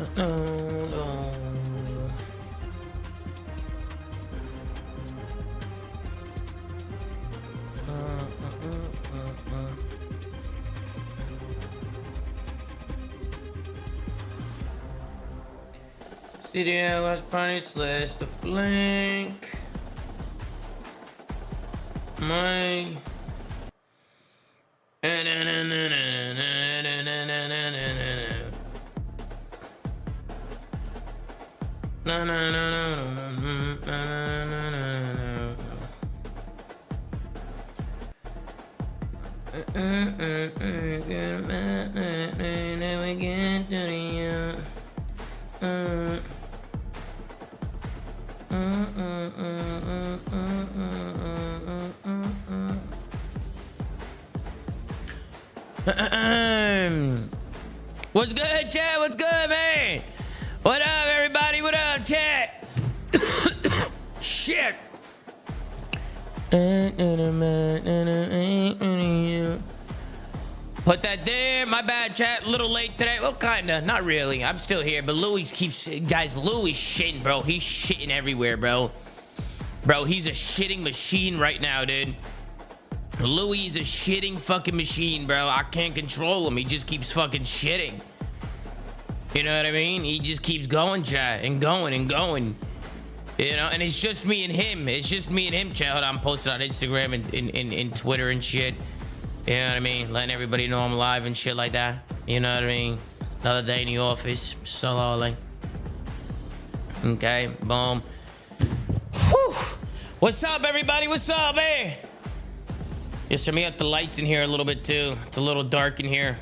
CDL was punish list the flank. My What's good, chat? What's good, man? What up, everybody? What up, chat? Shit. Put that there. My bad, chat. A little late today. Well, kinda. Not really. I'm still here, but Louis keeps... Guys, Louis shitting, bro. He's shitting everywhere, bro. Bro, he's a shitting machine right now, dude. Louis is a shitting fucking machine, bro. I can't control him. He just keeps fucking shitting. You know what I mean? He just keeps going, chat, and going and going. You know, and it's just me and him. It's just me and him, chat. I'm posting on Instagram and in Twitter and shit. You know what I mean? Letting everybody know I'm live and shit like that. You know what I mean? Another day in the office. Solo, like. Okay, boom. Whew. What's up, everybody? What's up, man? Just turn me up the lights in here a little bit too. It's a little dark in here.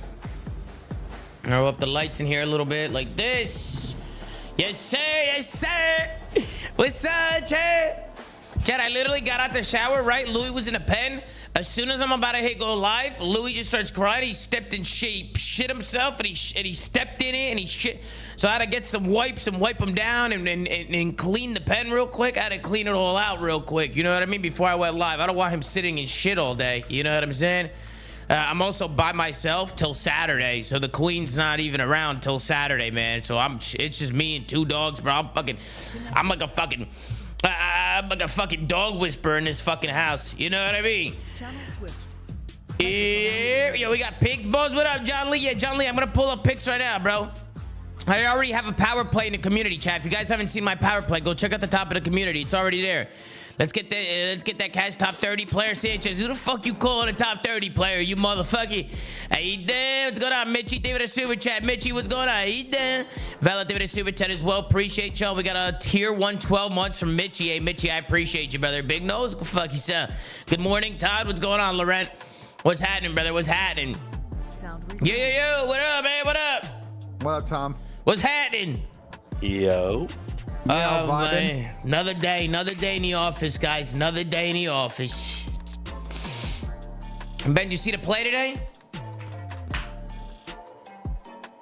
Throw up the lights in here a little bit like this. Yes, sir. Yes, sir. What's up, Chad? Chad, I literally got out the shower, right? Louis was in a pen. As soon as I'm about to hit go live, Louis just starts crying. He stepped in shit. He shit himself and he stepped in it and he shit. So I had to get some wipes and wipe him down and clean the pen real quick. I had to clean it all out real quick. You know what I mean? Before I went live. I don't want him sitting in shit all day. You know what I'm saying? I'm also by myself till Saturday. So the queen's not even around till Saturday, man. So it's just me and two dogs, bro. I'm like a fucking dog whisperer in this fucking house. You know what I mean? Channel switched. Yeah, yo, we got Picks. Boys, what up, John Lee? Yeah, John Lee, I'm gonna pull up Picks right now, bro. I already have a power play in the community, chat. If you guys haven't seen my power play, go check out the top of the community. It's already there. Let's get that cash top 30 player. Sanchez, who the fuck you calling a top 30 player, you motherfucker? Hey, damn, what's going on, Mitchie? David, a super chat. Mitchie, what's going on? Hey, damn. Valid David, a super chat as well. Appreciate y'all. We got a tier 112 months from Mitchie. Hey, Mitchie, I appreciate you, brother. Big nose, go fuck yourself. Good morning, Todd. What's going on, Laurent? What's happening, brother? What's happening? Yo, what up, man? What up? What up, Tom? What's happening? Yo. Oh, man. Another day in the office, guys. Another day in the office. Ben, you see the play today?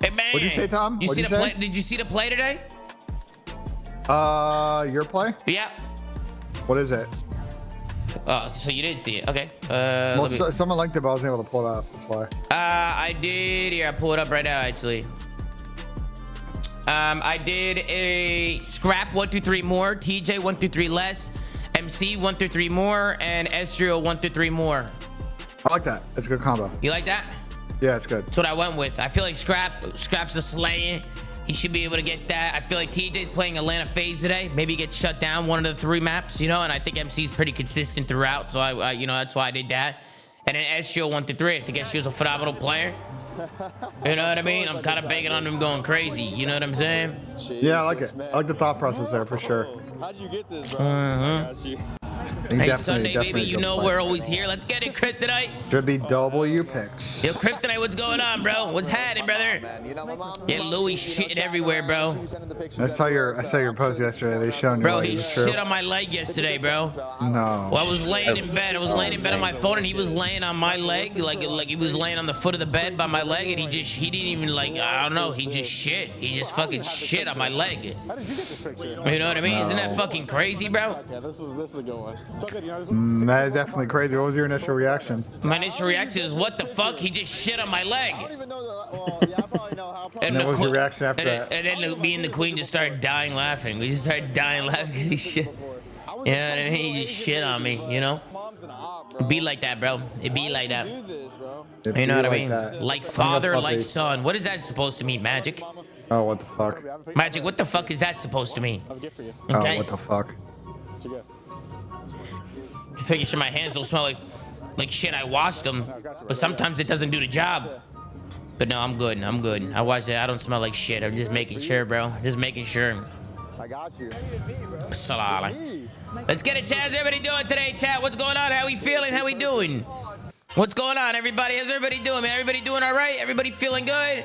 Hey, man. What'd you say, Tom? Did you see the play today? Your play? Yeah. What is it? Oh, so you didn't see it. Okay. Well, someone liked it, but I wasn't able to pull it up. That's why. I did. Here, I pull it up right now, actually. I did a scrap 1 through 3 more, TJ 1 through 3 less, MC 1 through 3 more, and Estrio 1 through 3 more. I like that. It's a good combo. You like that? Yeah, it's good. That's what I went with. I feel like Scrap's a slaying. He should be able to get that. I feel like TJ's playing Atlanta FaZe today. Maybe get shut down one of the 3 maps, you know, and I think MC's pretty consistent throughout. So I you know, that's why I did that. And then Estrio 1 through 3. I think Estrio's a phenomenal player. You know what I mean? I'm kind of begging on him going crazy. You know what I'm saying? Yeah, I like it. I like the thought process there for sure. How'd you get this, bro? Hey, Sunday, baby, you know we're always here. Let's get it, Kryptonite. Should be W Picks. Yo, Kryptonite, what's going on, bro? What's happening, brother? Yeah, Louis shitting everywhere, bro. I saw your post yesterday. They showing you. Bro, he shit on my leg yesterday, bro. No. Well, I was laying in bed. On my phone, and he was laying on my leg, like he was laying on the foot of the bed by my leg, and he didn't even like, I don't know, he just shit. He just fucking shit on my leg. You know what I mean? Isn't that fucking crazy, bro? Yeah, this is a good one. That is definitely crazy. What was your initial reaction? My initial reaction is, what the fuck? He just shit on my leg. I don't even know. Well, yeah, I probably know And what was your reaction after and, that? and then me and the queen just started dying laughing. We just started dying laughing because he shit. You know what I mean? He just shit on me, you know? It'd be like that, bro. It'd be like that. You know what I mean? Like father, like son. What is that supposed to mean, Magic? Oh, what the fuck? Magic, what the fuck is that supposed to mean? Oh, Okay? what the fuck? Just making sure my hands don't smell like shit. I washed them, but sometimes it doesn't do the job. But no, I'm good. I'm good. I washed it. I don't smell like shit. I'm just making sure, bro. Just making sure. I got you. Salala. Let's get it, Chaz. Everybody doing today, chat? What's going on? How we feeling? How we doing? What's going on, everybody? How's everybody doing, man? Everybody doing all right? Everybody feeling good?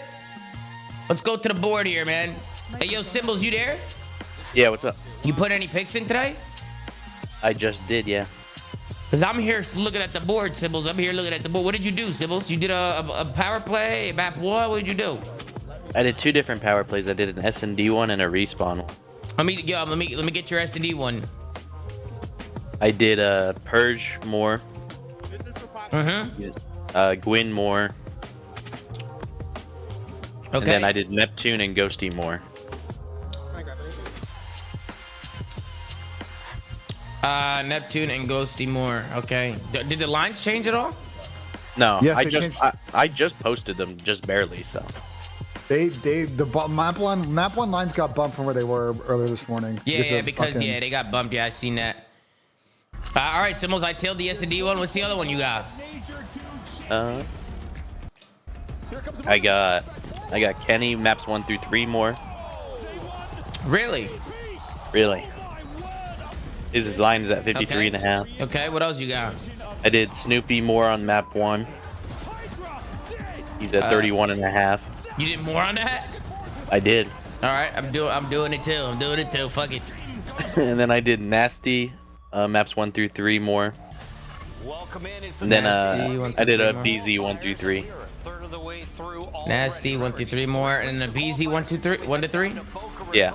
Let's go to the board here, man. Hey, yo, Symbols, you there? Yeah, what's up? You put any picks in today? I just did, yeah. Because I'm here looking at the board, Symbols. I'm here looking at the board. What did you do, Symbols? You did a power play, a map what? What did you do? I did 2 different power plays. I did an S&D one and a respawn one. Let me get your S&D one. I did Purge more. Gwyn more. Okay. And then I did Neptune and Ghosty more. Neptune and Ghosty more. Okay. Did the lines change at all? No, Yes, I they just changed- I just posted them just barely, so. Map one lines got bumped from where they were earlier this morning. Yeah, because they got bumped. Yeah, I seen that. All right, Symbols, I tailed the S&D one. What's the other one you got? I got Kenny maps 1 through 3 more. Really? Really. His line is at 53 and a half. Okay, what else you got? I did Snoopy more on map 1. He's at 31 and a half. You did more on that? I did. All right, I'm doing it too. I'm doing it too. Fuck it. And then I did Nasty maps 1 through 3 more. And then I did a BZ 1 through 3. Nasty 1 through 3 more, and then the BZ 1 to 3. Yeah.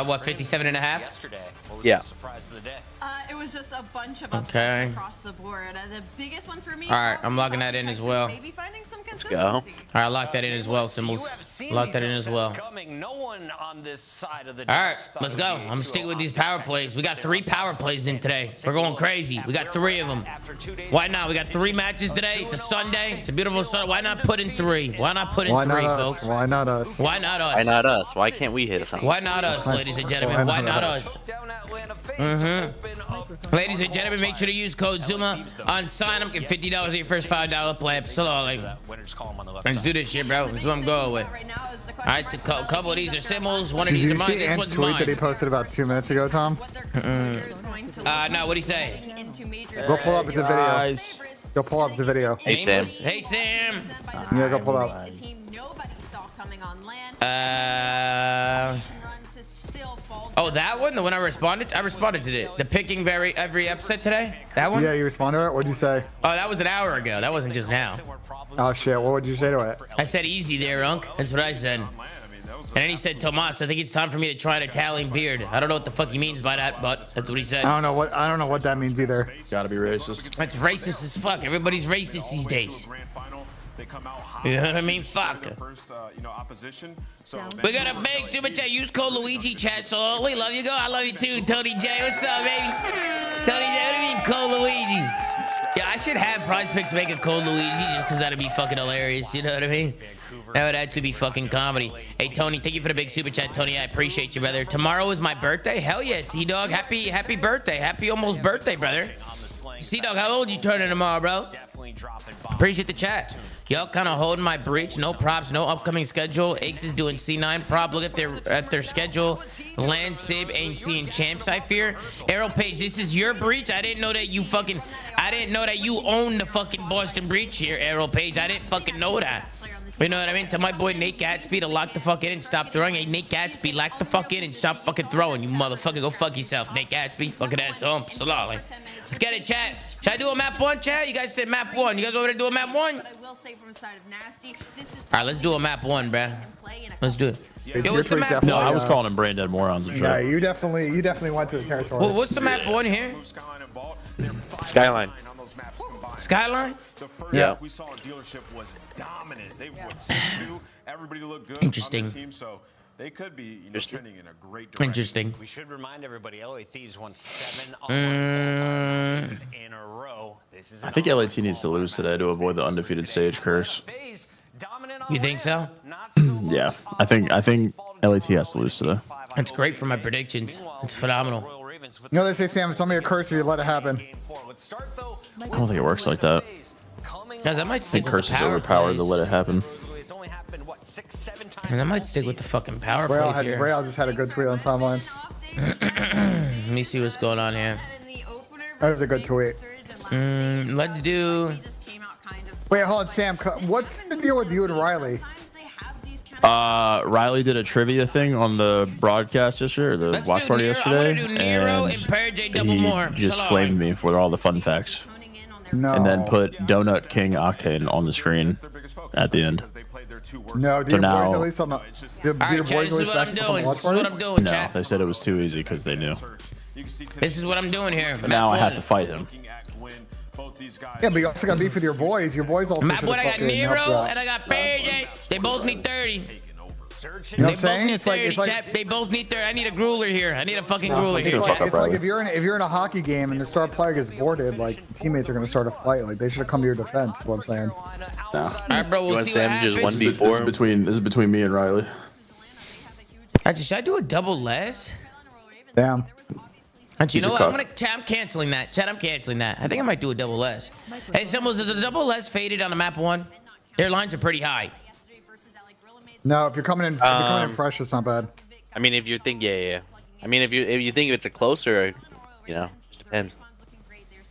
What, 57 and a half? Yeah. It was just a bunch of upsets Okay. across the board. The biggest one for me. All right, I'm logging that in as well. Maybe finding some consistency. go. All right, lock that in as well, Symbols. Lock that in as well. All right, let's go. I'm sticking with these power plays. We got 3 power plays in today. We're going crazy. We got 3 of them. Why not? We got 3 matches today. It's a Sunday. It's a beautiful Sunday. Why not put in 3? Why not put in 3, folks? Why not us? Why not us? Why not us? Why can't we hit something? Why not us, ladies and gentlemen? Why not us? Ladies and gentlemen, make sure to use code Zoomaa on sign up. Get $50 on your first $5 play. Absolutely. Let's do this shit, bro. This is what I'm going with. All right, a couple of these are symbols. One of Did these are you mine. see This Ant's one's tweet that he mine. posted about 2 minutes ago, Tom? No, what'd he say? Go pull up the video. Go pull up the video. Hey, Sam. Hey, Sam. Yeah, go pull up. Oh, that one? The one I responded to? I responded to it. The picking every upset today? That one? Yeah, you responded to it? What'd you say? Oh, that was an hour ago. That wasn't just now. Oh, shit. What would you say to it? I said easy there, Unk. That's what I said. And then he said, Tomas, I think it's time for me to try an Italian beard. I don't know what the fuck he means by that, but that's what he said. I don't know what that means either. Gotta be racist. That's racist as fuck. Everybody's racist these days. You know what I mean? Fuck. We got a big super chat. Use code Luigi chat slowly. Love you, go. I love you too, Tony J. What's up, baby? Tony J, what do you mean code Luigi? Yeah, I should have Prize Picks make a code Luigi just because that'd be fucking hilarious. You know what I mean? That would actually be fucking comedy. Hey, Tony, thank you for the big super chat, Tony. I appreciate you, brother. Tomorrow is my birthday. Hell yeah, C-Dog. Happy birthday. Happy almost birthday, brother. C-Dog, how old you turning tomorrow, bro? Appreciate the chat. Y'all kind of holding my breach. No props, no upcoming schedule. Aches is doing C9 prop. Look at their schedule. Land Sib ain't seeing champs, I fear. Arrow Page, this is your breach. I didn't know that you own the fucking Boston breach here, Arrow Page. I didn't fucking know that. You know what I mean? To my boy Nate Gatsby to lock the fuck in and stop throwing. Hey, Nate Gatsby, lock the fuck in and stop fucking throwing. You motherfucker, go fuck yourself, Nate Gatsby. Fucking asshole. Salali. Let's get it, chat. Should I do a map 1, chat? You guys said map 1. You guys over there do a map 1? All right, let's do a map 1, bruh. Let's do it. Yo, what's the map 1? No, I was calling him brain dead morons and shit. Yeah, you definitely went to the territory. What's the map 1 here? Skyline. Skyline? Yeah. We saw a dealership was dominant. They won 6-2. Everybody looked good Interesting. on the team, so they could be trending in a great direction. Interesting. We should remind everybody, LA Thieves won 7 in a row. This is I think LAT needs to lose today to avoid the undefeated stage curse. You think so? Yeah, I think LAT has to lose today. That's great for my predictions. It's phenomenal. You know they say, Sam, it's only a curse if you let it happen. I don't think it works like that. Guys, I might I stick think with curse the is power overpowered plays. to let it happen. And I might stick with the fucking power Rail plays here. just had a good tweet on timeline. Let me see what's going on here. That was a good tweet. Let's do... Wait, hold on, Sam. What's the deal with you and Riley? Riley did a trivia thing on the broadcast yesterday, or the Let's watch do party Nero. yesterday, I wanna do Nero and Purge a double he more. just Shalom. flamed me for all the fun facts, No. and then put Donut King Octane on the screen at the end. No, do So your now- boys at least on the... Do All your right, boys chat, at this is least what back I'm from the doing. watch This is what party? I'm doing, No, chat. they said it was too easy because they knew. This is what I'm doing here. But now I have to fight him. Yeah, but you also got beef with your boys. Your boys also My should boy, have I got fucking helped you Nero out. and I got PJ. They both need 30. You know what They I'm both saying? need It's like 30, chat. They both need 30. I need a grueler here. I need a fucking grueler It's here. like, chat. it's like if you're in a hockey game and the star player gets boarded, like teammates are gonna start a fight. Like they should have come to your defense. Is what I'm saying. No. All right, bro. You We'll want see what Sam to just happens. 1v4? This is between me and Riley. Actually, should I do a double less? Damn. Actually, you know He's what? a I'm cuck. gonna. I'm canceling that. Chat, I'm canceling that. I think I might do a double less. Hey, Symbols, is the double less faded on the map 1? Their lines are pretty high. No, if you're coming in fresh, it's not bad. I mean, if you think, yeah. I mean, if you think it's a closer, you know, it depends.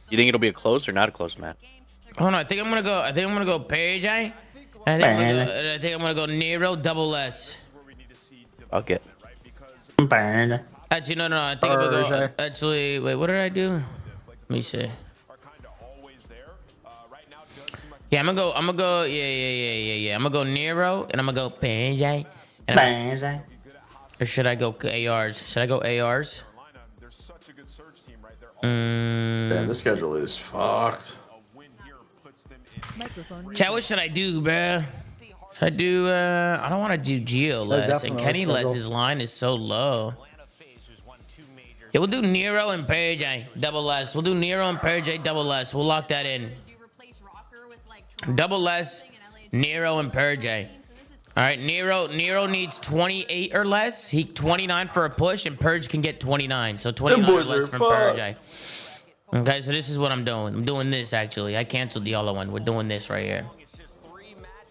You think it'll be a close or not a close map? Hold on, I think I'm gonna go Page. I think I'm gonna go Nero double less. Okay. Actually, no. I think I'm gonna go. Actually, wait. What did I do? Let me see. Yeah, I'm gonna go. Yeah. I'm gonna go Nero and I'm gonna go Page. Or should I go ARs? Should I go ARs? Damn, this schedule is fucked. Chat, what should I do, bruh? Should I do, I don't want to do Geo less, and Kenny less's line is so low. Yeah, we'll do Nero and Page double less. We'll do Nero and Page double less. We'll lock that in. Double less, Nero and Purge. All right, Nero needs 28 or less. He 29 for a push, and Purge can get 29. So 29 or less from Purge. Okay, so this is what I'm doing. I'm doing this, actually. I canceled the other one. We're doing this right here.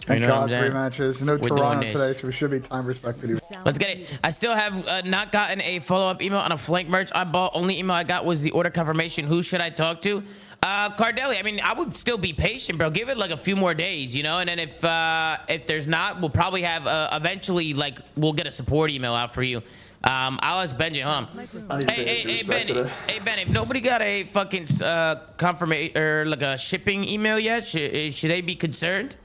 Thank You know what I'm God, 3 saying? matches. No We're Toronto doing today, this. so we should be time respected. Let's get it. I still have not gotten a follow-up email on a flank merch I bought. Only email I got was the order confirmation. Who should I talk to? Cardelli. I mean, I would still be patient, bro. Give it like a few more days, you know. And then if there's not, we'll probably have eventually like we'll get a support email out for you. I'll ask Benji, Hey, Ben. If nobody got a fucking confirmation or like a shipping email yet, should they be concerned?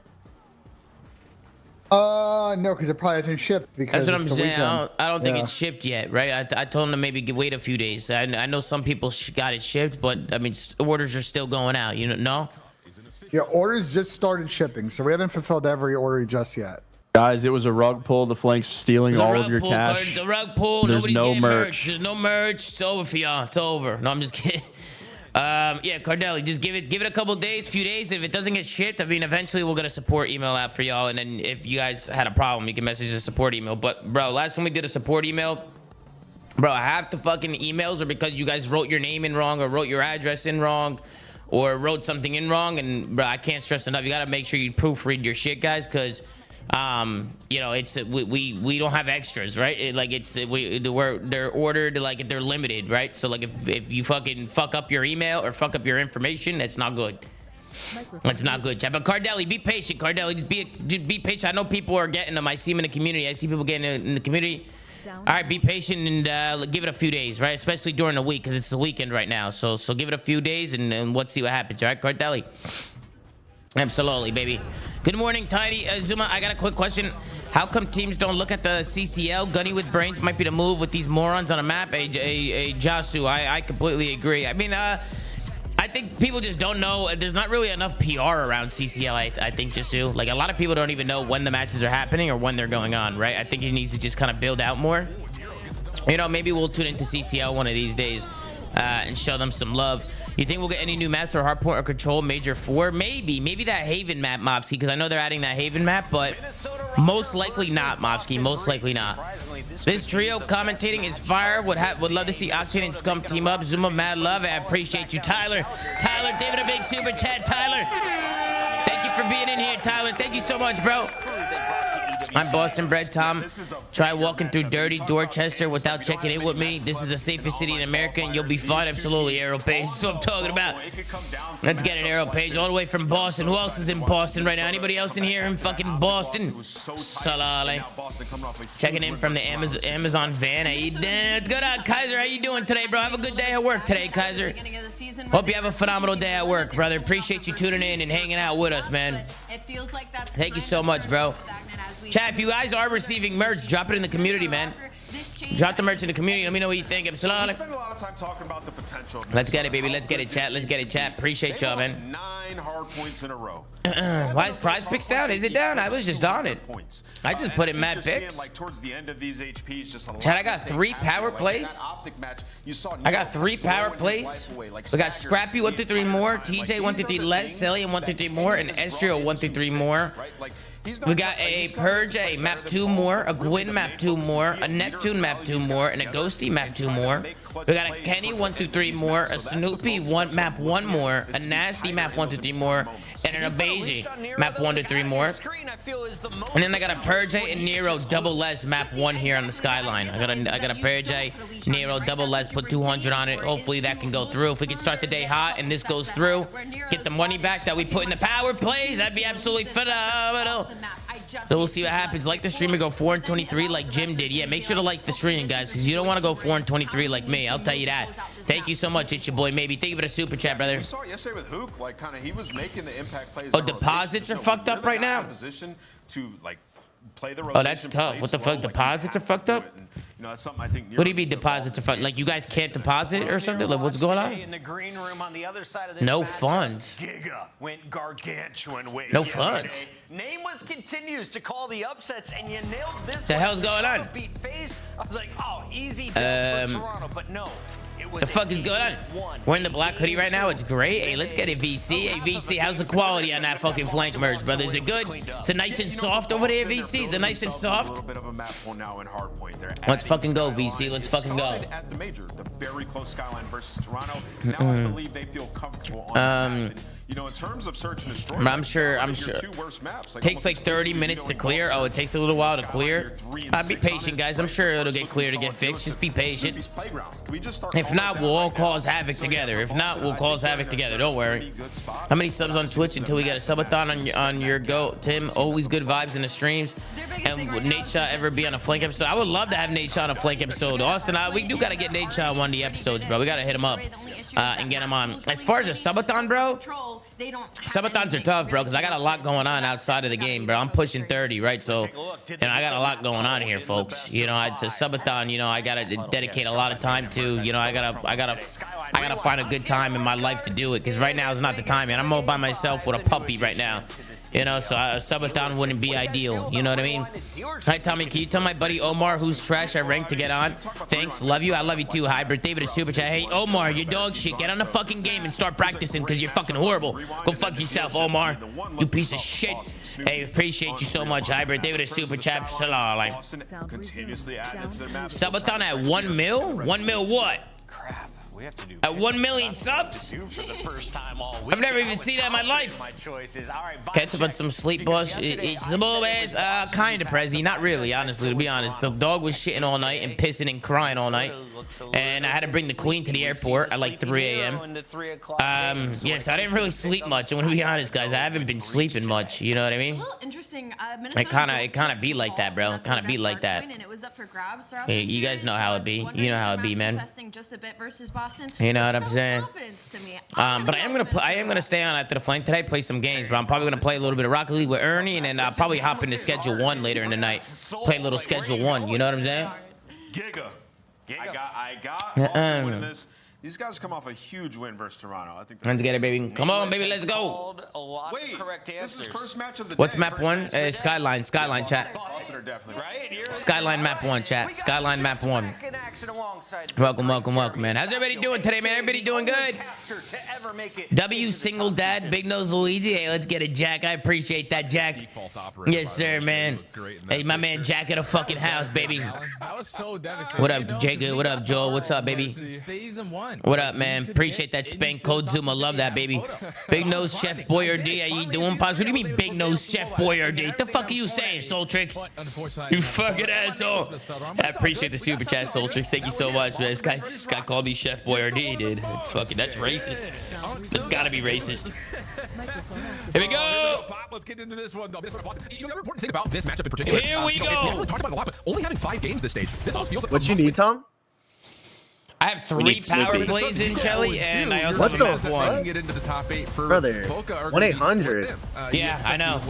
No, because it probably hasn't shipped because That's what I'm it's the saying. weekend. I don't think Yeah. it's shipped yet, right? I told them to maybe wait a few days. I know some people got it shipped, but I mean, orders are still going out. You know, no? Yeah, orders just started shipping, so we haven't fulfilled every order just yet. Guys, it was a rug pull. The flank's stealing all of your cash. The rug pull. There's Nobody's no getting merch. There's no merch. It's over for y'all. It's over. No, I'm just kidding. Yeah, Cardelli, just give it a couple days, few days. If it doesn't get shipped, I mean, eventually we'll get a support email out for y'all. And then if you guys had a problem, you can message the support email. But bro, last time we did a support email, bro, half the fucking emails are because you guys wrote your name in wrong or wrote your address in wrong or wrote something in wrong. And bro, I can't stress enough. You got to make sure you proofread your shit, guys, because you know, it's we don't have extras, right? They're ordered like they're limited, right? So like if you fucking fuck up your email or fuck up your information, that's not good. That's not good, chat. But Cardelli, be patient. Cardelli, just be patient. I know people are getting them. I see them in the community. I see people getting it in the community. All right, be patient and give it a few days, right? Especially during the week because it's the weekend right now. So give it a few days and let's see what happens, all right, Cardelli? Absolutely, baby. Good morning, Tiny. Zoomaa, I got a quick question. How come teams don't look at the CCL? Gunny with brains might be the move with these morons on a map. Jasu, I completely agree. I mean, I think people just don't know. There's not really enough PR around CCL. I think, Jasu. Like, a lot of people don't even know when the matches are happening or when they're going on, right? I think it needs to just kind of build out more. You know, maybe we'll tune into CCL one of these days and show them some love. You think we'll get any new maps for Hardpoint or Control Major 4? Maybe that Haven map, Mopsky, because I know they're adding that Haven map, but most likely not, Mopsky. Most likely not. This trio commentating is fire. Would love to see Octane and Scum team up. Zoomaa, mad love. I appreciate you, Tyler. Tyler, David, a big super chat. Tyler, thank you for being in here, Tyler. Thank you so much, bro. I'm Boston bred Tom. Try walking through dirty Dorchester without checking in with me. This is the safest city in America, and you'll be fine. Absolutely, Arrow Page. That's what I'm talking about. Let's get an Arrow Page all the way from Boston. Who else is in Boston right now? Anybody else in here in fucking Boston? Salale. Checking in from the Amazon van. Hey, what's going on, Kaiser? How you doing today, bro? Have a good day at work today, Kaiser. Hope you have a phenomenal day at work, brother. Appreciate you tuning in and hanging out with us, man. Thank you so much, bro. Chat, if you guys are receiving merch, drop it in the community, man. Drop the merch in the community. Let me know what you think. We spend a lot of time talking about the potential. Let's get it, baby. Let's get it, chat. Let's get it, chat. Appreciate y'all, man. 9 hard points in a row. Why is Prize Picks down? Is it down? I was just on it. I just put in mad picks. Like towards the end of these HPs, just Chat, I got 3 power plays. I got 3 power plays. We got Scrappy 1 through 3 more, TJ 1 through 3 less, Cillian 1 through 3 more, and Estrio 1 through 3 more. We got a Purge, a map 2 more, a Gwyn map 2 more, a Neptune map 2 more, and a Ghosty map 2 more. We got a Kenny 1 through 3 more, a Snoopy map 1 more, a Nasty map 1 through 3 more, and an Abeji map 1 to 3 more. And then I got a Purge and Nero double less map 1 here on the Skyline. I got a Purge, Nero double less, put 200 on it. Hopefully that can go through. If we can start the day hot and this goes through, get the money back that we put in the power plays, that'd be absolutely phenomenal. So we'll see what happens. Like the stream and go 4 and 23 like Jim did. Yeah, make sure to like the stream, guys, because you don't want to go 4 and 23 like me. I'll tell you that. Thank you so much. It's your boy, maybe. Thank you for the super chat, brother. We saw it yesterday with Hook, like kind of he was making the impact plays. Oh, deposits are fucked up right now. Position to like play the oh, that's tough. What the fuck? Deposits are fucked up? You know, that's something I think. What do you mean deposits are fucked? Like you guys can't deposit or something? Like what's going on? In the green room on the other side of this no match, funds. Giga went gargantuan way. No funds. Nameless continues to call the upsets, and you nailed this. The hell's going on? Beat FaZe. I was like, oh, easy for Toronto, but no. The fuck is going on? We're in the black hoodie right now. It's great. Hey, let's get it, VC. Hey, VC, how's the quality on that fucking flank merge, brother? Is it good? Is it nice and soft over there, VC? Is it nice and soft? Let's fucking go, VC. Let's fucking go. At the major, the very close Skyline versus Toronto. Now I believe they feel comfortable on you know, in terms of search and destroy, I'm sure. Takes like 30 minutes to clear. Oh, it takes a little while to clear. Be patient, guys. I'm sure it'll get clear to get fixed. Just be patient. If not, we'll all cause havoc together. If not, we'll cause havoc together. Don't worry. How many subs on Twitch until we get a subathon on your go, Tim? Always good vibes in the streams. And would Nate Shaw ever be on a flank episode? I would love to have Nate Shaw on a flank episode. Austin, we do gotta get Nate Shaw on one of the episodes, bro. We gotta hit him up and get him on. As far as a subathon, bro. Subathons are tough, bro, because I got a lot going on outside of the game, bro. I'm pushing 30, right? So, you know, I got a lot going on here, folks. You know, it's a subathon. You know, I gotta dedicate a lot of time to. You know, I gotta find a good time in my life to do it, because right now is not the time, man. I'm all by myself with a puppy right now. You know, so a subathon wouldn't be ideal. You know what I mean? Hi, Tommy. Can you tell my buddy Omar who's trash I ranked to get on? Thanks. Love you. I love you too, Hybrid. David is super chat. Hey, Omar, you dog shit. Get on the fucking game and start practicing because you're fucking horrible. Go fuck yourself, Omar. You piece of shit. Hey, appreciate you so much, Hybrid. David is super chat. Subathon at 1 mil? 1 mil what? Crap. We have to do at 1 million subs? for the first time all week. I've never even seen that in my life. My choice is, all right, catch up on some sleep, boss. It's the boys. Kind of, Prezi. Not really, honestly, to be honest. The dog was shitting all night and pissing and crying all night. And I had to bring the queen to the airport at like 3 a.m. Yeah, so I didn't really sleep much. I'm gonna be honest, guys. I haven't been sleeping much. You know what I mean? Interesting. It kind of be like that, bro. It kind of be like that. Hey, you guys know how it be. You know how it be, man. You know what I'm saying? But I am gonna stay on after the flank today, play some games. But I'm probably gonna play a little bit of Rocket League with Ernie, and then I'll probably hop into Schedule 1 later in the night. Play a little Schedule 1. You know what I'm saying? Giga. I got also winning this. These guys come off a huge win versus Toronto. I think. Let's get it, baby. Come on, baby. Let's go. Wait, this is first match of the What's day. map First one? match of the day. Skyline. Skyline chat. Boston are definitely right. Skyline map one chat. Skyline map one. Welcome, welcome, welcome, man. How's everybody doing today, man? Everybody doing good? W single dad, big nose Luigi. Hey, let's get it, Jack. I appreciate that, Jack. Yes, sir, man. Hey, my man Jack at a fucking house, baby. That was so devastating. What up, Jacob? What up, Joel? What's up, baby? Season 1. What up, man? Appreciate that spank code Zoomaa. Love that, baby. Big nose Chef Boyardee. How you doing, Pops? What do you mean, big nose Chef Boyardee? What the fuck are you saying, Soltrix? You fucking asshole. I appreciate the super chat, Soltrix. Thank you so much, man. This guy called me Chef Boyardee, dude. It's fucking, that's racist. That's gotta be racist. Here we go. Let's get into this one, though. You know, the important thing about this matchup in particular. Here we go. We haven't really talked about it a lot, but only having 5 games this stage. This almost feels like What you need, Tom? I have 3 power plays in Shelly, and I also What have the a map fuck? one. get into the top 8 for Brother, Boca 1-800. Yeah, I know.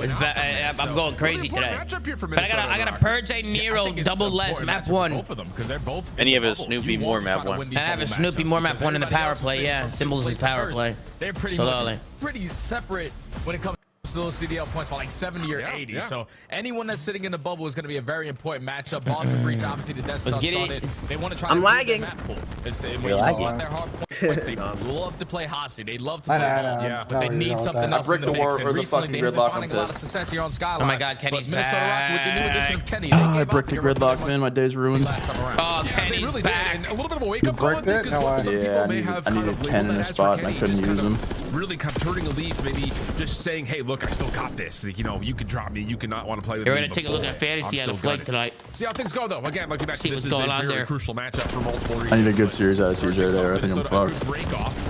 I'm going crazy today. But I gotta purge a Nero double less map one. Both of them, because they're both. And you have a Snoopy more map one. And I have a Snoopy more map one in the power play. Yeah, Symbols is power play. They're pretty much pretty separate when it comes to those CDL points by like 70 or 80. Yeah. So anyone that's sitting in the bubble is going to be a very important matchup. Boston Breach, obviously the Death Star's on it. They want to try to improve their map pool. When you talk about their hard points, they love to play Hossie. They love to play ball, but they need something else in the mix. And recently they've been finding a lot of success here on Skyline. Oh my God, Kenny's back. With the new addition of Kenny, I bricked the gridlock, man. My day's ruined. Oh, Kenny's really back. And a little bit of a wake-up call. bricked it? No way. Yeah, I needed Ken in a spot, and I couldn't use him. Really kind of turning a leaf, maybe just saying, hey, look, I still got this. You know, you can drop me. You cannot want to play with me. We're gonna take a look at fantasy out of Flake tonight. See how things go, though. Again, like this is a very crucial matchup for multiple reasons. I need a good series out of TJ there. I think I'm fucked.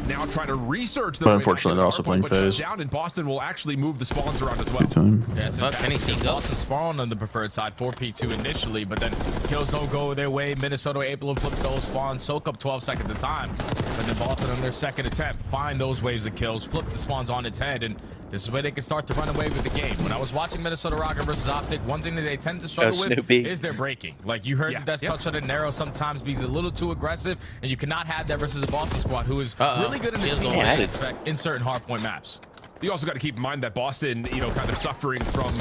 Now trying to research, but unfortunately, they're also playing FaZe. Down in Boston will actually move the spawns around as well. Good time. Yeah, so Kenny's seen Boston spawn on the preferred side, 4P2 initially, but then kills don't go their way. Minnesota able to flip those spawns, soak up 12 seconds at a time. But then Boston on their second attempt find those waves of kills, flip the spawns on its head, and this is where they can start to run away with the game. When I was watching Minnesota Rocket versus Optic, one thing that they tend to struggle with is their breaking. Like you heard the Death touch on it, Narrow sometimes because a little too aggressive, and you cannot have that versus a Boston squad who is really good in the team aspect in certain hardpoint maps. You also got to keep in mind that Boston, you know, kind of suffering from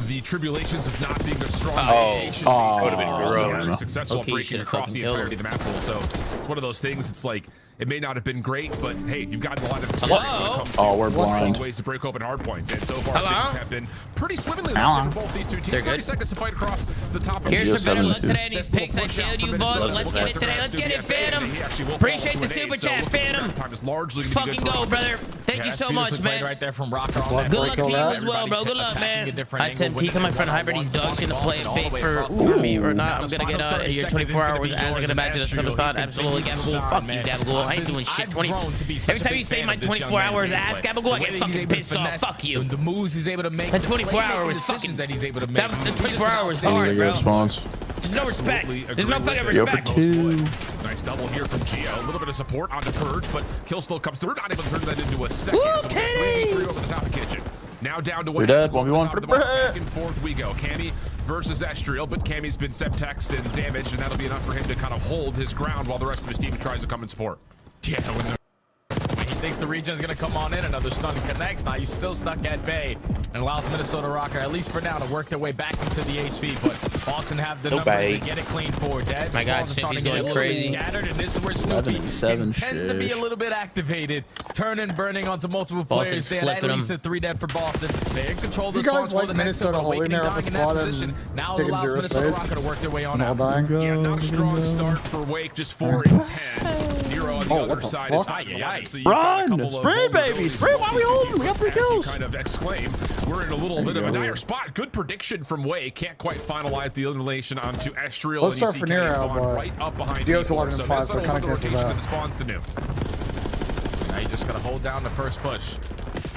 the tribulations of not being a strong nation. Could have been very successful breaking across the entirety of the map pool. So it's one of those things. It's like it may not have been great, but hey, you've gotten a lot of experience. We're blind. Ways to break open hard points, and so far things have been pretty swimmingly for both these two teams. 30 seconds to fight across the top. Here's some better luck today in these picks. I tell you, boss. Let's get it today. Let's get it, Phantom. Appreciate the super chat, Phantom. Let's fucking go, brother. Thank you so much, man. Right there from Rocker. Good luck to you as well, bro. Good luck, man. I tell my friend Hybrid he's dog's gonna play it fake for me or not. I'm gonna get your 24 hours as I'm gonna back to the summer spot. Absolutely, Gabagool. Fuck you, Gabagool. I ain't doing shit. Every time you say my 24 hours ass, Gabagool, I get fucking pissed off. Fuck you. The moves he's able to make. That 24 hour was fucking. That he's able to make. The 24 hours hard, bro. There's no respect. There's no fucking respect. Nice double here from Gio. A little bit of support onto Purge, but kill still comes through. Not able to turn that into a second. Woo, Kenny! Over the top of Kitchen. Now down to one. You're dead. 1v1 for back and forth we go. Cammy versus Estriel, but Cammy's been septexed and damaged, and that'll be enough for him to kind of hold his ground while the rest of his team tries to come and support. Yeah, when he thinks the region's gonna come on in, another stun connects. Now he's still stuck at bay and allows Minnesota Rocker, at least for now, to work their way back into the HP. But Boston have the numbers to get it clean forward. Dead. My God, Snoopy's going crazy. Scattered, and this is where Snoopy can tend to be a little bit activated, turning, burning onto multiple players. They had at least a 3 dead for Boston. They control the spawns for the next one. Awakening dying in that position. Now it allows Minnesota Rocker to work their way on out. Yeah, not a strong start for Wake, just 4 and 10. Nero on the other side is Run! Sprint, baby! Sprint while we hold him! We got 3 kills! Kind of exclaim. We're in a little bit of a dire spot. Good prediction from Way. Can't quite finalize the elimination onto Estriel. Let's start for Nero, but right up behind Dio's 11 and 5, so kind of cancels that. The spawns to new. Now you just gotta hold down the first push.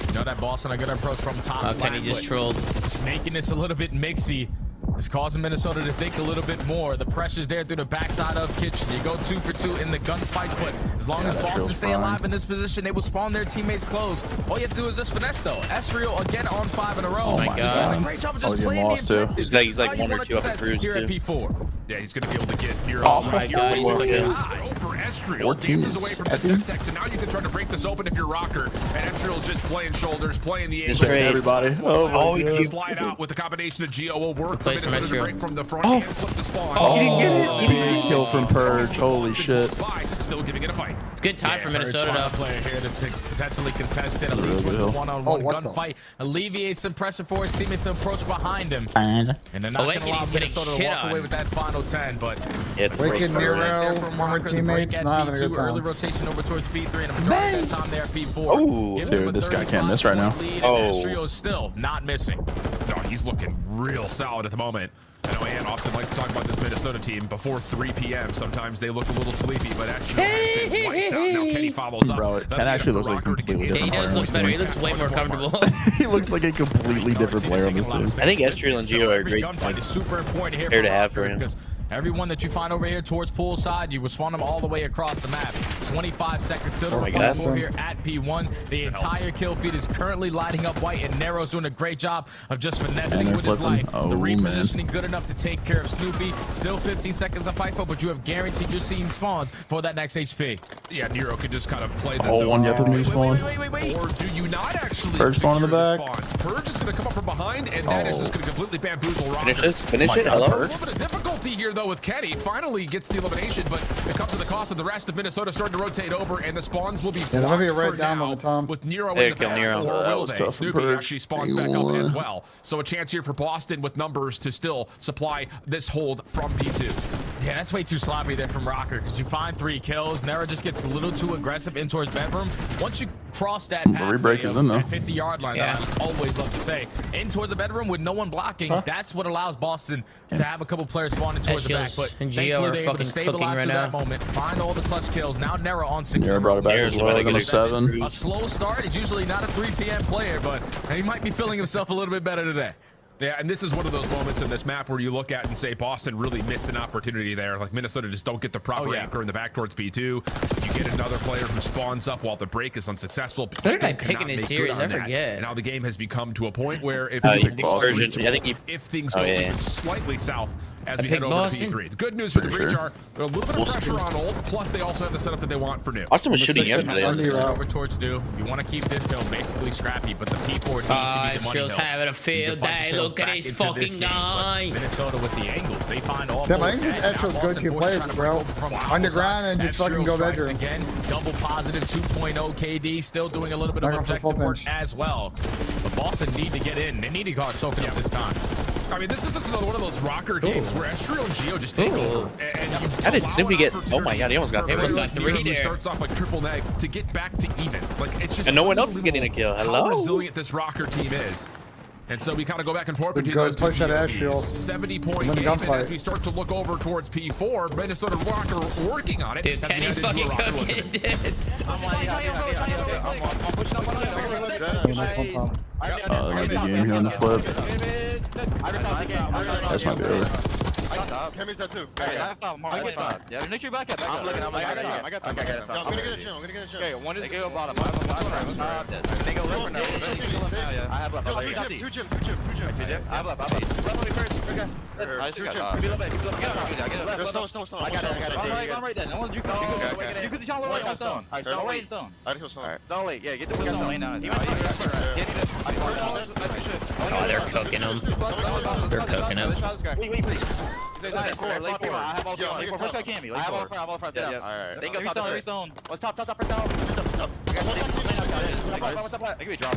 You know that Boston a good approach from top. Kenny just trolled. Just making this a little bit mixy. It's causing Minnesota to think a little bit more. The pressure's there through the backside of Kitchen. You go 2 for 2 in the gunfight, but as long as Boston stay alive in this position, they will spawn their teammates close. All you have to do is just finesse, though. Estriel again on 5 in a row. Oh my God. Doing a great job of just playing the objectives. He's like 1 or 2 up in cruise here at P4. Yeah, he's going to be able to get Nero. Oh my God, he's clicking. Over Estriel 14 dances away from the seconds. Semtex, and now you can try to break this open if you're Rocker. And Estriel's just playing shoulders, playing the It's angle. great. Everybody. Oh, Oh, my you God. Slide out with the combination of Geo will work for Play some Minnesota to Estriel. break from the front and flip the spawn. Oh, He didn't get it. He didn't get kill from Purge. Holy shit. Still giving it a fight. Good time for Minnesota Purge though. player here to potentially contest it, at least with the one-on-one gunfight, alleviate some pressure for his teammates to approach behind him. And they're not going to allow Awakening's getting Minnesota to shit walk away on. with that final 10, but It's Wicked great. Nero, there from former Rocker, the break teammates, at not having a P2, good early time. rotation over towards P3, and a majority of that time there at P4. Oh, Gives them dude, a this guy can't miss right now. 35-point lead, Oh. and Estriel is still not missing. No, he's looking real solid at the moment. I know Ann often likes to talk about this Minnesota team before 3 p.m. Sometimes they look a little sleepy, but actually has been lights out. Now Kenny follows up. Bro, Ken actually looks like a completely Yeah, he different does look player. better. He looks way more comfortable. He looks like a completely different player on this team. I think Estriel and Geo are a great gunfight is super important here pair to for have for Rocker him. because everyone that you find over here towards poolside, you will spawn them all the way across the map. 25 seconds still to my fight God. for here at P1. The entire kill feed is currently lighting up white, and Nero's doing a great job of just finessing And they're with his flipping. life. Oh, The man. repositioning good enough to take care of Snoopy. Still 15 seconds to fight for, but you have guaranteed your team spawns for that next HP. Yeah, Nero could just kind of play the Oh, zone. one get the new Wait, spawn. wait. Or do you not actually Purge spawn in the secure back. spawns? Purge is going to come up from behind, and that is Oh. just going to completely bamboozle Rocker. Finish my it. God, Hello. A Purge. little bit of difficulty here, though, with Kenny. Finally gets the elimination, but it comes at the cost of the rest of Minnesota starting to rotate over, and the spawns will be there might be a blocked red for down now on the Tom. with Nero There in you the go, pass, Nero. or That will was they? tough for Snoopy Purge. actually spawns back up as well. So a chance here for Boston with numbers to still supply this hold from P2. Yeah, that's way too sloppy there from Rocker because you find 3 kills. Nero just gets a little too aggressive in towards bedroom. Once you cross that pathway rebreak is in, though. 50-yard line, Yeah. that I always love to say, in towards the bedroom with no one blocking, that's what allows Boston to have a couple players spawning towards the back. Estriel's But and Gio thankfully are they're able to fucking stabilize cooking right through that now. moment, find all the clutch kills. Now Nero on 6. Nero brought it back as Nero's well really than good a at 7. A slow start is usually not a 3 p.m. player, but he might be feeling himself a little bit better today. Yeah, and this is one of those moments in this map where you look at and say Boston really missed an opportunity there. Like Minnesota just don't get the proper anchor in the back towards P2. You get another player who spawns up while the break is unsuccessful. Who did I Boston pick cannot in this make series? good on I that. forget. And now the game has become to a point where if You you picked Boston. I think you. if things Oh, go yeah. even slightly south as we picked head over Boston. to P3. The good news for the Pretty Breach sure. are a little bit of pressure on old, plus they also have the setup that they want for new. Austin was shooting yesterday. Under your Over towards do. You want to keep this hill basically scrappy, but the P4 needs to be the money Estriel's hill. having a field day. Look at this fucking guy. Minnesota with the angles, they find all. Yeah, but I think this Estriel's go-to player, bro. Underground and just fucking go bedroom. Again, double positive 2.0 KD, still doing a little bit of Back up for full objective work pinch. as well. But Boston need to get in. They need to guard soaking up this time. I mean, this is just another one of those rocker games where Estriel and Geo just take over. And you How did allow Snoopy an get- oh opportunity my God, he almost got for three. a player Almost got like 3 Nero who there. starts off like triple neg to get back to even. Like, it's just And no one else is unbelievable getting a kill. How Hello? resilient this rocker team is. And so we kind of go back and forth Good between go, those two push that POVs. Estriel. 70-point Win the game, and gunfight. as we start to look over towards P4, Minnesota Rocker working on it. Dude, as we Kenny's head into a fucking rocker cooking, listen. dude. The game here on the flip. This might be over. Kemi's that too. Yeah, make sure you back up. I'm looking. I got time. Okay, I'm gonna get a gym. I'm gonna get a gym. Okay, one is. They go bottom. They go river now. I have left. Two gym. I have left. Left me first. Okay. Two gym. I got it. I'm right there. No one's you can. You could jump away on stone. Alright, stone away stone. I heal stone. Stone away. Yeah, get the stone away now. Oh, they're cooking him. They're cooking him. Wait. I have all three. First guy can't be. I have all front. Yeah. Alright. They go top stone. What's top? Top for down. I give you a drop.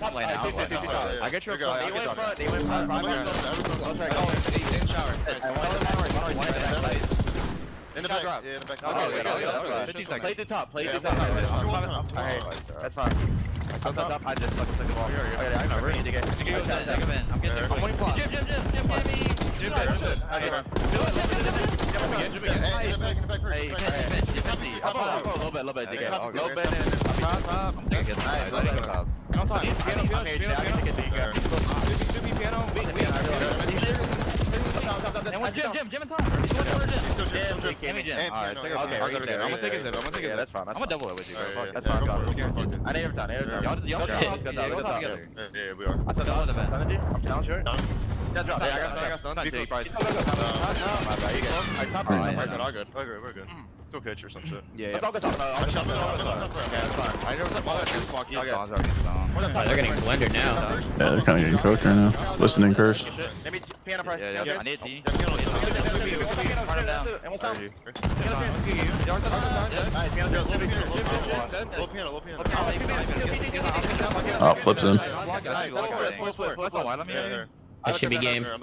Top lane now. I get your They went front. In the back. Yeah, in the back. Play the top. That's fine. I just fucking took the ball. I know. We need to get. I'm getting there. I'm winning plot. Jim. A little bit. Low bed and top. I'm gonna get top. Jim and Tom. I'm gonna take it. Yeah, that's fine. I'm gonna double it with you. That's fine. I need every time. Y'all together. Yeah, we are. I said double in the vent. I'm down, sure. Yeah, drop. I got stun. Go. My bad, you good. Top right. We're good. Go catch or some shit. Yeah. Let's all go talk about it. They're getting blended now. Yeah, they're kind of getting cooked right now. Listening curse. Maybe piano price. Yeah. I need G. Oh, flips in. That should be game. About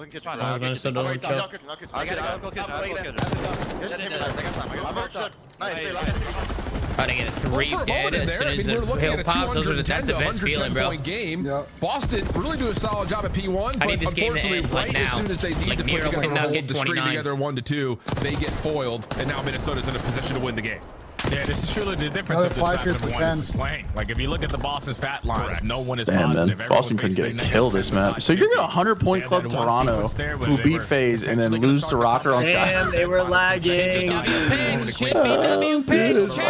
to get a 3 dead as soon as the hill pops. That's the best feeling, bro. Game. Boston really do a solid job at P1, I need but this game to unfortunately, end, right now. as soon as they need Like to put Nero together can now hold get the string 29. together 1-2, they get foiled, and now Minnesota's in a position to win the game. Yeah, this is truly the difference of this matchup. Is slaying. Like if you look at the Boston stat lines, no one is Damn, positive. man. Boston couldn't get a kill this map. So you're gonna 100-point club Toronto, who beat FaZe, and then lose to Rocker on Skyline. They were lagging. Oh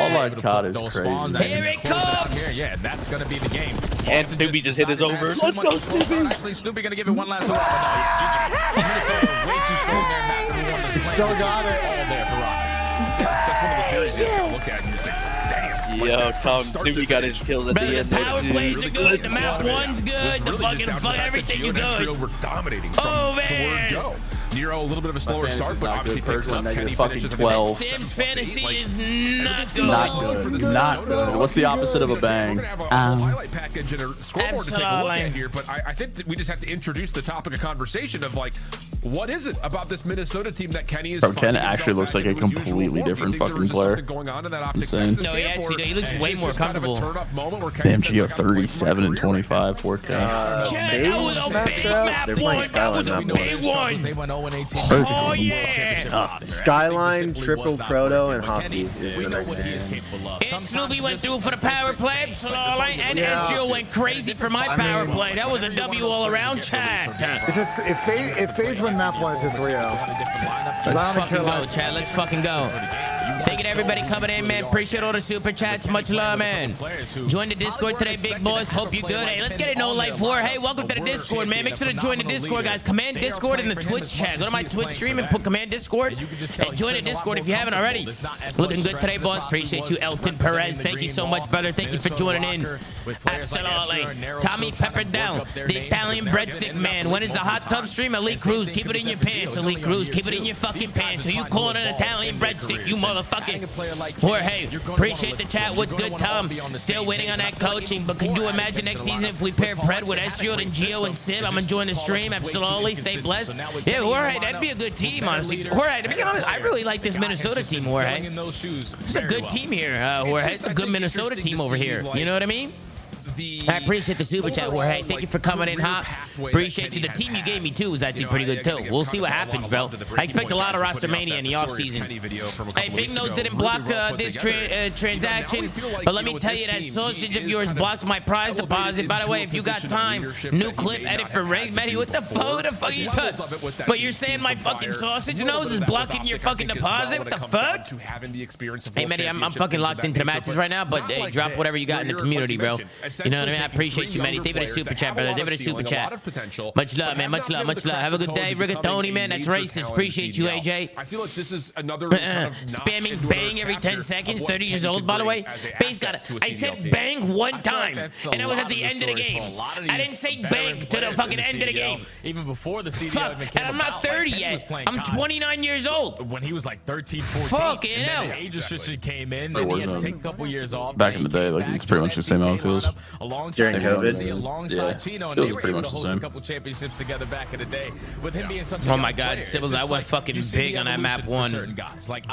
my god, it's crazy. Here it comes! Yeah, that's gonna be the game. And Snoopy just hit his over. Let's go, Snoopy. Actually, Snoopy gonna give it one last hurrah. But no, yeah, Minnesota way too strong there, Matt. We won the Still got it. all there for Rock. That's one of the series you just gotta look at and you just say, damn. Yo, Tom Snoopy got his kills at the end. The power plays are good. The map 1's good. The fucking everything is good. We're dominating Oh, from the word man. go. Nero, a little bit of a slower start, but obviously picks up. Negative Kenny fucking finishes 12. Sam's fantasy is not good. Not good. Not good. What's the opposite of a bang? We're gonna have a highlight package and a scoreboard to take a look Absolutely. at here, but I think that we just have to introduce the topic of conversation of like, what is it about this Minnesota team that Kenny is? Bro, Ken finding actually himself looks back like a into his usual completely form? different Do you think fucking there was just player. something going on in that optic Insane. Texas No, he camp, actually or does. He looks is way this more just kind of a comfortable. turn-up moment where Kenny Damn, says, Geo like, I'm playing my 37 and career 25, 4K. Chad, that was a Map big trap? map They're 1. playing That Skyline was a map big one. They went 0-18. Oh, yeah. Skyline, Triple Proto, and Hossie is the next game. And Snoopy went through for the power play. Absolutely. And Ezreal went crazy for my power play. That was a W all around, Chad. If FaZe win map 1, it's a 3-0. Let's fucking go, Chad. Let's fucking go. Thank you to everybody coming in, man. Appreciate all the super chats. Much love, man. Join the Discord today, big boys. Hope you good. Hey, let's get it. No Life War. Hey, welcome to the Discord, man. Make sure to join the Discord, guys. Command Discord in the Twitch chat. Go to my Twitch stream and put Command Discord. And join the Discord if you haven't already. Looking good today, boys. Appreciate you, Elton Perez. Thank you so much, brother. Thank you for joining in. Absolutely. Tommy Peppered Down. The Italian breadstick man. When is the hot tub stream? Elite Cruz. Keep it in your pants. Elite Cruz. Keep it in your fucking pants. Who you calling an Italian breadstick? You motherfucking. Jorge, appreciate the chat. What's good, Tom? Still waiting on that coaching, but can you imagine next season if we pair Pred with Ezreal and Gio and Sid? I'm enjoying the stream. Absolutely. Stay blessed. Yeah, Jorge, that'd be a good team, honestly. Jorge, to be honest, I really like this Minnesota team, Jorge. It's a good team here, Jorge. It's a good Minnesota team over here. You know what I mean? I appreciate the super chat, Jorge. Thank you for coming in hot. Appreciate you. The team you gave me, too, is actually pretty good, too. We'll see what happens, bro. I expect a lot of roster mania in the offseason. Hey, Big Nose didn't block this transaction, but let me tell you, that sausage of yours blocked my prize deposit. By the way, if you got time, new clip, edit for Ray. Matty, what the fuck are you talking? But you're saying my fucking sausage nose is blocking your fucking deposit? What the fuck? Hey, Matty, I'm fucking locked into the matches right now, but hey, drop whatever you got in the community, bro. You know what I mean? I appreciate you, Matty. Give it a super chat, brother. Give it a super chat. Much love, man. Much love. Much love. Have a good day. Rigatoni, man. That's racist. Appreciate you, AJ. I feel like this is another kind of spamming bang every 10 seconds. 30 years old, by the way. Base got it. I said bang one time, and that was at the end of the game. I didn't say bang to the fucking end of the game. Even before the CDL Fuck, even came and I'm not 30 yet. I'm 29 years old. When he was like 13, 14. Fucking hell. And then the age restriction came in, and he had to take a couple years off. Back in the day, like it's pretty much the same how it feels. During COVID. Alongside Chino, and they were able to host a couple championships together back in the day. With him being such a oh my God, Sibbles, I went fucking big on that map 1.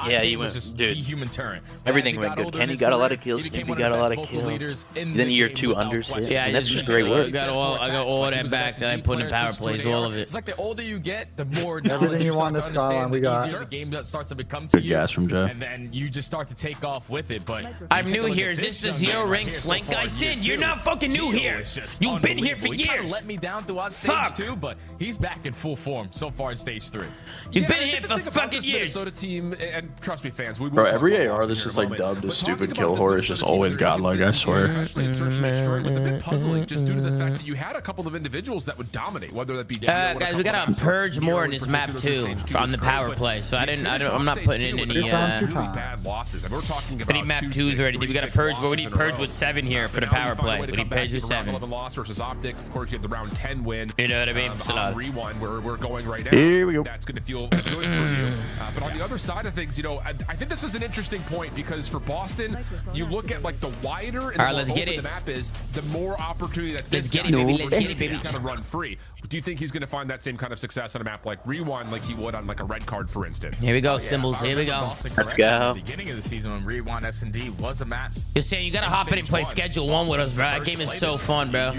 Yeah, you went, dude. Human turret. Everything went good. Kenny got a lot of kills. Snoopy got a lot of kills. Then year 2 unders hit. Yeah, and that's just great work. I got all that back that I put in power plays, all of it. It's like the older you get, the more Everything you want to Skyline, we got. the game starts to become to Good you, gas from Jay. and then you just start to take off with it. But I'm new here. Is this the 0 ranks flank guy? Sid, you're not fucking new here. You've been here for He years. let me down throughout stage 2, but he's back in full form so far in stage 3. You've been here for fucking years. Minnesota team, and trust me, fans, Bro, every AR that's just like dubbed as stupid kill horror is just always godlike, I swear. Especially in search and destroy, it was a bit puzzling just due to the fact that you had a couple of individuals that would dominate, whether that be guys, we gotta purge more in this map too on the power play. So I'm not putting in any bad losses. And we're talking about any map 2s or anything. We gotta purge, but we need purge with 7 here for the power play. We need purge with 7. 11 loss versus Optic. Of course, you have the round 10 win. You know what I mean? Rewind where we're going right now. Here we go. That's going to feel good for you. But on the other side of things, you know, I think this is an interesting point because for Boston, you look at like the wider and the more open the map is, the more opportunity that this guy kind of run free. Do you think he's going to find that same kind of success on a map like Rewind like he would on like a red card, for instance? Here we go, Symbols. Here we go. Let's go. Beginning of the season when Rewind S&D was a map. You're saying you gotta hop in and play schedule 1 with us, bro. That game is so fun, bro.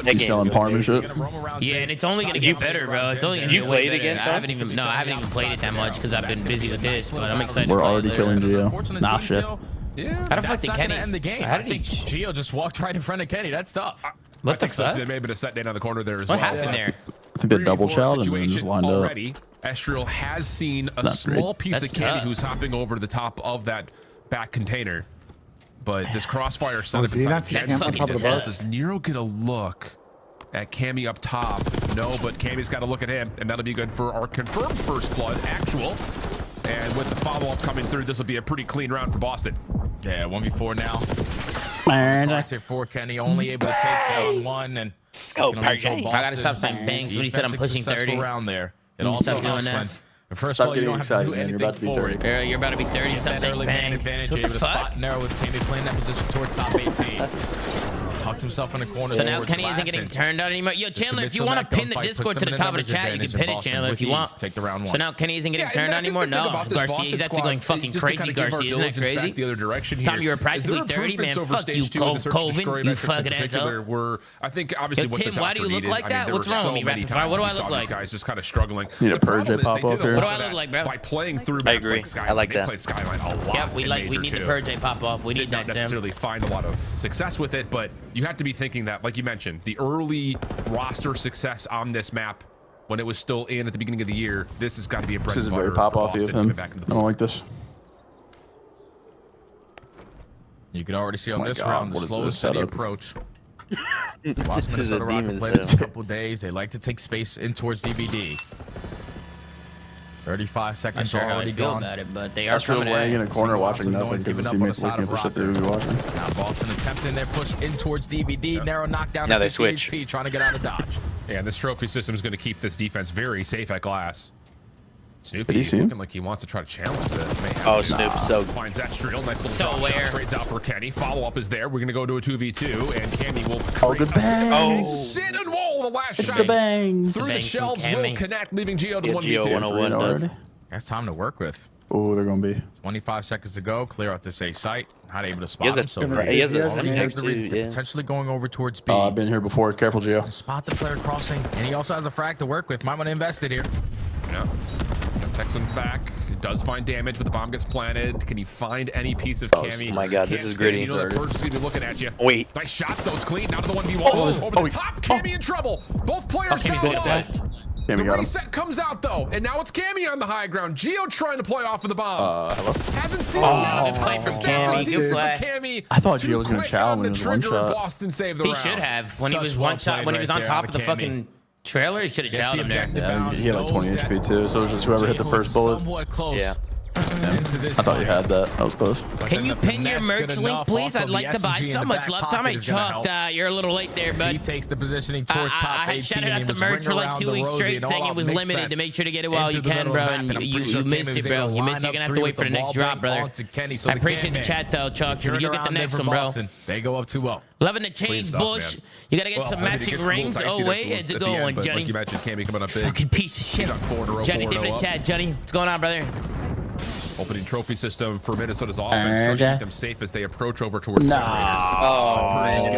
He's selling Parm and shit. Yeah, and it's only gonna get better, bro. It's only gonna get way better. I haven't even played it that much because I've been busy with this, but I'm excited. We're already killing Geo. Nah, shit. Yeah, how the fuck did Kenny end the game? I think Geo just walked right in front of Kenny. That's tough. What the fuck? They may have been a set down on the corner there as well. What happened there? I think they double shot and then just lined up. Estriel has seen a small piece of Kenny who's hopping over the top of that back container. But this crossfire setup does Nero get a look at Cammy up top? No, but Cammy's got to look at him, and that'll be good for our confirmed first blood, actual. And with the follow-up coming through, this will be a pretty clean round for Boston. Yeah, 1v4 now. That's it for Kenny, only able to take down 1, and I gotta stop saying bangs. Somebody said I'm pushing 30 around there. It also doing that. First of all, you don't have to do anything forward. You're about to be 30. Stop saying bang. Advantage, able to spot Nero with Kenny playing that position towards top 18. Tucks himself in the corner. So now Kenny isn't getting turned out anymore. Yo, Chandler, if you want to pin the Discord to the top of the chat, you can pin it, Chandler, if you want. Take the round 1. So now Kenny isn't getting turned out anymore? No. Garcia, he's actually going fucking crazy, Garcia. Isn't that crazy? The other direction here. Tom, you were practically 30, man. Fuck you, Coven. You fucking asshole. I think obviously Yo, Tim, why do you look like that? What's wrong with me, Rapid Fire? What do I look like? Guys just kind of struggling. Need a purge A pop off here. What do I look like, bro? By playing through I agree. I like that. They played Skyline a lot. Yeah, we need the purge A pop off. We need that, Sam. Didn't necessarily find a lot of success with it, but you have to be thinking that, like you mentioned, the early roster success on this map when it was still in at the beginning of the year, this has got to be a bread This is and a very butter pop for off of Boston him. I don't like this. You can already see on this round the slow and steady approach. Watch This is a Minnesota Rocket demon's play this a couple days. They like to take space in towards DBD. 35 seconds already gone. About it, but they are laying in a corner watching nothing because his teammates looking at the shit they would be watching. Now Boston attempting their push in towards DBD. Narrow knockdown. Now they switch. HP, trying to get out of dodge. Yeah, this trophy system is going to keep this defense very safe at glass. Snoopy Did he see him? looking like he wants to try to challenge this. Oh, Snoop, so finds that Estriel. Nice little drop shot, trades out for Kenny. Follow-up is there. We're going to go to a 2v2, and Kenny will... Oh, the bangs! Sit and roll the last shot. It's the bangs! Through the shelves will connect, leaving Geo to 1v2. Geo 101 already. That's time to work with. Oh, they're going to be. 25 seconds to go. Clear out this A site. Not able to spot him. So he has a potentially going over towards B. I've been here before. Careful, Geo. Spot the player crossing. And he also has a frag to work with. Might want to invest it here. Yeah. Texan back. Does find damage, but the bomb gets planted. Can he find any piece of Cammy? Oh my god, this is gritty. You know that Purge is going to be looking at you. Wait. Nice shots, though. It's clean. Now to the 1v1. Over the top. Cammy in trouble. Both players down one. The reset comes out, though, and now it's Cammy on the high ground. Geo trying to play off of the bomb. Hello? Hasn't seen it yet. It's playing for Cammy. I thought Geo was going to chow when he was one shot. Boston saved the He round. should have. When he was one shot, when he was on top of the fucking trailer, he should have chowed him there. Yeah, he had like 20 HP too, so it was just whoever hit the first bullet. Yeah. I thought you had that. That was close. Can you pin your merch link, please? I'd like to buy so much. Love time I chucked. You're a little late there, bud. He takes the positioning towards top 18. I shouted out the merch for like 2 weeks straight, saying it was limited to make sure to get it while you can, bro. And you missed it, bro. You missed it. You're gonna have to wait for the next drop, brother. I appreciate the chat, though, Chuck. You get the next one, bro. They go up 2-0. Loving the change, Bush. You gotta get some matching rings. Oh wait, it's a good one, Johnny. You mentioned Cammy coming up big. Fucking piece of shit. Johnny, dip in the chat, Johnny. What's going on, brother? Opening trophy system for Minnesota's offense, trying to keep them safe as they approach over towards no. Contact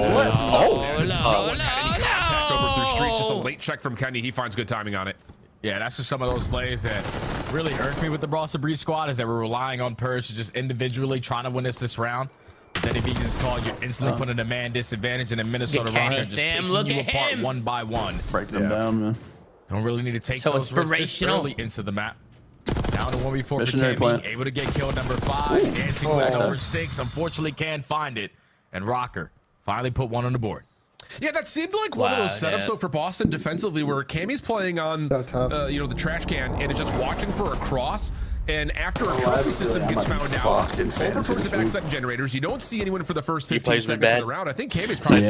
over through streets. Just a late check from Kenny. He finds good timing on it. Yeah, that's just some of those plays that really irked me with the Boston Breeze squad, is that we're relying on Purge to just individually trying to win this round. Then if he just called, you're instantly putting a man disadvantage, and then Minnesota Rocker just picking you apart one by one. Break them down, man. Don't really need to take those risks this early into the map. Down to 1v4 for KB, able to get kill number 5. Dancing with number 6, unfortunately can't find it. And Rocker finally put one on the board. Yeah, that seemed like one of those setups though for Boston defensively, where Cammy's playing on the trash can and is just watching for a cross. And after a trophy system gets found out, over towards the backside generators, you don't see anyone for the first 15 seconds of the round. I think Cammy's probably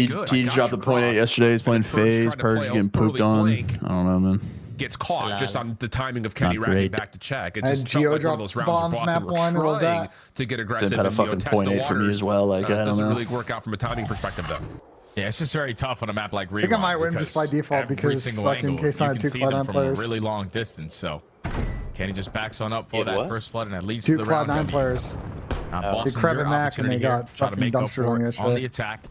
good. T dropped the .8 yesterday. He's playing FaZe. Purge getting pooped on. I don't know, man. Gets caught just on the timing of Kenny racking back to check. It's just felt like one of those rounds bombs, where Boston were trying to get aggressive and fucking test the waters. for me as well. Like, it doesn't really work out from a timing perspective, though. Yeah, it's just very tough on a map like Rivalry. I think I might win just by default because fucking K-Sign had 2 Cloud9 players. From a really long distance, so Kenny just backs on up for that first blood, and that leads 2 to the round. 2 Cloud9 players. Boston, Crab and Mac, and they got fucking dumpstered on yesterday. On the attack.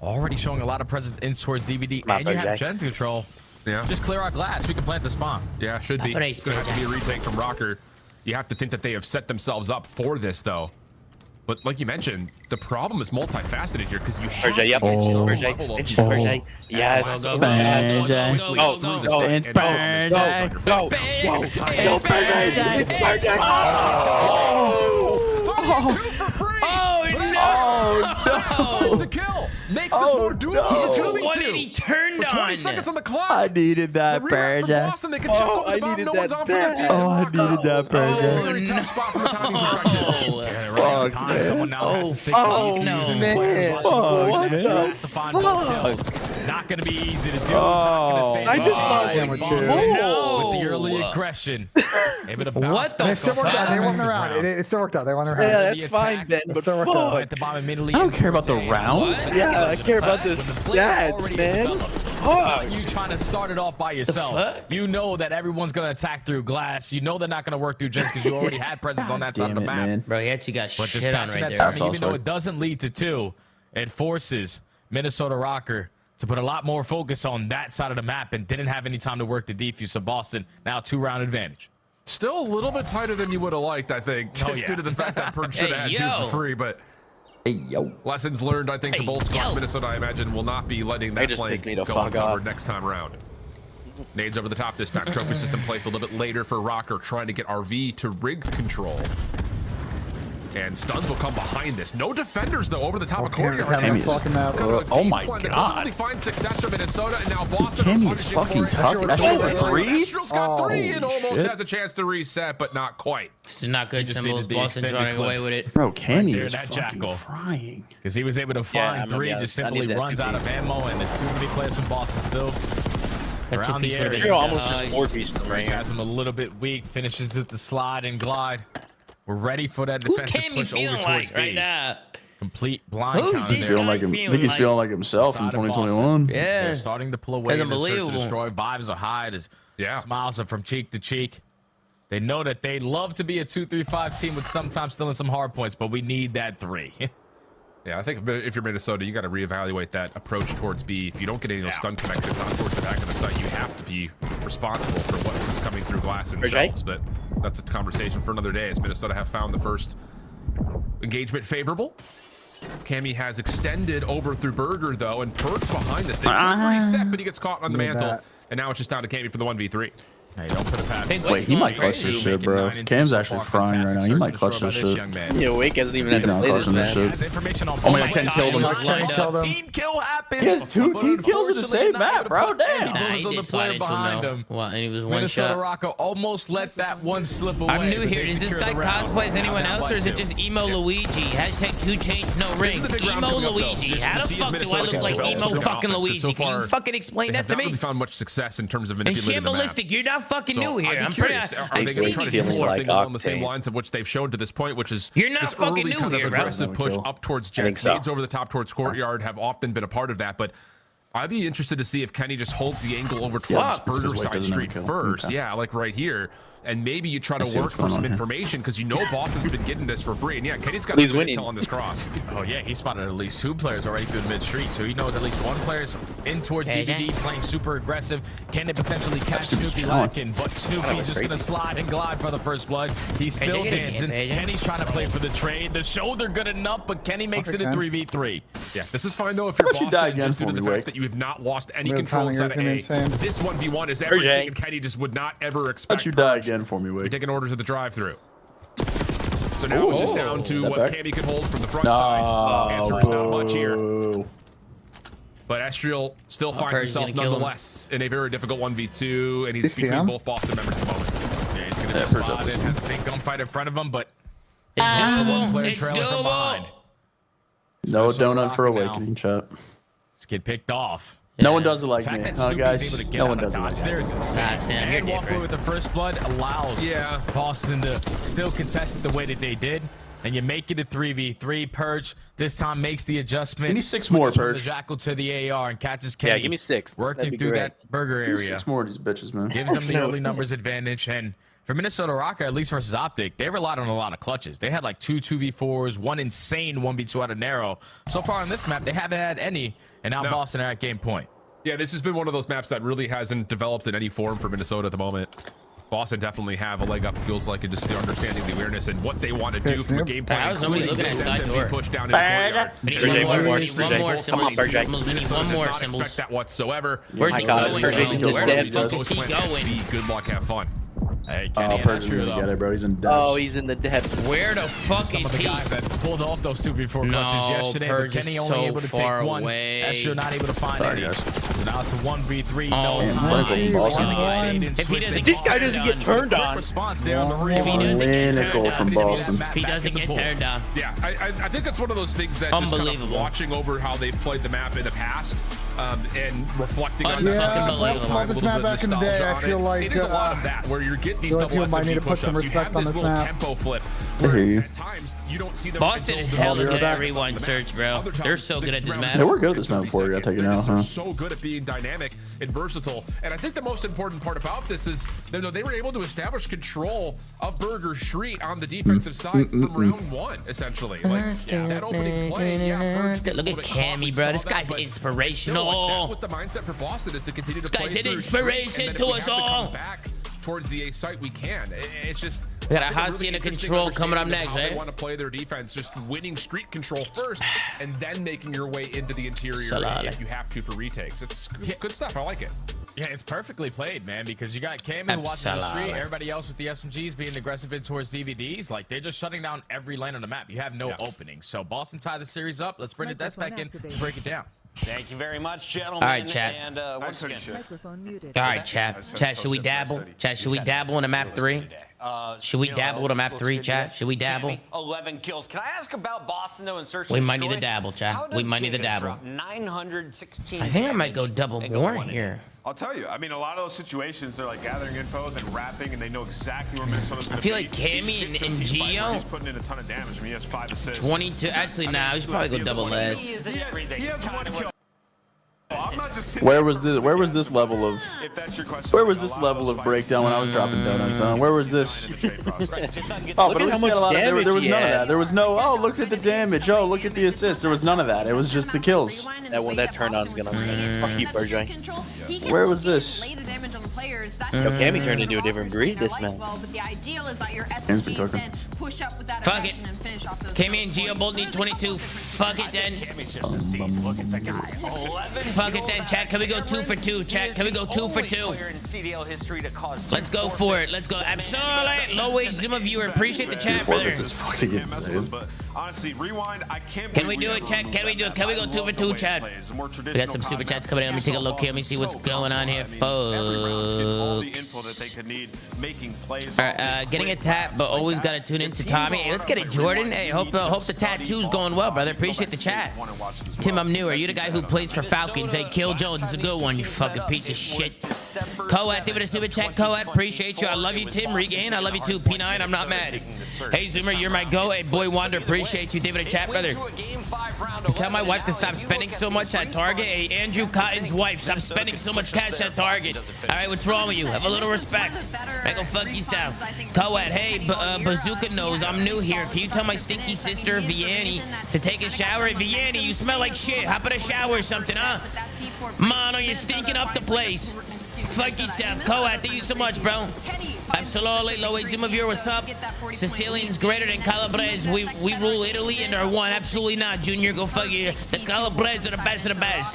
Already showing a lot of presence in towards DVD, and you have gen control. Yeah. Just clear out glass. We can plant the spawn. Yeah, should be. It's going to have to be a retake from Rocker. You have to think that they have set themselves up for this, though. But like you mentioned, the problem is multifaceted here because you have to Yes. The kill makes this more doable. He just got what did he turned on? 20 seconds on the clock. I needed that, Purge. Boston, they can jump over the bomb. No one's on for that. I needed that, Purge. Very tough spot from a timing perspective. Fuck, man. Someone now has to stick to Not going to be easy to do. I just lost with the early aggression. Able to what the It still worked out. They won the round. It still worked out. They won the round. Yeah, that's fine, Ben, but fuck. I don't care about the round. Yeah, I care about this stats, man. Fuck. You trying to start it off by yourself. You know that everyone's going to attack through glass. You know they're not going to work through gens because you already had presence on that side of the map. Man. Bro, he actually got But shit on right there. there. Even though it doesn't lead to 2, it forces Minnesota Rocker to put a lot more focus on that side of the map and didn't have any time to work the defuse. So Boston now 2-round advantage. Still a little bit tighter than you would have liked, I think, just due to the fact that Purge should have had 2 for free. But lessons learned, I think, for both squads. Minnesota, I imagine, will not be letting that flank go uncovered next time around. Nades over the top this time. Trophy system placed a little bit later for Rocker, trying to get RV to rig control. And stuns will come behind this. No defenders, though, over the top of courtyard. Oh my god. Only find success from Minnesota, and now Boston Cammy's fucking tough. That's over 3? Astro's got 3 and almost has a chance to reset, but not quite. This is not good symbols. Boston's running away with it. Bro, Cammy is fucking frying. Because he was able to find 3, just simply runs out of ammo, and there's too many players from Boston still. Around the area. Has him a little bit weak, finishes with the slide and glide. We're ready for that defensive push over towards B. Right now? Complete blind. He's feeling like him. I think he's feeling like himself in 2021. Yeah, they're starting to pull away. That's unbelievable. To destroy. Vibes are high. Smiles are from cheek to cheek. They know that they love to be a 2-3-5 team with sometimes stealing some hard points, but we need that 3. Yeah, I think if you're Minnesota, you got to reevaluate that approach towards B. If you don't get any of those stun connections on towards the back of the site, you have to be responsible for what is coming through glass and shells. But that's a conversation for another day, as Minnesota have found the first engagement favorable. Cammy has extended over through Burger, though, and Purge behind this. They reset, but he gets caught on the mantle. And now it's just down to Cammy for the 1v3. Hey, don't put it past him. Wait, he might clutch this shit, bro. Cam's actually frying right now. He might clutch this shit. Yeah, Wake hasn't even had to play this match. Oh my god, Ken killed him. Team kill happens. He has 2 team kills in the same map, bro. Damn. He was on the player behind him. Well, and he was one Minnesota shot. Rocco almost let that one slip away. I'm new here. Does this guy cosplay as anyone else, or is it just Emo Luigi? Hashtag 2 chains, no rings. Emo Luigi. How the fuck do I look like Emo fucking Luigi? Can you fucking explain that to me? They haven't found much success in terms of And manipulating the map. Shambalistic, you're not fucking new here. I'm curious. Are they going to try to do more things along the same lines of which they've shown to this point, which is you're not this fucking early new kind here, of aggressive push up towards Jets. So. Nades over the top towards courtyard have often been a part of that, but I'd be interested to see if Kenny just holds the angle over towards Burger side street first. Okay. Yeah, like right here. And maybe you try to work for some information because you know Boston's been getting this for free. And yeah, Kenny's got some intel on this cross. Oh yeah, he spotted at least 2 players already through the mid street, so he knows at least 1 player's in towards DVD, playing super aggressive. Can it potentially catch Snoopy lacking? But Snoopy's just gonna slide and glide for the first blood. He's still dancing. Kenny's trying to play for the trade. The shoulder good enough, but Kenny makes it a 3v3. Yeah, this is fine though if you're Boston, just due to the fact that you have not lost any control inside of A. This 1v1 is everything, and Kenny just would not ever expect. Let you die again for me, Wig. Taking orders at the drive-through. So now it's just down to what Cammy can hold from the front side. Answer is not much here. But Estriel still finds himself nonetheless in a very difficult 1v2, and he's between both Boston members at the moment. Yeah, he's gonna be spotted. Has a big gunfight in front of him, but it's just one player trailing from behind. No donut for Awakening, chat. Just get picked off. No one does it like me, guys. No one does it like me. There is insane. And walk away with the first blood allows Boston to still contest it the way that they did. And you make it a 3v3. Purge this time makes the adjustment. Give me 6 more, Purge. The Jackal to the AR and catches Kenny. Yeah, give me 6. Working through that burger area. 6 more of these bitches, man. Gives them the early numbers advantage. And for Minnesota Rocker, at least versus Optic, they relied on a lot of clutches. They had like 2 2v4s, 1 insane 1v2 out of Narrow. So far on this map, they haven't had any. And now Boston are at game point. Yeah, this has been one of those maps that really hasn't developed in any form for Minnesota at the moment. Boston definitely have a leg up, it feels like, in just the understanding the awareness and what they want to do from a game plan. Somebody looking at side door. Push down in the one more symbol. One more symbol. Expect that whatsoever. Where's he going? Where the fuck is he going? Good luck, have fun. Hey, Kenny, Purge is gonna get it, bro. He's in depths. Oh, he's in the depths. Where the fuck is he? Some of the guys that pulled off those 2v4 clutches yesterday, but Kenny only able to take 1. Esther not able to find any. So now it's a 1v3. No time. If this guy doesn't get turned on. Response there on the Clinical from Boston. He doesn't get turned on. Yeah, I think that's one of those things that just kind of watching over how they've played the map in the past. And reflecting on this map back in the day, I feel like it is a lot of that where you're getting these double SMG push-ups. You have this little tempo flip where at times you don't see them. Boston is hella good at rewind search, bro. They're so good at this map. They were good at this map before you got taken out, huh? So good at being dynamic and versatile. And I think the most important part about this is they were able to establish control of Burger Street on the defensive side from round 1, essentially. Like that opening play. Look at Cammy, bro. This guy's inspirational. What the mindset for Boston is to continue to play through inspiration to us all. Back towards the A site we can. It's just we got a Hacienda control coming up next, right? They want to play their defense, just winning street control first, and then making your way into the interior if you have to for retakes. It's good stuff. I like it. Yeah, it's perfectly played, man, because you got Cayman watching the street, everybody else with the SMGs being aggressive in towards DVDs. Like, they're just shutting down every lane on the map. You have no opening. So Boston tie the series up. Let's bring the desk back in to break it down. Thank you very much, gentlemen. All right, chat. And once again, all right, chat. Chat, should we dabble? Chat, should we dabble in a map 3? Should we dabble with a map 3, chat? Should we dabble? 11 kills. Can I ask about Boston though? In search we might need to dabble, chat. We might need to dabble. 916. I think I might go double more here. I'll tell you. I mean, a lot of those situations, they're like gathering info, then rapping, and they know exactly where Minnesota's going to be. I feel like Cammy and Gio. He's putting in a ton of damage. I mean, he has 5 assists. 22. Actually, nah. We should probably go double less. He has 1 kill. I'm not just where was this level of breakdown when I was dropping donuts on? Where was this? Oh, but at least there was none of that. There was no, oh, look at the damage. Oh, look at the assist. There was none of that. It was just the kills. That turn on is gonna fuck you, Burjoy. Where was this? Cammy turned into a different breed this man. Cam's been talking. Fuck it. Cammy and Gio both need 22. Fuck it then. Cammy's just a thief. Look at the guy. 11. Fuck it then, chat. Can we go 2 for 2? Chat, can we go 2 for 2? Let's go for it. Let's go. Absolutely. Low wage Zoomaa viewer. Appreciate the chat, brother. This fucking insane. But honestly, rewind. I can't. Can we do it, chat? Can we do it? Can we go 2 for 2, chat? We got some super chats coming in. Let me take a look here. Let me see what's going on here, folks. All the info that they could need making plays. Getting a tap, but always got to tune into Tommy. Hey, let's get it, Jordan. Hey, hope the tattoo's going well, brother. Appreciate the chat. Tim, I'm new. Are you the guy who plays for Falcons? Hey, Kill Jones is a good one, you fucking piece of shit. Coed, give it a super chat. Coed, appreciate you. I love you, Tim. Regain, I love you too. P9, I'm not mad. Hey, Zoomer, you're my go. Hey, Boy Wander, appreciate you. Give it a chat, brother. Tell my wife to stop spending so much at Target. Hey, Andrew Cotton's wife, stop spending so much cash at Target. All right, what's wrong with you? Have a little respect. I go fuck yourself. Coed, hey, Bazooka knows I'm new here. Can you tell my stinky sister, Vianney, to take a shower? Hey, Vianney, you smell like shit. Hop in a shower or something, huh? Mono, you're stinking up the place. Fuck yourself. Coed, thank you so much, bro. Absolutely. Low Zuma viewer, what's up? Sicilians greater than Calabrese. We rule Italy and are one. Absolutely not, Junior. Go fuck you. The Calabrese are the best of the best.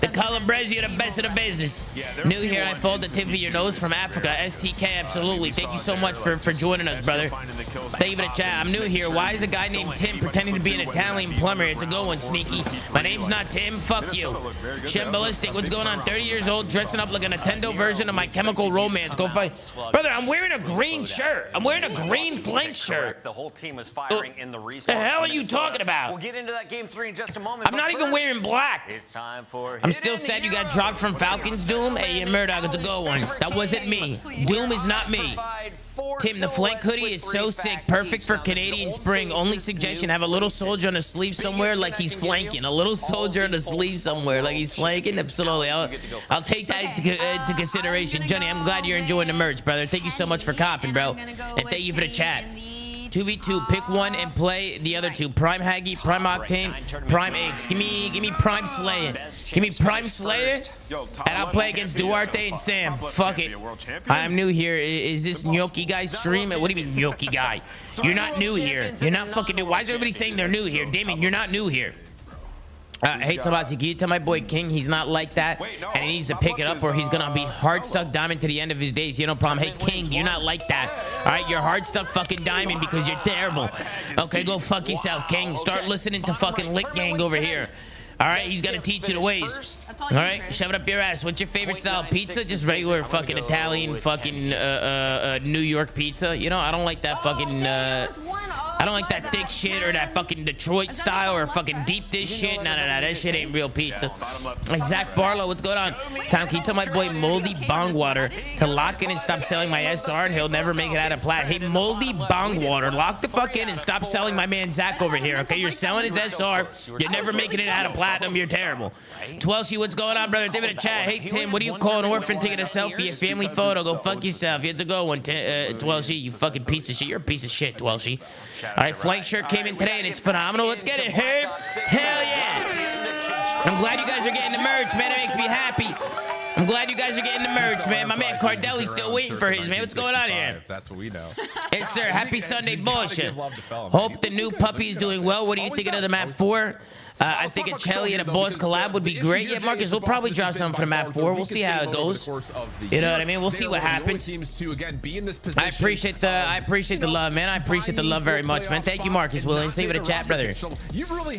The Calabrese are the best of the business. New here, I fold the tip of your nose from Africa. STK, absolutely. Thank you so much for joining us, brother. Thank you for the chat. I'm new here. Why is a guy named Tim pretending to be an Italian plumber? It's a good one, Sneaky. My name's not Tim. Fuck you. Shem Ballistic, what's going on? 30 years old, dressing up like a Nintendo version of My Chemical Romance. Go fight. Brother, I'm wearing a green shirt. I'm wearing a green flank shirt. The whole team is firing in the response. The hell are you talking about? We'll get into that game 3 in just a moment. I'm not even wearing black. It's time for I'm still sad you got dropped from Falcons, Doom. Hey, Murdoch, it's a good one. That wasn't me. Doom is not me. Tim, the flank hoodie is so sick. Perfect for Canadian spring. Only suggestion, have a little soldier on a sleeve somewhere like he's flanking. A little soldier on a sleeve somewhere like he's flanking. Absolutely. I'll take that into consideration. Johnny, I'm glad you're enjoying the merch, brother. Thank you so much for copping, bro. And thank you for the chat. 2v2, pick one and play the other two. Prime Haggy, Prime Octane, Prime Eggs. Give me Prime Slayer. Give me Prime Slayer, and I'll play against Duarte and Sam. Fuck it. I'm new here. Is this Gnocchi guy stream? What do you mean Gnocchi guy? You're not new here. You're not fucking new. Why is everybody saying they're new here? Damien, you're not new here. Hey, Tomasi, can you tell my boy King he's not like that, and he needs to pick it up or he's going to be hard-stuck diamond to the end of his days. You know, problem. Hey, King, you're not like that. All right, you're hard-stuck fucking diamond because you're terrible. Okay, go fuck yourself, King. Start listening to fucking Lick Gang over here. All right, he's got to teach you the ways. All right, shove it up your ass. What's your favorite style pizza? Just regular fucking Italian fucking New York pizza. You know, I don't like that fucking I don't like that thick shit or that fucking Detroit style or fucking deep dish shit. No, that shit ain't real pizza. Hey, Zach Barlow, what's going on? Tom, can you tell my boy Moldy Bongwater to lock in and stop selling my SR and he'll never make it out of plat? Hey, Moldy Bongwater, lock the fuck in and stop selling my man Zach over here, okay? You're selling his SR. You're never making it out of platinum. You're terrible. Twelshi, what's going on, brother? Give it a chat. Hey, Tim, what do you call an orphan taking a selfie? A family photo? Go fuck yourself. You have to go one. Twelshi, you fucking piece of shit. You're a piece of shit, Twelshi. All right, flank shirt came in today and it's phenomenal. Let's get it, Herb. Hell yes. I'm glad you guys are getting the merch, man. It makes me happy. I'm glad you guys are getting the merch, man. My man Cardelli's still waiting for his, man. What's going on here? If that's what we know. Yes, sir. Happy Sunday bullshit. Hope the new puppy is doing well. What are you thinking of the map 4? I think a Chelly and a Boss collab would be great. Yeah, Marcus, we'll probably drop something for the map 4. We'll see how it goes. You know what I mean? We'll see what happens. I appreciate the love, man. I appreciate the love very much, man. Thank you, Marcus Williams. Thank you for the chat, brother.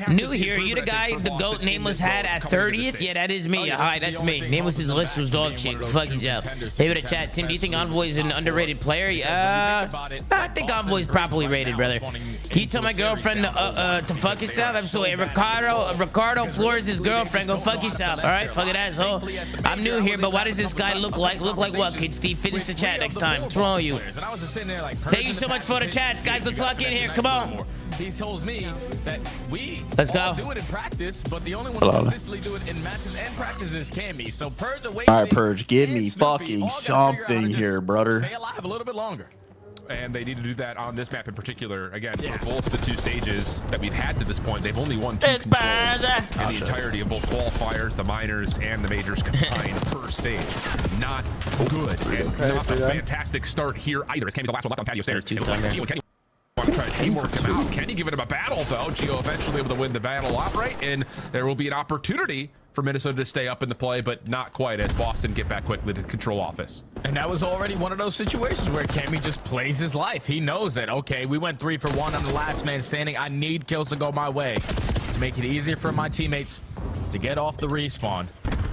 New here. You the guy the GOAT Nameless had at 30th? Yeah, that is me. Hi, that's me. Nameless's list was dog shit. Fuck yourself. Thank you for the chat. Tim, do you think Envoy is an underrated player? I think Envoy's properly rated, brother. Can you tell my girlfriend to fuck yourself? Absolutely. Ricardo Flores' his girlfriend. Go fuck yourself. All right, fucking asshole. I'm new here, but why does this guy look like what, Kid Steve? Finish the chat next time. What's wrong with you? Thank you so much for the chats, guys. Let's lock in here. Come on. He tells me that let's go. Do it in practice, but the only one who consistently do it in matches and practice is Cammy. So Purge away. All right, Purge, give me fucking something here, brother. Stay alive a little bit longer. And they need to do that on this map in particular. Again, for both the 2 stages that we've had to this point, they've only won 2 controls in the entirety of both qualifiers, the minors, and the majors combined per stage. Not good. And not a fantastic start here either. As Kenny's the last one left on patio stairs. It was like Gio and Kenny want to try to teamwork him out. Kenny giving him a battle, though. Gio eventually able to win the battle outright, and there will be an opportunity for Minnesota to stay up in the play, but not quite as Boston get back quickly to control office. And that was already one of those situations where Cammy just plays his life. He knows that, okay, we went 3 for 1 on the last man standing. I need kills to go my way to make it easier for my teammates to get off the respawn.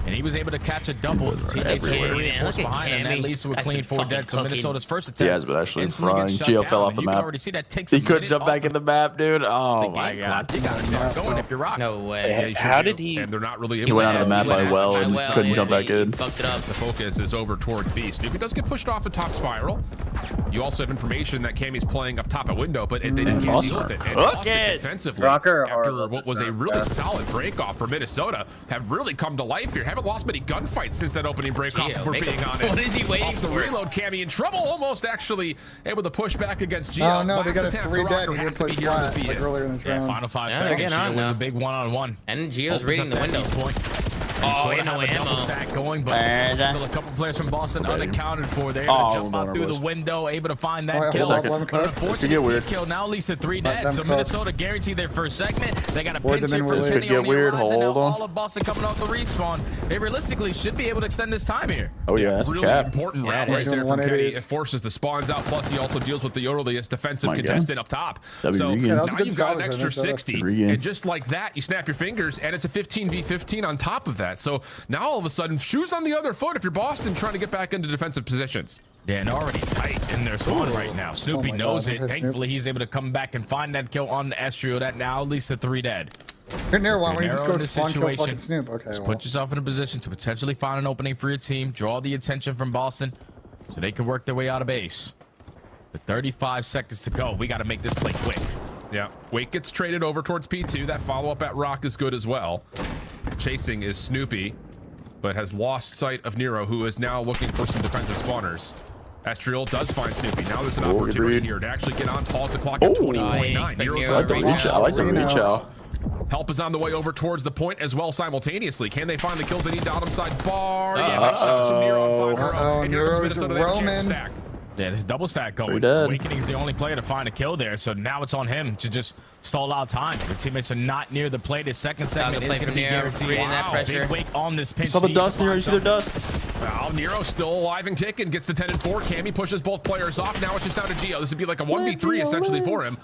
And he was able to catch a double. Teammates were reinforced behind him. That leads to a clean 4 dead. So Minnesota's first attempt. He has been actually frying. Gio fell off the map. See that takes he couldn't jump back in the map, dude. Oh my god. You gotta start going if you're Rock. No way. How did he? And they're not really. He went out of the map by well and couldn't jump back in. Fucked it up. The focus is over towards B. Snoopy does get pushed off the top spiral. You also have information that Cammy's playing up top at window, but they just can't deal with it. And Boston defensively, after what was a really solid break off for Minnesota, have really come to life here. Haven't lost many gunfights since that opening break off, if we're being honest. What is he waiting for? The reload, Cammy in trouble, almost actually able to push back against Gio. Oh no, they got a 3 dead. He didn't play flat like earlier in this round. Final 5 seconds. Gio with a big one-on-one. And Gio's reading the window. Oh, yeah, no ammo. Stack going, but still a couple players from Boston unaccounted for. They're able to jump out through the window, able to find that kill. Unfortunately, kill now at least a 3 dead. So Minnesota guaranteed their first segment. They got a pinch in for Kenny on the horizon. Now all of Boston coming off the respawn. They realistically should be able to extend this time here. Oh yeah, that's really a cap. Important round right there from Kenny. It forces the spawns out. Plus, he also deals with the earliest defensive contestant up top. So now you've got an extra 60, and just like that, you snap your fingers, and it's a 15v15 on top of that. So now all of a sudden, shoes on the other foot if you're Boston trying to get back into defensive positions. Yeah, and already tight in their spawn right now. Snoopy knows it. Thankfully, he's able to come back and find that kill on the Estrio. That now at least a 3 dead. You're near one when you just go to spawn kill fucking Snoop. Okay, just put yourself in a position to potentially find an opening for your team. Draw the attention from Boston so they can work their way out of base. With 35 seconds to go, we got to make this play quick. Yeah, Wake gets traded over towards P2. That follow-up at Rock is good as well. Chasing is Snoopy, but has lost sight of Nero, who is now looking for some defensive spawners. Estriel does find Snoopy. Now there's an opportunity here to actually get on. Pause the clock at 20.9. Nero's I like the reach out. Help is on the way over towards the point as well simultaneously. Can they find the kills they need down inside bar? Yeah, so Nero on fire. And here comes Minnesota. They have a chance to stack. Yeah, there's a double stack going. Awakening's the only player to find a kill there, so now it's on him to just stall out time. The teammates are not near the plate. His second segment is going to be guaranteed. That pressure. Big Wake on this pinch. You saw the dust, Nero? You see the dust? Well, Nero's still alive and kicking. Gets the 10 and 4. Cammy pushes both players off. Now it's just down to Gio. This would be like a 1v3 essentially for him.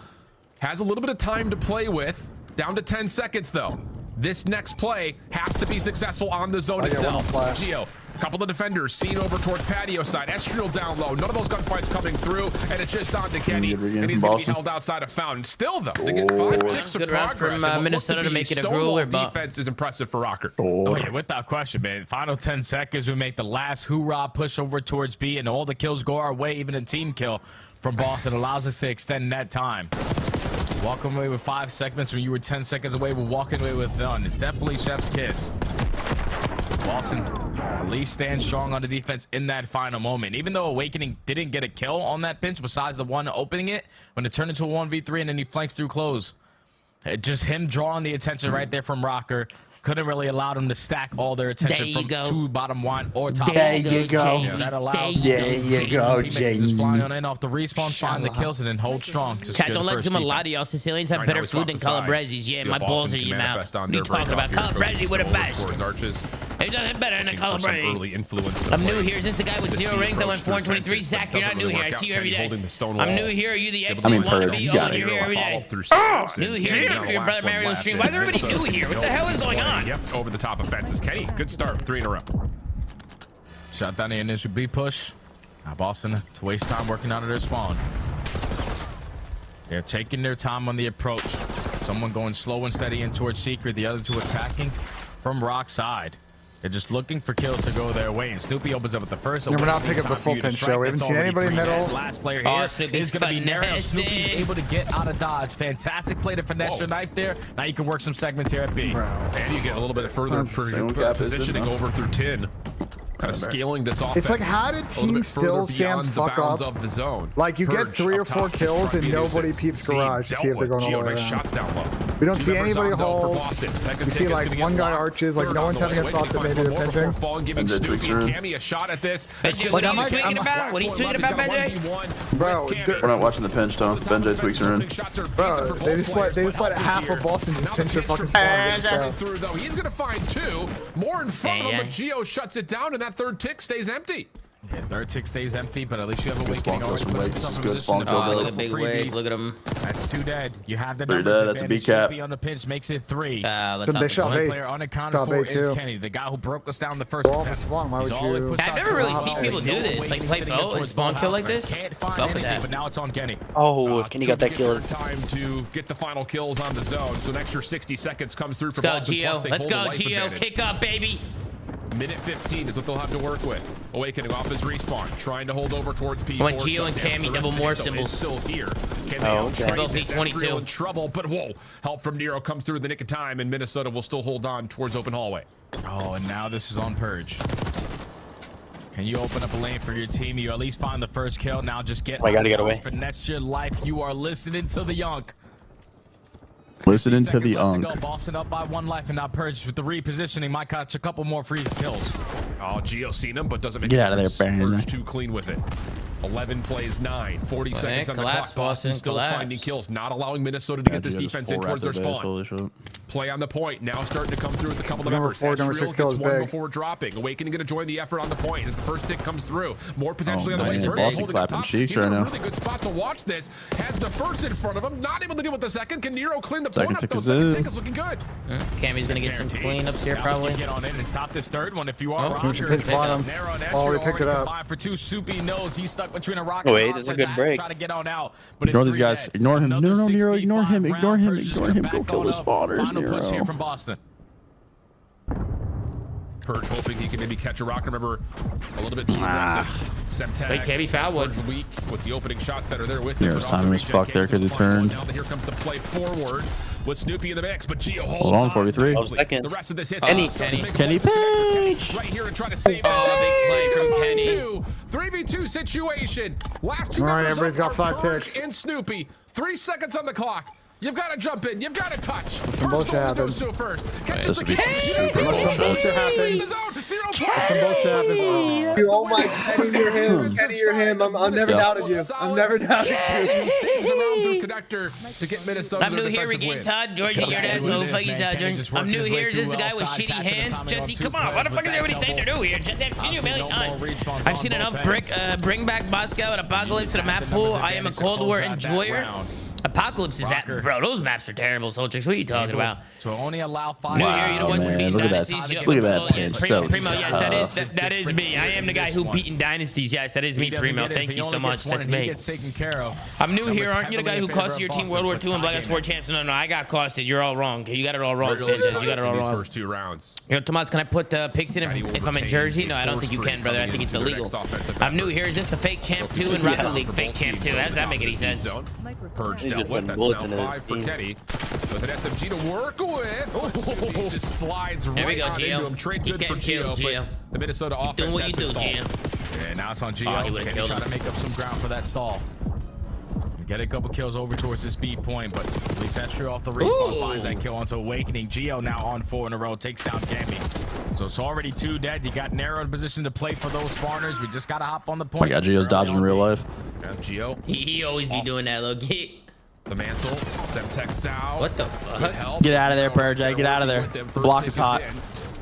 Has a little bit of time to play with. Down to 10 seconds though. This next play has to be successful on the zone itself. Gio, a couple of defenders seen over towards patio side. Estriel down low. None of those gunfights coming through, and it's just on to Kenny. And he's going to be held outside of Fountain. Still though, they get 5 ticks of progress. From Minnesota to make it a grueler. Defense is impressive for Rocker. Oh yeah, without question, man. Final 10 seconds, we make the last hoorah push over towards B, and all the kills go our way. Even a team kill from Boston allows us to extend that time. Walking away with 5 segments when you were 10 seconds away. We're walking away with none. It's definitely chef's kiss. Boston at least stands strong on the defense in that final moment. Even though Awakening didn't get a kill on that pinch, besides the one opening it, when it turned into a 1v3 and then he flanks through close. Just him drawing the attention right there from Rocker. Couldn't really allow them to stack all their attention from two bottom one or top. There you go. Yeah, that allows just flying on in off the respawn, find the kills, and then hold strong. Chat, don't let Zoomaa lie to y'all. Sicilians have better food than Calabresi's. Yeah, my balls are in your mouth. What are you talking about? Calabresi with a best. It doesn't better than Calabresi. I'm new here. Is this the guy with 0 rings? I went 4-23. Zach, you're not new here. I see you every day. I'm new here. Are you the ex? I'm in Purge. You got it. You're here every day. New here. For your brother Mario's stream. Why is everybody new here? What the hell is going on? Yep, over the top of fences. Kenny, good start. 3 in a row. Shot down the initial B push. Now Boston to waste time working out of their spawn. They're taking their time on the approach. Someone going slow and steady in towards Secret. The other two attacking from Rock side. They're just looking for kills to go their way, and Snoopy opens up with the first. We're not picking up the full pinch show. We haven't seen anybody middle. Last player here is going to be Nero. Snoopy's able to get out of dodge. Fantastic play to finesse your knife there. Now you can work some segments here at B. And you get a little bit further positioning over through 10. Kind of scaling this off. It's like, how did Team Still Sam fuck up? Of the zone. Like, you get 3 or 4 kills and nobody peeps garage to see if they're going all the way around. Shots down low. We don't see anybody hold. We see like one guy arches. Like no one's having a thought that maybe they're pinching. Giving Snoopy and Cammy a shot at this. What are you tweeting about? What are you tweeting about, Benjay? Bro, we're not watching the pinch, Tom. Benjay tweaks are in. Bro, they just let half of Boston just pinch their fucking spawn. He's gonna find 2 more in front of him, but Gio shuts it down, and that third tick stays empty. Yeah, third tick stays empty, but at least you have Awakening already put himself in Good position. spawn kill. Look at the big wig. Look at him. That's 2 dead. You have the 3 numbers. dead. That's a B cap. On the pinch makes it 3. Let's They shot One B. player unaccounted Shot for B is too. Kenny, the guy who broke us down the first Well, attempt. spawn, why would He's already you- pushed I've out never to really the seen hallway. people do No this, Awakening like play sitting bow towards and spawn bow kill like houses. this. Can't find Fuck with anything, that. but now it's on Kenny. Oh, Kenny got that kill. Time to get the final kills on the zone. So an extra 60 seconds comes through for Let's go, Boston. Plus Gio. they Let's hold a go, life Gio. advantage. Kick up, baby. Minute 15 is what they'll have to work with. Awakening off his respawn, trying to hold over towards P4. I want Gio and Cammy double more symbols. Still here. Can they Oh, okay. outright Both this? need 22. Real in trouble, but whoa! Help from Nero comes through in the nick of time, and Minnesota will still hold on towards open hallway. Oh, and now this is on Purge. Can you open up a lane for your team? You at least find the first kill. Now just get. I gotta get away. Finesse your life. You are listening to the Yonk. Listening to the Seconds left Unk. to go. Boston up by 1 life, and now Purge with the repositioning might catch a couple more free kills. Oh, Gio seen him, but doesn't make Get a out of there, difference. Baron. Purge too clean with it. 11 plays 9, 40 seconds on the collapse, clock. Boston Boston, still collapse. finding kills, not allowing Minnesota to get this defense in towards their spawn. Play on the point, now starting to come through with a couple of Number members. 4, number 6 Ezreal kill gets is 1 big. before dropping. Awakening going to join the effort on the point as the first tick comes through. More potentially Oh, on the way. man, Purge Boston holding up clapping top. cheeks He's in right a now. really good spot to watch this. Has the first in front of him, not able to deal with the second. Can Nero clean the Second point up? tick though? is Second in. tick is looking good. Cammy's gonna get some cleanups here probably. Get on in and stop this third one if you are. Oh, Roger. should pitch bottom. Nero and Oh, Ezreal they picked it already up. combined for 2. Soupy knows he's stuck between a rock Oh, and wait, rock. there's a Let's good have to break. try to get on out. But Ignore it's these guys. 3 Ignore him. Another No, Nero. 6v5 Ignore him. round. Ignore him. Purge is Ignore gonna him. Go back kill on the up. spawners, Final push here Nero. from Boston. Purge hoping he can maybe catch a rock. Remember, a little bit too aggressive. Semtex, Wait, Cammy foul one. Purge weak with the opening shots that are there with him. Nero's but off the timing was regen, fucked there Cammy's 'cause he gonna find one. turned. Now here comes the play forward with Snoopy in the mix, but Gio holds Hold on, on 43. nicely. 12 seconds. The rest of this hit. Kenny. Kenny Page. Right here and try to save Oh, big play from Kenny. 3v2 situation. Last 2 All right, members everybody's up got are 5 Purge ticks. and Snoopy. 3 seconds on the clock. You've got to jump in. You've got to touch. Some bullshit happens. First. This would be some super Unless some bullshit happens. Some bullshit happens. Oh my, Kenny, you're him. Kenny, you're him. I've never doubted you. I've never doubted you. Saves around through connector to get Minnesota. I'm new here again, Todd. Georgie, your dad, so fuck you, Jordan. I'm new here. This is the guy with shitty hands. Jesse, come on. What the fuck is everybody saying they're new here? Jesse, I've seen you a million times. I've seen enough bring back Moscow and Apocalypse to the map pool. I am a Cold War enjoyer. Apocalypse is that, bro. Those maps are terrible, Soltrix. What are you talking about? So only allow 5. New year, you the ones who man, beat look at that. dynasties. Look at that Yes, pinch. Primo, So Primo, yes, that is tough. that is me. I am the guy who beat in dynasties. Yes, that is me, Primo. Thank you so much. That's me. Taken care of. I'm new here. Aren't you the guy who costed your team World War II and Black Ops 4 champs? No, I got costed. You're all wrong. You got it all wrong, Sanchez. You got it all these wrong. first 2 rounds. Yo, Tomas, can I put picks in if I'm in Jersey? No, I don't think you can, brother. I think it's illegal. I'm new here. Is this the fake champ 2 and Rocket League fake champ 2? How does that make any sense? Purge dealt with. That's now 5 for Kenny. With an SMG to work with. Oh, just slides There we right go, on into Gio. him. Trade Keep good for getting kills, Gio, Gio. but the Minnesota offense Doing what has you do, been stalled. Gio. Yeah, now it's on he Gio. would've Kenny killed trying him. to make up some ground for that stall. Get a couple kills over towards the speed point, but at least that's true off the respawn. Finds that kill onto Awakening. Gio now on 4 in a row. Takes down Cammy. So it's already 2 dead. You got Nero in position to play for those spawners. We just got to hop on the point. Oh my god, Gio's dodging in real life. Gio. He always be doing that, look. The mantle. Semtex out. What the fuck? Get out of there, Purge. Get out of there. The block is hot.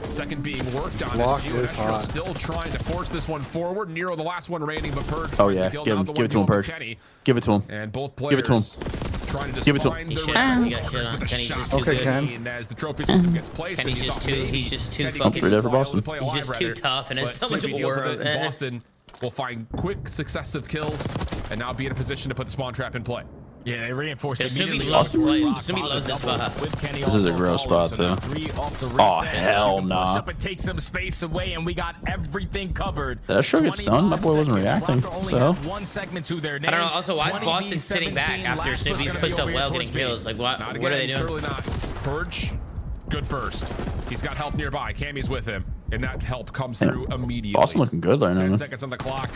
Second being worked on. Block Gio is hot. still trying to force this one forward. Nero, the last one remaining, but Purge. Oh yeah, give it to him, Purge. Give it to him. And both players Give it to him. trying to Give it to him. find He their should. respective He got shit corners, on. but the Kenny's shot just too Okay, good. Ken. and as the trophy system gets placed, Kenny's and just thought maybe he's just too Kenny fucking. Three dead for Boston. play He's alive, just too rather. tough and has But so much Snoopy deals with aura, it, and man. Boston will find quick successive kills and now be in a position to put the spawn trap in play. Yeah, they reinforced Yeah, Snoopy immediately. loves to play. Rock Snoopy bottom loves this double spot. with Kenny This is a also gross following, spot, so now too. 3 off the Oh, reset. hell You can nah. push up and take some space away, and we got everything covered. Did that sure get stunned? My boy wasn't 25 reacting. seconds. Rocker only The hell? had 1 segment to their I name. don't know. Also, why is 20 Boston sitting back 17, after last Snoopy's push pushed gonna up be well, over getting towards kills? Like, what? Not What again, are they doing? clearly not. Purge, good first. He's got help nearby. Cammy's with him, and that help comes through immediately. Boston looking good right now. 10 man. seconds on the clock.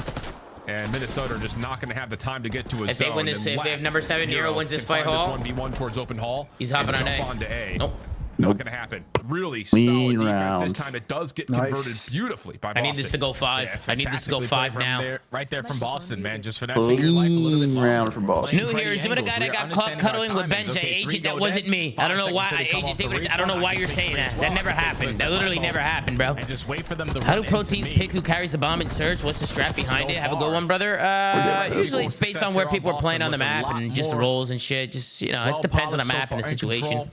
And Minnesota are just not going to have the time to get to a If they zone. win this- if they have unless number 7 Nero wins this can fight find hall, this 1v1 towards open hall. he's hopping and on jump A. onto A. Nope. Not going to happen. Really Clean solid defense round. this time. It does get converted beautifully by Boston. I need this to go 5. Yeah, I need this to go 5 now. There, right there from Boston, man. Just finessing your life a little bit Clean more. round from Boston. New here, Zoom the guy that got caught cuddling with Benjay. Agent, that wasn't me. I don't know why. Agent, I don't know why you're saying that. That never happened. That literally never happened, bro. And just wait for them to How do run pro into teams me. pick who carries the bomb in Surge? What's the strap behind it? Have a good one, brother. Usually it's based on where people are playing on the map and just the roles and shit. Just, you know, it depends on the map and the situation.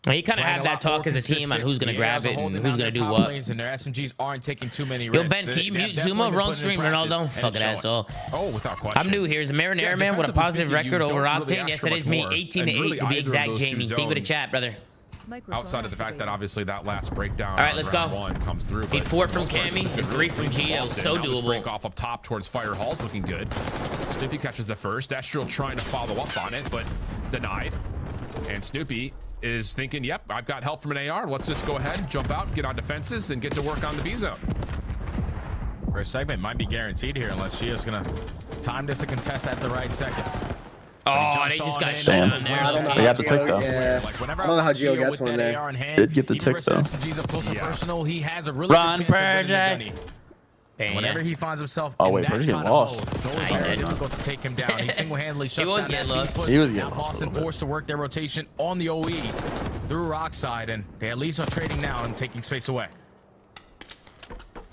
You kind of have that talk as a team on who's going to grab it and who's going to do what. And their SMGs aren't taking too many Yo, risks. Ben, can you mute Zoomaa? Wrong stream, Ronaldo. Fucking asshole. Oh, without question. I'm new here. Is Marin Airman with a positive record over Octane? Yes, it is me. 18-8 to be exact, Jamie. Think with a chat, brother. Outside of the fact that obviously that last breakdown. All right, let's go. 1 comes through. Need 4 from Cammy and 3 from Gio. So doable. Break off up top towards Fire Hall's looking good. Snoopy catches the first. Astral trying to follow up on it, but denied. And Snoopy is thinking, yep, I've got help from an AR. Let's just go ahead, jump out, get on defenses, and get to work on the B zone. First segment might be guaranteed here unless Gio's going to time this to contest at the right second. Oh, they just got shot Damn. on there. I don't know They got the how tick, though. Yeah. Like I don't know how Gio gets one there. Did get the tick, though. Personal, he has a really Run, good chance of winning the Perjay. gunny. Whenever he finds himself Oh, in wait, that Perjay getting kind of lost. mode, it's always very difficult to take him down. He single-handedly shuts was down getting that lost. B-push. He was getting Now lost a Boston little bit. forced to work their rotation on the OE through Rockside, and they at least are trading now and taking space away.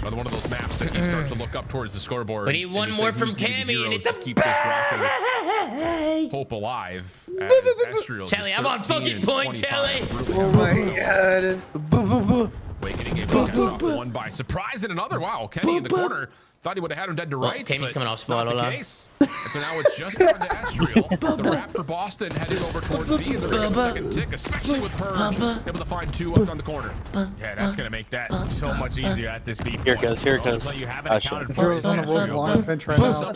Another one of those maps that you start to look up towards the scoreboard. We need and one you say, more from who's gonna be the Cammy, hero and it's to a keep this roster hope alive. As Estriel Telly, is I'm on 13 fucking and point, 25. Telly. Really Oh my god. Awakening game catch off one by surprise and another. Wow, Kenny in the corner. Thought he would have had him dead to rights. Cammy's but coming off spot, not the hold on. case. And so now it's just down to Estriel. The wrap for Boston heading over towards B. And they're second tick, especially with Purge. Able to find 2 up on the corner. Yeah, that's going to make that so much easier at this B. Here it goes, here it goes. You haven't Oh, accounted shit. for Heroes on the world's longest bench right now.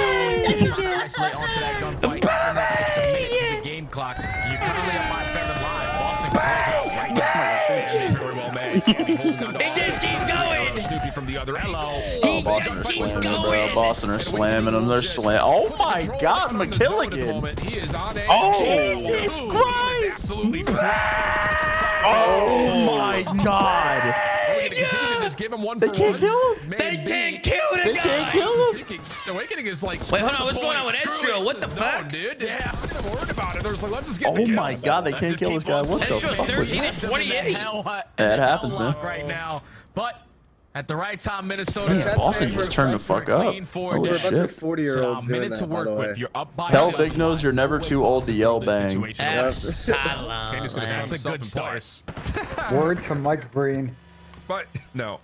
Isolate onto that gunfight. And that's the minute to the game clock. You're currently up by 7 live. Boston can close out right now. Very well made. Cammy holding on to It just keeps going. Snoopy from the other end. Oh, Boston are slamming them, bro. Boston are slamming them. They're slamming. Oh my god, McKilligan. He is on a Jesus Christ. Absolutely. Oh my god. Just give him one They for can't one. kill him. They can't kill the They guy. can't kill him. Awakening is like. Wait, hold on. What's going on with Estriel? What the fuck? Dude, yeah, I'm not worried about it. There's like, let's just get Oh the my kills. god, they can't kill this guy. What the Estriel's fuck? 13 and 28. That happens, man. Right now, but at the right time, Minnesota. Boston just turned the fuck up. Holy We're a bunch of shit. 40-year-olds doing minutes to that, by work the way. with. You're up by Tell Big Nose you're never too old to yell bang. Kenny's Absalom. gonna That's a himself good in start. place. Word to Mike Breen. But no.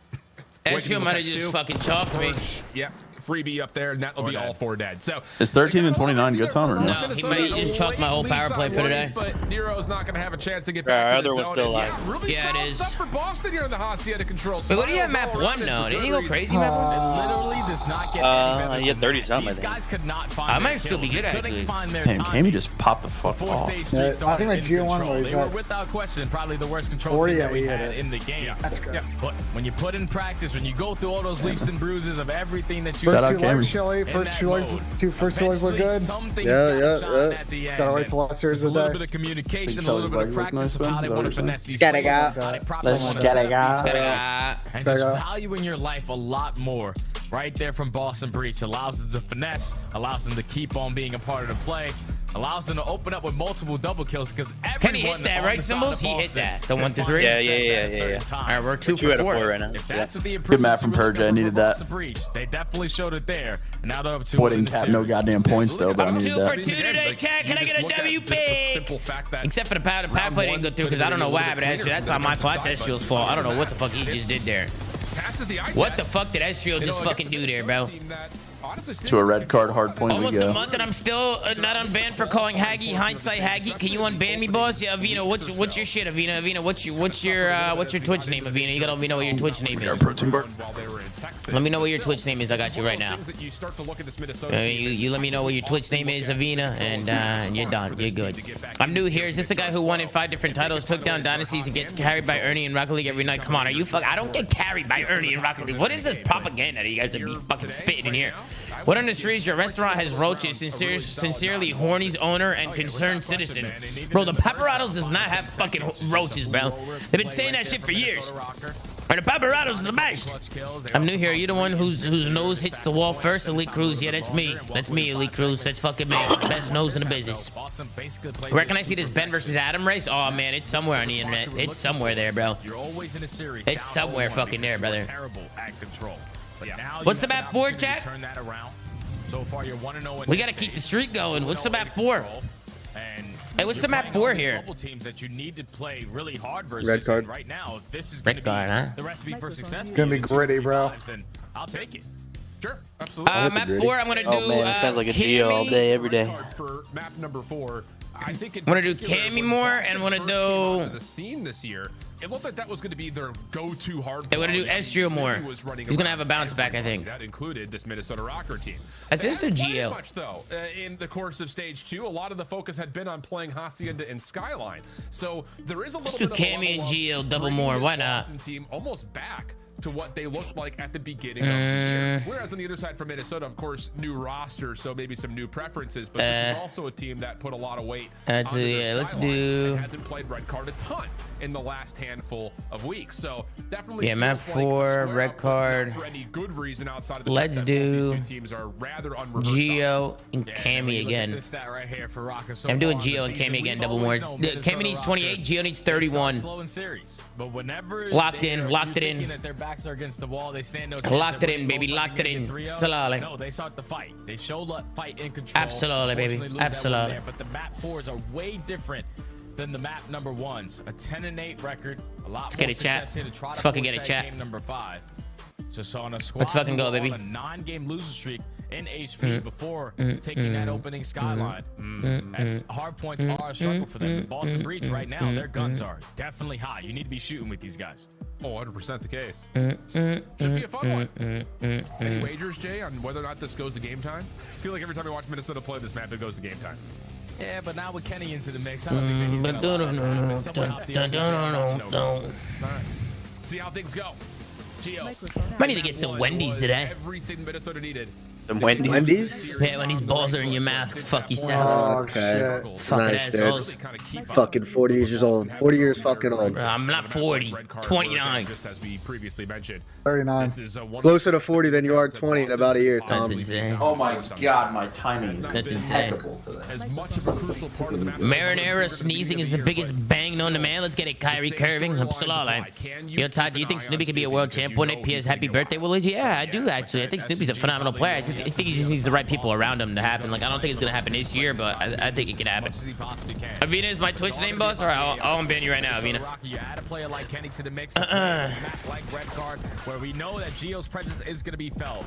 Estriel might have just fucking chalked me. Yep. Freebie up there, and that'll be all 4 dead. So Is 13 and 29 good time or No, not? he might just chalk my whole power play for today. But Nero's not going to have a chance to get Our back to other the one's zone. still And alive. Really Yeah, it solid is. stuff for Boston here in the hot seat to control. Wait, what do you have Smiles map all 1 around now? it Didn't for you go good crazy map 1? It literally does not get any better. He had 30 something, I These think. guys could not find I their might still be kills. good, They couldn't actually. find their Damn, timing Cammy just popped the fuck before off. stage 3 Yeah, I started think my in Geo one control. was They were that- without question probably the worst control 40, team that we yeah, had yeah. in the game. That's good. Yeah, but when you put in practice, when you go through all those leaps and bruises of everything that you First Shout out two legs, Cameron. Shelly. in First that two legs, mode, first two legs look eventually good. something's Yeah, gotta yeah, shine yeah. at the end. Gotta wait till last Just series a of little the bit of communication, Think a little Charlie's bit of legs look practice nice, of how they man? want Is to that what finesse these Scatty plays, guy. how they properly Let's want to scatty set guy. these Gotta plays, go. and just Gotta go. value in your life a lot more. Right there from Boston Breach allows them to finesse, allows them to keep on being a part of the play, allows them to open up with multiple double kills because Can he hit everyone that, on right, the side Symbols? of He hit Boston that. The 1 to can 3? find Yeah, success yeah, at a yeah, certain yeah. time. All right, we're 2 2 for out of 4 4 right now. If that's what the Good map from improvements Purge, I were needed for that. Boston Breach, they definitely showed it there. And now they're up to Boy didn't cap no goddamn points though, but I I'm needed 2 for that. 2 today, chat. Can I get a W Picks? that Except for the power play didn't go through because I don't know what happened to Estriel. That's not my fault. That's Estriel's fault. I don't know what the fuck he just did there. Passes the eye What the test. fuck did Estriel just fucking do there, bro? To a red card hard point we Almost a go. month and I'm still not unbanned for calling Haggy hindsight Haggy. Can you unban me, boss? Yeah, Avina, what's your shit, Avina? Avina, what's your Twitch name, Avina? You gotta let me know what your Twitch name is. Protein bar. While they were in Let me know what your Twitch name is. I got you right now. You let me know what your Twitch name is, Avina, and you're done. You're good. I'm new here. Is this the guy who won in 5 different titles, took down dynasties, and gets carried by Ernie in Rocket League every night? Come on, are you fuck? I don't get carried by Ernie in Rocket League. What is this propaganda that you guys are be fucking spitting in here? What industries? Your restaurant has roaches. Sincerely, Horny's owner and concerned citizen. Bro, the Paparazzo's does not have fucking roaches, bro. They've been saying that shit for years. And the Paparazzo's the best. I'm new here. Are you the one whose nose hits the wall first? Elite Cruz. Yeah, that's me. That's me, Elite Cruz. That's fucking me. Best nose in the business. Where can I see this Ben versus Adam race? Oh, man, it's somewhere on the internet. It's somewhere there, bro. It's somewhere fucking there, brother. What's the map 4, chat? We gotta keep the streak going. What's the map 4? Hey, what's the map 4 here? Teams that you need to play really hard versus. Red card. Right now, this is red card, huh? The recipe for success. It's gonna be gritty, bro. I'll take it. Sure, absolutely. Map 4, I'm gonna do. Oh man, it sounds like a deal all day, every day. For map number 4, I think I'm gonna do Cammy more, and I'm gonna do the scene this year. It looked like that was going to be their go-to hard. They want to do Estrio more. He's gonna have a bounce back, I think. That included this Minnesota Rocker team. That's just a Geo. Much though, in the course of stage 2, a lot of the focus had been on playing Hacienda and Skyline. So there is a little bit of Cammy and Geo double more. Why not? Team almost back to what they looked like at the beginning of the year. Whereas on the other side for Minnesota, of course, new roster, so maybe some new preferences, but this is also a team that put a lot of weight let's do hasn't played red card a ton in the last handful of weeks. So definitely map 4, red card. For any good reason outside of the let's do these two teams are rather Geo and Cammy again. Right here for Rocker. I'm doing Geo and Cammy again, double more. Cammy needs 28, Geo needs 31. But whenever locked it in. That their backs are against the wall, they stand no chance. Locked it in, baby. Locked it in. Absolutely. No, they start the fight. They showed up, fight in control. Absolutely, baby. Absolutely. But the map 4s are way different than the map number 1s. A 10-8 record. A lot let's more get it, chat. Let's fucking get it, chat. Game number 5. Just on a squad. Let's fucking go, baby. On a 9-game losing streak in HP before taking that opening Skyline. As hard points are a struggle for them. Boston Breach right now, their guns are definitely high. You need to be shooting with these guys. Oh, 100% the case. Should be a fun one. Any wagers, Jay, on whether or not this goes to game time? I feel like every time we watch Minnesota play this map, it goes to game time. Yeah, but now with Kenny into the mix, I don't think that he's gonna see how things go. Geo. Might need to get some Wendy's today. Everything Minnesota needed. Some Wendy's? Wendy's? Yeah, when these balls are in your mouth, fuck yourself. Oh, okay. Fucking nice, assholes. Fucking 40 years old. 40 years fucking old. I'm not 40. 29. Just as we previously mentioned. 39. Closer to 40 than you are 20 in about a year, Tom. That's insane. Oh my god, my timing is That's insane. As much of a crucial part of the map. Marinara sneezing is the biggest bang known to man. Let's get it, Kyrie Curving. Absolutely. Yo, Todd, do you think Snoopy could be a world champ one day? P.S. Happy birthday, Willage? Yeah, I do actually. I think Snoopy's a phenomenal player. I think he just needs the right people around him to happen. Like, I don't think it's gonna happen this year, but I think it can happen. Avina is my Twitch name, boss. All right, I'll unban you right now, Avina. You add a player like Kenny to the mix. Like red card, where we know that Geo's presence is gonna be felt.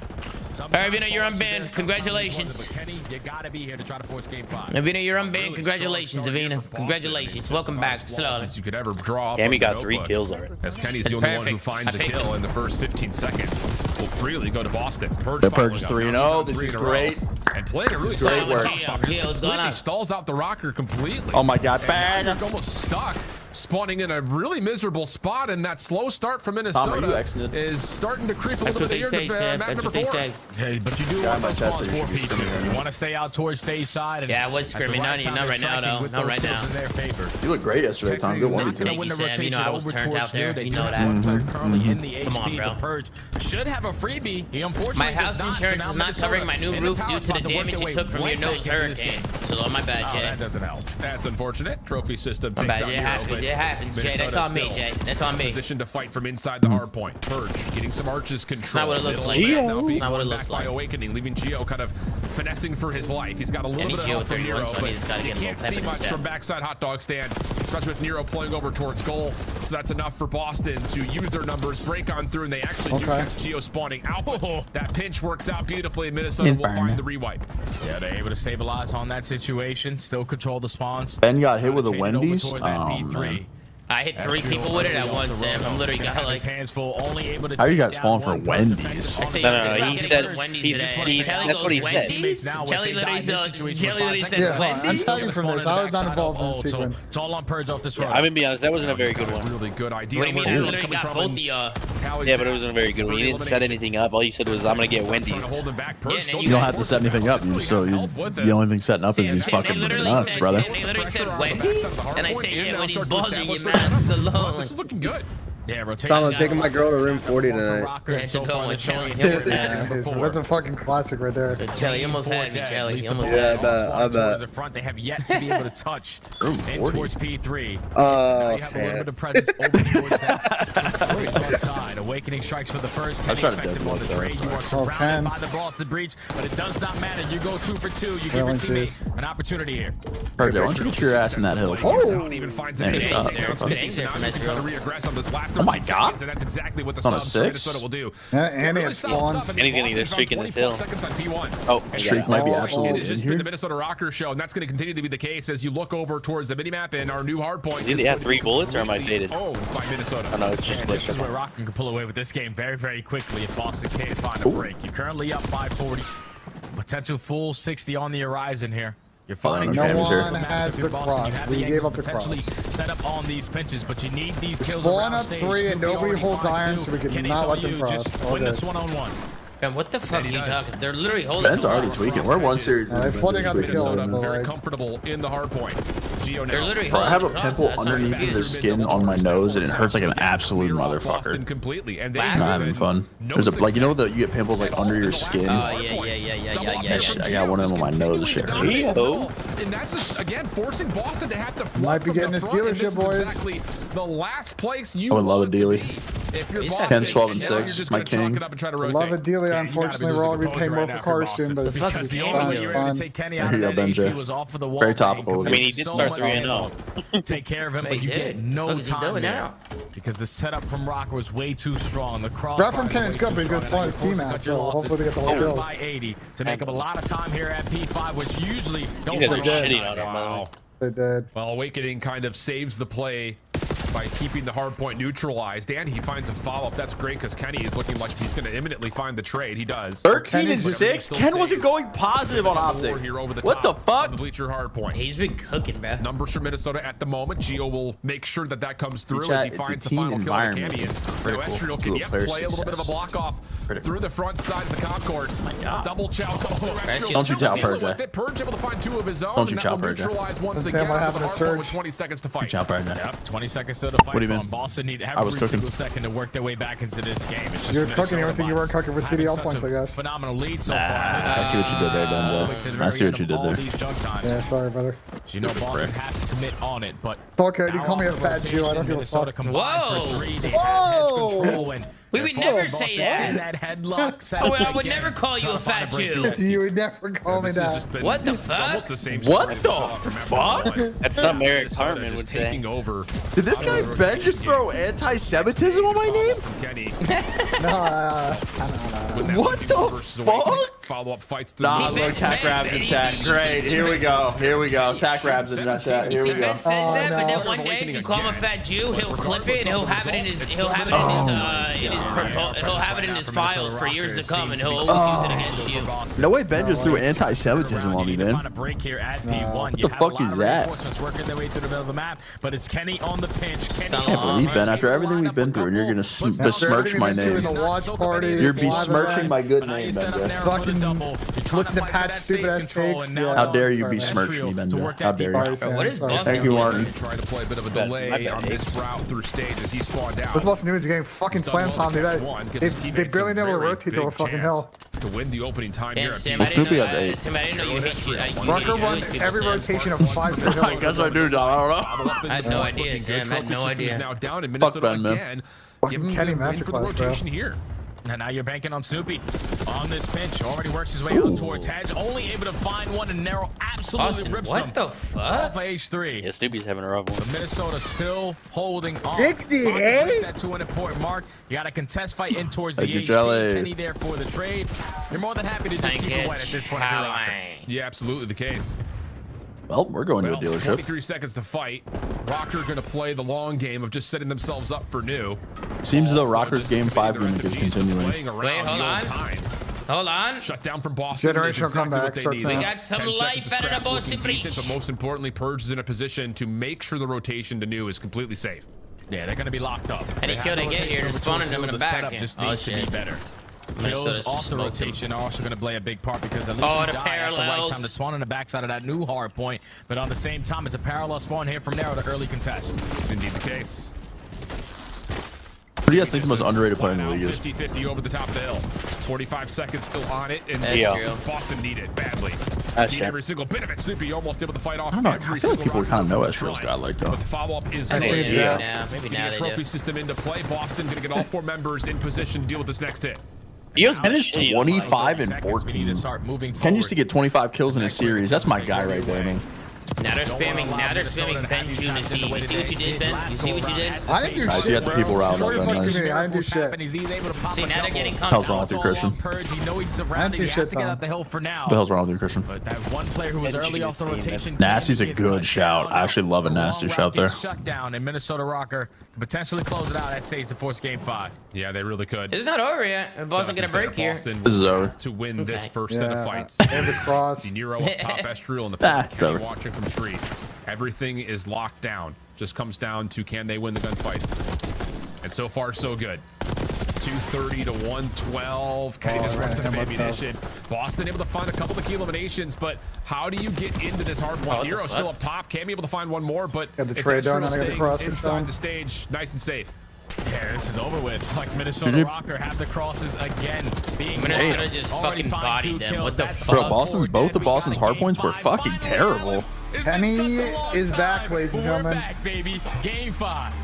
All right, Avina, you're unbanned. Congratulations. Kenny, you gotta be here to try to force game 5. Avina, you're unbanned. Congratulations, Avina. Congratulations. Welcome back. Slowly. You could ever draw. Cammy got 3 kills already. As Kenny's the only one who finds a kill in the first 15 seconds. Will freely go to Boston. The Purge 3-0. This is great. And playing a really great work. Completely stalls out the Rocker completely. Oh my god, bang! Almost stuck. Spawning in a really miserable spot, and that slow start from Minnesota is starting to creep a little bit here to map number 4. Hey, but you do want those spawns 4P2. You want to stay out towards stage side. Yeah, I was screaming. Not right now, though. Not right now. You look great yesterday, Tom. Good 1v2. Thank you, Sam. You know I was turned out there. You know that. Currently in the Come on, HP, bro. the Purge should have a freebie. He unfortunately my house insurance is not covering my new roof due to the damage it took from your nose hurricane. So, my bad, Jay. That doesn't help. That's unfortunate. Trophy system My takes bad. out It happens, Jay. That's on me, Jay. That's on me. Position to fight from inside the hard point. Purge getting some arches control. It's not what it looks like. It's not what it looks like. By Awakening, leaving Geo kind of finessing for his life. He's got a little bit of help from Nero, but you can't see much from backside hot dog stand, especially with Nero pulling over towards goal. So that's enough for Boston to use their numbers, break on through, and they actually do catch Geo spawning out. That pinch works out beautifully. Minnesota will find the rewipe. Yeah, they're able to stabilize on that situation. Still control the spawns. Ben got hit with a Wendy's. Oh, man. I hit 3 people with it at once, Sam. I'm literally got like hands full, only able to. How are you guys falling for Wendy's? No, he said that's what he said. Kelly literally said Yeah, Wendy's. I'm telling you from this. I was not involved in this sequence. It's all on purge off this road. I'm gonna be honest, that wasn't a very good one. Really good idea. What do you mean? I literally got both the Yeah, but it wasn't a very good one. You didn't set anything up. All you said was, I'm gonna get Wendy's. You don't have to set anything up. You just the only thing setting up is these fucking nuts, brother. They literally said Wendy's, and I said, yeah, Wendy's balling you, man. Alone. This is looking good. Yeah, rotation. Tyler, I'm taking my girl to room 40 tonight. That's a fucking classic right there. Kelly, you almost had me, Kelly. You almost Yeah, had me. I bet. The front, they have yet to be able to touch in towards P3. Oh, you have a little bit of presence over towards that side. Awakening strikes for the first. I tried to effective on the trade. You are surrounded by the Boston breach, but it does not matter. You go 2 for 2. You give your teammate an opportunity here. Purge, why don't you get your ass in that hill? Oh, even finds a shot. Oh my god. And that's exactly what the on a subs 6? Minnesota will do. Yeah, and it spawns. And he's gonna need a streak in this hill. Oh, streak might be absolutely It has just been the Minnesota Rocker show, and that's going to continue to be the case as you look over towards the minimap and our new hard point. Did he have 3 bullets, or am I faded? Oh, by Minnesota. Oh, no, it's just This is where Rocker can pull away with this game very, very quickly if Boston can't find a break. You're currently up 540. Potential full 60 on the horizon here. You're finding no one has the cross. We gave up the cross. Set up on these pinches, but you need these kills spawn around up stage. 3 and nobody holds iron, so we can not let them cross. Just win this one-on-one. Man, what the fuck are you talking? They're literally holding. Ben's already tweaking. We're 1 series. They're flooding out the kill. Very comfortable in the hard point. Geo They're literally Bro, I have a holding pimple across. underneath of the skin on my nose, and it hurts like an absolute motherfucker. Completely, and I'm not having fun. There's a like, you know that you get pimples like under your skin. Oh yeah. I got one of them on my nose. Shit. And that's just again forcing Boston to have to flood. Might be getting this dealership, boys. Exactly the last place you I would love a dealie. If you're 10, 12, and 6, my king. Love a dealie. Unfortunately, we're all gonna be paying more for cars soon, but it's not gonna be fun. There you go, Benja. Very topical. I mean, he did start 3-0. Take care of him, but you get no time now because the setup from Rocker was way too strong. The cross. That from Ken is good, but he's gonna spawn his team out, so hopefully they get the whole kills. By 80 to make up a lot of time here at P5, which usually don't. Wow. They did. Well, Awakening kind of saves the play by keeping the hard point neutralized, and he finds a follow-up. That's great because Kenny is looking like he's going to imminently find the trade. He does. 13 and 6. Ken wasn't going positive on optic. What the fuck? The bleacher hard point. He's been cooking, man. Numbers for Minnesota at the moment. Gio will make sure that that comes through as he finds the final kill on Kenny. Estriel can yet play a little bit of a block off through the front side of the concourse. Double chow. Don't you chow Purge. Purge able to find 2 of his own. Don't you chow Purge. Neutralize once again. What happened to Surge? With 20 seconds to fight. Chow Purge. Yep, 20 seconds to the fight. What do you mean? Boston need every single second to work their way back into this game. It's just You're cooking everything you weren't cooking with CDL points, I guess. Phenomenal lead so far. I see what you did there, Benja. I see what you did there. Yeah, sorry, brother. You know Boston has to commit on it, but it's okay. You call me a fat Jew. I don't give a fuck. Whoa! We would never say that. I would never call you a fat Jew. You would never call me that. What the fuck? What the fuck? That's something Eric Cartman would say. Did this guy Ben just throw anti-Semitism on my name? No. What the fuck? Follow-up fights. Nah, look, Tack Rabs in chat. Great. Here we go. Here we go. Tack Rabs in that chat. Here we go. Ben says that, but then one day if you call him a fat Jew, he'll clip it and he'll have it in his files for years to come, and he'll always use it against you. No way Ben just threw anti-Semitism on me, man. Find a break here at P1. What the fuck is that? Working their way through the middle of the map, but it's Kenny on the pinch. I can't believe Ben. After everything we've been through, and you're gonna besmirch my name. You're besmirching my good name, Benja. Fucking listen to Pat's stupid ass takes. How dare you besmirch me, Benja? How dare you? What is Boston? Thank you, Martin. Trying to play a bit of a delay on this route through stage as he spawned out. What's Boston doing is getting fucking slam time, dude. They barely able to rotate through a fucking hell. To win the opening time here. Sam, I didn't know you hate you. Rucker runs every rotation of 5 I guess I do, Don. I don't know. I had no idea, Sam. I had no idea. Now down in Minnesota again. Fucking Kenny masterclass, bro. Here. And now you're banking on Snoopy on this pinch. Already works his way out towards Hedge. Only able to find one, and Narrow absolutely rips him. What the fuck? Off of H3. Yeah, Snoopy's having a rough one. But Minnesota still holding on. 60, eh? That's to an important mark. You got a contest fight in towards the HP. Kenny there for the trade. You're more than happy to just keep it wet at this point. Yeah, absolutely the case. Well, we're going to a dealership. 23 seconds to fight. Rocker going to play the long game of just setting themselves up for new. Seems as though Rocker's game 5 gimmick is continuing. Wait, hold on. Hold on. Shut down from Boston. Generational comeback. We got some life out of the Boston breach. But most importantly, Purge is in a position to make sure the rotation to new is completely safe. Yeah, they're going to be locked up. Any kill they get here, they're spawning them in the back. Just needs to be better. Kills off the rotation are also going to play a big part because at least you die at the right time to spawn on the backside of that new hard point. But on the same time, it's a parallel spawn here from narrow to early contest. Indeed the case. What do you guys think the most underrated player in the league is? 50-50 over the top of the hill. 45 seconds still on it, and Boston need it badly. Need every single bit of it. Snoopy almost able to fight off. I don't know. I feel like people kind of know Ezreal's godlike though. But the follow-up is maybe now they trophy do. system into play. Boston going to get all 4 members in position to deal with this next hit. Ken is 25 and 14. Ken used to get 25 kills in a series. That's my guy right there, man. Now they're spamming Ben June and C. You see what you did, Ben? You see what you did? I didn't do Nice, shit. you got the people riled up. Nice. I didn't do shit. See, now they're getting Hell's wrong with you, Christian? I didn't do shit, Tom. The hill for now. The hell's wrong with you, Christian? But that one player who was early off the rotation. Nasty's a good shout. I actually love a Nasty shout there. Shut down, and Minnesota Rocker can potentially close it out at stage to force game 5. Yeah, they really could. It's not over yet. Boston get a break here. This is over. To win this first set of fights. And the cross. De Niro up top, Estriel in the That's over. watching from street. Everything is locked down. Just comes down to can they win the gunfights. And so far, so good. 230 to 112. Kenny just runs out of ammunition. Boston able to find a couple of key eliminations, but how do you get into this hard one? Hero still up top. Cam able to find one more, but Got the trade down, and I got the cross inside the stage, nice and safe. Yeah, this is over with. Like Minnesota Rocker have the crosses again. Minnesota just fucking bodied them. What the fuck? Bro, Boston, both of Boston's hard points were fucking terrible. Kenny is back, ladies and gentlemen. Back, baby. Game 5.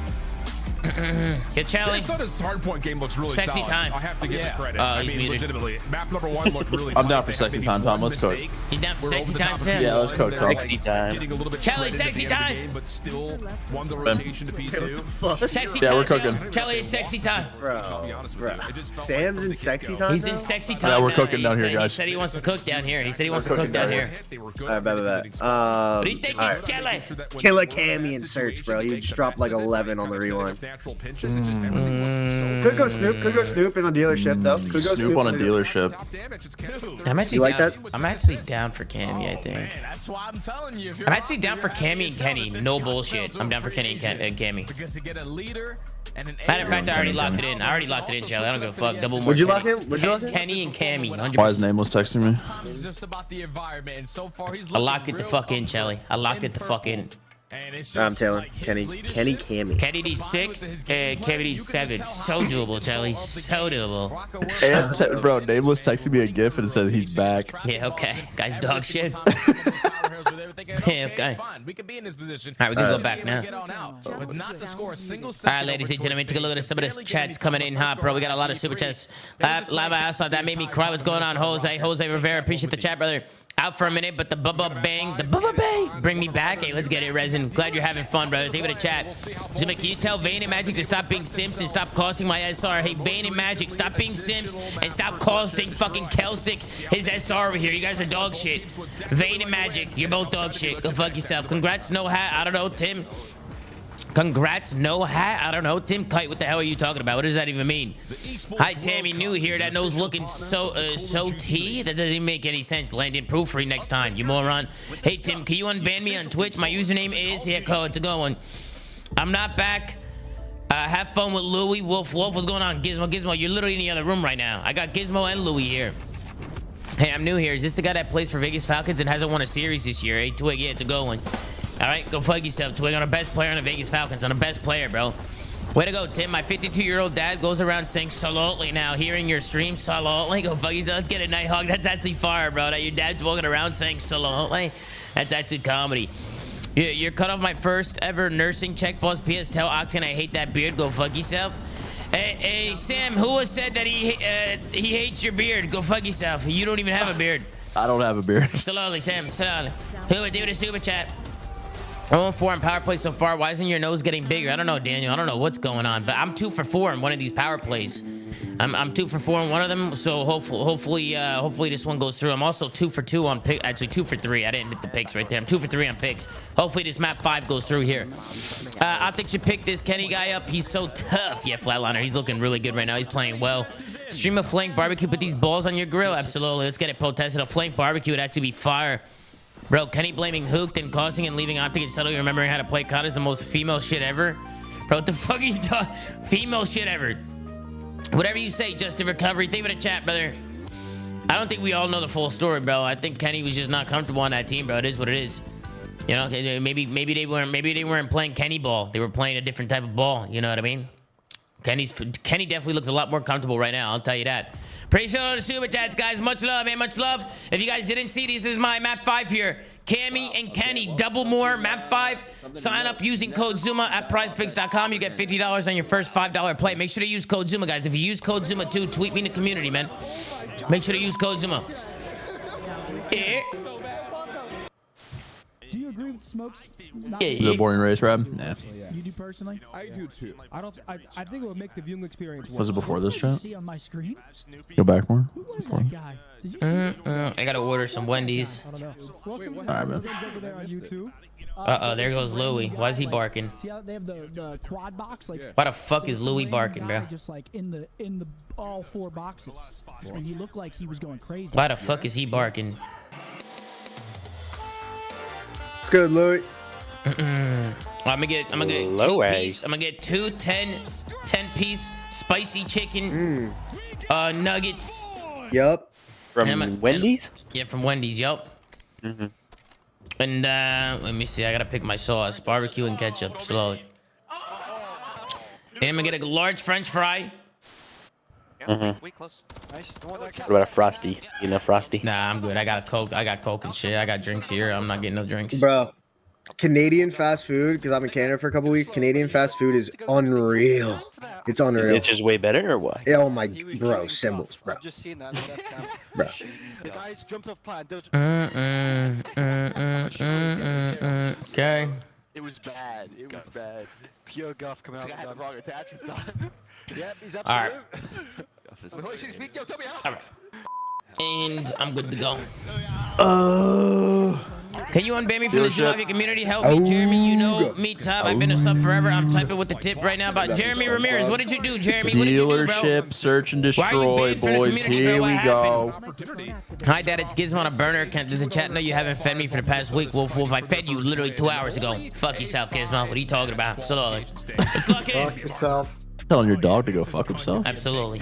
Get Charlie. Minnesota's hardpoint game looks really Sexy solid. time. I have to give it credit. I mean, legitimately. Map number 1 looked really I'm down for sexy time, Tom. Let's cook. He's down for sexy time, Sam. Yeah, let's cook, Tom. Sexy time. Charlie, sexy time. Game, but still won the rotation to P2. Sexy Yeah, time. we're cooking. Charlie is sexy time. I'll be honest with you. It just felt Sam's in sexy time. He's now? in sexy time. Yeah, we're now. cooking down here, He guys. said he wants to cook down here. He said he wants to cook down here. Alright, bet. What do you think, alright. Charlie? Kill a Cammy and search, bro. You just dropped like 11 on the rewind. Could go Snoop in a dealership though. Could go Snoop on a dealership. I'm actually You like down. that? I'm actually down for Cammy, I think. Man, that's why I'm telling you. I'm actually down for Cammy and Kenny. No bullshit. I'm down for Kenny and Cammy. Because to get a leader and an Matter of fact, I already locked it in. I already locked it in, Charlie. I don't give a fuck. Double more. Would you Kenny. lock him? Would you lock him? Kenny and Cammy. 100%. Why is Nameless texting me? It's just about the environment, and so far he's I locked it the fuck in, Charlie. I locked it the fuck in. And it's I'm just telling like his Kenny leadership. Cammy. Kenny needs 6, and Cammy needs 7. So doable, Charlie. So doable. And bro, Nameless texted me a gif and it says he's back. Yeah, okay. Guys, dog shit. Yeah, okay. We can be in this position. All right, we can go back now. Get on out. But not to score a single All right, ladies and gentlemen, take a look at some of this chats coming in hot, bro. We got a lot of super chats. Live ass that made me cry. What's going on, Jose Rivera? Appreciate the chat, brother. Out for a minute, but the bubba bangs bring me back. Hey, let's get it, Resin. Glad you're having fun, brother. Thank you for the chat. Zoomaa, can you tell Vayne and Magic to stop being simps and stop costing my SR? Hey, Vayne and Magic, stop being simps and stop costing fucking Kelsic his SR over here. You guys are dog shit. Vayne and Magic, you're both dog shit. Go fuck yourself. Congrats, no hat. I don't know, Tim. Congrats, no hat. I don't know. Tim Kite, what the hell are you talking about? What does that even mean? Hi, Tammy New here. That nose looking so T. That doesn't even make any sense. Landon proofread next time, you moron. Hey, Tim, can you unban me on Twitch? My username is here. It's a good one. I'm not back. Have fun with Louie. Wolf, what's going on? Gizmo, you're literally in the other room right now. I got Gizmo and Louie here. Hey, I'm new here. Is this the guy that plays for Vegas Falcons and hasn't won a series this year? Hey, Twig, yeah, it's a good one. All right, go fuck yourself, Twig. I'm the best player on the Vegas Falcons. I'm the best player, bro. Way to go, Tim. My 52-year-old dad goes around saying salotly now. Hearing your stream, salotly. Go fuck yourself. Let's get a Nighthawk. That's actually fire, bro. That your dad's walking around saying salotly. That's actually comedy. You're cut off my first ever nursing check. Boss PS, tell Oxen I hate that beard. Go fuck yourself. Hey, Sam, who has said that he hates your beard? Go fuck yourself. You don't even have a beard. I don't have a beard. Slowly, Sam. Slowly. Who would do the super chat? 0-4 on power plays so far. Why isn't your nose getting bigger? I don't know, Daniel. I don't know what's going on, but I'm 2 for 4 in one of these power plays. I'm 2 for 4 in one of them, so hopefully this one goes through. I'm also 2 for 2 on pick. Actually, 2 for 3. I didn't hit the picks right there. I'm 2 for 3 on picks. Hopefully this map 5 goes through here. Optic should pick this Kenny guy up. He's so tough. Yeah, Flatliner. He's looking really good right now. He's playing well. Stream a flank barbecue. Put these balls on your grill. Absolutely. Let's get it protested. A flank barbecue would actually be fire. Bro, Kenny blaming Hooked and causing and leaving Optic and suddenly remembering how to play COD is the most female shit ever. Bro, what the fuck are you talking? Female shit ever. Whatever you say, Justin Recovery. Think of the chat, brother. I don't think we all know the full story, bro. I think Kenny was just not comfortable on that team, bro. It is what it is. You know, maybe they weren't playing Kenny ball. They were playing a different type of ball. You know what I mean? Kenny definitely looks a lot more comfortable right now. I'll tell you that. Appreciate all the super chats, guys. Much love, man. Much love. If you guys didn't see, this is my map 5 here. Cammy and Kenny, double more, map 5. Sign up using code Zoomaa at prizepicks.com. You get $50 on your first $5 play. Make sure to use code Zoomaa, guys. If you use code Zoomaa too, tweet me in the community, man. Make sure to use code Zoomaa. Yeah. Do you agree with Smokes? Is it a boring race, Rob? Nah. You do personally? I do too. I think it would make the viewing experience. Was it before this chat? See on my screen? Go back more. Who was that guy? Did you I gotta order some Wendy's. I don't know. All right, man. Over there on YouTube. There goes Louie. Why is he barking? See how they have the quad box? Like, why the fuck is Louie barking, bro? Just like in the all 4 boxes, and he looked like he was going crazy. Why the fuck is he barking? It's good, Louis. I'm gonna get 2 piece. I'm gonna get 2 10 piece spicy chicken nuggets. Yup. From Wendy's? Yeah, from Wendy's. Yup. And let me see. I gotta pick my sauce: barbecue and ketchup. Slowly. And I'm gonna get a large French fry. Wait, close. Nice. What about a Frosty? You know Frosty? Nah, I'm good. I got a Coke. I got Coke and shit. I got drinks here. I'm not getting no drinks. Bro, Canadian fast food, because I'm in Canada for a couple weeks. Canadian fast food is unreal. It's unreal. It's just way better, or what? Yeah, oh my, bro, symbols, bro. I've just seen that. Bro. The guys jumped off plan. Okay. It was bad. It was bad. Pure guff coming out. I had the wrong attachments on. Yep, he's absolute. All right. All right. And I'm good to go. Can you unban me from the Zoomaa community? Help me, Jeremy. You know me, Top. I've been a sub forever. I'm typing with the tip right now about Jeremy Ramirez. What did you do, Jeremy? What did you do, bro? Dealership, search and destroy, boys. Here we go. Hi, Dad. It's Gizmo on a burner account. Does the chat know you haven't fed me for the past week? Wolf, I fed you literally 2 hours ago. Fuck yourself, Gizmo. What are you talking about? Slowly. Let's look in. Fuck yourself. Telling your dog to go fuck himself. Absolutely.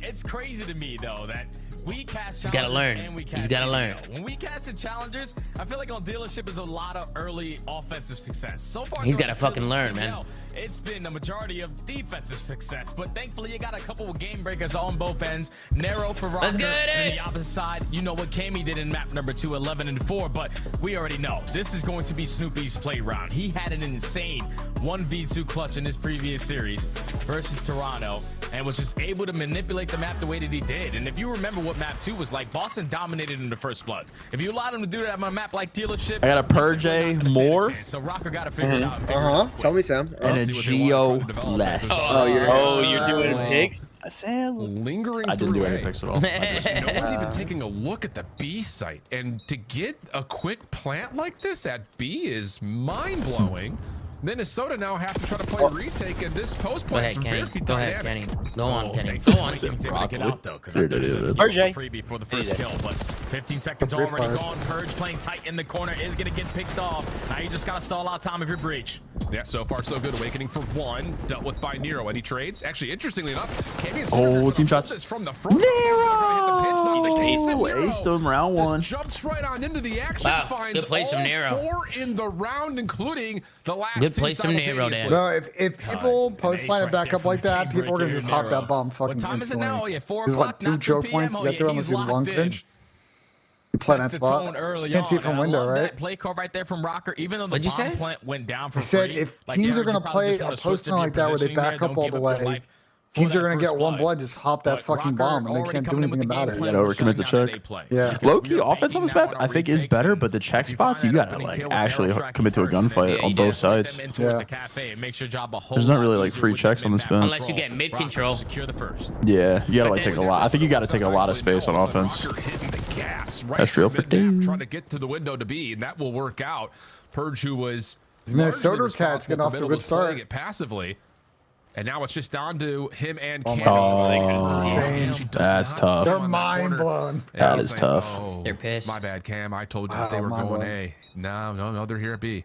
It's crazy to me though that we cast. He's gotta learn. He's gotta learn. When we cast the challengers, I feel like on dealership is a lot of early offensive success. So far, he's gotta fucking learn, man. It's been the majority of defensive success, but thankfully you got a couple of game breakers on both ends. Narrow for Rocker, and on the opposite side, you know what Cammy did in map number 2, 11 and 4, but we already know this is going to be Snoopy's play round. He had an insane 1v2 clutch in his previous series versus Toronto, and was just able to manipulate the map the way that he did. And if you remember what map 2 was like, Boston dominated in the first bloods. If you allowed him to do that on a map like dealership, I got a purge more. So Rocker got to figure it out. Tell me, Sam. And a Geo less. You're doing picks? Lingering I didn't do any picks at all. No one's even taking a look at the B site, and to get a quick plant like this at B is mind-blowing. Minnesota now have to try to play retake, and this post play is very dynamic. Go ahead, Kenny. Go on, Kenny. Go on. He's able to get out though, because there's a freebie for the first kill, but 15 seconds already gone. Purge playing tight in the corner is going to get picked off. Now you just got to stall out time of your breach. Yeah, so far so good. Awakening for 1, dealt with by Nero. Any trades? Actually, interestingly enough, team shots. From the front. Aced him round 1. Jumps right on into the action. Wow, finds good play, some Nero. 4 in the round, including the last. Good play, some Nero, Dan. Bro, if people post line it back up like that, people are gonna just hop that bomb fucking instantly. What time is it now? Oh, yeah, 4 This is o'clock, what, 2 choke points to get there unless you long pinch. You play that spot. Can't see from window, right? That play call right there from Rocker. Even though the bomb plant went down for I said free, if teams are gonna play a post line like that where they back up all the way, Teams are gonna get one blood, just hop that fucking bomb, and they can't do anything about it. You gotta overcommit the check. Yeah. Low-key offense on this map, I think, is better, but the check spots, you gotta like actually commit to a gunfight on both sides. Yeah. There's not really like free checks on this map. Unless you get mid control. Yeah, you gotta like take a lot. I think you gotta take a lot of space on offense. That's real for trying to get to the window to B, and that will work out. Purge, who was Minnesota Cats getting off to a good start. It passively. And now it's just down to him and Oh Kenny. That's tough. They're mind blown. That is tough. They're pissed. My bad, Cam. I told you they were going A. No, they're here at B.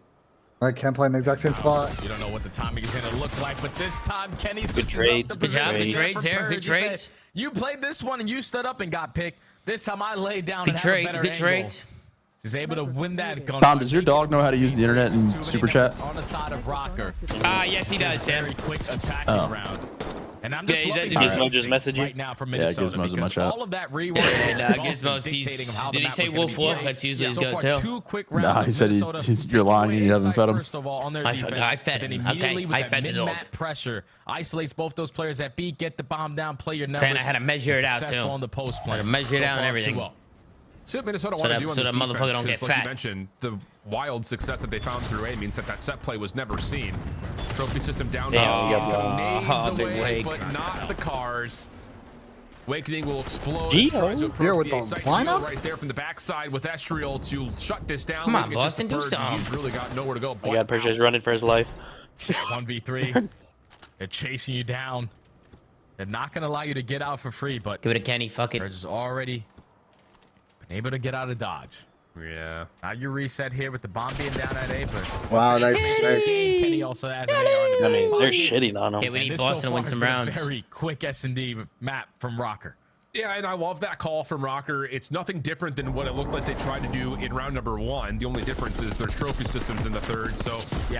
All right, Ken playing the exact same spot. You don't know what the timing is going to look like, but this time Kenny switches trade. up the Good job. position. Good trades there. Good trades. You played this one and you stood up and got picked. This time I laid down and Good had a trades. better Good angle. trades. He's able to win that gun. Tom, does your dog know how to use the internet and super chat? On the side of Rocker. Yes, he does, Sam. Very quick attacking round. And I'm just loving Gizmo just messaged you right now from Minnesota. Gizmo's in my chat. All of that rewind. Gizmo, did he say wolf wolf? That's usually his go-to. 2 quick rounds. Nah, he said you're lying and you haven't fed him. First of all, on their defense, I fed him. Okay, I fed the dog. Pressure isolates both those players at B. Get the bomb down. Play your numbers. And I had to measure it out Successful too. on the post play. I had to measure it out and everything. See what Minnesota want to do on so this the motherfucker defense, don't get 'cause like fat. you mentioned, the wild success that they found through A means that set play was never seen. Trophy system down. Nades away, but not the cars. Awakening will explode. Tries to approach with the lineup right there from the backside with Estriel to shut this down. Come on, Boston, do something. He's really got nowhere to go. I got Purge running for his life. 1v3. They're chasing you down. They're not going to allow you to get out for free, but Give it a Kenny. Fuck it. Purge is already been able to get out of dodge. Yeah. Now you reset here with the bomb being down at A, but Wow, nice. Kenny also has an AR on the I mean, they're shitting on him. Yeah, we need Boston to win some rounds. Very quick S&D map from Rocker. Yeah, and I love that call from Rocker. It's nothing different than what it looked like they tried to do in round number 1. The only difference is there's trophy systems in the third, so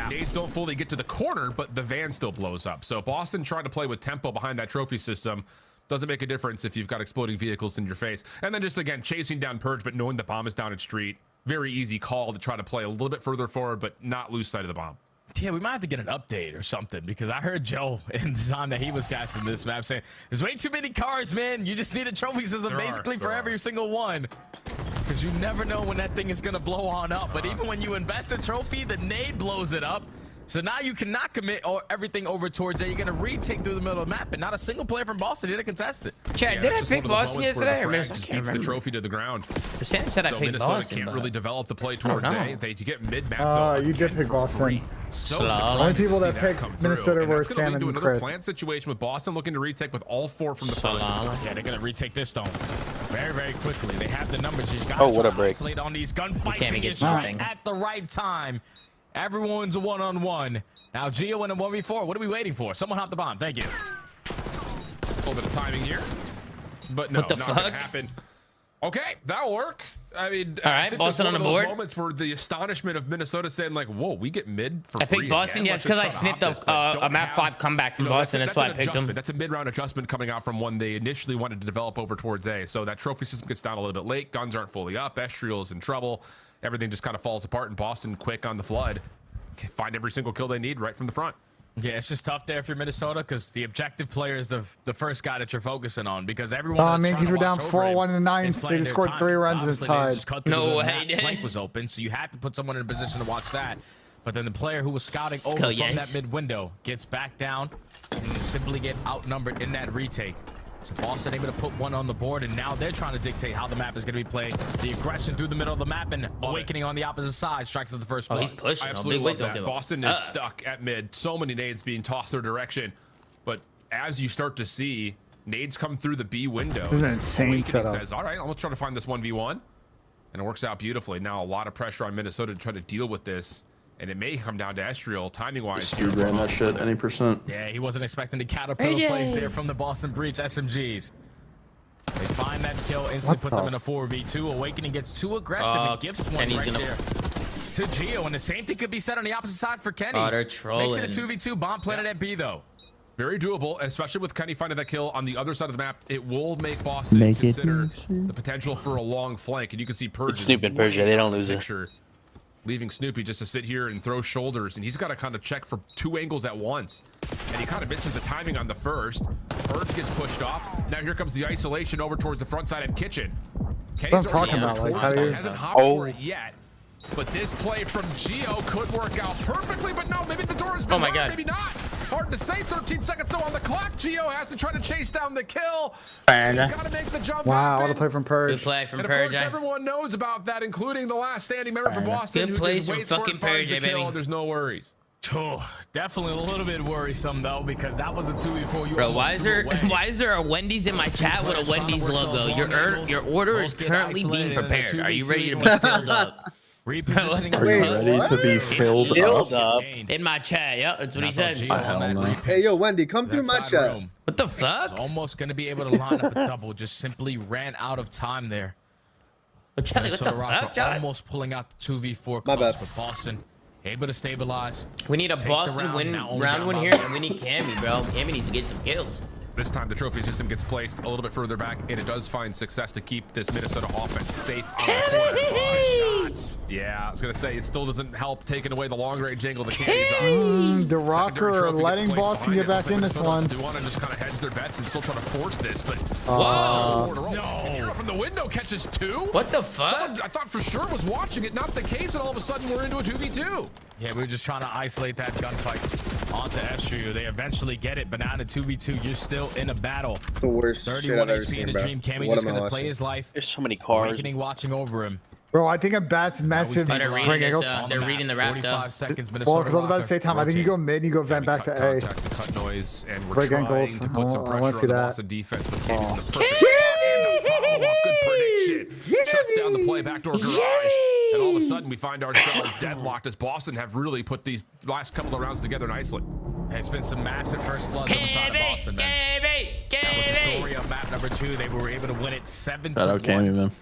nades don't fully get to the corner, but the van still blows up. So Boston trying to play with tempo behind that trophy system doesn't make a difference if you've got exploding vehicles in your face. And then just, again, chasing down Purge, but knowing the bomb is down at street. Very easy call to try to play a little bit further forward, but not lose sight of the bomb. Yeah, we might have to get an update or something, because I heard Joe in the time that he was casting this map saying, there's way too many cars, man. You just need a trophy system basically for every single one. Because you never know when that thing is going to blow on up. But even when you invest a trophy, the nade blows it up. So now you cannot commit everything over towards it. You're going to retake through the middle of the map, and not a single player from Boston did contest it. Chad, did I pick Boston yesterday? Or Beats the trophy to the ground. Sam said I picked Minnesota Boston. can't but really develop the play towards A. They get mid-map. You did pick Boston. So only people that picked Minnesota were Sam and another Chris. plant situation with Boston looking to retake with all 4 from the front. Yeah, they're going to retake this zone very, very quickly. They have the numbers. You got what a break. isolate on these gunfights Can't and get get nothing. shot at the right time. Everyone's a one-on-one. Now Gio in a 1v4. What are we waiting for? Someone hop the bomb. Thank you. A little bit of timing here, but no, What the not fuck? gonna happen. Okay, that'll work. I mean, All I right, think Boston that's on one the of those board. moments where the astonishment of Minnesota saying like, "Whoa, we get mid for I free." picked Boston, again. yes, Let's because I just sniffed try to hop this, but a don't map have- 5 comeback from Boston. That's why I picked them. That's a mid-round adjustment coming out from one they initially wanted to develop over towards A. So that trophy system gets down a little bit late. Guns aren't fully up. Estriel's in trouble. Everything just kind of falls apart. And Boston, quick on the flood, find every single kill they need right from the front. Yeah, it's just tough there if you're Minnesota, because the objective player is the first guy that you're focusing on, because everyone. I mean, because we're down 4-1 in the ninth. They just scored 3 runs and it's tied. No way. Flank was open, so you had to put someone in a position to watch that. But then the player who was scouting over from that mid window gets back down, and you simply get outnumbered in that retake. So Boston able to put one on the board, and now they're trying to dictate how the map is going to be played. The aggression through the middle of the map, and Awakening on the opposite side strikes at the first blood. He's pushing. I absolutely love that. Boston is stuck at mid. So many nades being tossed their direction. But as you start to see nades come through the B window, This is an insane Awakening setup. says, all right, I'm going to try to find this 1v1. And it works out beautifully. Now a lot of pressure on Minnesota to try to deal with this. And it may come down to Estriel, timing-wise. Speed ran that shit any percent. Yeah, he wasn't expecting the caterpillar plays there from the Boston Breach SMGs. They find that kill, instantly put them in a 4v2. Awakening gets too aggressive and gives one right there to Gio. And the same thing could be said on the opposite side for Kenny. Oh, they're trolling. Makes it a 2v2 bomb planted at B, though. Very doable, especially with Kenny finding that kill on the other side of the map. It will make Boston consider the potential for a long flank. And you can see Purge. It's stupid, Purge. They don't lose it. leaving Snoopy just to sit here and throw shoulders, and he's got to kind of check for 2 angles at once, and he kind of misses the timing on the first. Birds gets pushed off. Now here comes the isolation over towards the front side and Kitchen. What I'm talking about, like how you hasn't hopped for it yet, but this play from Geo could work out perfectly, but no, maybe the door has been burned, maybe not. Hard to say. 13 seconds though on the clock. Geo has to try to chase down the kill. Got to make the jump. Wow, what a play from Purge. Good play from and Purge. Of course, everyone knows about that, including the last standing member from Boston. Good plays from fucking Purge, baby. There's no worries. Oh, definitely a little bit worrisome though, because that was a 2v4. Bro, why is there a Wendy's in my chat with a Wendy's logo? Your order is currently being prepared. Are you ready to be filled up? Repositioning. Are you ready to be filled up? In my chat, yeah, that's what he said. Hey, yo, Wendy, come through my chat. What the fuck? Almost gonna be able to line up a double. Just simply ran out of time there. But Charlie, what the fuck, John? Almost pulling out the 2v4 My close, bad. but Boston able to stabilize. We need a Boston round win here, and we need Cammy, bro. Cammy needs to get some kills. This time the trophy system gets placed a little bit further back, and it does find success to keep this Minnesota offense safe on the corner. Shots. Yeah, I was gonna say it still doesn't help taking away the long-range angle the Candies on. The Rocker letting Boston get back in this one. Do want to just kind of hedge their bets and still try to force this, but no. From the window catches 2. What the fuck? Someone I thought for sure was watching it, not the case, and all of a sudden we're into a 2v2. Yeah, we were just trying to isolate that gunfight onto Estrio. They eventually get it, but now in a 2v2, you're still in a battle. It's the worst 31 shit I've ever HP in seen, a bro. dream. Cammy What just am I gonna play watching? his life. There's so many cars. Awakening watching over him. Bro, I think a Bat's massive They're break reading, angles. they're reading the rap, though. 45 seconds, Well, Minnesota because I was about to say, Tom, I think you go mid and you go vent back to A. Contact to cut noise, and we're Break trying ankles. to put some I wanna pressure see on the that. Boston defense. But Candy's in the perfect spot, and the follow-up. Good prediction. Shuts down the play, backdoor garage, and all of a sudden we find ourselves deadlocked as Boston have really put these last couple of rounds together nicely. It's been some massive first bloods on the side of Boston, man. That was the story of map number 2. They were able to win it 7-1. Shout out Cammy, man.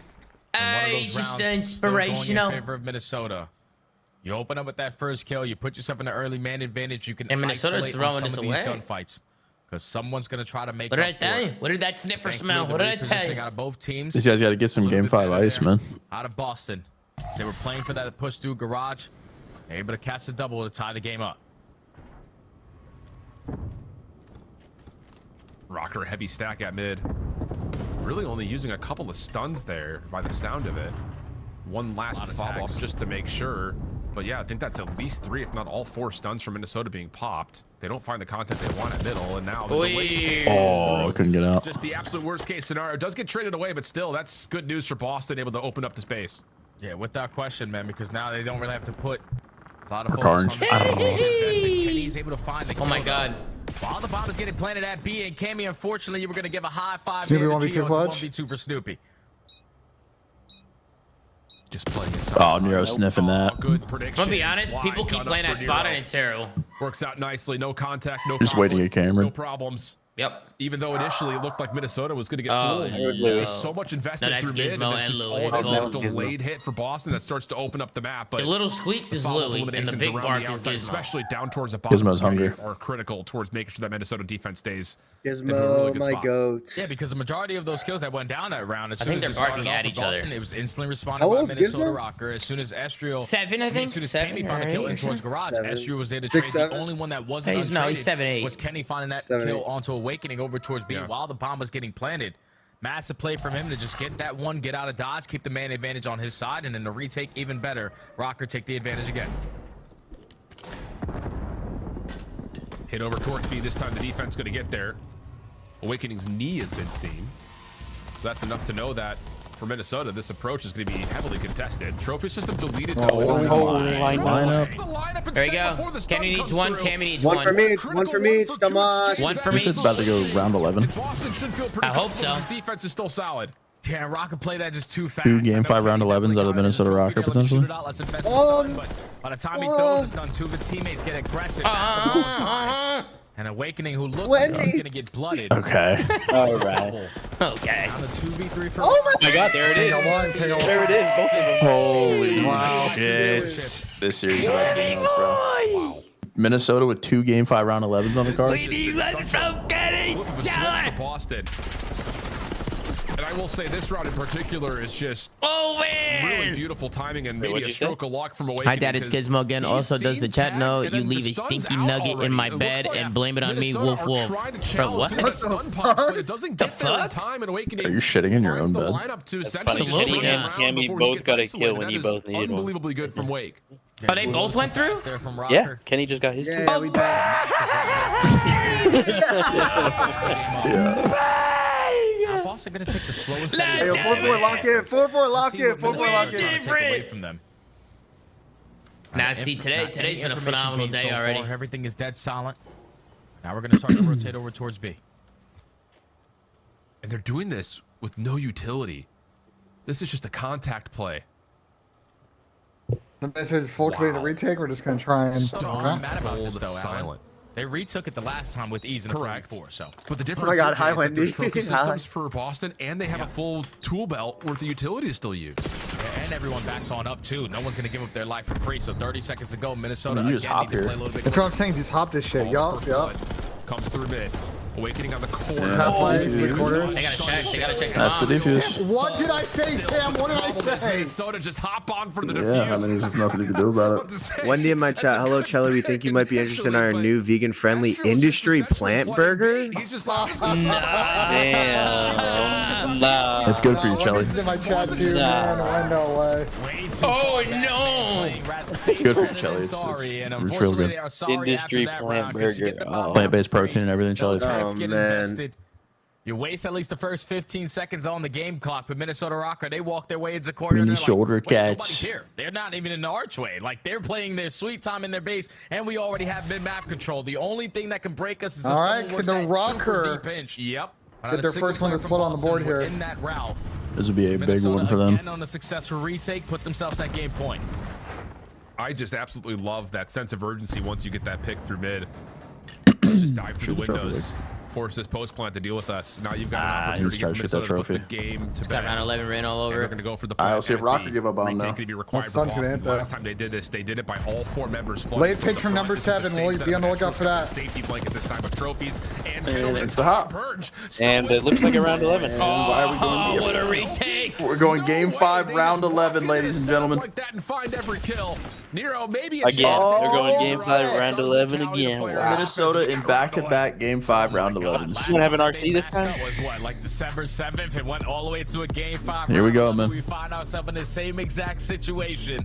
It's just inspirational. In favor of Minnesota. You open up with that first kill, you put yourself in an early man advantage. You can And Minnesota's isolate throwing on this some of these away. gunfights, because someone's gonna try to make. What did I up tell for you? it. What did that sniffer Thankfully, smell? the What did I tell repositioning you? out of both teams. These guys got to get some game 5 ice, man. Out of Boston, they were playing for that push through garage. They're able to catch the double to tie the game up. Rocker heavy stack at mid. Really only using a couple of stuns there by the sound of it. One last follow-up just to make sure. But yeah, I think that's at least 3, if not all 4 stuns from Minnesota being popped. They don't find the content they want at middle, and now Oh, couldn't get out. just the absolute worst case scenario. It does get traded away, but still, that's good news for Boston, able to open up the space. Yeah, without question, man, because now they don't really have to put a lot of Ricard. focus on the Kenny's able to find the kill. Oh my god. While the bomb is getting planted at B, and Cammy, unfortunately, you were going to give a high 5 Snoopy there to 1v2 Gio. It's clutch? 1v2 for Snoopy. Just playing it. Oh, Nero sniffing that. Good prediction. I'm gonna be honest, people keep playing that spot and it's terrible. Works out nicely. No contact, no Just waiting conflict, at Cameron. no problems. Yep. Even though initially it looked like Minnesota was going to get Oh, fooled. no. There's so much investment No, that's through mid, and Gizmo it's and just Louis. all this Gizmo. delayed hit for Boston that starts to open up the map. But The little squeaks is follow-up Louis, and the eliminations big around bark the is outside, Gizmo. especially down towards the bottom, Gizmo's hungry. are critical towards making sure that Minnesota defense stays in a really Gizmo, good my spot. goat. Yeah, because the majority of those kills that went down that round, as I soon think as they're it barking started at off each with Boston, other. it was instantly responded How by old's Minnesota Gizmo? Rocker. As soon as Estrio, 7, I think. As soon as 7 Kenny found a or kill 8 in or towards something. garage, 7. Estrio was there to 6, trade. 7? The only one that wasn't He's 7, 8. was Kenny finding that 7, kill 8. onto Awakening over towards B Yeah. while the bomb was getting planted. Massive play from him to just get that one, get out of dodge, keep the man advantage on his side, and then the retake even better. Rocker take the advantage again. Hit over towards B. This time the defense going to get there. Awakening's knee has been seen. So that's enough to know that for Minnesota, this approach is going to be heavily contested. Trophy system deleted. Lineup. There you go. Kenny needs 1. Cammy needs 1 1. from each. 1 from each. Damash. 1 for This me. is about to go round 11. Boston should feel pretty I hope comfortable. so. His defense is still solid. Yeah, Rocker played that just too fast. 2 game 5 round 11s out of the Minnesota Rocker, potentially. But by the time he throws this on 2 of the teammates get aggressive. And Awakening, who looked like he was going to get blooded. Okay. All right. Okay. On the 2v3 for Oh my god, there it is. There it is, both of them. Holy Wow. shit. This series is about to be nuts, bro. Wow. Minnesota with 2 game 5 round 11s on the card. We need 1 from Kenny. Flip of a switch for Boston. And I will say this round in particular is just man, really beautiful timing and maybe a stroke of luck from away. Hi, Dad. It's Gizmo again. Also, does the chat know you leave a stinky nugget in my bed and blame it on me, Wolf Wolf? Bro, what? It doesn't get there in time and Awakening. Are you shitting in your own bed? Absolutely not. Cammy both got a kill when you both needed one. Unbelievably good from Wake. Oh, they both went through? Yeah, Kenny just got his. Yeah, we back. Boston gonna take the slowest. Hey, 4-4 lock in. 4-4 lock in. 4-4 lock in. Take away from them. Now, see, today's been a phenomenal day already. Everything is dead silent. Now we're gonna start to rotate over towards B. And they're doing this with no utility. This is just a contact play. Somebody says full committee the retake. We're just gonna try and. I'm mad about this though, Alan. They retook it the last time with ease in the 4v4, so. But the difference Oh my God, hi, is that Wendy. there's trophy systems for Boston, and they have a full tool belt where the utility is still used. Yeah, and everyone backs on up too. No one's gonna give up their life for free. So 30 seconds to go. Minnesota You just again hop need to play here. a little bit. That's what I'm saying. Just hop this shit. Yup. Comes through mid. Awakening on the corner. Half life, 3/4. They gotta check. They gotta check. That's the defuse. What did I say, Sam? What did I say? Minnesota just hop on for the defuse. Yeah, I mean, there's just nothing you can do about it. Wendy in my chat. Hello, Chelly. We think you might be interested in our new vegan-friendly industry plant burger. He's just Damn. Nah. It's good for you, Chelly. This is in my chat too, man. No way. Oh no! Good for you, Chelly. It's real good. Industry plant burger. Oh. Plant-based protein and everything, Chelly. Oh, man. You waste at least the first 15 seconds on the game clock, but Minnesota Rocker, they walk their way into corner. Mini Like, shoulder wait, catch. nobody's here. They're not even in the archway. Like, they're playing their sweet time in their base, and we already have mid-map control. The only thing that can break us is if All someone right, works the that Rocker super deep pinch. Yep. get their first one to split on the board here. In that route. This would be a big Minnesota one for them. again on a successful retake, put themselves at game point. I just absolutely love that sense of urgency once you get that pick through mid. Let's just dive through the windows. Force this post plant to deal with us. Now you've got an opportunity he's trying to shoot that to put the trophy. game to Got bed. round 11 ran all over. They're going to go for the All right, let's see if Rocker B. give up on Retake now. to be required for Sun's gonna Boston. hit that. Last time they did this, they did it by all 4 members. Late pitch from number 7. We'll be on the lookout for that. Safety blanket this time of trophies and it's the hop. And it looks like a round 11. Why are we going what a retake! We're going game 5, round 11, ladies and gentlemen. Like that and find every kill. Nero, maybe Again, they're going game 5, round 11 again. Wow. Minnesota in back-to-back game 5, round 11. You gonna have an RC this time? That was what, like December 7th? It went all the way to a game 5. Here we go, man. We find ourselves in the same exact situation,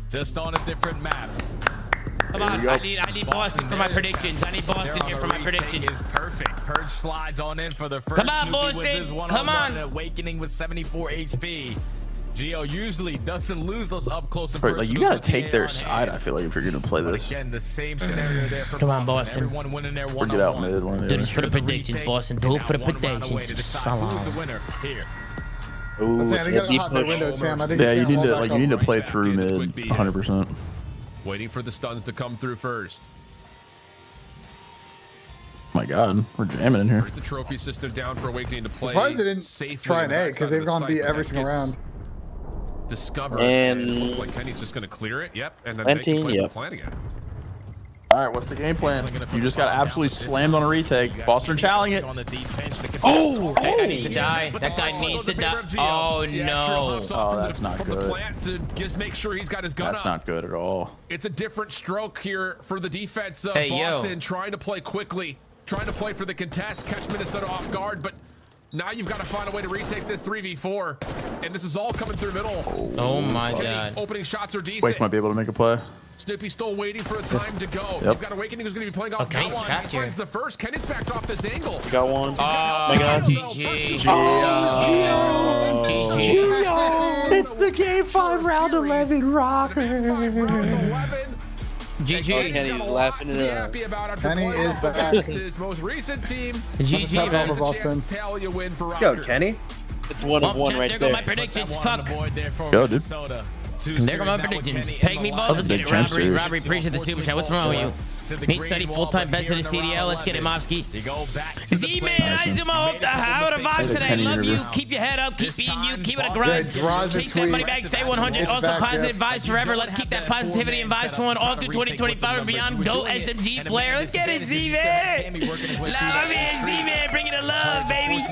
just on a different map. Come on, I need Boston for my predictions. I need Boston here for my predictions. Is perfect. Purge slides on in for the first. Come on, Snoopy wins Boston. his Come on. Awakening with 74 HP. Gio usually doesn't lose those up close and Right, like, you gotta personals with take the their on side, hand. I feel like, if you're gonna play But this. again, the same scenario there for Come on, Boston. Everyone winning their Or get out mid, one of the Do other. this for the predictions, Boston. Do it for the predictions. Who's the Salam. winner here? Ooh, I'm saying they it's a gotta deep hop their push. window, Sam. I think Yeah, you can't need hold to back you need to up. play through mid 100%. waiting for the stuns to come through first. My God, we're jamming in here. It's a trophy system down for Awakening to play. Surprised they didn't safely try on an the A backside because of they've the gone site, B but every that single gets round. Discovered. And it looks like Kenny's just going to clear it. Yep, and then they can play the plan again. All right, what's the game plan? You just got absolutely slammed on a retake. Boston challenging it. Oh, that guy needs to die. That guy needs to die. Oh no. Oh, that's not from the good. plant to just make sure he's got his gun That's up. not good at all. It's a different stroke here for the defense of Hey, yo. Boston, trying to play quickly, trying to play for the contest, catch Minnesota off guard, but now you've got to find a way to retake this 3v4, and this is all coming through middle. Oh my Kenny, God. opening shots are decent. Wake might be able to make a play. Snoopy's still waiting for a time to go. Yep. You've got Awakening who's going to be playing off Okay, he's that one. trapped He finds here. the first. Kenny's backed off this angle. Got one. He's got my God. GG. It's the game 5 round 11 Rocker. GG. Kenny's laughing it up. Kenny is back. His most recent team. GG, Top man. over Boston. Tally a win for Let's go, Rocker. Kenny. It's 1 of 1 right There go there. my predictions. Fuck. Go, dude. There go my predictions. Peg me, boss. That's a Get big it, chance, Robbery. dude. Robbery, appreciate the super chat. What's wrong with you? Meet study full-time best in the CDL. Let's get it, Mofsky. Z-Man, I Zoomaa. How are the vibes today? Kenny Love you. interview. Keep your head up. Keep being you. Keep it a grind. Yeah, draws a Chase that tweet. money back. Stay 100. It's Also back, positive yeah. vibes forever. Let's keep that positivity and vibes flowing all through 2025 and beyond. Go SMG player. Let's get it, Z-Man. Love me, Z-Man. Bringing the love, baby.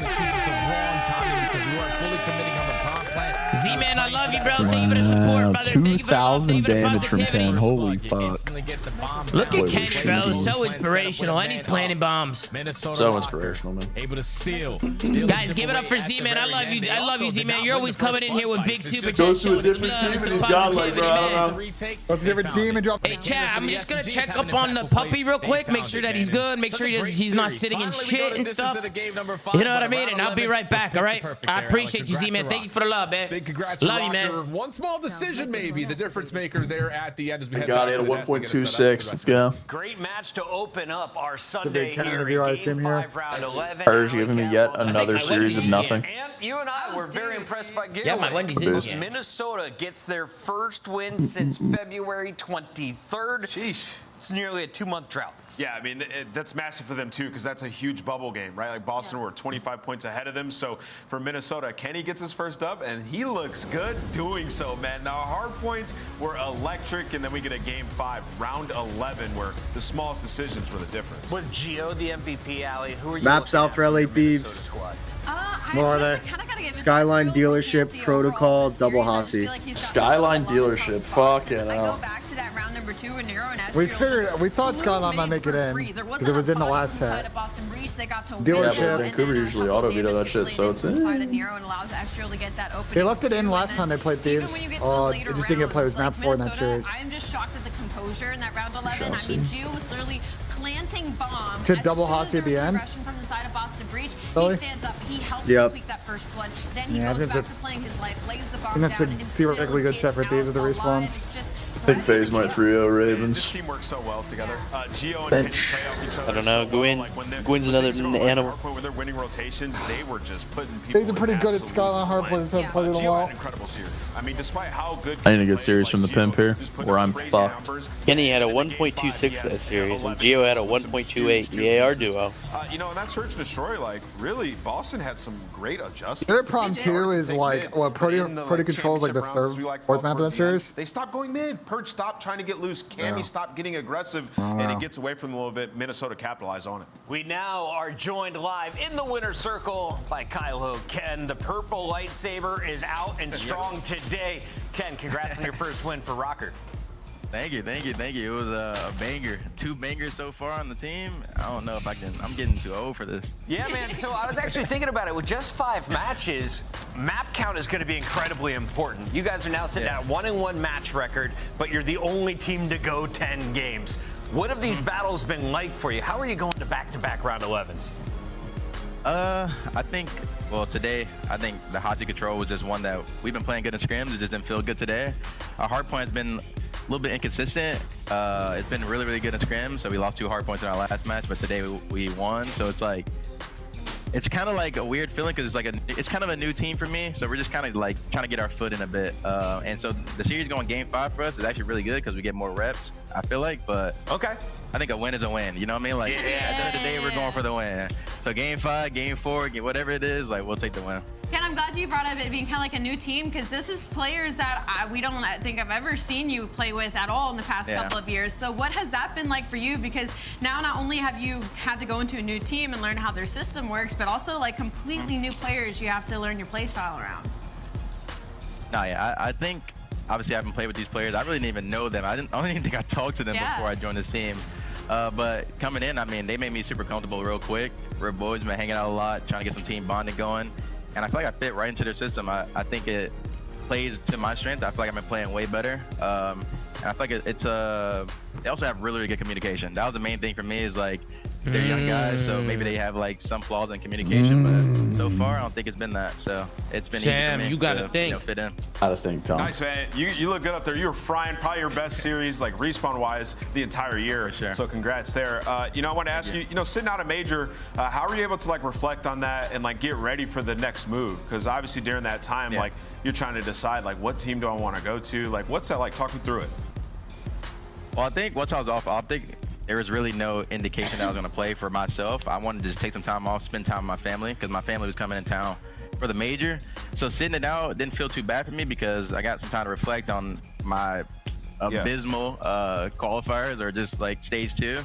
fully committing on the bomb plant. Z-Man, I love you, bro. Thank you for the support, brother. Thank you for the love. 2,000 Thank you for the damage from positivity. 10. Holy fuck. Look at Kenny, bro. So inspirational. And he's planting bombs. So inspirational, man. Able to steal. Guys, give it up for Z-Man. I love you. I love you, Z-Man. You're always coming in here with big super Goes chats. to a different team and he's got like, bro, I don't know. Let's give it team and drop. Hey, chat, I'm just going to check up on the puppy real quick. Make sure that he's good. Make sure he's not sitting in shit and stuff. You know what I mean? And I'll be right back, all right? I appreciate you, Z-Man. Thank you for the love, man. Big congrats, love you, Rocker. man. One small decision, maybe the difference maker there at the end. As we head God, he back had a to the net to get us 1.26. set up. Let's go. Great match to open up our Sunday Ken here interview, I in assume, Game here. 5, Round 11. Urge giving me yet another series of nothing. And you and I were very impressed by Gil. Yeah, my Wendy's is again. Minnesota gets their first win since February 23rd. Sheesh. It's nearly a 2-month drought. Yeah, I mean, that's massive for them, too, because that's a huge bubble game, right? Like, Boston were 25 points ahead of them. So, for Minnesota, Kenny gets his first up, and he looks good doing so, man. Now, hard points were electric, and then we get a Game 5, Round 11, where the smallest decisions were the difference. Was Gio the MVP, Ali? Who are you Maps looking out at for LA your Minnesota Thieves. squad? What are they? Skyline Dealership, Protocol, Double Hossy. Skyline Dealership. Fucking hell. Back to that round number 2 when Nero and We Astro figured, just we thought Skyline might make it in because it was in the last set. inside of Boston Breach. They got to Dealership. Yeah, but Vancouver usually auto veto that shit, so it's inside of in. Nero and allows Astro to get that open. They left it in last time they played Thieves. It just didn't get played with map 4 in that series. I am just shocked at the composure in that round 11. I mean, Gio was literally planting bombs. To double Hossy at the end? From the side of Boston Breach, Really? he stands up, he helps Yep. complete that first blood. Then he Yeah, I goes think back it's to playing his life, lays the bomb I think that's a down, and theoretically still good set for is Thieves with the out alive. respawns. It's just I think FaZe might 3-0 This Ravens. team works so well together. Gio and Bench. Kenny play off each other I don't know. so well. Gwyn- Like, when Gwyn's when another things go like animal. hardpoint, when they're winning rotations, they were just putting people. They're pretty in good at absolute Skyline hard line. plays. Haven't played in a Gio had while. an incredible series. I mean, despite how good. I need a good Kenny played, series from the like, pimp Gio here, just put where up I'm crazy fucked. numbers. Kenny had a And then in Game 5, 1.26 he that has series, and 11 Gio had a kills, some 1.28. huge The AR pieces. duo. You know, in that search and destroy, like, really, Boston had some great adjustments. The other problem It's hard too to is take like mid, what but Proti in the, Control is like the championship rounds, third, we like fourth map of towards that the end, series. They stopped going mid. Purge stopped trying to get loose. Cammy Yeah. stopped getting aggressive, and it gets away from them a little bit. Minnesota capitalized on it. We now are joined live in the winner's circle by Kylo Ken. The purple lightsaber is out and strong today. Ken, congrats on your first win for Rocker. Thank you. It was a banger. 2 bangers so far on the team. I don't know if I can. I'm getting too old for this. Yeah, man. So I was actually thinking about it. With just 5 matches, map count is going to be incredibly important. You guys are now sitting at a 1-1 match record, but you're the only team to go 10 games. What have these battles been like for you? How are you going to back-to-back round 11s? I think, well, today, I think the Hossy control was just one that we've been playing good in scrims. It just didn't feel good today. Our hard point has been a little bit inconsistent. It's been really, really good in scrims. So we lost 2 hard points in our last match, but today we won. So it's like, it's kind of like a weird feeling because it's kind of a new team for me. So we're just kind of like trying to get our foot in a bit. And so the series going Game 5 for us is actually really good because we get more reps, I feel like. But okay, I think a win is a win. You know what I mean? Like, at the end of the day, we're going for the win. So Game 5, Game 4, whatever it is, like, we'll take the win. Ken, I'm glad you brought up it being kind of like a new team because this is players that we don't think I've ever seen you play with at all in the past couple of years. So what has that been like for you? Because now not only have you had to go into a new team and learn how their system works, but also like completely new players you have to learn your play style around. No, yeah, I think, obviously I haven't played with these players. I really didn't even know them. I don't even think I talked to them before I joined this team. But coming in, I mean, they made me super comfortable real quick. We're boys, been hanging out a lot, trying to get some team bonding going. And I feel like I fit right into their system. I think it plays to my strength. I feel like I've been playing way better. And I feel like they also have really, really good communication. That was the main thing for me is like, they're young guys, so maybe they have like some flaws in communication, but so far I don't think it's been that. So it's been Sam, easy for me you gotta to think. fit in. Gotta think, Tom. Nice, man. You look good up there. You were frying probably your best series, like respawn-wise, the entire year. Sure. So congrats there. You know, I want to ask you, sitting out a major, how are you able to like reflect on that and like get ready for the next move? Because obviously during that time, like you're trying to decide like what team do I want to go to? Like what's that like? Talk me through it. Well, I think once I was off Optic, there was really no indication that I was going to play for myself. I wanted to just take some time off, spend time with my family, because my family was coming in town for the major. So sitting it out didn't feel too bad for me because I got some time to reflect on my abysmal qualifiers or just like stage 2.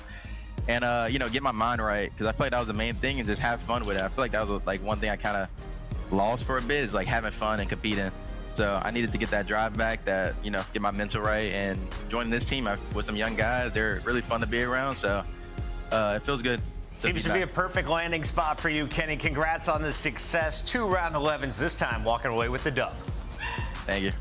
And, get my mind right, because I feel like that was the main thing and just have fun with it. I feel like that was like one thing I kind of lost for a bit is like having fun and competing. So I needed to get that drive back, that, you know, get my mental right, and joining this team with some young guys. They're really fun to be around, so it feels good. Seems to be a perfect landing spot for you, Kenny. Congrats on the success. 2 round 11s this time, walking away with the dub. Thank you.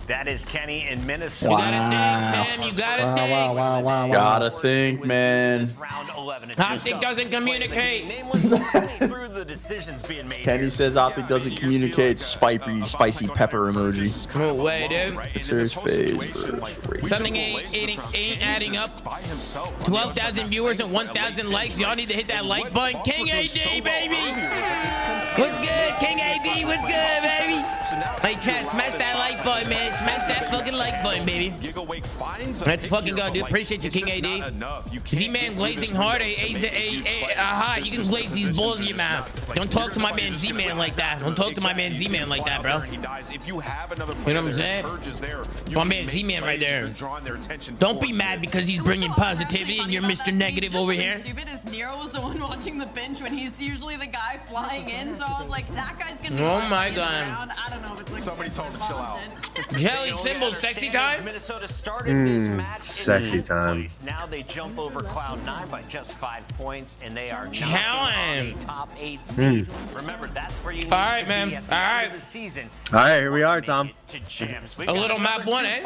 That is Kenny in Minnesota. You gotta think, Sam. You gotta think. Wow. Gotta think, man. Round 11. Optic doesn't communicate. Through the decisions being made. Kenny says Optic doesn't communicate. Spicy pepper emoji. No way, dude. Pixar's FaZe. Something ain't adding up. 12,000 viewers and 1,000 likes. Y'all need to hit that like button. King AD, baby. What's good, King AD? What's good, baby? Hey, Chad, smash that like button, man. Smash that fucking like button, baby. Let's fucking go, dude. Appreciate you, King AD. Z-Man glazing hard. Aha, you can glaze these balls in your mouth. Don't talk to my man Z-Man like that. Don't talk to my man Z-Man like that, bro. You know what I'm saying? My man Z-Man right there. Don't be mad because he's bringing positivity and you're Mr. Negative over here. Stupid is Nero was the one watching the bench when he's usually the guy flying in, so I was like, that guy's gonna be my god. I don't know if it's like somebody told him to chill out. Jelly symbol, sexy time. Minnesota started this match sexy time. Now they jump over Cloud9 by just 5 points, and they are knocking on a top 8 seed. Remember, that's where you need to be at the end of the season. All right, here we are, Tom. A little map 1, eh?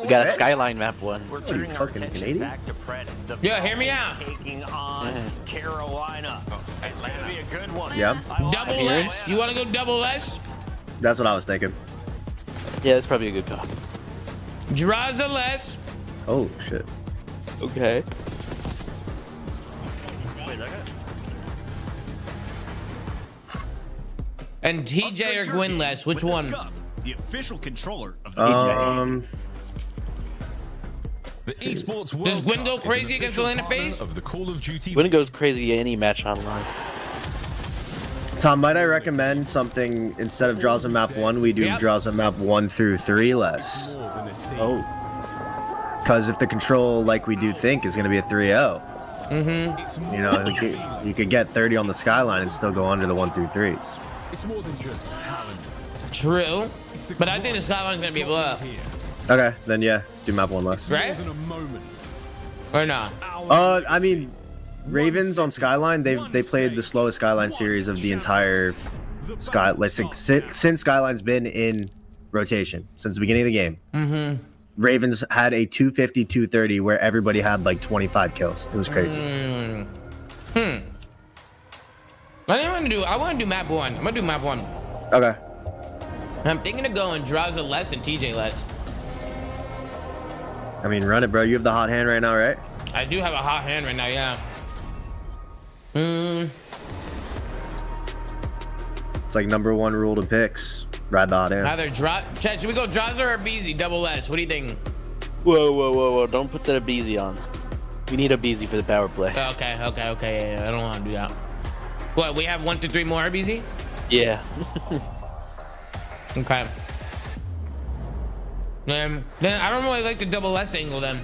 We got a Skyline map 1. We're turning our attention back to Pred. Yeah, hear me out. Taking on Carolina. It's gonna be a good one. Yeah. Double less. You want to go double less? That's what I was thinking. Yeah, that's probably a good call. Draza less. Oh, shit. Okay. And TJ or Gwyn less. Which one? The official controller of the The esports world Does Gwyn go Cup crazy is an against the official Atlanta FaZe? partner of the Call of Duty. Gwyn goes crazy any match online. Tom, might I recommend something instead of draws on map 1, we do draws on map 1 through 3 less? Oh. Because if the control, like we do think, is going to be a 3-0, you know, you could get 30 on the Skyline and still go under the 1 through 3s. It's more than just talent. True. But I think the Skyline's going to be a blowout. Okay, then yeah, do map 1 less. Right? Or not? I mean, Ravens on Skyline, they played the slowest Skyline series of the entire since Skyline's been in rotation since the beginning of the game. Ravens had a 250-230 where everybody had like 25 kills. It was crazy. I want to do map 1. I'm gonna do map 1. Okay. I'm thinking of going Draza less and TJ less. I mean, run it, bro. You have the hot hand right now, right? I do have a hot hand right now, yeah. It's like #1 rule to picks. Ride the hot hand. Either Chad, should we go Draza or BZ double S? What do you think? Whoa. Don't put that a BZ on. We need a BZ for the power play. Okay. Yeah, I don't want to do that. What, we have 1 to 3 more BZ? Yeah. Okay. Then I don't really like the double S angle then.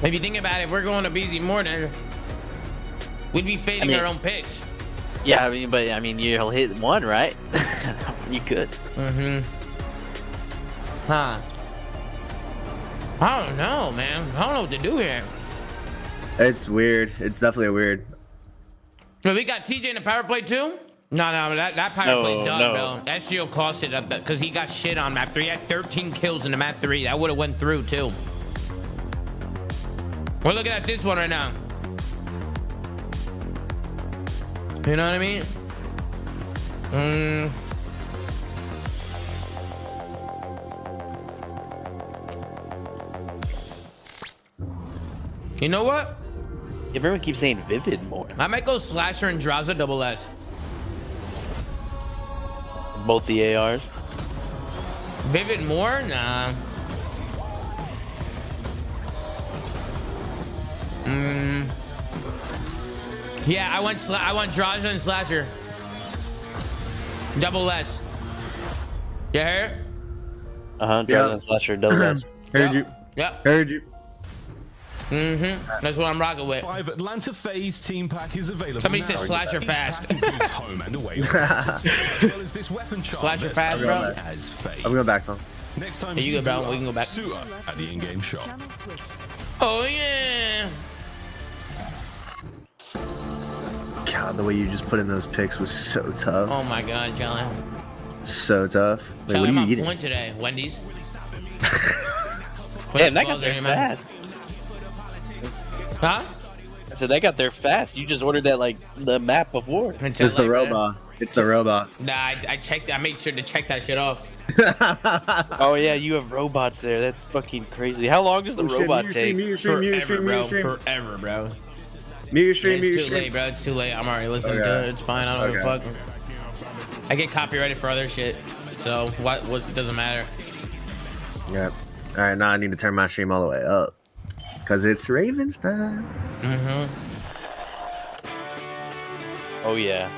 If you think about it, if we're going to BZ more, then we'd be fading our own pitch. Yeah, I mean, you'll hit 1, right? You could. Huh. I don't know, man. I don't know what to do here. It's weird. It's definitely weird. But we got TJ in the power play too? No, that power play's done, bro. That shield cost it up because he got shit on map 3. He had 13 kills in the map 3. That would have went through too. We're looking at this one right now. You know what I mean? You know what? Everyone keeps saying Vivid more. I might go Slasher and Draza double S. Both the ARs. Vivid more? Nah. Yeah, I want Draza and Slasher. Double S. You heard? Draza and Slasher double S. Heard you. Yep. Heard you. That's what I'm rocking with. 5 Atlanta FaZe team pack is available. Somebody now. said slasher fast. Home and away. As well as this weapon Slasher fast, bro. As FaZe. I'm going back, Tom. Next time Here you go, bro. We can go back. At the in-game shop. Oh yeah. God, the way you just put in those picks was so tough. Oh my God, John. So tough. Wait, Charlie, what are I'm you on eating? point today. Wendy's. Yeah, that got there fast. Huh? I said they got there fast. You just ordered that like the map before. It's the robot. It's the robot. Nah, I checked. I made sure to check that shit off. Oh yeah, you have robots there. That's fucking crazy. How long does the robot take? Forever, bro. Mute stream, It's too late, bro. It's too late. I'm already listening to it. It's fine. I don't give a fuck. I get copyrighted for other shit, so it doesn't matter. Yep. All right, now I need to turn my stream all the way up, cause it's Ravens time. Oh yeah.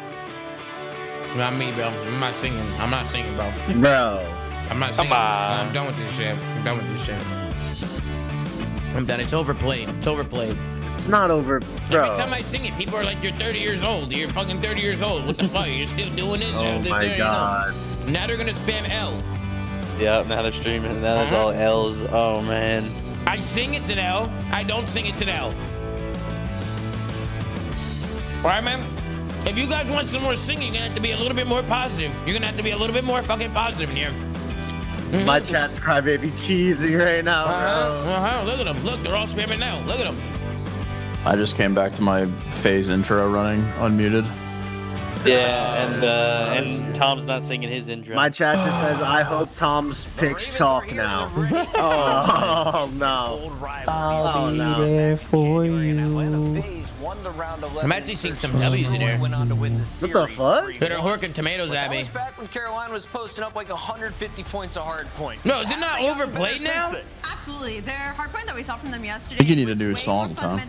Not me, bro. I'm not singing. I'm not singing, bro. Bro. I'm not singing. Come on. I'm done with this shit. I'm done with this shit. I'm done. It's overplayed. It's overplayed. It's not over, bro. Every time I sing it, people are like, "You're 30 years old. You're fucking 30 years old. What the fuck? You're still doing this?" Oh my God. Now they're gonna spam L. Yep. Now they're streaming. Now it's all L's. Oh man. I sing it to the L. I don't sing it to the L. All right, man. If you guys want some more singing, you're gonna have to be a little bit more positive. You're gonna have to be a little bit more fucking positive in here. My chat's crybaby cheesing right now, bro. Look at them. Look, they're all spamming now. Look at them. I just came back to my FaZe intro running unmuted. Yeah, and Tom's not singing his intro. My chat just says, I hope Tom's picks chalk now. Oh, no. I'll be there for you. I'm actually seeing some W's in here. What the fuck? They're horking tomatoes at me. Back when Carolina was posting up like 150 points a hard point. No, is it not overplayed now? Absolutely. Their hard point that we saw from them yesterday. I think you need a new song, Tom.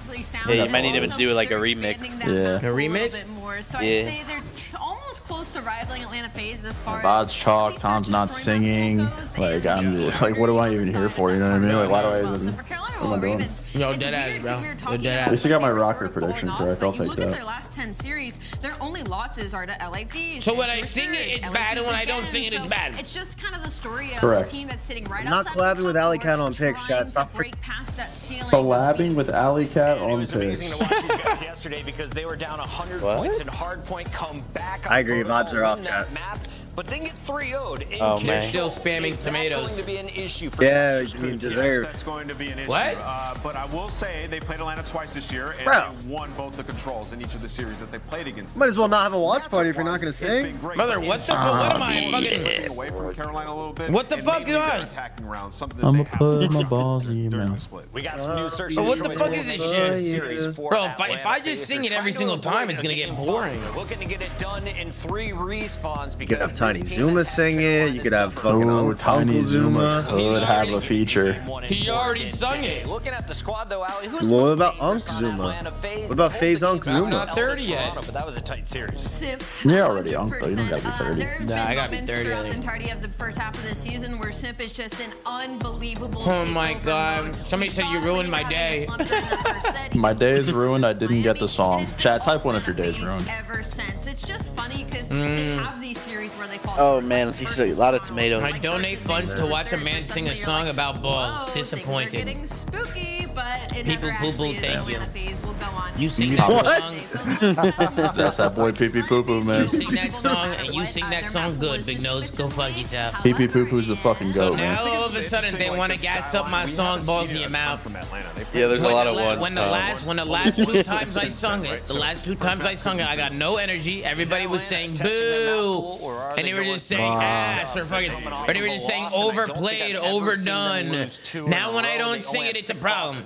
Yeah, you might need to do like a remix. Yeah. A remix? So I'd say they're almost close to rivaling Atlanta FaZe as far Bod's chalk, Tom's not singing. Like, I'm just, like, what am I even here for? You know what I mean? Like, why do I even, what am I doing? Yo, deadass, bro. Deadass. At least I got my rocker prediction correct. I'll take Look at their that. last 10 series. Their only losses are to LAP. So when I sing it, it's bad, and when I don't sing it, it's bad. It's just kind of the story of Correct. a team that's sitting right I'm not collabing with Alley Cat on picks, chat. Stop break past that ceiling. Collabing with Alley Cat on It was amazing picks. to watch these guys yesterday because they were down 100 points in hard point, come back. I agree, vibes are off, chat. Map, but then get 3-0'd. Oh, They're man. still spamming tomatoes. Going to be an issue for Yeah, Sasha. you mean Yes, deserved. that's going to be an issue. What? But I will say they played Atlanta twice this year, and Bro. they won both the controls in each of the series that they played against. Might as well not have a watch party if you're not going to sing. Brother, what the fuck? What am I? Fucking... Away from Carolina a little bit. What the and fuck maybe am their I? attacking round, something that I'ma they have put to my keep balls in your during the mouth. split. We got some new search. But what the fuck is this shit? For Bro, if I Atlanta just FaZe, sing they're it every trying to single time, avoid it's a gonna get game boring. five. They're looking to get it done in 3 respawns You because could have Tiny this team Zuma has sing it. You could have fucking Oh, Uncle Tiny Zuma Zuma. could have a feature. He already sung it. Looking at the squad though, Ali, who's What about Unc Zuma? What about FaZe Unc Zuma? Not 30 yet. But that was a tight series. Simp. You're already on, though. You don't gotta be 30. There have Nah, I been gotta be moments 30, throughout I the think. entirety of the first half of the season where Simp is just an unbelievable. Oh my takeover God. mode. Somebody We said saw you him ruined when my he was having day. a slump during the first set. He My was day is pushing ruined. I towards didn't get the Miami, song. and it's Chat, been type one if your day's Atlanta ruined. FaZe Ever since. It's just funny because they have these series where they fall Oh short, man, like he's versus a lot of Toronto. tomatoes. I donate funds to watch a man sing a song about balls. Whoa, things are Disappointed. getting spooky, but it People never poo-poo, actually is. thank Atlanta FaZe will go on. You sing What? that song. That's that boy Pee Pee Poo Poo, man. You sing that song, and you sing that song good, Big Nose. Go fuck yourself. Pee Pee Poo Poo's the fucking So goat, now man. all of a sudden they want to gas up my song, balls in your mouth. Yeah, there's a lot of ones. When the last 2 times I sung it, I got no energy. Everybody was saying boo, and they were just saying ass or fucking, or they were just saying overplayed, overdone. Now when I don't sing it, it's a problem.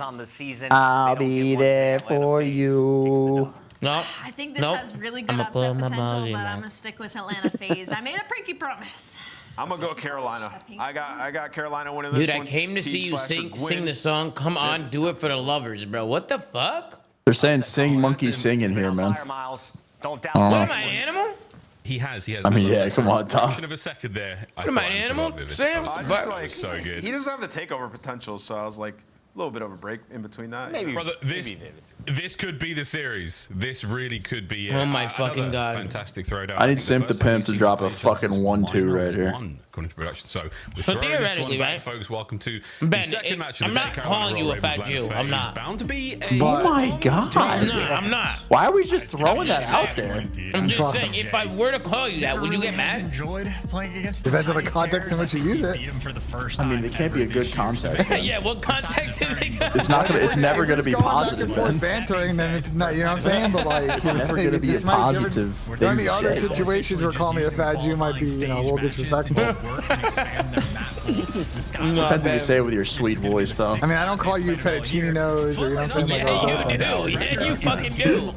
I'll be there for you. No, I think this has really good upset potential, but I'm gonna stick with Atlanta FaZe. I made a Prinky promise. I'm gonna go Carolina. I got Carolina winning this Dude, one. I came to see you sing the song. Come on, do it for the lovers, bro. What the fuck? They're saying sing monkey sing in here, man. Don't doubt What am I, an animal? He has. I mean, yeah, come on, Tom. Of a second there. What am I, an animal? Sam? I just like so good. He doesn't have the takeover potential, so I was like, little bit of a break in between that. Maybe. Brother, this could be the series. This really could be it. Oh my fucking god! Fantastic throwdown. I need Simp the Pimp to drop a fucking 1-2 right here. According to production. So theoretically, right? Folks, welcome to Ben, the second match of I'm the not day. calling you a fat Jew. I'm not. Bound to be Oh my god! I'm not. Why are we just throwing that out there? I'm just saying, if I were to call you that, would you get mad? Enjoyed playing against. Depends on the context in which you use it. I mean, it can't be a good concept. Yeah, what context is it? It's not gonna. It's never gonna be positive. Back and forth bantering, then it's not. You know what I'm saying? But like, it's never gonna be a positive. There might be other situations where calling me a fat Jew might be, you know, a little disrespectful. Depends if you say it with your sweet voice, though. I mean, I don't call you fettuccine nose or you know what I'm saying? Yeah, you do. Yeah, you fucking do.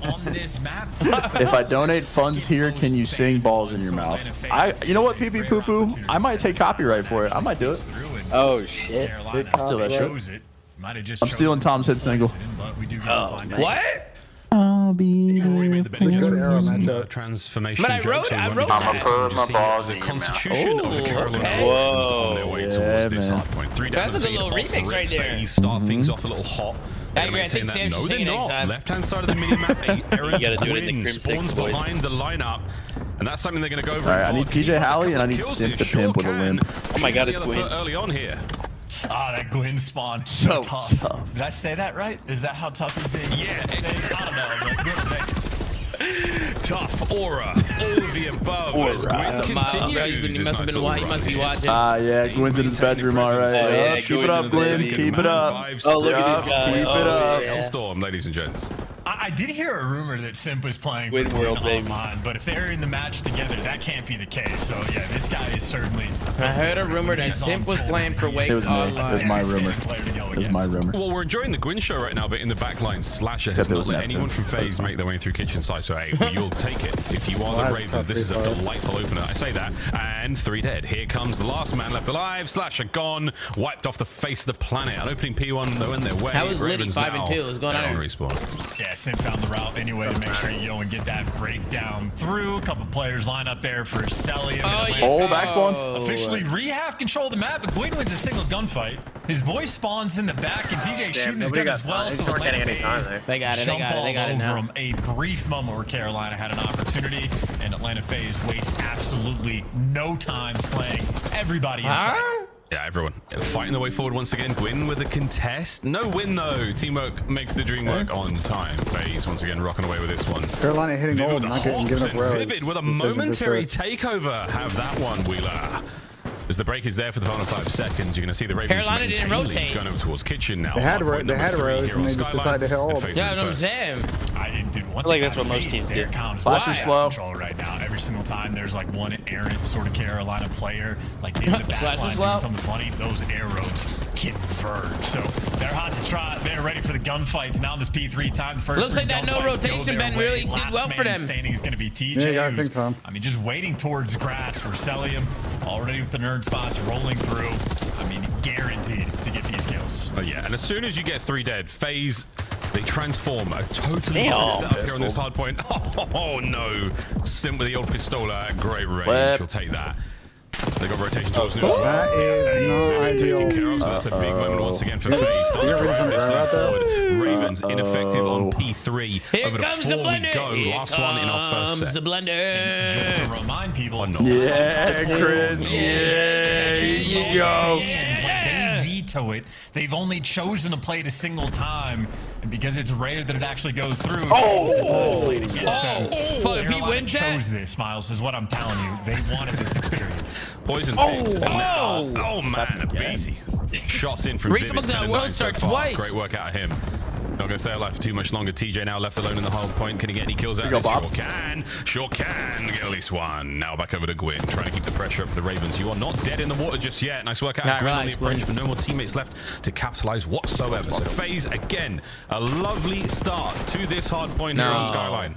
If I donate funds here, can you sing balls in your mouth? You know what, pee pee poo poo? I might take copyright for it. I might do it. Oh shit! I'll steal that shit. I'm stealing Tom's hit single. What? I'll be transformation. But I wrote that. The constitution of the Carolina Ravens on their way towards this hard point. 3 down That's a little remix right there. Start things off a little hot. I think Sam's just singing next time. Left-hand side of the mini-map, Aaron Gwynn spawns behind the lineup, and that's something they're going to go over. All right, I need TJ Halley and I need Simp the Pimp with a win. Oh my god, it's Gwynn. Early on here. Ah, that Gwyn spawn. So tough. Did I say that right? Is that how tough he's being? Yeah. I don't know, but good take. Tough aura, all the above. As Gwyn continues, He must be watching. Yeah, Gwyn's in his bedroom, all right. Yeah, Keep it up, Gwyn. Keep it up. Oh, look at these guys. Keep it up. Hailstorm, ladies and gents. I did hear a rumor that Simp was playing for Gwyn World, baby. online, but if they're in the match together, that can't be the case. So yeah, this guy is certainly. I heard a rumor that Simp was playing for Wakes It was me. online. It was my rumor. It was my rumor. Well, we're enjoying the Gwyn show right now, but in the backline, Slasher has not let anyone from FaZe make their way through kitchen side. So hey, you'll take it. If you are the Ravens, this is a delightful opener. I say that. And 3 dead. Here comes the last man left alive. Slasher gone. Wiped off the face of the planet. An opening P1 though in their way. That was Liddy 5 and 2. What's going on? Respawn. Yeah, Simp found the route anyway to make sure you don't get that breakdown through. A couple players line up there for Selly. Back spawn. Officially re-half control the map, but Gwyn wins a single gunfight. His boy spawns in the back, and TJ shooting his gun as well. So weren't getting any time there. They got it. They got it now. A brief moment where Carolina had an opportunity, and Atlanta FaZe waste absolutely no time slaying everybody inside. Yeah, everyone fighting their way forward once again. Gwyn with a contest. No win though. Teamwork makes the dream work on time. FaZe once again rocking away with this one. Carolina hitting gold, not giving up rows. Vivid with a momentary takeover. Have that one, Wheeler. As the break is there for the final 5 seconds, you're going to see the Ravens Carolina didn't rotate. going over towards kitchen now. They had rows and they just decided to hit all. Yeah, no, Sam. I didn't do once. I like that's what most teams do. Flash is slow. Right now, every single time there's like one errant sort of Carolina player, like in the back line doing something funny, those arrows converge. So they're hot to try. They're ready for the gunfights now. This P3 time. The first looks like that no rotation Ben really did well for them. Standing is going to be TJ. Yeah, I think so. I mean, just waiting towards grass for Celium, already with the nerd spots rolling through. I mean, guaranteed to get these kills. Oh yeah, and as soon as you get 3 dead, FaZe, they transform a totally different setup here on this hard point. Oh no, Simp with the old pistola at great range. She'll take that. They got rotation towards neutral. That is not ideal. So that's a big moment once again for FaZe. Ravens ineffective on P3. Here over comes to 4 the blender. we go. Last one in our first set. The blender. Just to remind people. Yeah, Chris. Yeah, here you go. They veto it. They've only chosen to play it a single time, and because it's rare that it actually goes through. If he wins chose this, Miles, is what I'm telling you. They wanted this experience. Poison picked. Oh man, a beasy. Shots in from Vivid. World start twice. Great work out of him. Not going to stay alive for too much longer. TJ now left alone in the hard point. Can he get any kills out of this? Sure can. Sure can get at least one. Now back over to Gwyn, trying to keep the pressure up for the Ravens. You are not dead in the water just yet. Nice work out of Gwyn on the approach, but no more teammates left to capitalize whatsoever. So FaZe, again, a lovely start to this hard point here on Skyline.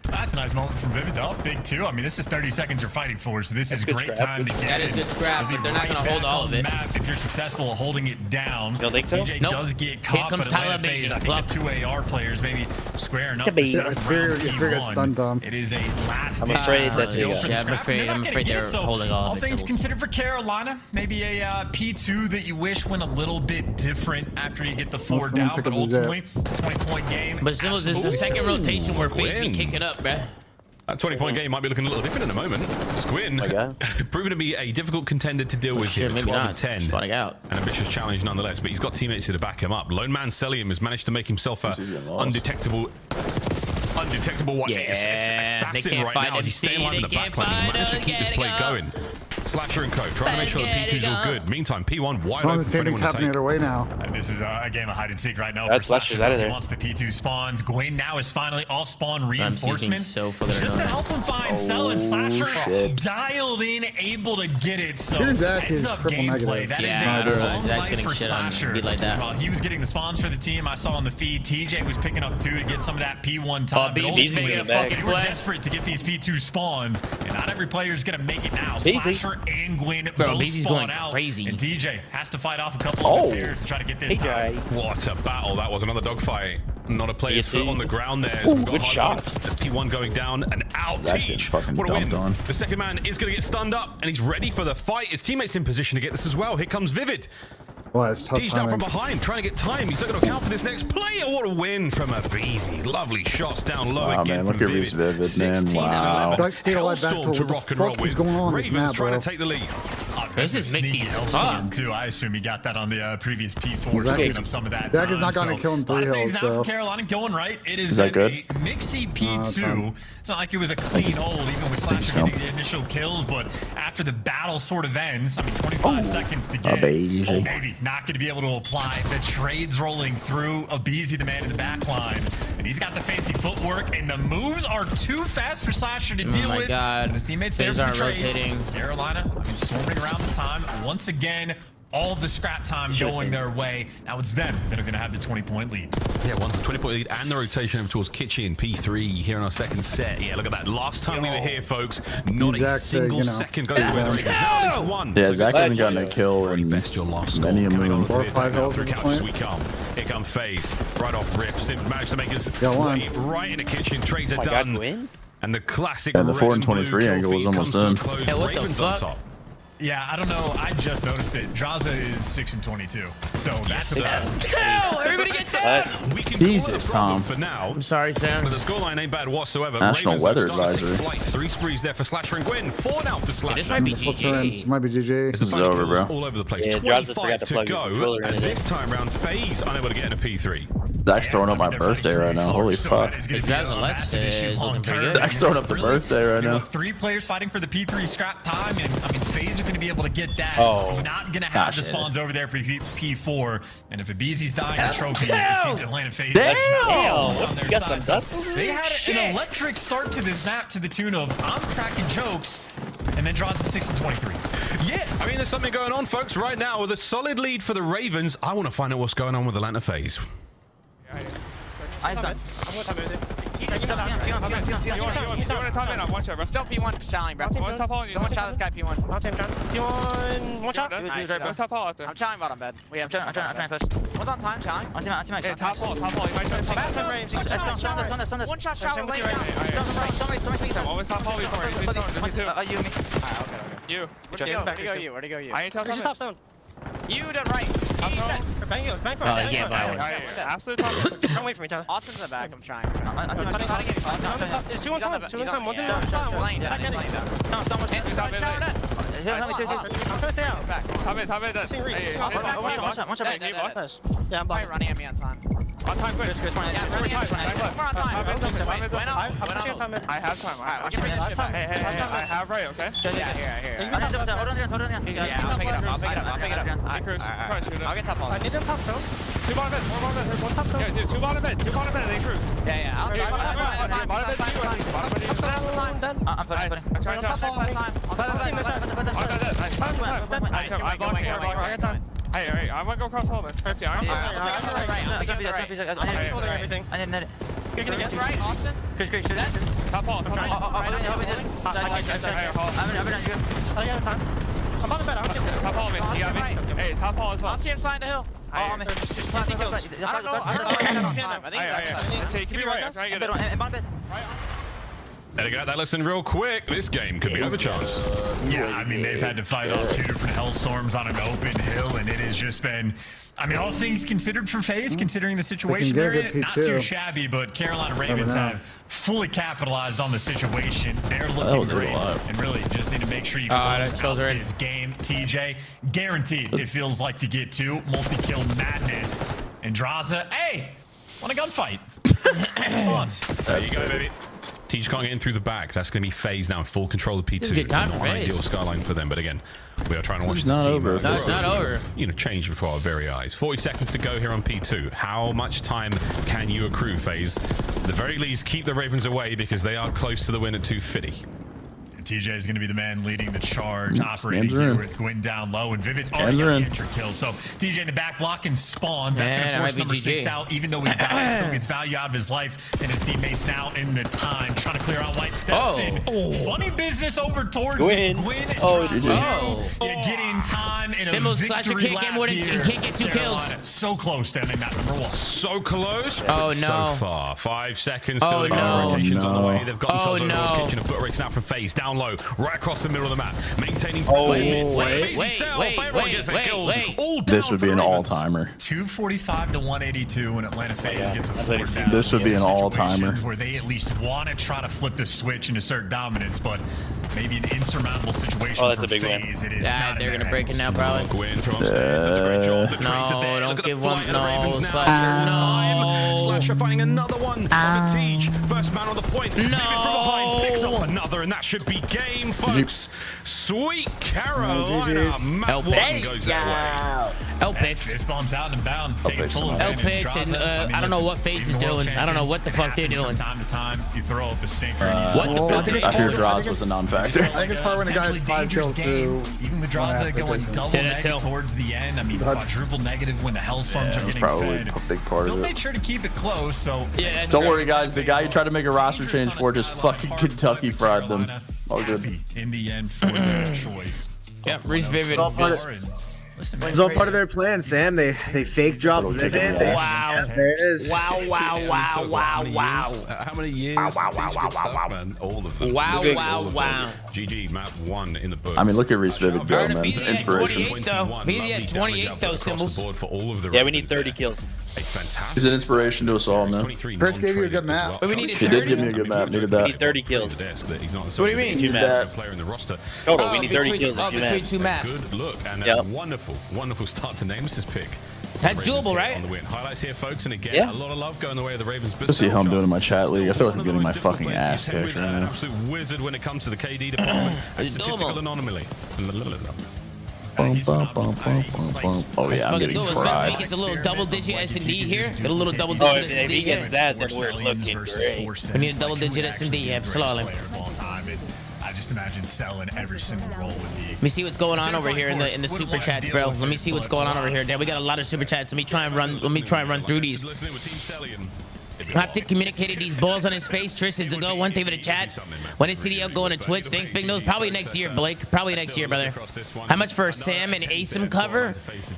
That's a nice moment from Vivid, though. Big 2. I mean, this is 30 seconds you're fighting for, so this is good great scrap. time to get That is in. good scrap, but they're not Right going to hold back all on of the it. map if you're successful at holding it down. You don't think so? TJ Nope. does get Here caught, comes but Tyler Atlanta FaZe, Basie. I think Block. the 2 AR players maybe squaring up Could be. to set I up fear round it gets P1. stunned, Tom. It is a last I'm afraid that's deal it. for the Yeah, I'm scrap, and afraid- not I'm gonna afraid get they're it, so holding all of it, things so- considered for Carolina, maybe a P2 that you wish went a little bit different after you get the 4 someone down, pick but up the Zip. ultimately, 20-point game. But Symbols is the second rotation where FaZe be Win. kicking up, bruh. That 20-point game might be looking a little different in a moment. As Gwyn, proven to be a difficult contender to deal with Shit, here. maybe 12 not. of 10. Spotting out. An ambitious challenge nonetheless, but he's got teammates here to back him up. Lone Man Celium has managed to make himself a undetectable what Yeah, is they assassin can't right find now as he's MC, staying alive in the they can't backline. He's find managed to him, keep this get play it going. Slasher and Co. trying to make sure the P2s are good. Meantime, P1 wide Oh, open the for same anyone thing's to happening take. the other way now. And this is a game of hide and seek right now That's for Slasher. Slasher's out of He there. wants the P2 spawns. Gwen now is finally off spawn reinforcements. so fucking just to annoying. help him find Cell and Slasher dialed in, able to get it. So Here's Zach, heads his up triple gameplay. negative. That is Yeah, I don't a know. long Zach's life getting for shit on Slasher. beat like that. While he was getting the spawns for the team, I saw on the feed TJ was picking up 2 to get some of that P1 time. But BZ's ultimately, making a they fucking were play. desperate to get these P2 spawns, and not every player is going to make it now. BZ. Slasher and Gwen Bro, both BZ's spawn going out, crazy. and DJ has to fight off a couple of the tears to try to get this time. What a battle that was. Another dogfight. Not a player's foot on the ground there. Ooh, good shot. P1 going down and out. That's getting fucking What a win. dumped on. The second man is going to get stunned up and he's ready for the fight. His teammate's in position to get this as well. Here comes Vivid. Well, it's tough He's down from timing. behind, trying to get time. He's not going to account for this next player. What a win from a BZ. Lovely shots down low Wow, again man, look from at Reese Vivid, man. 16 Wow. and 11. Dark State alive back, Hellstorm bro. to What the rock and roll fuck is with. going on in this Ravens map, trying bro? to take the lead. This is mixy as fuck. Too. I assume he got that on the previous P4, Zach soaking is- up some of that Zach time. is not gonna kill him a lot of 3 things hills, now so. from Carolina going right. It is that good? a mixy P2. fine. It's not like it was a clean hold, even with Slasher so. getting the initial kills, but after the battle sort of ends, I mean, 25 seconds to get baby. oh, baby, not going to be able to apply. The trades rolling through. Abizi, the man in the back line, and he's got the fancy footwork, and the moves are too fast for Slasher to deal my with. God. And his teammates there FaZe for the aren't trades. rotating. Carolina, I mean, swarming around the time. Once again, all of the scrap time going their way. Now it's them that are going to have the 20-point lead. Yeah, 20-point lead and the rotation over towards Kitchen, P3 here in our second set. Yeah, look at that. Last time we were here, folks, not a Zach, single you know, second goes away. Now at least one. Yeah, So Zach good. hasn't gotten a kill in Best your last score. many a Coming moon. on to 4 or the 5 attack hills now at this through couches point. we come. Here come FaZe. Right off rip. Sims managed to make his Got one. way right into Kitchen. Trades are my God, done. Gwyn? And the classic And the 4 and red blue 23 kill angle was feed almost comes done. so close. Hey, what the Ravens on fuck? top. Yeah, I don't know. I just noticed it. Draza is 6 and 22. So that's No! Everybody get down! We can Jesus, call it a problem Tom. for now. I'm sorry, Sam. But the scoreline ain't bad whatsoever. National Ravens Weather have started to take Advisory. Flight. 3 sprees there for Slasher and Gwyn. 4 now for Hey, Slasher. this might be Flips are in. GG. This might be GG. It's the This is final over, kills bro. all over the place. Yeah, Draza 25 forgot to to plug his go. controller And in this time round, FaZe unable to get in a P3. Zach's throwing up my birthday right now. Holy fuck. Draza Less is looking pretty good. Zach's throwing up the birthday right now. 3 players fighting for the P3 scrap time, and I mean, FaZe are going to be able to get that. Oh. Not going to have the shit. spawns over there for P4, and if Abizi's dying the trophies, it seems Atlanta FaZe. Damn! On their You got side. some So they had an electric start to this map to the tune of I'm cracking jokes, and then draws a 6 and 23. Yeah, I mean, there's something going on, folks, right now with a solid lead for the Ravens. I want to find out what's going on with Atlanta FaZe. I'm done. I'm going to top it. You want to top it? I'm one shot, bro. Still P1 just challenging, bro. Someone challenge this guy P1. P1, one shot. Nice, top hall after. I'm challenging bottom bed. I'm trying to push. One's on time, challenging. On time. Yeah, top hall. You might try to one shot shower. Laying down. Always top hall before. You and me. You. Where'd he go? You. I ain't top zone. You did right. Bang you. Bang for Oh, yeah, bye. Absolute top. Come away from me, Tyler. Austin's in the back. I'm trying. There's 2 on time. 2 on time. 1 shot. He's laying down. No, someone's showered in. I'm trying to stay out. Top it. One shot back. Yeah, I'm back. Running at me on time. On time, quick. Yeah, running at me. We're on time. I have time. I have right, okay? Yeah, here. Hold on. Yeah, I'll pick it up. I'll get top ball. I need them top zone. 2 bottom bed. 4 bottom bed. 1 top zone. Yeah, dude, 2 bottom bed. 2 bottom bed. They cruise. Yeah. I'll see. Bottom bed. I'm putting. I'm trying to top ball. I got time. Hey, I'm gonna go across hall then. I didn't net it. Kicking against right, Austin. Chris, shoot that. Top hall, top hall. I got time. I'm on the bed. I'm kidding. Top hall, man. You got me. Hey, top hall as well. I'll see him slide the hill. Oh, man. Just 20 kills. I don't know. I think keep me right. I'm trying to get it. I'm on bed. Better get that lesson real quick. This game could be over, chance. Yeah, I mean, they've had to fight off 2 different Hellstorms on an open hill, and it has just been, I mean, all things considered for FaZe, considering the situation they're in, not too shabby, but Carolina Ravens have fully capitalized on the situation. They're looking great, and really just need to make sure you close out this game. TJ, guaranteed it feels like to get 2 multi-kill madness. And Draza, hey, want a gunfight? There you go, baby. Teach can't get in through the back. That's going to be FaZe now in full control of P2. Not ideal Skyline for them, but again, we are trying to watch this team. It's not over. You know, change before our very eyes. 40 seconds to go here on P2. How much time can you accrue, FaZe? At the very least, keep the Ravens away because they are close to the win at 250. TJ is going to be the man leading the charge, operating here with Gwyn down low, and Vivid's already got the extra kill. So TJ in the back block and spawn. That's going to force number 6 out, even though he dies, still gets value out of his life, and his teammates now in the time, trying to clear out White steps in. Funny business over towards Gwyn. You get in time in a victory lap here. Can't get 2 kills. So close to ending that number 1. So close. Oh, no. So far. 5 seconds. Still rotations on the way. They've got themselves over kitchen and foot race now from FaZe. Down low, right across the middle of the map, maintaining. Wait. This would be an all-timer. 245 to 182 when Atlanta FaZe gets a 4 down. This would be an all-timer. Where they at least want to try to flip the switch and assert dominance, but maybe an insurmountable situation for FaZe. It is not. They're gonna break it now, probably. Gwyn from upstairs. That's a great job. No, don't give one. No, Slasher finding another one. Teach, first man on the point. No. From behind, picks up another, and that should be game, folks. Sweet Carolina. Map 1 goes that way. L-Picks. This bomb's out and bound. Taking full L-Picks, and I don't know what FaZe is doing. I don't know what the fuck they're doing. Time to time, you throw up the stinker. What the fuck? I fear Draws was a non-factor. I think it's probably when the guy has 5 kills too. Even with Draza going double negative towards the end. I mean, quadruple negative when the Hellstorms are getting probably fed. a big part of it. Still made sure to keep it close, so... Yeah, don't worry, guys. The guy you tried to make a roster change for just fucking Kentucky fried them. All good. In the end for their choice. Yep, Reese Vivid. It's all part of their plan, Sam. They fake drop Vivid. Wow. There it is. Wow. How many years? Wow, man. All of them. Wow. GG, map 1 in the books. I mean, look at Reese Vivid go, man. Inspiration. He's at 28 though, Symbols. Yeah, we need 30 kills. He's an inspiration to us all, man. Chris gave you a good map. But we needed 30. He did give me a good map. Needed that. We need 30 kills. What do you mean? Needed that. Player in the roster. Total, we need 30 kills. Between 2 maps. Good look and a wonderful start to Nemesis pick. That's doable, right? On the win. Highlights here, folks, and again, a lot of love going the way of the Ravens. Let's see how I'm doing in my chat league. I feel like I'm getting my fucking ass kicked right now. An absolute wizard when it comes to the KD department. A statistical anomaly. Oh yeah, I'm getting fried. He gets a little double-digit S&D here. Get a little double-digit S&D if he here. gets that, then we're looking great. We need a double-digit S&D, absolutely. I just imagine selling every single roll would be. Let me see what's going on over here in the super chats, bro. Let me see what's going on over here. Damn, we got a lot of super chats. Let me try and run through these. I have to communicate these balls on his face. Tristan's a go. One thing for the chat. When is CDL going to Twitch? Thanks, Big Nose. Probably next year, Blake. Probably next year, brother. How much for Sam and Asim cover?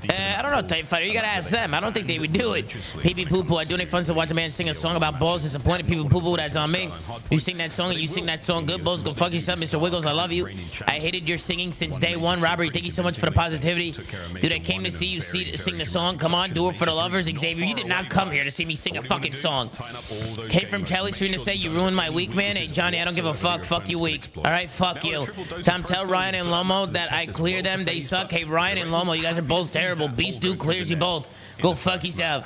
I don't know, Type Fighter. You gotta ask them. I don't think they would do it. PP Poo Poo. I donate funds to watch a man sing a song about balls. Disappointed. PP Poo Poo. That's on me. You sing that song and you sing that song good. Balls, go fuck yourself, Mr. Wiggles. I love you. I hated your singing since day one. Robbery, thank you so much for the positivity. Dude, I came to see you sing the song. Come on, do it for the lovers. Xavier, you did not come here to see me sing a fucking song. Came from Charlie Street to say you ruined my week, man. Hey, Johnny, I don't give a fuck. Fuck you, week. All right, fuck you. Tom, tell Ryan and Lomo that I clear them. They suck. Hey, Ryan and Lomo, you guys are both terrible. Beast Dude clears you both. Go fuck yourself.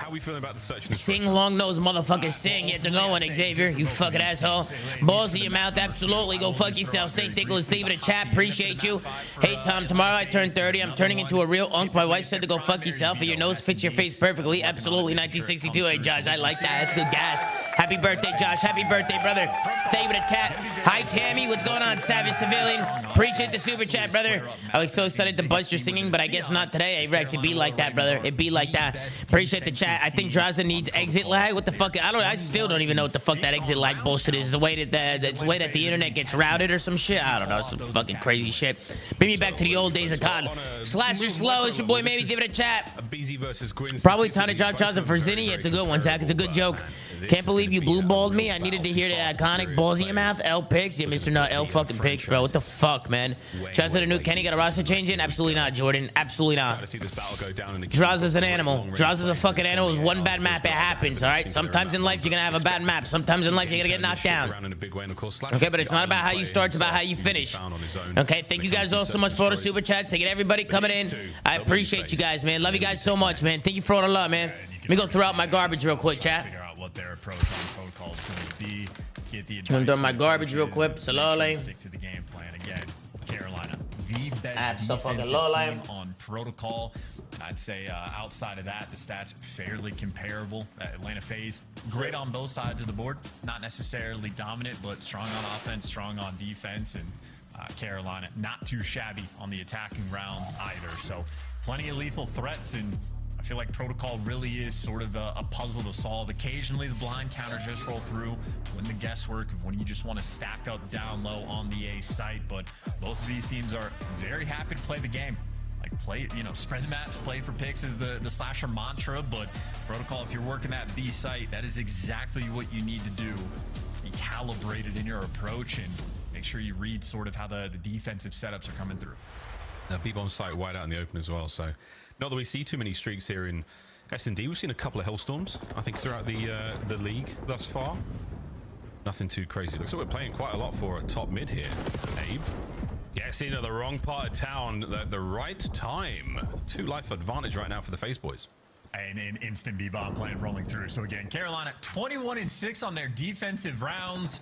Sing long nose, motherfucker. Sing. You have to go on, Xavier. You fucking asshole. Balls in your mouth. Absolutely. Go fuck yourself. St. Nicholas, leave it a chat. Appreciate you. Hey, Tom, tomorrow I turn 30. I'm turning into a real unk. My wife said to go fuck yourself. And your nose fits your face perfectly. Absolutely. 1962. Hey, Josh, I like that. That's good gas. Happy birthday, Josh. Happy birthday, brother. Thank you for the chat. Hi, Tammy. What's going on, Savage Civilian? Appreciate the super chat, brother. I was so excited to bust your singing, but I guess not today. Hey, Rex, it be like that, brother. It be like that. Appreciate the chat. I think Draza needs exit lag. What the fuck? I still don't even know what the fuck that exit lag bullshit is. The way that the internet gets routed or some shit. I don't know. Some fucking crazy shit. Bring me back to the old days of COD. Slasher Slow. It's your boy. Maybe give it a chat. Probably time to drop Draza for Zinni. It's a good one, Zach. It's a good joke. Can't believe you blue balled me. I needed to hear the iconic balls in your mouth. L Picks. Yeah, Mr. Nut. L fucking Picks, bro. What the fuck, man? Shout out to the new Kenny. Got a roster change in? Absolutely not, Jordan. Absolutely not. Draza's an animal. Draza's a fucking animal. It's one bad map. It happens, all right? Sometimes in life, you're going to have a bad map. Sometimes in life, you're going to get knocked down. Okay, but it's not about how you start. It's about how you finish. Okay, thank you guys all so much for all the super chats. Thank you to everybody coming in. I appreciate you guys, man. Love you guys so much, man. Thank you for all the love, man. Let me go throw out my garbage real quick, chat. What their approach on protocol is going to be. Get the I'm doing my garbage real quick. Salole. Stick to the game plan again. Carolina, the best defensive team on protocol. And I'd say outside of that, the stats fairly comparable. Atlanta FaZe, great on both sides of the board. Not necessarily dominant, but strong on offense, strong on defense. And Carolina, not too shabby on the attacking rounds either. So plenty of lethal threats, and I feel like protocol really is sort of a puzzle to solve. Occasionally the blind counters just roll through when the guesswork of when you just want to stack up down low on the A site. But both of these teams are very happy to play the game. Like play, spread the maps, play for picks is the slasher mantra. But protocol, if you're working at B site, that is exactly what you need to do. Be calibrated in your approach and make sure you read sort of how the defensive setups are coming through. People on site wide out in the open as well, so not that we see too many streaks here in S&D. We've seen a couple of Hellstorms, I think, throughout the league thus far. Nothing too crazy. Looks like we're playing quite a lot for a top mid here. Abe gets into the wrong part of town at the right time. 2 life advantage right now for the FaZe boys. And an instant B-bomb plan rolling through. So again, Carolina 21-6 on their defensive rounds.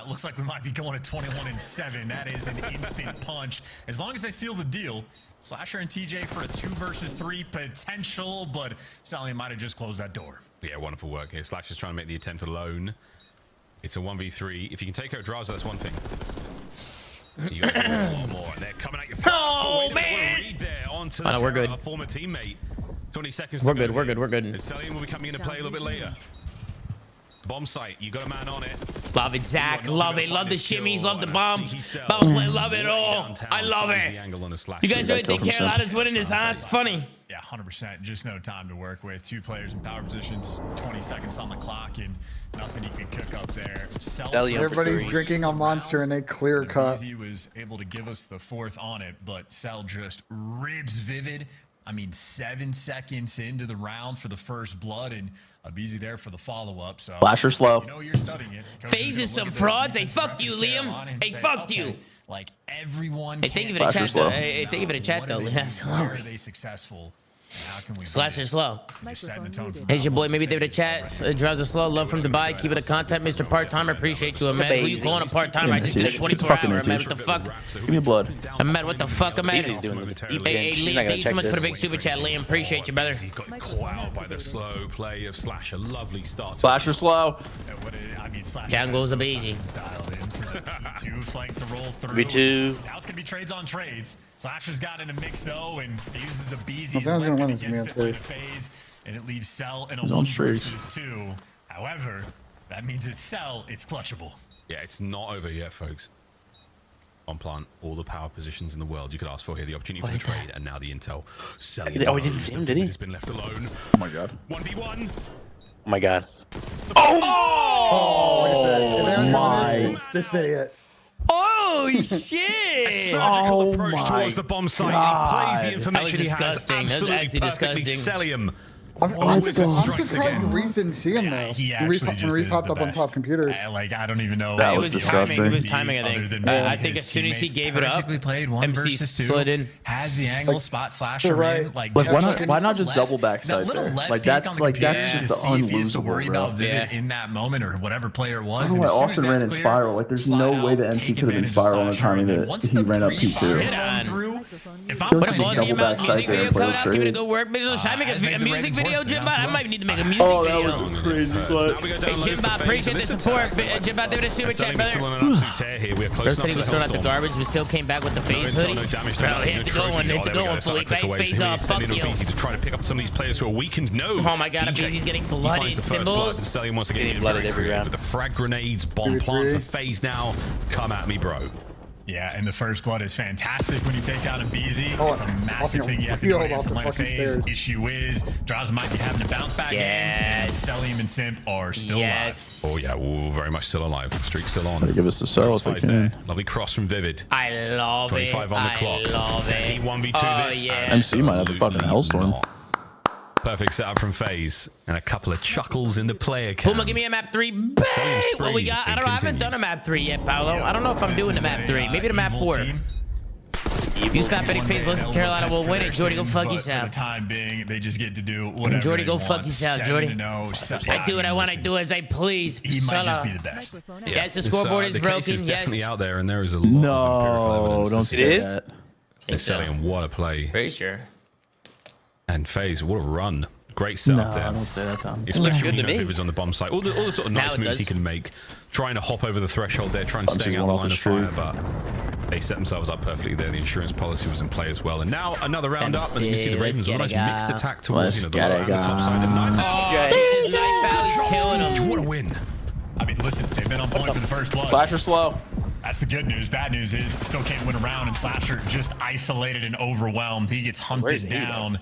Looks like we might be going to 21-7. That is an instant punch. As long as they seal the deal, Slasher and TJ for a 2 versus 3 potential, but Stallion might have just closed that door. Yeah, wonderful work here. Slasher's trying to make the attempt alone. It's a 1v3. If you can take out Draza, that's one thing. You got to do a lot more. They're coming at you fast. Oh, man! Read there onto the we're good. Former teammate. 20 seconds. We're good. We're good. We're good. Stallion will be coming into play a little bit later. Bomb site, you got a man on it. Love it, Zach. Love it. Love the shimmies. Love the bombs. Bomb play. Love it all. I love it. You guys really think Carolina's winning this, huh? It's funny. Yeah, 100%. Just no time to work with. 2 players in power positions, 20 seconds on the clock, and nothing you can cook up there. Everybody's drinking a Monster and they clear cut. He was able to give us the 4th on it, but Cell just ribs Vivid. I mean, 7 seconds into the round for the first blood, and Abizi there for the follow-up. So Flasher slow. You know you're studying it. FaZe is some frauds. Hey, fuck you, Liam. Hey, fuck you. Like everyone. Hey, thank you for the chat, though. Hey, thank you for the chat, though. How are they successful? How can we Slash is slow. The Hey, your boy. Maybe they would chat. Draza slow. Love from Dubai. Keep it a content, Mr. Part-Timer. Appreciate you, Ahmed. Who you calling a part-timer? I just did a 24-hour. Ahmed, what the fuck? Give me blood. Ahmed, what the fuck, Ahmed? Hey, Liam, thank you so much for the big super chat, Liam. Appreciate you, brother. He got caught out by the slow play of Slasher. Lovely start. Slasher slow. Down goes a BG. Two flank to roll through. Me2. Now it's gonna be trades on trades. Slasher's got in the mix though, and he uses a BZ against it FaZe, and it leaves Cell in a 1 versus 2. However, that means it's Cell. It's clutchable. Yeah, it's not over yet, folks. On plant, all the power positions in the world you could ask for here. The opportunity for the trade, and now the intel. Oh, he didn't see him, did he? He's been left alone. Oh my god. 1v1. Oh my god. Oh my! This idiot. Oh shit! A surgical approach towards the bomb site. He plays the information he has. Disgusting. That was actually disgusting. Cellium. I'm just surprised Reese didn't see him though. When Reese hopped up on top computers. Like I don't even know. That was disgusting. It was timing. I think. I think as soon as he gave it up, played 1 MC versus 2, slid in. has the angle, spot Slasher right. in. Like why not just double backside there? Like that's just the unlosable, worry bro. about Vivid in that moment or whatever player it was. I don't know why Austin ran in spiral. Like there's no way that MC could have been spiral on the timing that he ran up P2. If I'm Put a playing balls in your mouth, music there video and play coming the out, give it a trade. good work. Music video, Jimbot? I might need to make a music video. Oh, that was a crazy clip. Hey, Jimbot, appreciate the support. Jimbot, there was a super chat, brother. First said he was throwing out the garbage, but still came back with the FaZe hoodie. Bro, hit to go one, Felipe. FaZe off, fuck you. To try to pick up some of these players who are weakened. No. Oh my God, BZ's getting blooded. Symbols. Stallion wants to get blooded every round. With the frag grenades, bomb plants for FaZe now. Come at me, bro. Yeah, and the first blood is fantastic when you take down a BZ. It's a massive thing you have to do against Atlanta FaZe. Issue is, Draza might be having to bounce back in, and Stellium and Simp are still alive. Oh yeah, ooh, very much still alive. Streak still on. Gotta give us the cell if they can. Lovely cross from Vivid. I love 25 on the clock. I love it. 1v2 this. Yeah. MC might have a fucking hellstorm. Perfect setup from FaZe and a couple of chuckles in the player cam. Puma, give me a map 3. Bang! What we got? I don't know. I haven't done a map 3 yet, Paolo. I don't know if I'm doing the map 3. Maybe the map 4. If you stop betting FaZe versus Carolina, will win it. Jordy, go fuck yourself. For the time being, they just get to do whatever. Jordy, go they fuck want. yourself, Jordy. I do what I want. I do as I please. He might just be the best. Yes, the scoreboard is broken. The case is definitely Yes. out there, and there is a lot of empirical evidence. Don't say that. They're selling what a play. Very sure. And FaZe, what a run. Great setup there. Don't say that, Tom. Especially when you know Vivid's on the bomb site. All the sort of nice moves he can make. Trying to hop over the threshold there, trying to stay out the line of fire, but they set themselves up perfectly there. The insurance policy was in play as well. And now another round up, and you see the Ravens with a nice mixed attack towards the lower and the top side. And Knife killing him. What a win. I mean, listen, they've been on point for the first blood. Slasher slow. That's the good news. Bad news is still can't win a round, and Slasher just isolated and overwhelmed. He gets hunted down.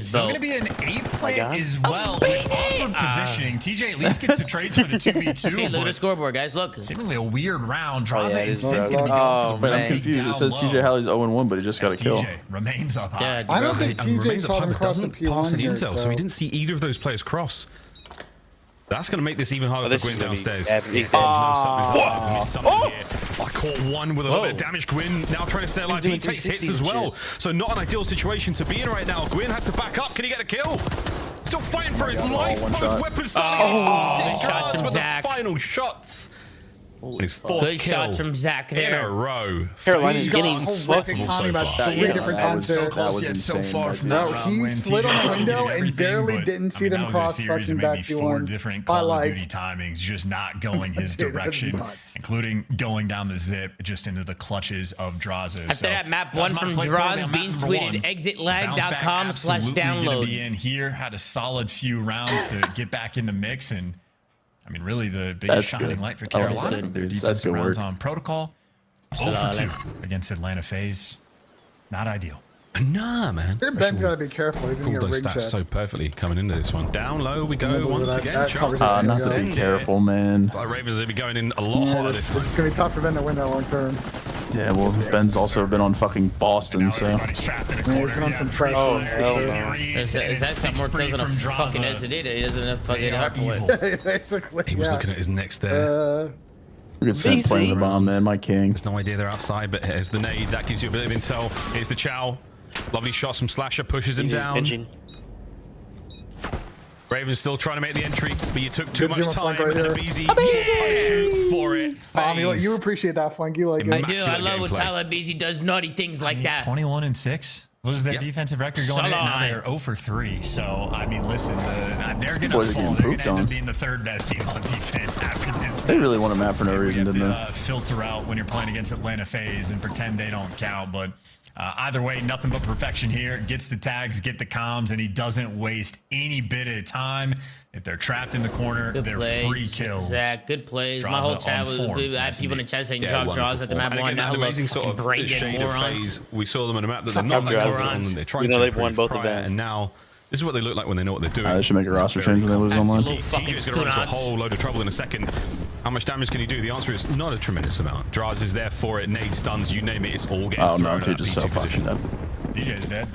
So going to be an A plant as well. With awkward positioning. TJ at least gets the trades for the 2v2. See, look at the scoreboard, guys. Look. Seemingly a weird round. Draza and But Sim going to be going for the I'm confused. It says TJ Halley's 0-1, but he just got a kill. TJ remains up high. Yeah, I don't think TJ saw them cross the P1 here, so he didn't see either of those players cross. That's going to make this even harder for Gwyn downstairs. I caught one with a little bit of damage. Gwyn now trying to stay alive. He takes hits as well. So not an ideal situation to be in right now. Gwyn has to back up. Can he get a kill? Still fighting for his life. Both weapons starting to shots from with Zach. the final shots. His fourth Good kill shots from Zach there. in a row. Carolina's getting fucking Tommy about 3 different times there. That was insane. No, he slid on the window and barely didn't see them cross fucking back to 4 one. different Call of Duty timings just not going his direction, including going down the zip just into the clutches of Draza. After that map 1 from Draws being tweeted, exitlag.com/download. Be in here, had a solid few rounds to get back in the mix, and I mean, really the biggest shining light for Carolina. Their defensive rounds on protocol. 0-2 against Atlanta FaZe. Not ideal. Nah, man. Ben's got to be careful. He's going to Pulled get those ring stats check. so perfectly coming into this one. Down low we go once again. Not to be careful, man. Like Ravens will be going in a lot harder this time. It's going to be tough for Ben to win that long term. Yeah, well, Ben's also been on fucking Boston, so. Yeah, he's been on some pressure. Is that something more close than a fucking Ezadita? He doesn't have fucking heart point. Basically, He was looking at his next there. Look at Sense playing the bomb, man. My king. There's no idea they're outside, but here's the nade. That gives you a bit of intel. Here's the Chow. Lovely shots from Slasher. Pushes him down. Raven's still trying to make the entry, but you took too much time. Right and shoot for it. You appreciate that flank. You like it. I do. I love when Tyler Beasy does naughty things like that. 21-6. What is their defensive record going in? Now they're 0-3. So, I mean, listen, they're going to fall. They're going to end up being the 3rd best team on defense after this. They really won a map for no reason, didn't they? Filter out when you're playing against Atlanta FaZe and pretend they don't count. But either way, nothing but perfection here. Gets the tags, get the comms, and he doesn't waste any bit of time. If they're trapped in the corner, they're free kills. Zach, good plays. My whole chat was I had people in the chat saying drop draws at the map 1. Now amazing sort of shade of FaZe. We saw them on a map that they're not on. They're trying to improve prior, and now this is what they look like when they know what they're doing. They should make a roster change when they lose online. TJ's going to run into a whole load of trouble in a second. How much damage can he do? The answer is not a tremendous amount. Draz is there for it. Nade stuns, you name it, it's all getting thrown at TJ's so fucking dead. DJ's dead.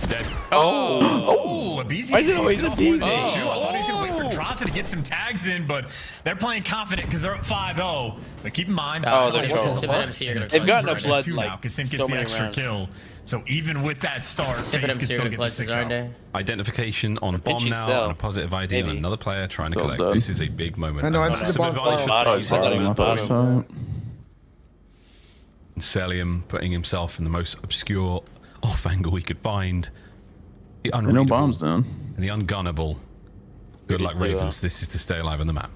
Dead. Oh, Abizi. Why is it always a BZ? I thought he was going to wait for Draza to get some tags in, but they're playing confident because they're up 5-0. But keep in mind, they've gotten a blood like because Sim gets the extra kill. So even with that start, FaZe can still get the 6-0. Identification on a bomb now and a positive ID on another player trying to collect. This is a big moment. I know, I see the bomb. Celium putting himself in the most obscure off angle he could find. The no bombs down. And the ungunnable. Good luck, Ravens. This is to stay alive on the map.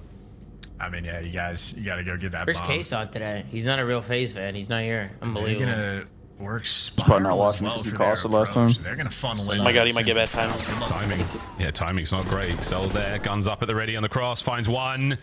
I mean, yeah, you gotta go get that Where's bomb. Case on today? He's not a real FaZe fan. He's not here. Unbelievable. They're gonna work probably not watching because he cost it last time. They're gonna funnel in. Oh my god, he might get bad time. Timing. Yeah, timing's not great. Cell there, guns up at the ready on the cross, finds one.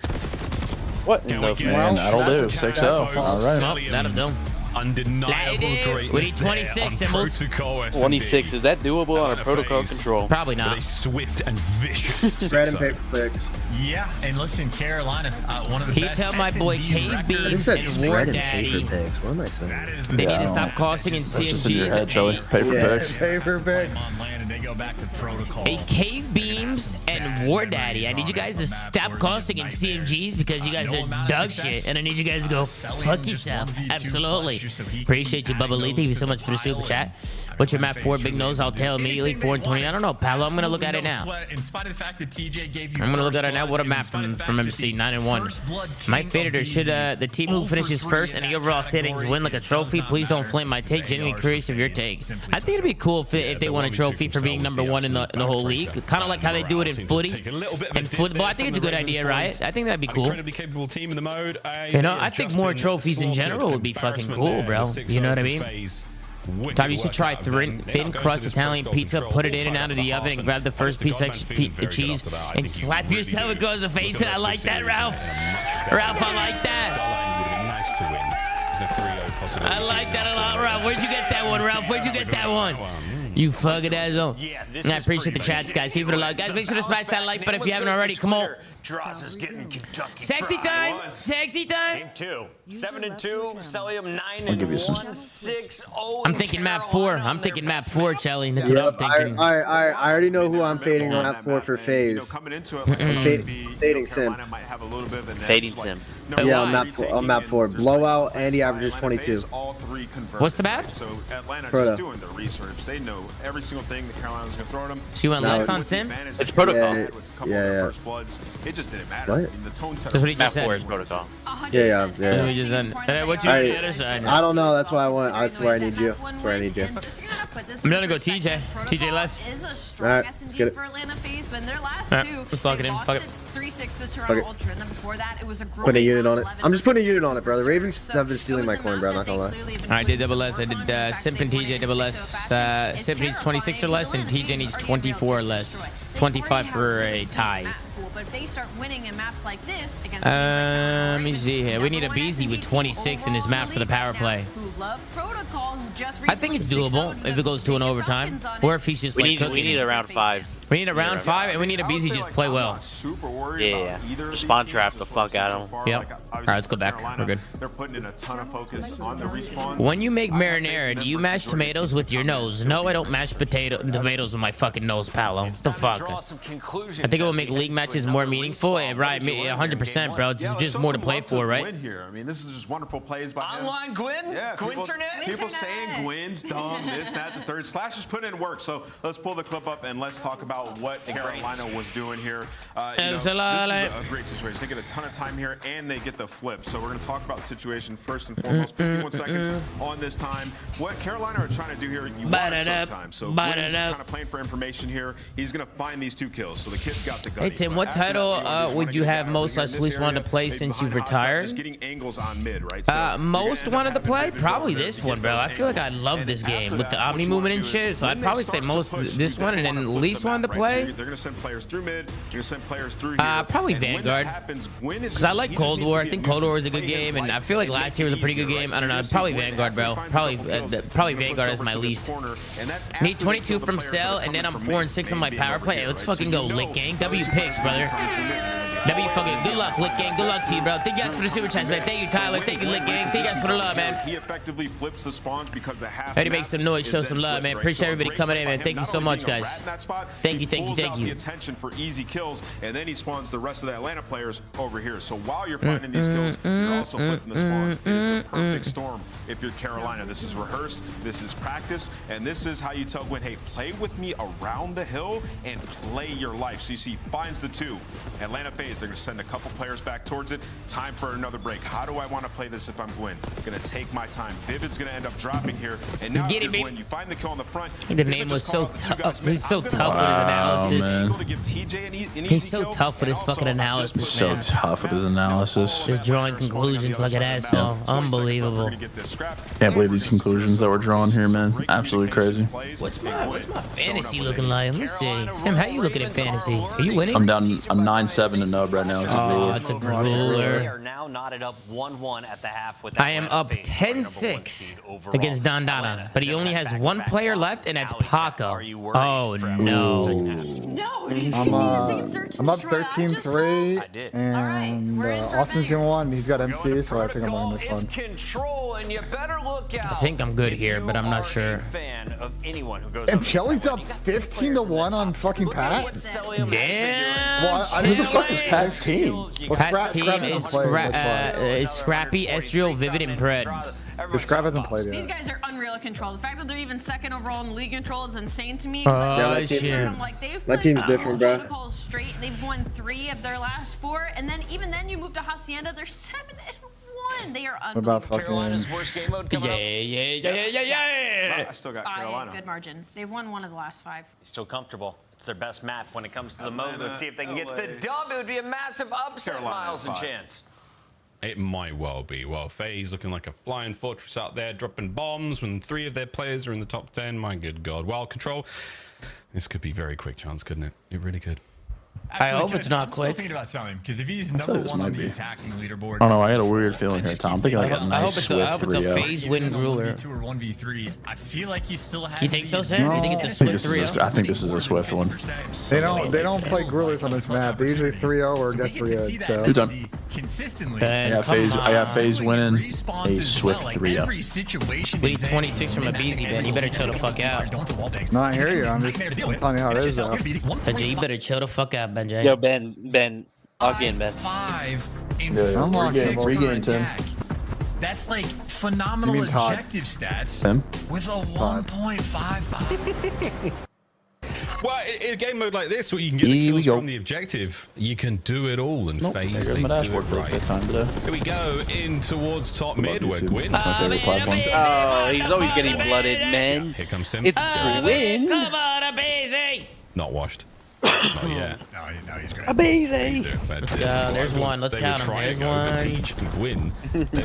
What? Man, that'll do. 6-0. All right. That'll do. Undeniable greatness. We need 26 symbols. 26. Is that doable on a protocol control? Probably not. With a swift and vicious. Bread and paper picks. Yeah, and listen, Carolina, one of the Can you best tell my boy KB and War Daddy What am I saying? they need to stop costing in That's just in your head, CMGs? Joey. Paper picks. Paper picks. on land and they go back to protocol. Hey, Cave Beams and War Daddy, I need you guys to stop costing in CMGs because you guys are dog shit, and I need you guys to go fuck yourself. Absolutely. Appreciate you, Bubba Lee. Thank you so much for the super chat. What's your map for? Big nose. I'll tell immediately. 4 and 20. I don't know, Paolo. I'm gonna look at it now. In spite of the fact that TJ gave you I'm gonna look at it now. What a map from MC. 9 and 1. My favorite should the team who finishes first and the overall standings win like a trophy. Please don't flame my take. Genuinely curious of your take. I think it'd be cool if they won a trophy for being number 1 in the whole league. Kind of like how they do it in footy and football. I think it's a good idea, right? I think that'd be cool. Capable team in the mode. You know, I think more trophies in general would be fucking cool, bro. You know what I mean? Tom, you should try thin crust Italian pizza, put it in and out of the oven, and grab the first piece of cheese and slap yourself across the face. And I like that, Ralph. Ralph, I like that. I like that a lot, Ralph. Where'd you get that one, Ralph? Where'd you get that one? You fucking asshole. I appreciate the chats, guys. Leave it a like. Guys, make sure to smash that like button if you haven't already. Come on. Droz is getting Kentucky Sexy Fried. time. Sexy time. Game 2. 7 and 2. Celium 9 and 1. 6-0. I'm thinking map 4. I'm thinking map 4, Chelly. That's what I'm thinking. I already know who I'm fading map 4 for FaZe. I'm fading Sim. Fading Sim. Yeah, on map 4. Blowout, and he averages 22. What's the map? So Atlanta Proto. just doing the research. They know every single thing that Carolina's going to throw at them. She went less on Sim? It's protocol. Yeah. It just didn't matter. What? I mean, the tone set That's what he just Map 4 said. is protocol. Yeah. Let me just end. What you do the other side? I don't know. That's why I want. That's where I need you. That's where I need you. I'm gonna go TJ. TJ less. All right, let's get it. For Atlanta FaZe, but in their last All right, two, let's lock it they in. lost Fuck it. its 3-6 to Toronto Ultra, and then before that, it was a Put a unit on it. I'm just putting a unit on it, bro. The Ravens have been stealing my coin, bro. I'm not gonna lie. I did double S. I did Simp and TJ double S. Simp needs 26 or less, and TJ needs 24 or less. 25 for a tie. But if they start winning in maps like this against Let me see here. We need a BZ with 26 in his map for the power play. I think it's doable if it goes to an overtime, or if he's just like cooking. We need a round 5. We need a round 5, and we need a BZ just play well. Yeah. Just spawn trap the fuck out of him. Yep. All right, let's go back. We're good. They're putting in a ton of focus on the respawn. When you make marinara, do you mash tomatoes with your nose? No, I don't mash tomatoes with my fucking nose, Paolo. What the fuck? I think it will make league matches more meaningful. Yeah, right, 100%, bro. It's just more to play for, right? I mean, this is just wonderful plays by him. Online Gwyn? Yeah, Gwinternet? people saying Gwyn's dumb, this, that, the third. Slash is putting in work. So let's pull the clip up and let's talk about what Carolina was doing here. This is a great situation. They get a ton of time here and they get the flip. So we're going to talk about the situation first and foremost. 51 seconds on this time. What Carolina are trying to do here, you want to save time. So Gwyn's kind of playing for information here. He's going to find these 2 kills. So the kid's got the gun. Hey, Tim, what title would you have most least wanted to play since you've retired? Just getting angles on mid, right? Most wanted to play? Probably this one, bro. I feel like I love this game with the Omni movement and shit. So I'd probably say most this one, and then least wanted to play. They're going to send players through mid. They're going to send players through here. Probably Vanguard. Because I like Cold War. I think Cold War is a good game, and I feel like last year was a pretty good game. I don't know. Probably Vanguard, bro. Probably Vanguard is my least. Need 22 from Cell, and then I'm 4 and 6 on my power play. Hey, let's fucking go, Lick Gang. W Picks, brother. W fucking good luck, Lick Gang. Good luck to you, bro. Thank you guys for the super chats, man. Thank you, Tyler. Thank you, Lick Gang. Thank you guys for the love, man. He effectively flips the spawns because the half. Ready to make some noise, show some love, man. Appreciate everybody coming in, man. Thank you so much, guys. Thank you. The attention for easy kills, and then he spawns the rest of the Atlanta players over here. So while you're finding these kills, you're also flipping the spawns. It is the perfect storm if you're Carolina. This is rehearsed, this is practice, and this is how you tell Gwyn, hey, play with me around the hill and play your life. So you see, finds the 2. Atlanta FaZe is they're going to send a couple players back towards it. Time for another break. How do I want to play this if I'm Gwyn? Going to take my time. Vivid's going to end up dropping here. And now Gwyn, you find the kill on the front. The name was so tough. He's so tough with his analysis. He's so tough with his fucking analysis, so tough with his analysis. Just drawing conclusions like an asshole. Unbelievable. Can't believe these conclusions that we're drawing here, man. Absolutely crazy. What's my fantasy looking like? Let me see. Sam, how you looking at fantasy? Are you winning? I'm 9-7 to nub right now. It's a grueler. They are now knotted up 1-1 at the half with I am up 10-6 against Dandana, but he only has one player left, and that's Paco. Oh no. No, did you see the same search? I'm up 13-3, and Austin's gonna win. He's got MC, so I think I'm winning this one. Control, and you better look out. I think I'm good here, but I'm not sure. And Shelly's up 15-1 on fucking Pat. Damn. Well, who the fuck is Pat's team? Well, Pat's team is Scrappy, Ezreal, Vivid, and Pred. The Scrap hasn't played yet. These guys are unreal control. The fact that they're even second overall in the league control is insane to me. My team's different, bro. Straight. They've won 3 of their last 4, and then even then you move to Hacienda. They're 7-1. They are unbelievable. What about fucking Carolina's worst game mode coming up? I still got Carolina. Good margin. They've won 1 of the last 5. Still comfortable. It's their best map when it comes to the mode. Let's see if they can get to the dub. It would be a massive upset, Miles and Chance. It might well be. Well, FaZe looking like a flying fortress out there, dropping bombs when 3 of their players are in the top 10. My good God. Wild control. This could be very quick, Chance, couldn't it? It really could. I hope it's not I'm quick. still thinking about selling him because if he's number 1 on the attacking leaderboard, I don't know. I got a weird feeling here, Tom. I'm thinking like a nice swift 3-0. I hope it's a FaZe win grueler. 1v2 or 1v3. I feel like he still has. You think so, Sam? You think it's a swift 3-0? I think this is a swift one. They don't play gruelers on this map. They usually 3-0 or get 3-0. So. Who's done? Consistently. I got FaZe winning a swift 3-0. We need 26 from a BZ, Ben. You better chill the fuck out. No, I hear you. I'm telling you how it is, though. Benji, you better chill the fuck out, Benji. Yo, Ben, log in, Ben. 5 in Regain 10. That's like phenomenal objective stats with a 1.55. Well, in a game mode like this, where you can get the kills from the objective, you can do it all, and FaZe, they do it right. Here we go in towards top mid, where Gwyn. Oh, he's always getting blooded, man. Here comes Sim. It's Gwyn. Come on, Abese. Not washed. Not yet. No, he's great. Amazing. Let's go. There's one. Let's count him. There's one. Gwyn.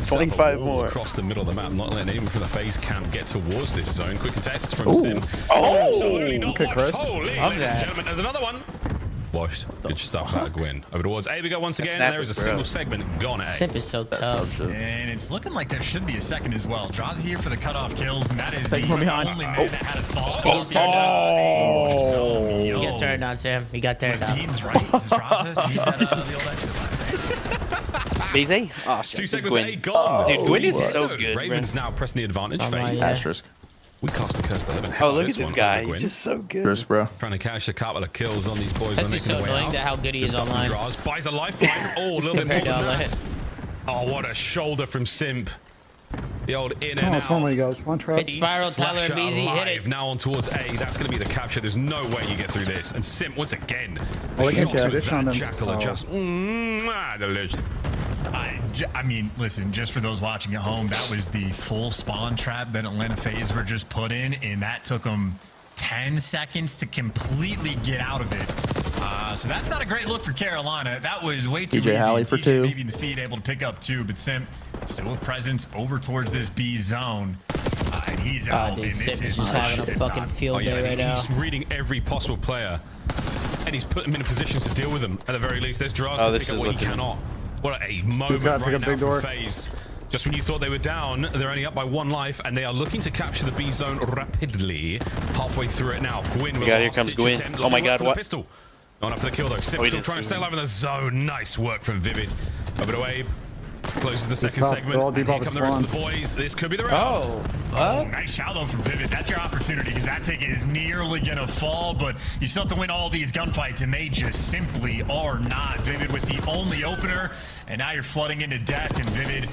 25 more. Across the middle of the map, not letting anyone from the FaZe camp get towards this zone. Quick contests from Sim. Okay, Chris. Holy, ladies and gentlemen, there's another one. Washed. Good stuff out of Gwyn. Over towards A we go once again. There is a single segment gone A. Simp is so tough. And it's looking like there should be a second as well. Draws here for the cutoff kills, and that is the only man that had a thought. He got turned on, Sam. He got turned on. Beans, right? Does Draza need that the old exit line? BZ? Oh, 2 seconds A gone. Dude, Gwyn is so good. Ravens now pressing the advantage. FaZe. Asterisk. We cast the curse to heaven. Oh, look at this guy. He's just so good. Chris, bro. Trying to catch a couple of kills on these boys. That's just so annoying that how good he is online. Draws, buys a lifeline. Oh, a little bit more than that. Oh, what a shoulder from Simp. The old in and out. Come on, you guys. One trap. Hit Spiral, Tyler, BZ, hit it. Now on towards A. That's going to be the capture. There's no way you get through this. And Simp, once again. Well, they can addition on them. Jackal are just delicious. I mean, listen, just for those watching at home, that was the full spawn trap that Atlanta FaZe were just put in, and that took them 10 seconds to completely get out of it. So that's not a great look for Carolina. That was way too easy. Halley for 2. Maybe in the feed able to pick up 2, but Simp still with presence over towards this B zone. And he's out. Dude, and Simp is just having a fucking field day right now. He's reading every possible player, and he's put him in positions to deal with them. At the very least, there's draws to pick up what he cannot. What a moment right now for FaZe. Just when you thought they were down, they're only up by 1 life, and they are looking to capture the B zone rapidly. Halfway through it now. Gwyn. Here comes Gwyn. Oh my God, what? Pistol. Not enough for the kill though. Simp still trying to stay alive in the zone. Nice work from Vivid. Over to Abe. Closes the second segment. Here come the rest of the boys. This could be the round. Oh, fuck. Nice shallow from Vivid. That's your opportunity because that tick is nearly going to fall, but you still have to win all these gunfights, and they just simply are not. Vivid with the only opener, and now you're flooding into death, and Vivid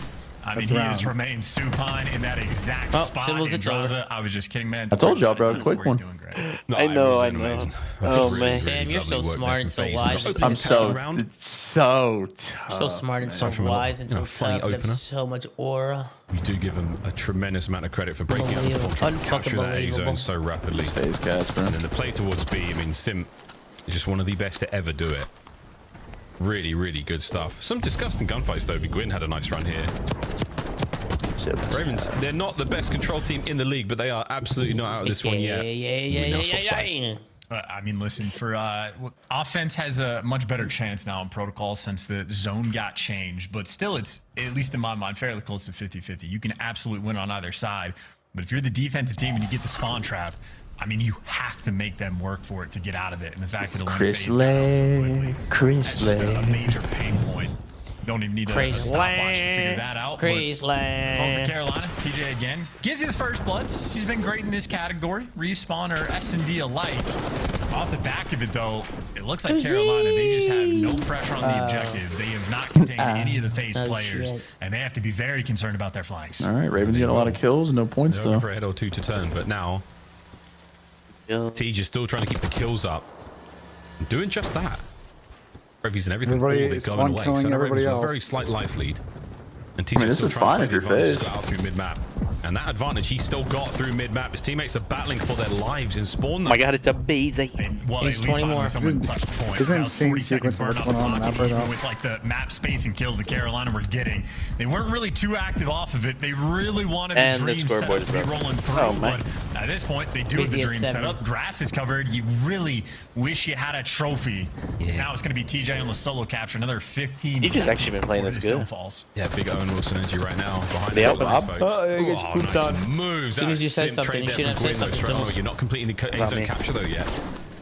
I mean, he has remained supine in that exact spot in Draza. I was just kidding, man. I told y'all, bro. Quick one. No, I know. Oh, man. Sam, you're so smart and so wise. I'm so smart and so wise and so tough. You have so much aura. You do give him a tremendous amount of credit for breaking out this contract, capturing that A zone so rapidly. FaZe Casper. And then the play towards B. I mean, Sim is just one of the best to ever do it. Really, really good stuff. Some disgusting gunfights though. Gwyn had a nice run here. Ravens, they're not the best control team in the league, but they are absolutely not out of this one yet. I mean, listen, for offense has a much better chance now in protocol since the zone got changed, but still it's, at least in my mind, fairly close to 50-50. You can absolutely win on either side, but if you're the defensive team and you get the spawn trap, I mean, you have to make them work for it to get out of it. And the fact that Chris that's just a major pain point. Don't even need a stopwatch to figure that out. Over Carolina, TJ again. Gives you the first bloods. She's been great in this category. Respawn or S&D alike. Off the back of it, though, it looks like Carolina, they just have no pressure on the objective. They have not contained any of the FaZe players, and they have to be very concerned about their flanks. All right, Ravens got a lot of kills, no points, though. For a head or two to turn, but now TJ is still trying to keep the kills up. Doing just that. Revies and everything, all they're going away. So everybody else. A very slight life lead. And TJ this is fine if you're FaZe. Out through mid-map. And that advantage he still got through mid-map. His teammates are battling for their lives in spawn. Oh my god, it's a busy. Well, he's 20 more. Someone touched the point. There's an insane sequence of what's going on the map right now. With like the map space and kills that Carolina were getting, they weren't really too active off of it. They really wanted the dream setup to be rolling through. But at this point, they do have the dream setup. Grass is covered. You really wish you had a trophy. Now it's going to be TJ on the solo capture. Another 15 He's just actually been playing this good. Yeah, big Owen Wilson energy right now. Behind the open up. nice moves. As soon as you said something, you should have said something. You're not completing the A zone capture though yet.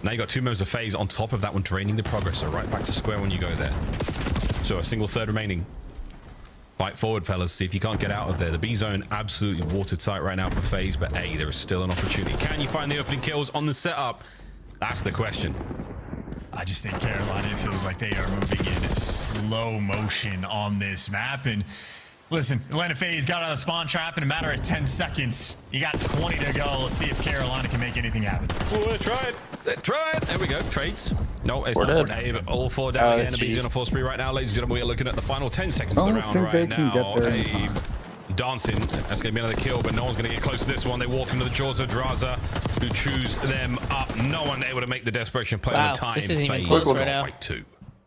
Now you got 2 members of FaZe on top of that one, draining the progress. So right back to square when you go there. So a single third remaining. Fight forward, fellas. See if you can't get out of there. The B zone absolutely watertight right now for FaZe, but A, there is still an opportunity. Can you find the opening kills on the setup? That's the question. I just think Carolina feels like they are moving in slow motion on this map. And listen, Atlanta FaZe got on a spawn trap in a matter of 10 seconds. You got 20 to go. Let's see if Carolina can make anything happen. Oh, try it. There we go. Trades. No, it's not dead. All 4 down again. B's on a 4 spree right now, ladies and gentlemen. We are looking at the final 10 seconds of the round right now. Dancing. That's going to be another kill, but no one's going to get close to this one. They walk into the jaws of Draza, who chews them up. No one able to make the desperation play on the time. This isn't even close right now.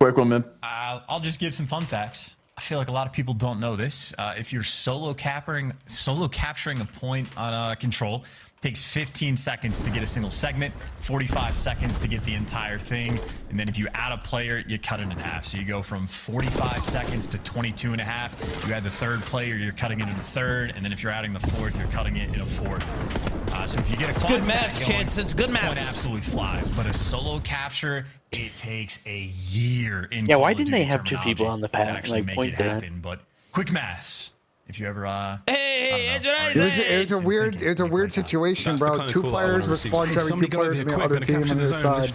Quick one, man. I'll just give some fun facts. I feel like a lot of people don't know this. If you're solo capturing a point on control, it takes 15 seconds to get a single segment, 45 seconds to get the entire thing, and then if you add a player, you cut it in half. So you go from 45 seconds to 22 and a half. You add the third player, you're cutting it in a third, and then if you're adding the fourth, you're cutting it in a fourth. So if you get a quad good math, chance. It's good math. It absolutely flies. But a solo capture, it takes a year in why didn't they have 2 people on the path? Like, point that. But quick maths. If you ever it's a weird situation, bro. 2 players with spawn trapping 2 players in the other team on the side.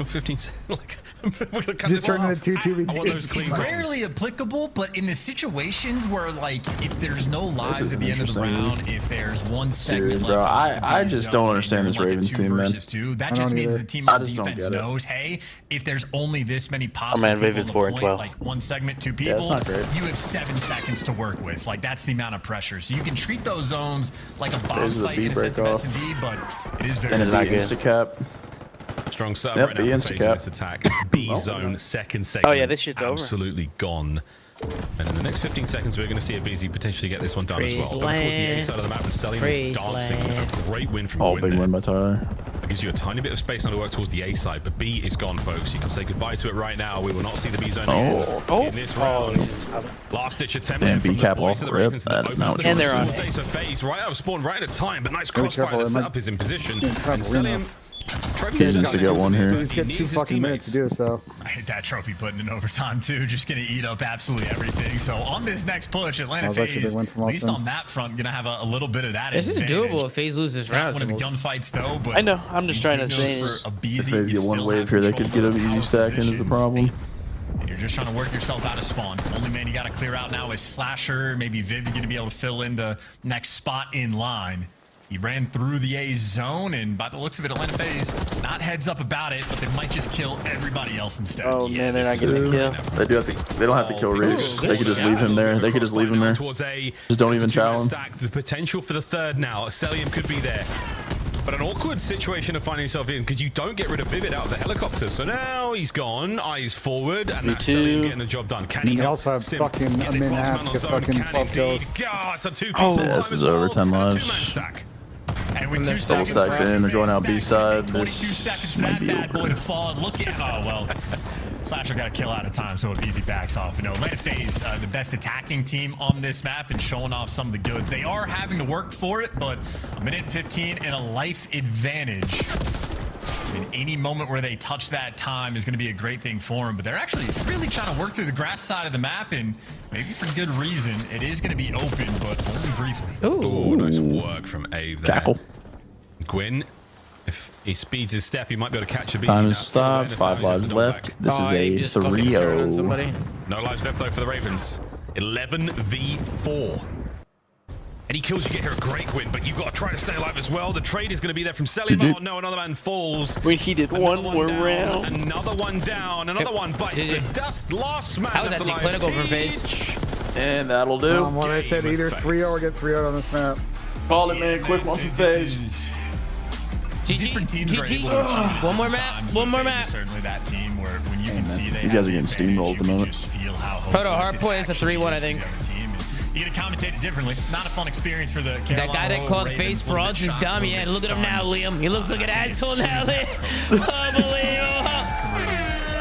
Just turning into 2v2. It's rarely applicable, but in the situations where, like, if there's no lives at the end of the round, if there's one segment bro, I just don't understand this Ravens team, man. That just means the team on defense knows, hey, if there's only this many possible people on the point, like 1 segment, 2 people, you have 7 seconds to work with. Like, that's the amount of pressure. So you can treat those zones like a bomb site in a sense of S&D, but it is very insta-cap. Strong setup right now for this attack. B zone, second segment. Oh yeah, this shit's absolutely gone. And in the next 15 seconds, we're going to see a busy potentially get this one done as well. Of course, the A side of the map is selling this dancing. A great win from Gwyn. Big win by Tyler. That gives you a tiny bit of space now to work towards the A side, but B is gone, folks. You can say goodbye to it right now. We will not see the B zone in this round. Last-ditch attempt from the boys of the Ravens. And they're on FaZe right out of spawn right at a time, but nice crossfire. The setup is in position. And Celium He needs to get one here. He's got 2 fucking minutes to do so. I hate that trophy putting in overtime too. Just gonna eat up absolutely everything. So on this next push, Atlanta FaZe, at least on that front, gonna have a little bit of that. This is doable if FaZe loses round. One of the gunfights though, but I know. I'm just trying to say. If FaZe get one wave here, they could get an easy stack in is the problem. You're just trying to work yourself out of spawn. Only man you got to clear out now is Slasher. Maybe Viv going to be able to fill in the next spot in line. He ran through the A zone, and by the looks of it, Atlanta FaZe not heads up about it, but they might just kill everybody else instead. Oh man, they're not getting a kill. They do have to. They don't have to kill Reeves. They could just leave him there. They could just leave him there. Just don't even challenge. There's potential for the third now. Celium could be there. But an awkward situation to find yourself in because you don't get rid of Vivid out of the helicopter. So now he's gone, eyes forward, and that's Celium getting the job done. Can he also have fucking a min half to fucking 12 kills. God, it's a two-piece. Oh, this is over 10 lives. And with 2 Double stacks in, they're going out B side. 22 seconds for that bad boy to fall. Look at, oh well, Slasher got a kill out of time, so if Easy backs off. You know, Atlanta FaZe, the best attacking team on this map and showing off some of the goods. They are having to work for it, but a minute and 15 and a life advantage. In any moment where they touch that time is going to be a great thing for them, but they're actually really trying to work through the grass side of the map, and maybe for good reason. It is going to be open, but only briefly. Ooh, nice work from Ave there. Jackal. Gwyn, if he speeds his step, he might be able to catch a beat. Time is stopped. 5 lives left. This is a 3-0. No lives left though for the Ravens. 11v4. Any kills you get here are great, Gwyn, but you've got to try to stay alive as well. The trade is going to be there from Celium. Oh no, another man falls. Wait, he did one more round. Another one down. Another one bites the dust. Last man. How was that clinical from FaZe? And that'll do. What I said, either 3-0 or get 3-0 on this map. Call it, man. Quick one for FaZe. Different teams are able to one more map. One more map. Certainly that team where when you can see these guys are getting steamrolled at the moment. Proto Hardpoint is a 3-1, I think. You gotta commentate it differently. Not a fun experience for the Carolina. That guy that called FaZe frauds is dumb. Yeah, look at him now, Liam. He looks like an asshole now, Liam. Unbelievable.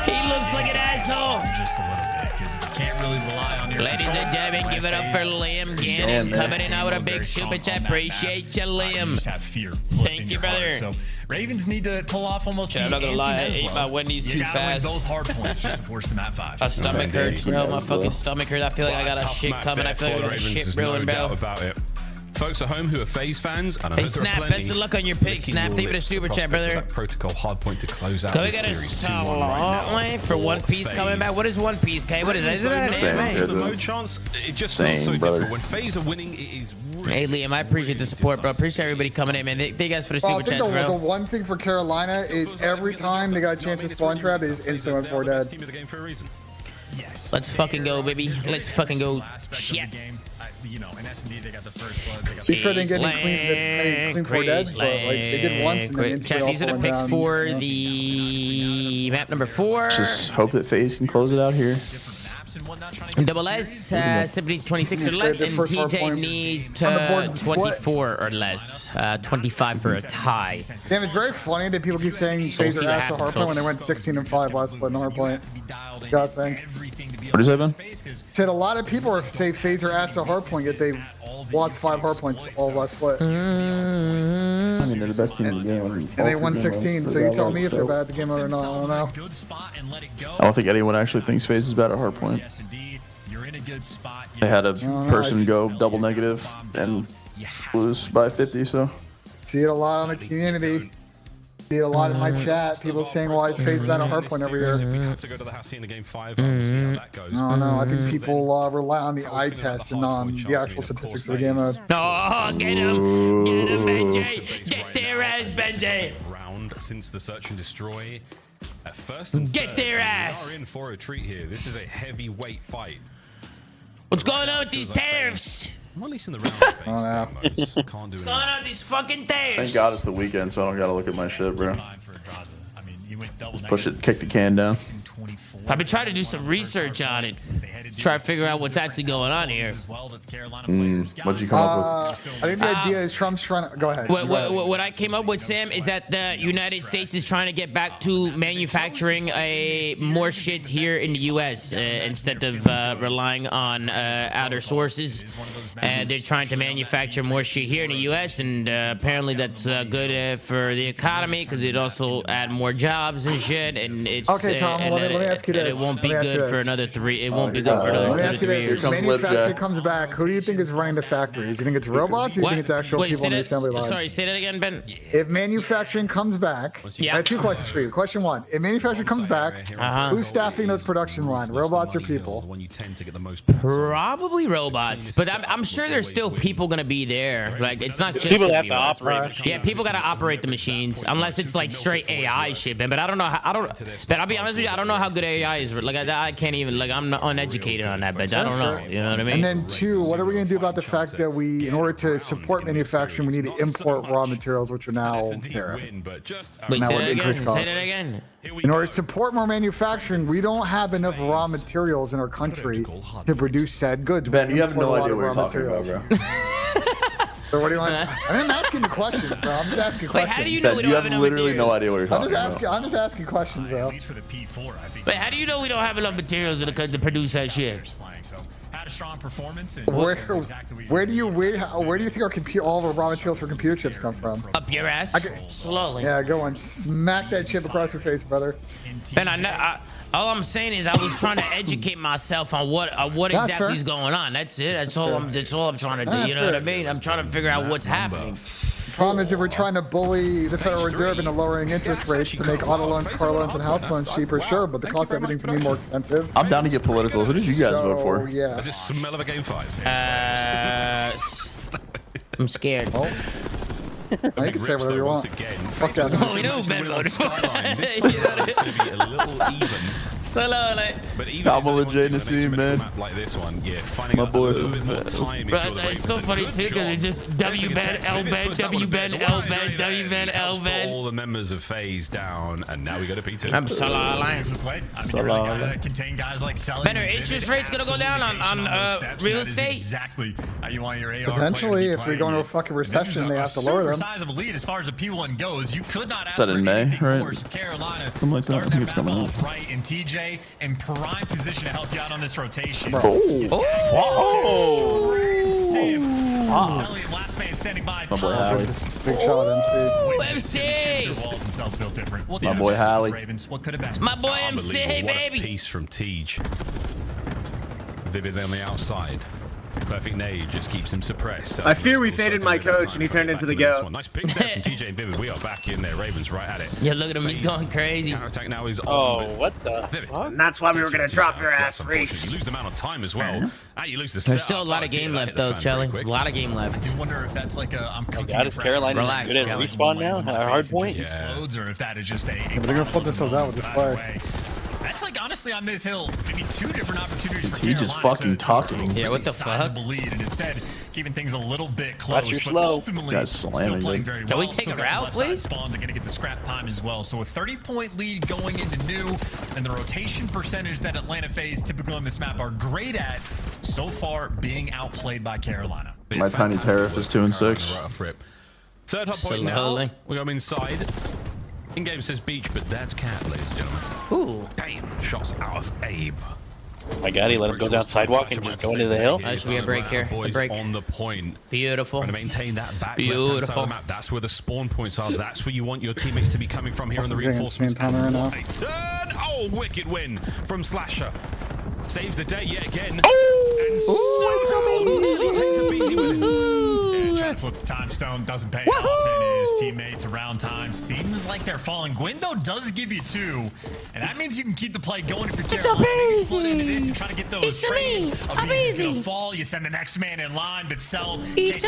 He looks like an asshole. Just a little bit, because you can't really rely on your. Ladies and gentlemen, give it up for Liam Gannon coming in out with a big super chat. Appreciate you, Liam. Just have fear. Thank you, brother. So Ravens need to pull off almost. I'm not gonna lie, I ate my Wendy's too fast. Both hard points just to force them at 5. My stomach hurts, bro. My fucking stomach hurts. I feel like I got a shit coming. I feel like I got a shit brewing, bro. About it. Folks at home who are FaZe fans, and I hey, know Snap, best of luck on your pick. Snap, leave it a super chat, brother. Protocol hard point to close out. Can we get a slot for One Piece coming back? What is One Piece, K? What is that? Is that an anime? The mode chance, it just feels so different. When FaZe are winning, it is really. Hey, Liam, I appreciate the support, bro. Appreciate everybody coming in, man. Thank you guys for the super chats, bro. The one thing for Carolina is every time they got a chance to spawn trap is instant 4 dead. Yes. Let's fucking go, baby. Let's fucking go. Shit. You know, in S&D they got the first blood. They got the sure didn't get any clean 4 dead, but like they did once and then Chat, these are the picks for the map number 4. Just hope that FaZe can close it out here. Double S, needs 26 or less, and TJ needs 24 or less. 25 for a tie. Damn, it's very funny that people keep saying FaZe are ass at hardpoint when they went 16-5 last split on hardpoint. God, thank. What is that, Ben? Said a lot of people say FaZe are ass at hardpoint, yet they lost 5 hardpoints all last split. I mean, they're the best team in the game. And they won 16, so you tell me if they're bad at the game or not. I don't know. I don't think anyone actually thinks FaZe is bad at hardpoint. They had a person go double negative and lose by 50, so. See it a lot on the community. See it a lot in my chat. People saying why it's FaZe bad at hardpoint every year. We have to go to the house in the game 5. We'll see how that goes. No, I think people rely on the eye test and on the actual statistics of the game mode. No, get him, Benji, get their ass, Benji. Round since the search and destroy. At first and get their ass. We are in for a treat here. This is a heavyweight fight. What's going on with these tariffs? I'm at least in the round space. Oh, no. What's going on with these fucking tariffs? Thank God it's the weekend, so I don't gotta look at my shit, bro. Just push it, kick the can down. I've been trying to do some research on it. Try to figure out what's actually going on here. What'd you come up with? I think the idea is Trump's trying to... Go ahead. What I came up with, Sam, is that the United States is trying to get back to manufacturing more shit here in the U.S. Instead of relying on outer sources. They're trying to manufacture more shit here in the U.S. and apparently that's good for the economy because it also add more jobs and shit. And it's okay, Tom. Let me ask you this. It won't be good for another 3. It won't be good for Let me ask you this: if manufacturing comes back, who do you think is running the factories? You think it's robots? Or you think it's actual people on the assembly line? Sorry, say that again, Ben. If manufacturing comes back, I have 2 questions for you. Question 1: if manufacturing comes back, who's staffing those production line? Robots or people? Probably robots, but I'm sure there's still people gonna be there. Like it's not just people have to operate. Yeah, people gotta operate the machines, unless it's like straight AI shit, Ben. But I don't know. I'll be honest with you. I don't know how good AI is. Like I can't even. Like I'm uneducated on that, but I don't know. You know what I mean? And then 2, what are we gonna do about the fact that we, in order to support manufacturing, we need to import raw materials, which are now tariffed? Wait, say that again. In order to support more manufacturing, we don't have enough raw materials in our country to produce said goods. Ben, you have no idea what you're talking about, bro. So what do you want? I'm not asking the questions, bro. I'm just asking questions. How do you know we don't have enough literally no idea what you're talking about. I'm just asking questions, bro. But how do you know we don't have enough materials to produce that shit? Had a strong performance. Where do you think all of our raw materials for computer chips come from? Up your ass. Slowly. Yeah, go on. Smack that chip across your face, brother. Ben, all I'm saying is I was trying to educate myself on what exactly is going on. That's it. That's all I'm trying to do. You know what I mean? I'm trying to figure out what's happening. The problem is if we're trying to bully the Federal Reserve into lowering interest rates to make auto loans, car loans, and house loans cheaper, sure, but the cost of everything's gonna be more expensive. I'm down to get political. Who did you guys vote for? Yeah. Does it smell of a game 5? I'm scared. Oh. You can say whatever you want. Fuck that. Oh, we know Ben voted for This time it's going to be a little even. But even Kamala Janessy, man. Like this one, yeah, finding my boy. a little bit more time. Bro, it's so funny too because it's just W Ben, L Ben, W Ben, L Ben, W Ben, L Ben. All the members of FaZe down, and now we go to P2. I'm Skyline. Contain guys like selling. Better interest rates gonna go down on real estate. Exactly how you want your AR. Potentially, if we go into a fucking recession, they have to lower them. Sizable lead as far as the P1 goes. You could not ask that for in May, anything right? worse. Carolina Something like that. I think it's coming up. Right, and TJ in prime position to help you out on this rotation. Last man standing by. My boy Hallie. Big shot, MC. My boy Hallie. What could have been? It's my boy MC, baby. Piece from Tej. Vivid on the outside. Perfect nade just keeps him suppressed. I fear we faded my coach and he turned into the go. Nice pick there from TJ and Vivid. We are back in there. Ravens right at it. Yeah, look at him. He's going crazy. Counter attack now is on. Oh, what the fuck? And that's why we were going to drop your ass, Reese. You lose the amount of time as well. You lose the There's still a lot of game left, though, Chelly. A lot of game left. I wonder if that's like a I'm cooking. God, is Carolina good at respawn now? A hard point? Explodes, or if that is just a. But they're going to flip themselves out with this play. That's like honestly on this hill, maybe 2 different opportunities for He just fucking talking. Yeah, what the fuck? Lead, and instead keeping things a little bit close. Watch your slow. Ultimately, Guys still slamming, playing dude. very well. Can we take a route, please? Spawns are going to get the scrap time as well. So a 30-point lead going into new, and the rotation percentage that Atlanta FaZe typically on this map are great at so far being outplayed by Carolina. My tiny tariff is 2 and 6. Third hot point now. We go inside. In-game says beach, but that's cat, ladies and gentlemen. Ooh. Damn. Shots out of Abe. My God, he let him go down sidewalk and just go into the hill. That should be a break here. It's a break. On the point. Beautiful. To maintain that back left-hand side of the map. That's where the spawn points are. That's where you want your teammates to be coming from here on the reinforcements. Turn! Oh, wicked win from Slasher. Saves the day yet again. Oh! And nearly takes a BZ with him. Trying to flip the time stone doesn't pay off, and his teammates around time seems like they're falling. Guindo does give you 2, and that means you can keep the play going if you're Carolina. You're trying to get those trades. Gonna fall. You send the next man in line, but sell. It's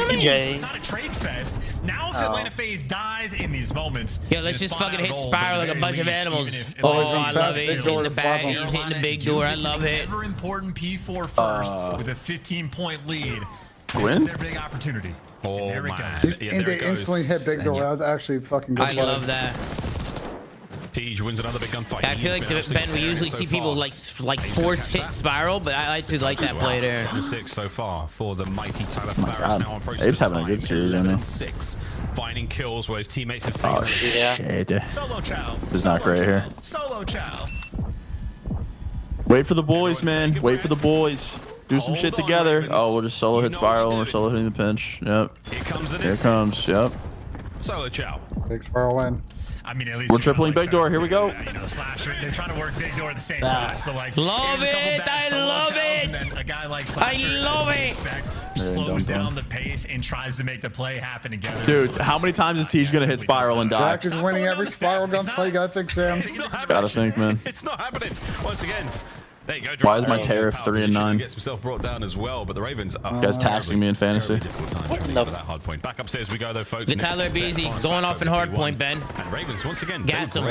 not a trade fest. Now if Atlanta FaZe dies in these moments, yeah, let's just fucking hit Spiral like a bunch of animals. Oh, I love it. He's hitting the bag. He's hitting the big door. I love it. Ever important P4 first with a 15-point lead. Win? Their big opportunity. Oh, there man. it goes. And they instantly hit big door. That was actually fucking good. I love that. Tej wins another big gunfight. I feel like, Ben, we usually see people like force hit Spiral, but I like to like that play there. 6 so far for the mighty Tyler Faris. Now on Abe's having a good series, isn't he? 6. Finding kills where his teammates have taken. Oh, shit. Solo chow. It's not great here. Solo chow. Wait for the boys, man. Wait for the boys. Do some shit together. Oh, we'll just solo hit Spiral and we're solo hitting the pinch. Yep. Here comes the Here it comes. Yep. Solo chow. Big spiral in. I mean, at least we're tripling big door. Here we go. You know, Slasher, they're trying to work big door at the same time. So like, love it. I love it. And then a guy like Slasher, I love it. Slows down the pace and tries to make the play happen together. Dude, how many times is Teej gonna hit spiral and die? Jack is winning every spiral gunfight. You gotta think, Sam. Gotta think, man. It's not happening. Once again. There you go. Why is my tariff 3 and 9? Gets himself brought down as well, but the Ravens are guys taxing me in fantasy. that hard point. Back upstairs we go though, folks. Good Tyler Beasy going off in hard point, Ben. And Ravens once again. Gas him,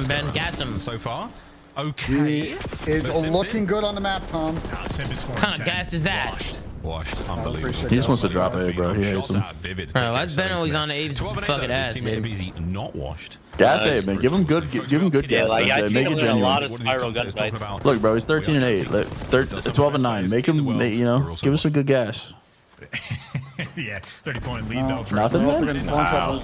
Ben. Gas him. So far. Okay. He is looking good on the map, Tom. What kind of gas is that? Washed. Unbelievable. He just wants to drop A, bro. He hates him. Bro, why's Ben always on Abe's fucking ass, dude? Not washed. Gas A, man. Give him good gas. Like, I Make it genuine. a lot of spiral gunfights. Look, bro, he's 13 and 8. 12 and 9. Make him, you know, give us some good gas. Yeah, 30-point lead though. Nothing, man? Wow.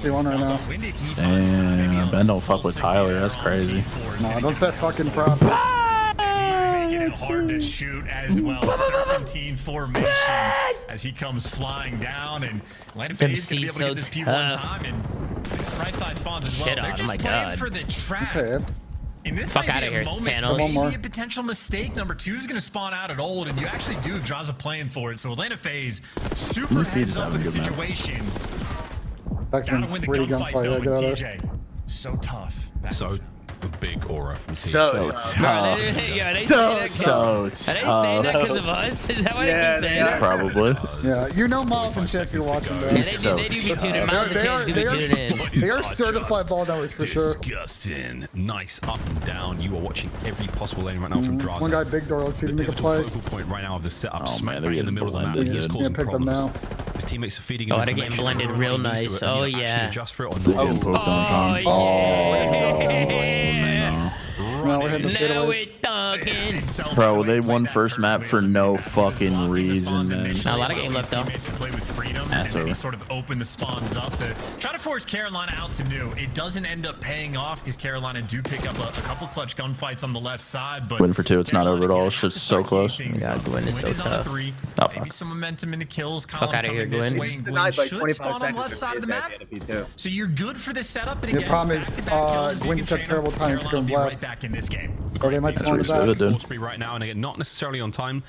Damn, Ben don't fuck with Tyler. That's crazy. No, don't set fucking prop. Making it hard to shoot as well. Serpentine formation as he comes flying down, and Atlanta FaZe gonna be able to get this P1 time, and right side spawns as well. They're just playing for the trap. And this Fuck might out be of a here, moment Thanos. where maybe a potential mistake. Number 2 is going to spawn out at old, and you actually do have Draza playing for it. So Atlanta FaZe super heads up with the situation. Gotta win the gunfight though with TJ. So tough. So big aura from So TJ. Are they saying that because of us? Is that what they keep saying? Probably. Yeah, you know Miles and Chip, you're watching, bro. Yeah, they do be tuning in. Miles and Chip do be tuning in. They are certified ball knowers for sure. Disgusting. Nice up and down. You are watching every possible lane right now from Draza. One guy big door. Let's see if he make a play. Focal point right now of the setup. Oh man, right in the middle of the map. He's causing pick them now. His teammates are feeding Oh, him they're getting blended real nice. Oh yeah. Adjust for it or not. No, we're hitting the Now fadeaways. we're talking. Bro, they won first map for no fucking reason, man. Not a lot of game left though. To play with freedom, That's and maybe over. sort of open the spawns up to try to force Carolina out to new. It doesn't end up paying off because Carolina do pick up a couple clutch gunfights on the left side, but Win for 2. It's not over at all. It's just so close. God, Gwyn is so tough. Oh, maybe fuck. some momentum in the kills. Fuck outta here, Gwyn. He's denied by Should 25 spawn on seconds. the left side of the map. So you're good for this setup. And The again, problem is, back-to-back kills, Gwyn vegan set trainer, terrible time to Carolina go will be left. right back in this game. Or they might That's spawn really back. good, dude. Full speed right now, and again, not necessarily on time.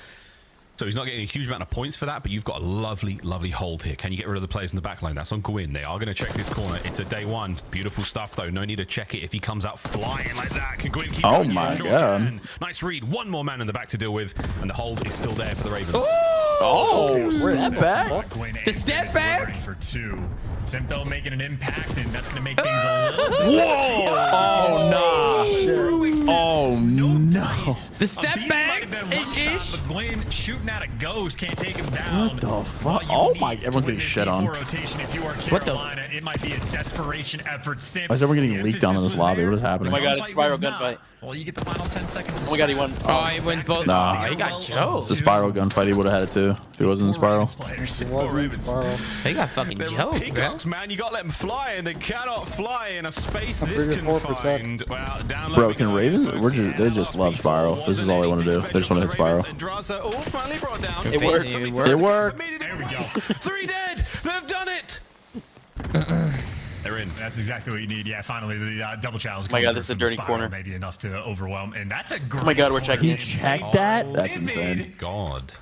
So he's not getting a huge amount of points for that, but you've got a lovely, lovely hold here. Can you get rid of the players in the back line? That's on Gwyn. They are going to check this corner. It's a day one. Beautiful stuff, though. No need to check it if he comes out flying like that. Can Gwyn keep Oh going? my Sure God. can. Nice read. One more man in the back to deal with, and the hold is still there for the Ravens. Oh, step back. The step back. For 2. Simto making an impact, and that's going to make things a little. Whoa! Oh, nah. Oh, no. The step back. But Gwyn shooting at a ghost can't take him down. What the fuck? Oh, my. Everyone's getting shit on. Rotation. If you are What the- Carolina, it might be a desperation effort. Why is everyone getting leaked on in this lobby? What is happening? Oh my god, it's spiral gunfight. Well, you get the final 10 seconds. Oh my god, he won. Oh, he wins both. Nah. Oh, he got It's choked. the spiral gunfight. He would have had it too if he wasn't in the spiral. It wasn't spiral. He got fucking They're choked, bro. peacocks, man. You got to let them fly, and they cannot fly in a space this 3-4%. confined. Well, down Bro, can Ravens? They just love spiral. This is all they want to do. They just want to hit spiral. And Draza, oh, finally brought down. It worked. It worked. There we go. 3 dead. They've done it. They're in. That's exactly what you need. Yeah, finally the double challenge. Oh my god, this is a dirty corner. Maybe enough to overwhelm, and that's a great. Oh my god, we're checking. He checked that? That's insane. God.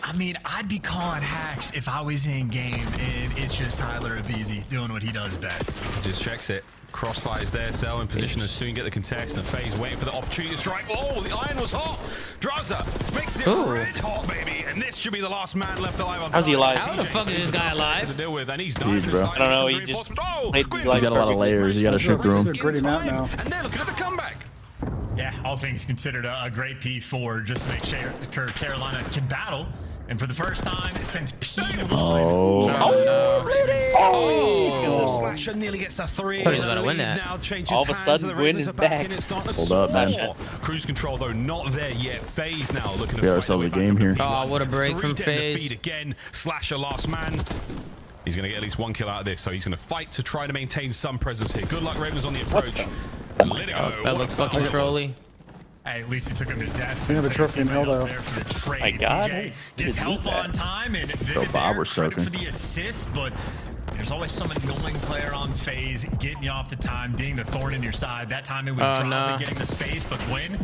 I mean, I'd be calling hacks if I was in game, and it's just Tyler Abizi doing what he does best. Just checks it. Crossfire's there, Cell in position to soon get the contest, and FaZe waiting for the opportunity to strike. Oh, the iron was hot. Draza makes it red hot, baby, and this should be the last man left alive on How's he alive? How the fuck is this guy alive? To deal with, and he's dying. Huge, bro. I don't know, he just played He's got a lot of layers. You got to shoot through It's a them. gritty map now. And they're looking at the comeback. Yeah, all things considered, a great P4 just to make sure Carolina can battle. And for the first time since P1. Oh, Slasher nearly gets the 3. Thought he was about to win that. Now changes All of a hands, sudden, the Gwyn Ravens is are back back. in it, starting to Hold up, man. snore. Cruise control, though, not there yet. FaZe now looking to We got fight ourselves their a way game back here. up to Oh, P1. what a break from 3 dead FaZe. defeat again. Slasher last man. He's going to get at least 1 kill out of this, so he's going to fight to try to maintain some presence here. Good luck, Ravens, on the approach. Oh my God. That looked fucking trolly. Hey, at least he took him to death. We have a trophy in hell, though. My god. TJ gets help on time, and Vivid Bob there, was credit soaking. for the assist, but There's always some annoying player on FaZe getting you off the time, being the thorn in your side. That time it was Draza getting the space, but Gwyn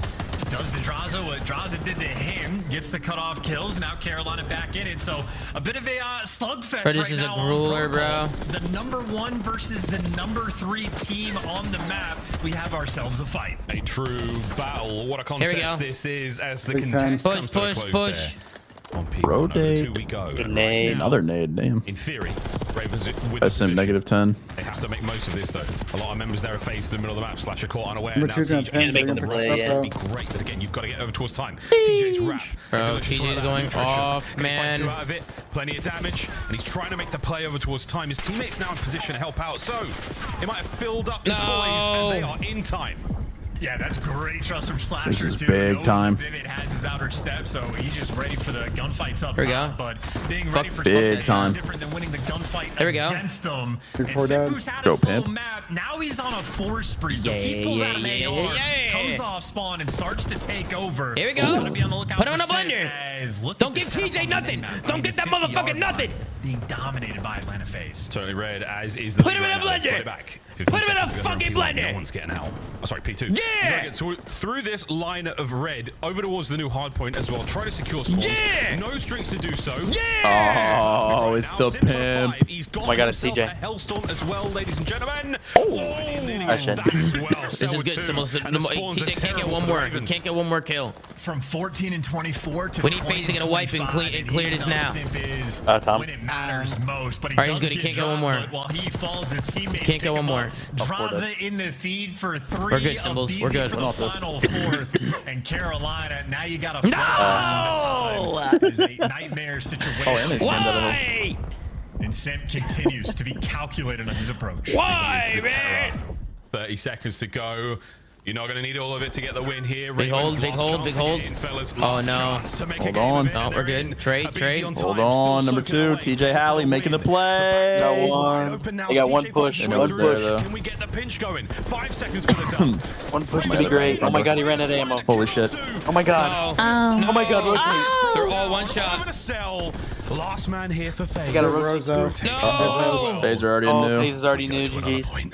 does to Draza what Draza did to him, gets the cutoff kills. Now Carolina back in it, so a bit of a slugfest right now. This is a grueler, bro. The #1 versus the #3 team on the map. We have ourselves a fight. A true battle. What a contest this is as the contest comes to a close there. On P1, we go. Another nade, damn. In theory, Ravens with SM -10. They have to make most of this though. A lot of members there are phased to the middle of the map. Slasher caught unaware. Number Now two's gonna TJ pen, making the they're play. gonna It'd be press great, but again, you've got to get over towards time. TJ's wrap. Bro, TJ's going off, man. Two out of it. Plenty of damage, and he's trying to make the play over towards time. His teammates now in position to help out, so it might have filled up his boys, and they are in time. Yeah, that's great trust from Slasher. This is too. big time. Vivid has his outer step, so he's just ready for the gunfights up Here we top. go. But being ready for big something time. different than winning the gunfight There we go. against him. Before and that. Simpu's had Go a slow pimp. map. Now he's on a 4 spree, so he pulls out an AR, comes off spawn, and starts to take over. Here we go. Gotta be on the lookout Put him in for a blender. Simp, look Don't at give the TJ setup on nothing. the map. Don't get that motherfucking nothing. Being dominated by Atlanta FaZe. Totally red, as is the Put him in a leader right now. blender. Put it back. Put him in a 15 seconds to go fucking on P1. blender. No one's getting out. Oh, sorry, P2. Yeah. He's gonna get through this line of red over towards the new hard point as well. Try to secure spawns. Yeah. No streaks to do so. Yeah. Oh, it's the pimp. He's got Oh my God, it's himself CJ. a Hellstorm as well, ladies and gentlemen. This is good. TJ can't get one more. He can't get one more kill. From 14 and 24 to We need FaZe to get a wipe and clear this now. When it matters most, but he All right, he's does good. He get can't get one dropped, more. but while he falls, his teammates Can't get pick one him more. up. Draza in the feed for 3. We're good, Symbols. We're good. For the final 4th, and Carolina. Now you got a No! It is a nightmare situation. Oh, and they stand out of him. Why? And Simp continues to be calculated on his approach. Why, man? 30 seconds to go. You're not going to need all of it to get the win here. Big Ravens, hold, big last hold, chance big to hold. get in, fellas. Oh, Last no. chance to make a Hold game on. of it, No, and we're they're good. in. Trade. On Hold time, on, still number soaking 2, away. TJ Halley making the Wide play. open now. They got one TJ push, finds one Schwarzer. there, though. Can we get the pinch going? 5 seconds for the dunk. One push to be great. Oh my God, he ran out of ammo. Holy shit. Oh my God. No. Oh my God, rotate. They're all one shot. Last man here for FaZe. You got a Rozo. No. FaZe are already Oh, new. FaZe is already new, GG.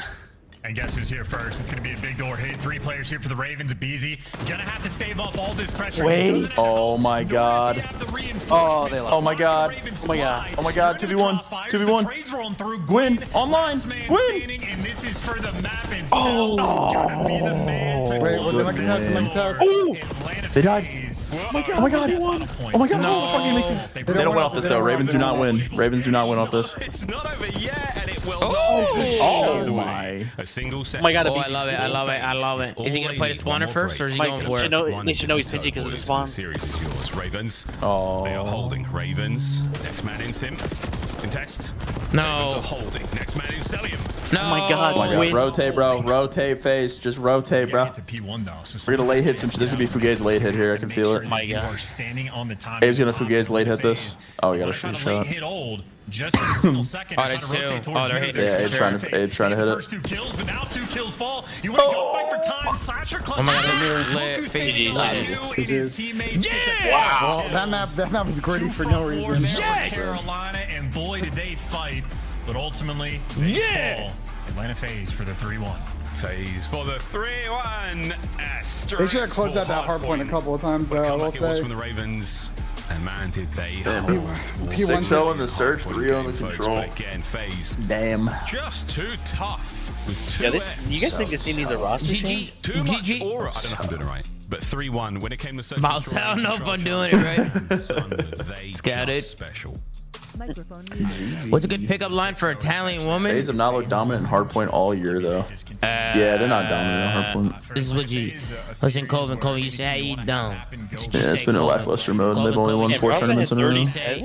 And guess who's here first? It's going to be a big door hit. 3 players here for the Ravens. Beezy gonna have to stave off all this pressure. Wait. Oh my God. Oh, they lost. Oh my God. Oh my God. Oh my God. 2v1. 2v1. Gwyn online. Gwyn. And this is for the map. And Oh. Wait, we're like a test, like a test. They died. Oh my God. Oh my God. Oh my God. This is so fucking amazing. They don't win off this though. Ravens do not win. Ravens do not win off this. It's not over yet, and it will Oh my. A single set. Oh my God, Oh, I love it. I love it. I love it. Is he going to play the spawner first, or is he going for it? They should know he's pingy because of the spawn. Series is yours, Ravens. Oh. They are holding Ravens. Next man in Sim. Contest. Ravens No. are holding. Next man in Celium. No. Oh my God. Oh my God. Win. Rotate, bro. Rotate, FaZe. Just rotate, bro. To P1 though. So We're gonna late hit some. This would be Fugazi's late hit here. I can feel it. my God. You are standing on the time. Abe's gonna Fugazi late hit this. Oh, we got a Trying shoot to late shot. hit old just for a single second. Oh, and there's trying to two. rotate towards Oh, they're you. hitting. Yeah, For Abe's trying to hit it. First 2 kills, but now 2 kills fall. You want to go fight for time. Slasher Oh my God, clutches. they're Look lit. who's FaZe taking lit. you and his teammates. Yeah. Well, that map was gritty for no reason. Yes! Carolina, and boy, did they fight. But ultimately, they fall. Atlanta FaZe for the 3-1. FaZe for the 3-1. They should have closed out that hard point a couple of times, though, I will It was say. from the Ravens. And man, did they P1 6-0 in the search, 3-0 in the folks, control. but again, FaZe Damn. just too tough with 2 Yeah, you guys think this team needs a roster change? GG. too much GG. aura. I don't know if I'm doing it right, but 3-1 when it came to search. Mouse, I don't know if I'm doing it right. Scattered. Special. What's a good pickup line for Italian woman? FaZe have not looked dominant in hardpoint all year, though. Yeah, they're not dominant in hardpoint. This is what you listen, Colvin. You say how you down. Yeah, it's been a lackluster mode. They've only won 4 tournaments in a row. You say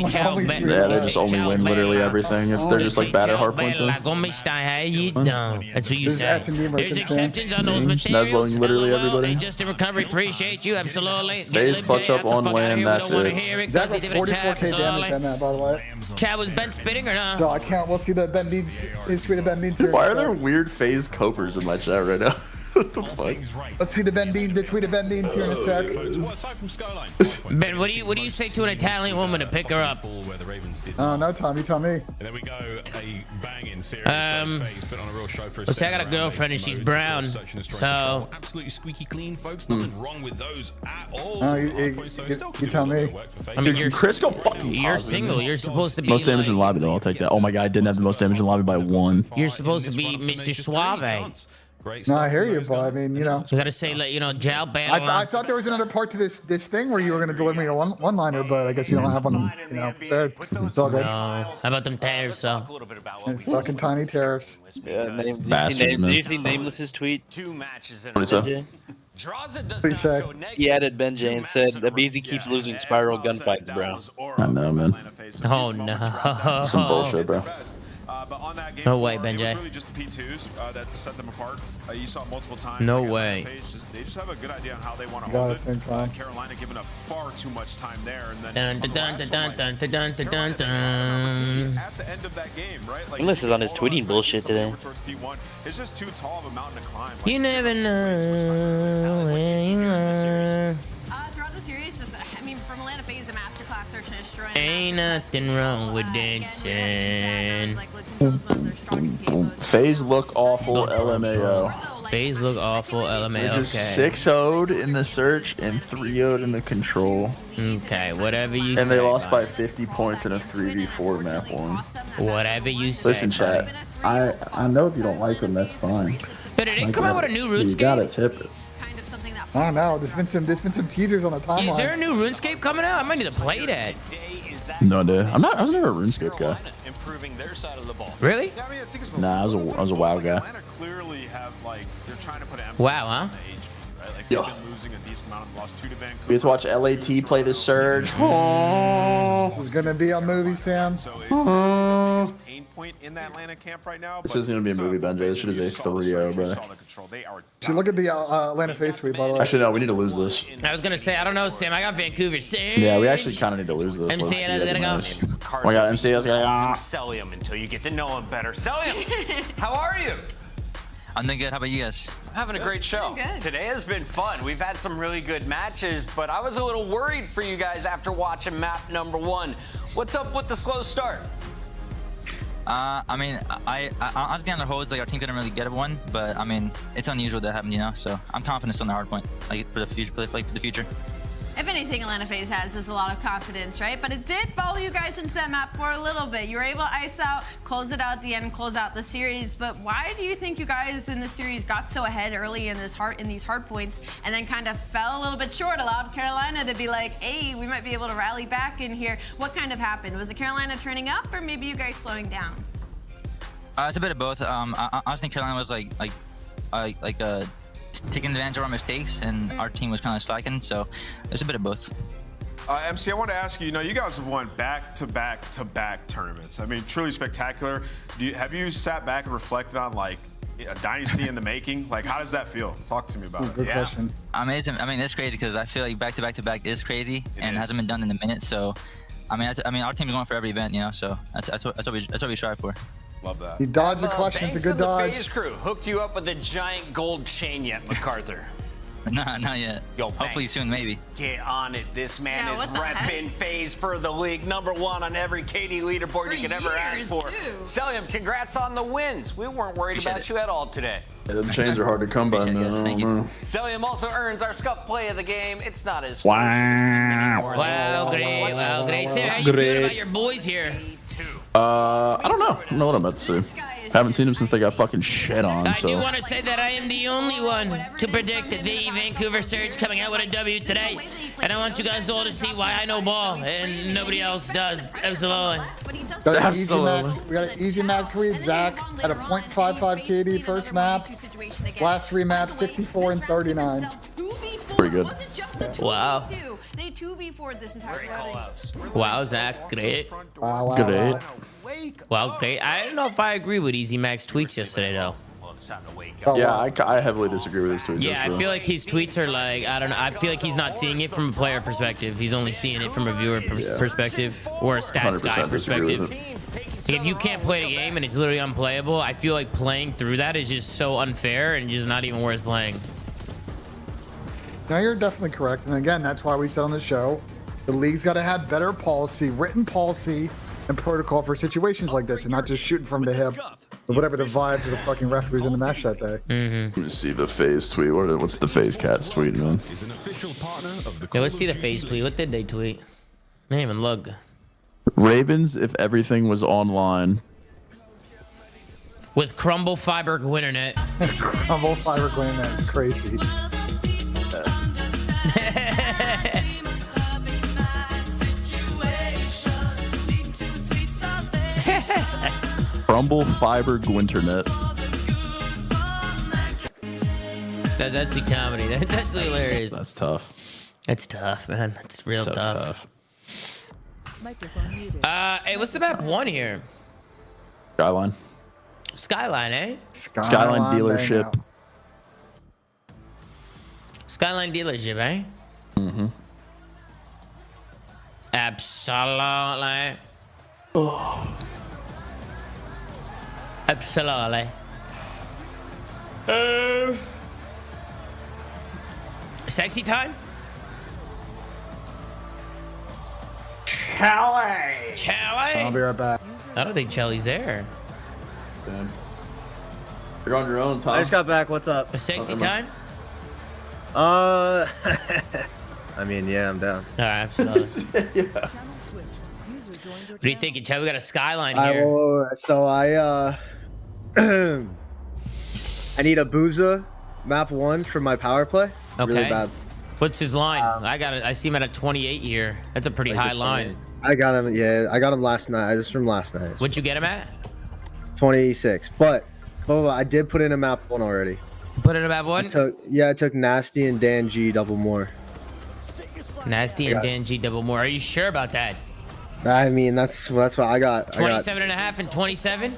ciao bella. Yeah, they just only win literally everything. They're just like bad at hardpoint though. Come how you down. That's what you say. There's acceptance on those materials. Snuzzling literally everybody. They just in recovery. Appreciate you. Absolutely. FaZe clutch up on land. That's it. Zach got 44k damage on that, by the way. Chad, was Ben spitting or not? So I can't. We'll see the Ben needs his screen of Ben needs. Why are there weird FaZe copers in my chat right now? What the fuck? Let's see the tweet of Ben Beans here in a sec. Aside from Skyline. Ben, what do you say to an Italian woman to pick her up? Oh no, Tom, you tell me. And then we go a banging series. Put on a real show for us. Let's say I got a girlfriend and she's brown, so absolutely squeaky clean, folks. Nothing wrong with those at all. Oh, you tell me. I mean, Dude, Chris go fucking. You're single. You're supposed to be most damage like, in lobby though. I'll take that. Oh my god, I didn't have the most damage in lobby by 1. You're supposed to be Mr. Suave. No, I hear you, but I mean, you know. So you gotta say, like, you know, Jal Bam. I thought there was another part to this thing where you were gonna deliver me a one-liner, but I guess you don't have one. You know, there. It's all good. No. How about them tariffs, though? Fucking tiny tariffs. Yeah, Bastards, man. Did you see Nameless's tweet? 2 matches in What a is row. that? Draza does What not he say? go negative. He added Benjay and said that BZ keeps losing spiral gunfights, bro. I know, man. Oh, no. Some bullshit, bro. But on that game No way, floor, Benjay. It was really just the P2s that set them apart. You saw multiple times. No like, way. They just have a good idea on how they want to Got hold it, it. think, Tom. Carolina giving up far too much time there, and then Dun, dun, dun, dun, dun, dun, dun, dun, dun, dun. at the end of that game, right? Like, English is on his tweeting bullshit today. It's just too tall of a mountain to climb. You never know where you are. Throughout the series, just, I mean, from Atlanta FaZe, a masterclass search and destroy. Ain't nothing wrong with dancing. FaZe look awful, LMAO. FaZe look awful, They LMAO. just Okay. 6-0'd in the search and 3-0'd in the control. Okay, whatever you say. And they lost by 50 points in a 3v4 map 1. Whatever you say. Listen, chat. I know if you don't like them, that's fine. But it didn't come out with a new You RuneScape. gotta tip it. I don't know. There's been some teasers on the timeline. Is there a new RuneScape coming out? I might need to play that. No, dude. I was never a RuneScape guy. Improving their side of the ball. Really? Yeah, I mean, I think it's Nah, I was a WoW guy. Atlanta clearly have like they're trying to put an emphasis Wow, on huh? the HP, right? Like Yeah. they've been losing a decent amount. Lost 2 to Vancouver. We get to watch LAT play the Surge. This is gonna be a movie, Sam. So it's the biggest pain point in the Atlanta camp right now. This but isn't gonna be a movie, Benjay. This shit is a 3-0, brother. They Look at the Atlanta FaZe tweet, by the way. Actually, no, we need to lose this. I was gonna say, I don't know, Sam. I got Vancouver. Sam. Yeah, we actually kind of need to lose this. MC, Let's let it go. see. Oh my god, MC, let's go. Sell him until you get to know him better. Sell him. How are you? I'm doing good. How about you guys? Having a great show. Good. Today has been fun. We've had some really good matches, but I was a little worried for you guys after watching map number 1. What's up with the slow start? I mean, I honestly on the whole, it's like our team couldn't really get one, but I mean, it's unusual that happened, you know. So I'm confident on the hard point, like for the future, like for the future. If anything, Atlanta FaZe has is a lot of confidence, right? But it did follow you guys into that map for a little bit. You were able to ice out, close it out at the end, close out the series. But why do you think you guys in the series got so ahead early in these hard points, and then kind of fell a little bit short, allowed Carolina to be like, hey, we might be able to rally back in here? What kind of happened? Was it Carolina turning up, or maybe you guys slowing down? It's a bit of both. I honestly think Carolina was taking advantage of our mistakes, and our team was kind of slacking. So it's a bit of both. MC, I want to ask you, you guys have won back-to-back-to-back tournaments. I mean, truly spectacular. Have you sat back and reflected on, like, a dynasty in the making? Like, how does that feel? Talk to me about it. Good question. I mean, it's crazy because I feel like back-to-back-to-back is crazy, and hasn't been done in a minute. So, I mean, our team's going for every event, you know. So that's what we strive for. Love that. You dodged the question. It's a good dodge. FaZe crew hooked you up with a giant gold chain yet, MacArthur? Nah, not yet. Yo, hopefully soon, maybe. Get on it. This man Yeah, is what the repping FaZe for the league. #1 on every KD leaderboard you could ever ask for. Celium, congrats on the wins. We weren't worried about you at all today. Yeah, them chains are hard to come by, man. Thank you. Celium also earns our Scuff play of the game. It's not as Wow. Wow, great. Wow, great. Sam, how you feeling about your boys here? I don't know. I don't know what I'm about to say. Haven't seen them since they got fucking shit on, I so. do want to say that I am the only one to predict the Vancouver Surge coming out with a W today. And I want you guys all to see why I know ball and nobody else does. Absolutely. We got an easy map tweet. Zach had a .55 KD first map. Last 3 maps, 64 and 39. Pretty good. Wow. They 2v4'd this entire round. Wow, Zach, great. Wow. Great. Wow, great. I don't know if I agree with Easy Mac's tweets yesterday, though. it's time to wake up. Yeah, I heavily disagree with his tweets. Yeah, I feel like his tweets are like, I don't know. I feel like he's not seeing it from a player perspective. He's only seeing it from a viewer perspective or a stats guy perspective. Like, if you can't play the game and it's literally unplayable, I feel like playing through that is just so unfair and just not even worth playing. No, you're definitely correct. And again, that's why we said on the show, the league's got to have better policy, written policy, and protocol for situations like this, and not just shooting from the hip, or whatever the vibes of the fucking referees in the match that day. Let me see the FaZe tweet. What's the FaZe Cats tweet, man? Yeah, let's see the FaZe tweet. What did they tweet? I didn't even look. Ravens, if everything was online. With Crumble Fiber Gwinternet. Crumble Fiber Gwinternet. Crazy. Crumble Fiber Gwinternet. That's a comedy. That's hilarious. That's tough. That's tough, man. That's real tough. Hey, what's the map 1 here? Skyline. Skyline, eh? Skyline dealership. Skyline dealership, eh? Mm-hmm. Absolutely. Oh. Absolutely. Sexy time? Charlie! I'll be right back. I don't think Charlie's there. Damn. You're on your own, Tom. I just got back. What's up? A sexy time? I mean, yeah, I'm down. All right, absolutely. Yeah. What are you thinking, Chad? We got a Skyline here. I need a Booza map 1 for my power play. Okay. Really bad. What's his line? I see him at a 28 here. That's a pretty high line. I got him. Yeah, I got him last night. This is from last night. What'd you get him at? 26. But I did put in a map 1 already. Put in a map 1? I took Nasty and Dan G double more. Nasty and Dan G double more. Are you sure about that? I mean, that's what I got. 27 and a half and 27?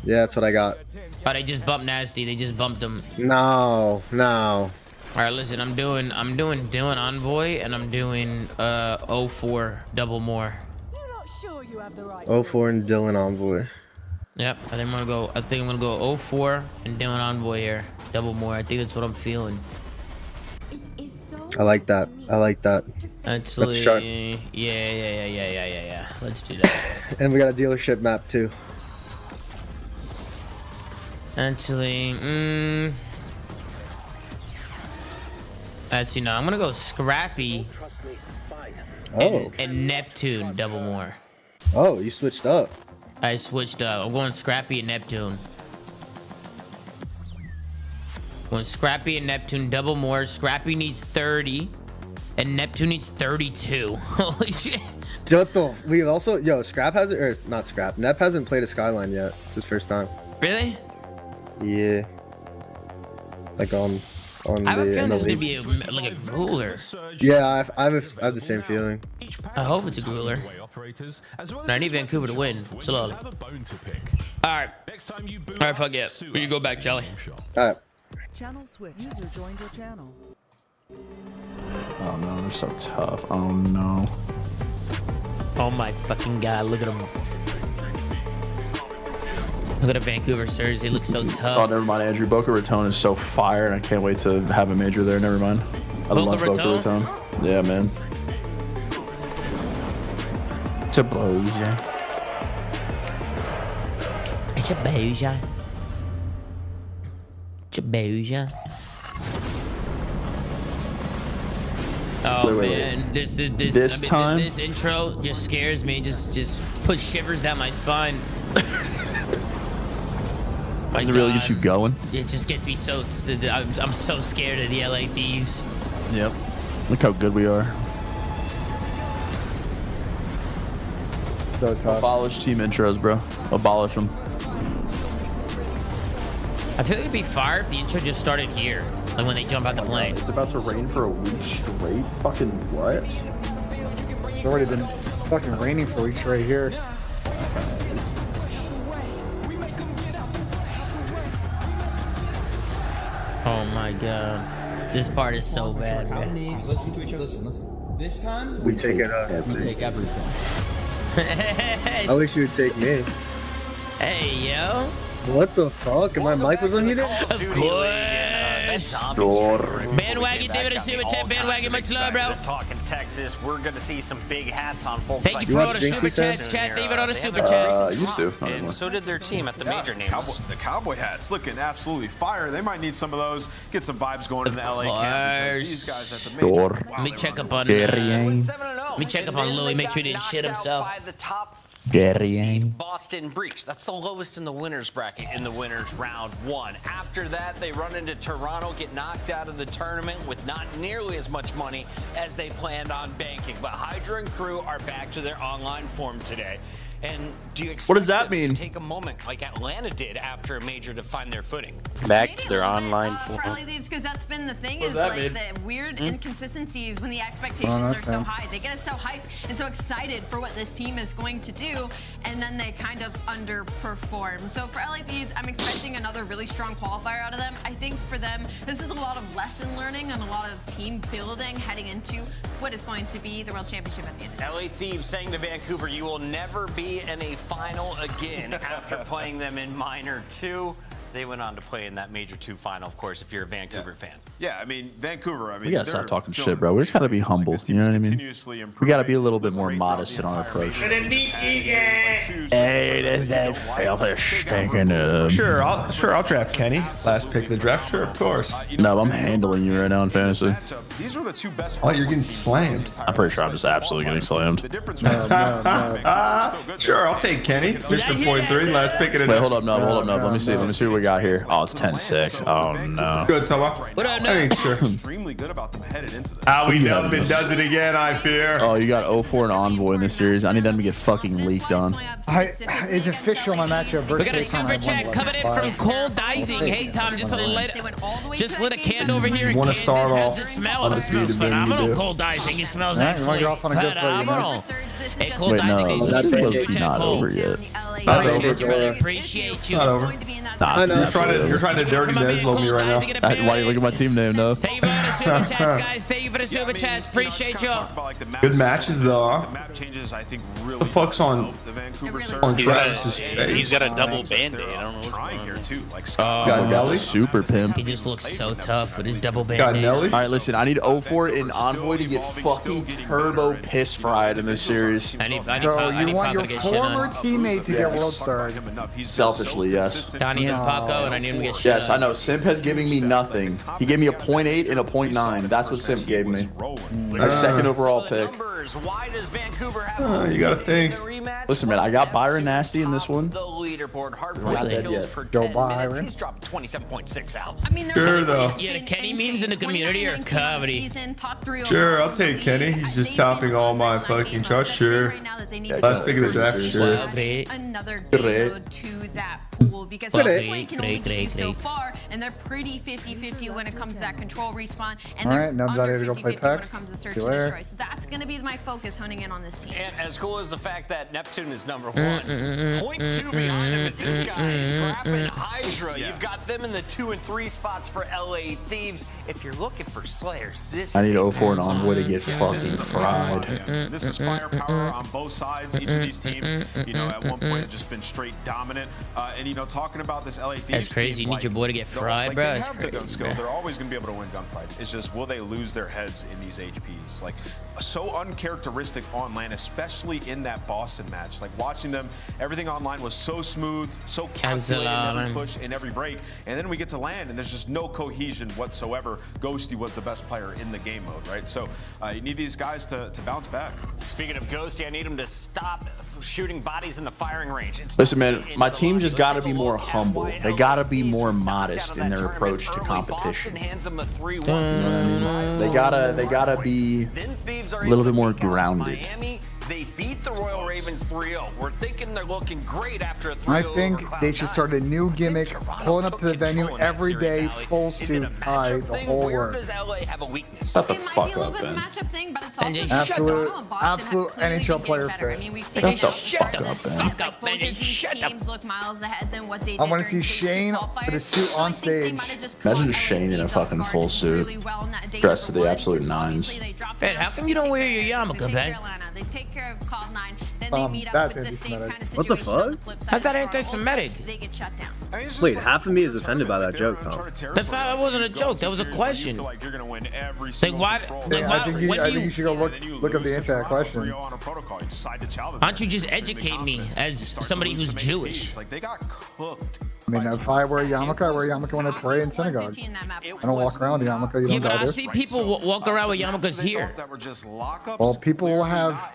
Yeah, that's what I got. Oh, they just bumped Nasty. They just bumped him. No. All right, listen. I'm doing Dylan Envoy and I'm doing 04 double more. 04 and Dylan Envoy. Yep, I think I'm gonna go 04 and Dylan Envoy here, double more. I think that's what I'm feeling. I like that. Actually, sharp. yeah. Let's do that. And we got a dealership map too. Actually, no. I'm gonna go Scrappy. And Neptune double more. Oh, you switched up. I switched up. I'm going Scrappy and Neptune. Going Scrappy and Neptune double more. Scrappy needs 30 and Neptune needs 32. Holy shit. We also, Scrap hasn't, or not Scrap, Nep hasn't played a Skyline yet. It's his first time. Really? Yeah. Like on I have a feeling this is gonna be like a grueler. Yeah, I have the same feeling. I hope it's a grueler. I need Vancouver to win. Slowly. Alright, fuck yeah. We can go back, Charlie. Alright. Channel switch. User joined your channel. Oh no, they're so tough. Oh no. Oh my fucking god, look at him. Look at a Vancouver Surge, he looks so tough. Oh, never mind, Andrew. Boca Raton is so fire, and I can't wait to have a major there. Never mind. I love Boca Raton. Yeah, man. It's a Boja. It's a Boja. It's a Boja. Oh man, this intro just scares me. Just puts shivers down my spine. Does it really get you going? It just gets me so. I'm so scared of the LA Thieves. Yep. Look how good we are. So tough. Abolish team intros, bro. Abolish them. I feel like it'd be fire if the intro just started here, like when they jump out the plane. It's about to rain for a week straight. Fucking what? It's already been fucking raining for weeks right here. Oh my god. This part is so bad, man. Listen to each other. Listen. This time, We take it up. we take everything. I wish you would take me. Hey, yo. What the fuck? And my mic was unmuted? Of course. Bandwagon, David, a super chat. Bandwagon, much love, bro. Talking Texas, we're going to see some big hats on full. Thank you for all the super chats, chat. David, all the super chats. Used to. And so did their team at the major names. The cowboy hats looking absolutely fire. They might need some of those. Get some vibes going in the LA camp. Because these guys at the major. Let me check up on. Let me check up on Louis. Make sure he didn't shit himself. Boston breach. That's the lowest in the winners bracket in the winners round 1. After that, they run into Toronto, get knocked out of the tournament with not nearly as much money as they planned on banking. But Hydra and crew are back to their online form today. And do you expect what does that mean? To take a moment like Atlanta did after a major to find their footing? Back to their online for LA Thieves, because that's been the thing, What is does that like mean? the weird inconsistencies when the expectations are so high. They get us so hyped and so excited for what this team is going to do, and then they kind of underperform. So for LA Thieves, I'm expecting another really strong qualifier out of them. I think for them, this is a lot of lesson learning and a lot of team building heading into what is going to be the World Championship at the end of the day. LA Thieves saying to Vancouver, you will never be in a final again after playing them in Minor 2. They went on to play in that Major 2 final, of course, if you're a Vancouver fan. Yeah, I mean, Vancouver, I mean, We gotta stop talking shit, bro. We just gotta be humble. You know what I mean? We gotta be a little bit more modest in our approach. Hey, there's that filthy stinking up. Sure, I'll draft Kenny. Last pick of the draft, sure, of course. No, I'm handling you right now in fantasy. These were the two best. Oh, you're getting slammed. I'm pretty sure I'm just absolutely getting slammed. Sure, I'll take Kenny. Mr. 43, last pick of the draft. Wait, hold up, no, hold up, no. Let me see what we got here. Oh, it's 10-6. Oh no. Good, Soma. What up, I ain't sure. Extremely good about them headed into this. Howie Dumpin does it again, I fear. Oh, you got 0-4 and Envoy in this series. I need them to get fucking leaked on. It's official my matchup versus. We got a super chat coming in from Cole Dicing. Hey Tom, just lit a candle over here in Wanna Kansas. start How's off it smell? It undefeated, smells then you phenomenal. do. Cole Dicing, it smells Alright, you wanna go off on a good foot, you know? phenomenal. Hey Cole Wait, Dicing, no, he's that's super low-key chat, not Cole. over yet. Not over. Appreciate you, brother. Appreciate you. Not over. Nah, You're trying to dirty Neslo me right now. Why do you look at my team name, no? Thank you for the super chats, guys. Thank you for the super chats. Appreciate you. Good matches though. The map changes, I think, really. The fuck's on the Vancouver Travis's face? He's got a double band-aid. I don't know what's trying going here on. too. Like Got Nelly. Super pimp. He just looks so tough with his double Got band. Nelly. All right, listen. I need 0-4 in Envoy to get fucking turbo piss fried in this series. I need So Paco you want your to get shit former on. teammate to get world star. Selfishly, yes. Donnie has Paco, and I need him to get shit Yes, on. I know. Simp has given me nothing. He gave me a 0.8 and a 0.9. That's what Simp gave me. A second overall pick. Why does Vancouver have You gotta think. Listen, man, I got Byron Nasty in this one. the leaderboard? Hard Not point dead kills yet. per Go 10 minutes. Byron. He's dropped 27.6 out. I mean, Sure, though. Yeah, the Kenny memes in the community are comedy. Sure, I'll take Kenny. He's just topping all my fucking charts. Sure. Last pick of the draft. Sure. Another game mode to that pool because Hardpoint can only get you so far, and they're pretty 50-50 when it comes to that control respawn, and they're Alright, Nub's out under here to go play 50-50 when it Packs. comes to search See you and later. destroy. So that's going to be my focus honing in on this team. And as cool as the fact that Neptune is number 1, 0.2 behind him is this guy, Scrappin' Hydra. You've got them in the 2 and 3 spots for LA Thieves. If you're looking for Slayers, this I is need a 0-4 and Envoy to get fucking fried. This is firepower on both sides. Each of these teams, you know, at one point have just been straight dominant. And you know, talking about this LA Thieves That's crazy. team, You need your boy to get fried, bro. They That's have the crazy, gun skill. bro. They're always going to be able to win gunfights. It's just, will they lose their heads in these HPs? Like, so uncharacteristic on land, especially in that Boston match. Like, watching them, everything online was so smooth, so calculated in every push, in every break. And then we get to land, and there's just no cohesion whatsoever. Ghosty was the best player in the game mode, right? So you need these guys to bounce back. Speaking of Ghosty, I need him to stop shooting bodies in the firing range. Listen, man, my team just got to be more humble. They got to be more modest in their approach to competition. They gotta be a little bit more grounded. They beat the Royal Ravens Ravens 3-0. We're thinking they're looking great after a 3-0. I think they should start a new gimmick, pulling up to the venue every day, full suit tie, the whole works. Shut the fuck up, Ben. Absolute NHL player fit. Shut the fuck up, Ben. I want to see Shane with a suit on stage. Imagine Shane in a fucking full suit, dressed to the absolute nines. Ben, how come you don't wear your yarmulke, Ben? That's anti-Semitic. What the fuck? How's that anti-Semitic? Wait, half of me is offended by that joke, Tom. That's not. That wasn't a joke. That was a question. Like why? I think you should go look up the answer to that question. Why don't you just educate me as somebody who's Jewish? I mean, if I wear a yarmulke, I wear a yarmulke when I pray in synagogue. I don't walk around with a yarmulke. You Yeah, don't but I gather. see people walk around with yarmulkes here. Well, people will have,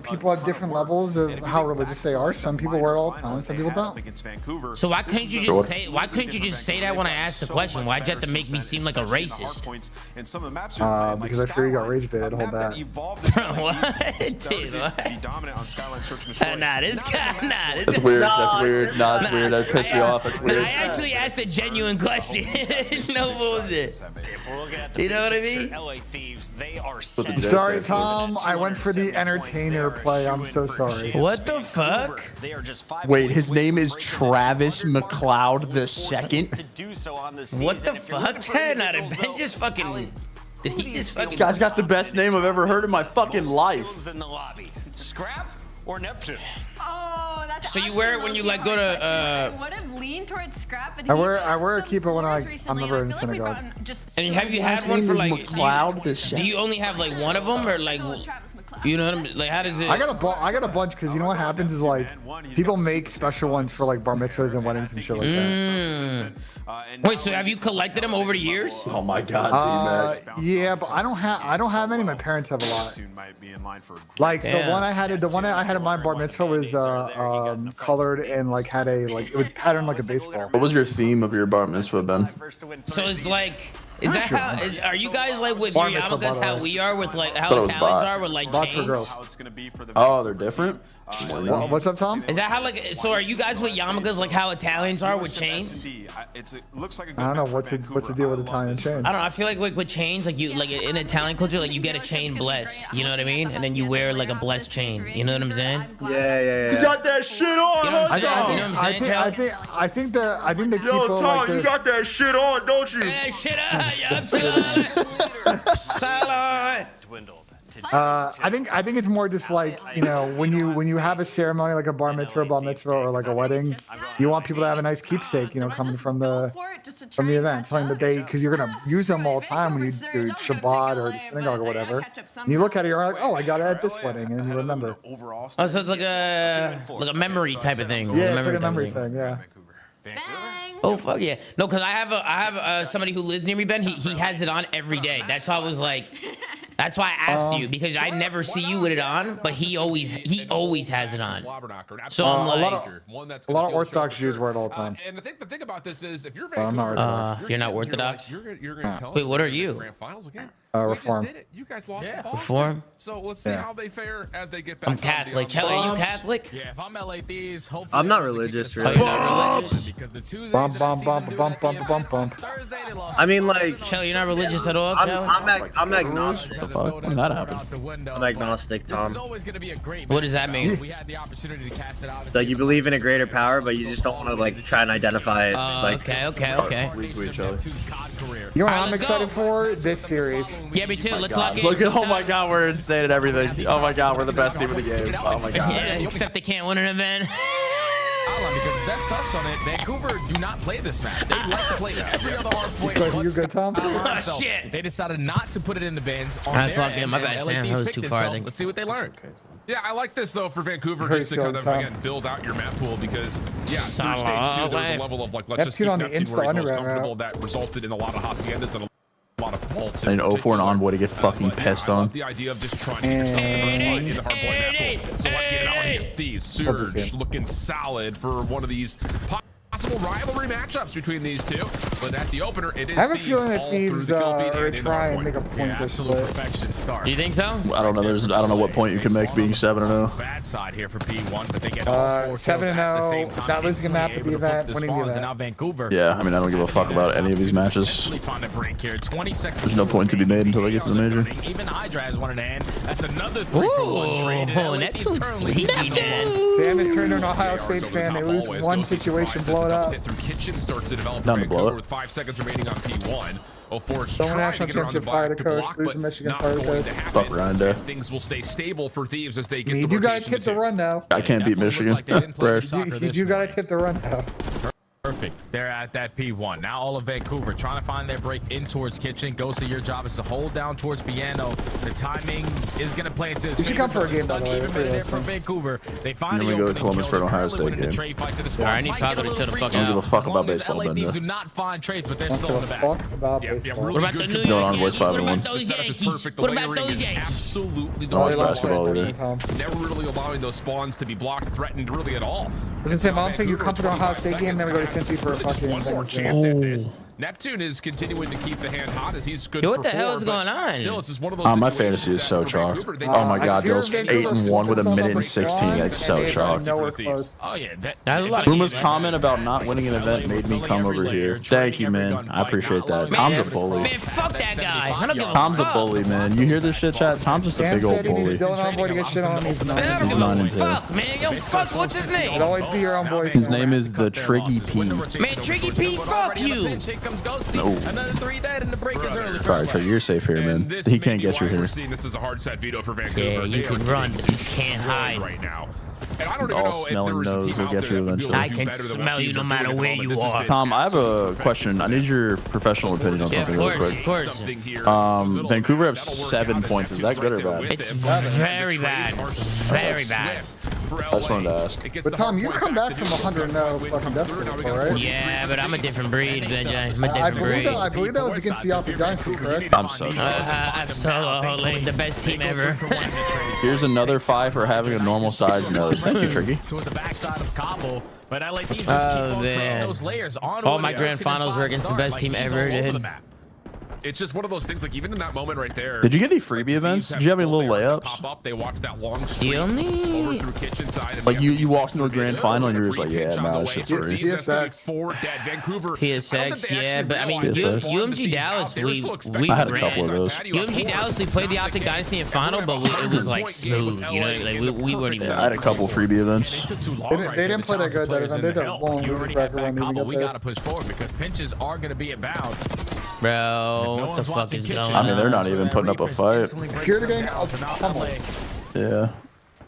people have different levels of how religious they are. Some people wear it all the time, some people don't. So why couldn't you just say? Why couldn't you just say that when I asked the question? Why'd you have to make me seem like a racist? Because I fear you got rage bait. Hold that. What, dude? What? Nah, this guy. Nah, this That's weird. That's weird. Nah, it's weird. That pissed me off. That's weird. I actually asked a genuine question. No bullshit. You know what I mean? Sorry, Tom. I went for the entertainer play. I'm so sorry. What the fuck? Wait, his name is Travis McLeod II. What the fuck? Nah, did Ben just fucking? Did he just fucking? This guy's got the best name I've ever heard in my fucking life. Scrap or Neptune? Oh, that's So you wear it when you like go to I would have leaned towards scrap, but I wear a keeper when I'm never in synagogue. And have you had one for like? Do you only have like one of them or like? You know what I mean? Like, how does it? I got a bunch because you know what happens is like people make special ones for like bar mitzvahs and weddings and shit like that. Wait, so have you collected them over the years? Oh my god, T-Mac. Yeah, but I don't have any. My parents have a lot. Like the one I had at my bar mitzvah was colored and like had a it was patterned like a baseball. What was your theme of your bar mitzvah, Ben? So it's like. Is that how? Are you guys like with your yarmulkes how we are with like how Italians are with like chains? Oh, they're different. What's up, Tom? Is that how like? So are you guys with yarmulkes like how Italians are with chains? I don't know what's the deal with Italian chains. I don't know. I feel like with chains, like you like in Italian culture, like you get a chain blessed. You know what I mean? And then you wear like a blessed chain. You know what I'm saying? Yeah. You got that shit on. You know what I'm saying? You know what I'm saying? I think the people Yo, Tom, like you got that shit on, don't you? Hey, shit up, Silent. I think it's more just like when you have a ceremony like a bar mitzvah, or like a wedding, you want people to have a nice keepsake, coming from the event, something that because you're gonna use them all the time when you do Shabbat or the synagogue or whatever. And you look at it, you're like, oh, I got it at this wedding, and then you remember. Oh, so it's like a memory type of thing. Yeah, it's like a memory thing. Yeah. Oh fuck yeah! No, because I have somebody who lives near me, Ben. He has it on every day. That's why I was like, that's why I asked you because I never see you with it on, but he always has it on. So I'm like, a lot of Orthodox Jews wear it all the time. And the thing about this is, if you're I'm not Orthodox. You're not Orthodox. You're gonna tell us. Wait, what are you? Grand finals again. Reform. You guys lost to Boston. Reform. So let's see how they fare as they get back. I'm Catholic. Charlie, are you Catholic? Yeah, if I'm LA Thieves, hopefully. I'm not religious, really. You're not religious? Because the Tuesdays Bump. I mean, like. Charlie, you're not religious at all, Charlie? I'm agnostic. What the fuck? When that happened? I'm agnostic, Tom. What does that mean? We had the opportunity to cast it out. It's like you believe in a greater power, but you just don't want to like try and identify it. Okay. Retweet, Charlie. You know what I'm excited for? This series. Yeah, me too. Let's lock in. Look at, oh my god, we're insane at everything. Oh my god, we're the best team in the game. Oh my god. Yeah, except they can't win an event. Because Best touched on it, Vancouver do not play this map. They like to play every other hard point. You good, Tom? Oh, shit. They decided not to put it in the bins. That's locked in. My bad, Sam. That was too far, I think. Let's see what they learn. Yeah, I like this though for Vancouver just to kind of again build out your map pool because through stage 2 there's a level of like let's just keep Neptune where he's most comfortable that resulted in a lot of haciendas and a lot of faults. And 0-4 and Envoy to get fucking pissed on. The idea of just trying to get yourself in the hard point map pool. So let's get it out here. These Surge looking solid for one of these possible rivalry matchups between these two. But at the opener, it is I have a Thieves feeling that all through Thieves the kill feed are and in trying to hardpoint. make a point Yeah, this absolute split. perfection start. Do you think so? I don't know. I don't know what point you can make being 7-0. Bad side here for P1, but they get all 4 7-0, not losing a map at the event, winning the event. And now Vancouver. Yeah, I mean, I don't give a fuck about any of these matches. There's no point to be made until they get to the major. Even Hydra has one in hand. That's another 3-for-1 trade. Damn it, turned an Ohio State fan. They lose one situation, blow it up. Kitchen starts to develop Down to blow it. with 5 seconds remaining on P1. Force Someone national championship fire the coach, losing Michigan fire the coach. Fuck Rhonda. Things will stay stable for Thieves as they get You the do gotta tip the run now. I can't beat Michigan. You do gotta tip the run now. Perfect. They're at that P1. Now all of Vancouver trying to find their break in towards Kitchen. Ghosty, your job is to hold down towards Piano. The timing is going to play into his You should come for a game, by the way. Even there from Vancouver. They finally Then we go to Columbus for an Ohio State game. I need Father to chill the fuck I don't give a out. fuck about baseball, LA Thieves do Bender. not find trades, but they're Don't still give in a the back. fuck about baseball. What about the New Going York on Yankees? voice What 5-1. about those Yankees? What about those Yankees? Absolutely Don't watch basketball either. never really allowing those spawns to be blocked, threatened really at all. Listen, Tim, I'm saying you come to the Ohio State game, then we go to Cincy for a fucking One more chance at this. Neptune is continuing to keep the hand hot as he's good. Yo, what for the hell 4, is but going on? Still, it's just one of those My situations fantasy is that so for chalked. Vancouver, they Oh my I god, fear Dill's Vancouver 8-1 with a focused minute on and the 16. That's so Swans, and shocked. nowhere Thieves. close. Oh, yeah. That's a lot of Boomer's comment about not winning an event made me come over here. Thank you, man. I appreciate that. Tom's a bully. Man, fuck that guy. I don't give a Tom's a fuck. bully, man. You hear this shit, chat? Tom's just a Sam big old said he's bully. still on board to get shit on. He's Man, I don't He's give 9 a and 2. fuck, man. Yo, fuck, what's his name? It'll always be your own boys. His name is the Triggy P. Man, Tricky P, fuck you. Here comes Ghosty. No. Another 3 dead, and the break is early. Sorry, Triggy, you're safe here, man. This He may can't be get you why we're here. seeing this is a hard set veto for Vancouver. Yeah, you They can are run, getting but you can't hide. right now. And I don't even All know if there smelling is a nose team will out get there you that would be able eventually. to do I can better than what smell you Thieves no are matter doing at the where moment. you This has are. been Tom, I have a absolute question. I need your professional opinion on Yeah, something of real course, quick. of course. something here. Vancouver have 7 points. Is that good or bad? It's very bad. Very bad. I just wanted to ask. But Tom, you come back from 100-0 fucking deficit, right? Yeah, but I'm a different breed, Benji. I'm a I different breed. believe that was against the Alpha Dynasty, correct? I'm so sorry. Absolutely, the best team ever. Here's another 5 for having a normal size nose. Thank you, Triggy. Toward the backside of Cabo, but LA Thieves just keep Oh, on man. creating those layers on. All my grand finals were against the best team ever, dude. It's just one of those things, like even in that moment right there. Did you get any freebie events? Did you have any little layups? Pop up, they watched that long The only- over through kitchen side. And Like you walked into a grand final and you were just like, yeah, nah, that shit's free. PSX, yeah, but I mean, UMG Dallas, we I had a ran. couple of those. UMG Dallas, we played the Optic Dynasty in final, but it was like smooth, you know, like we weren't even. Yeah, I had a couple freebie events. They didn't play that good that event. They did a long losing record when we got We there. gotta push forward because pinches are gonna be about. Bro, what the fuck is going on? I mean, they're not even putting up a fight. If you're the gang, I'll pummel. Yeah.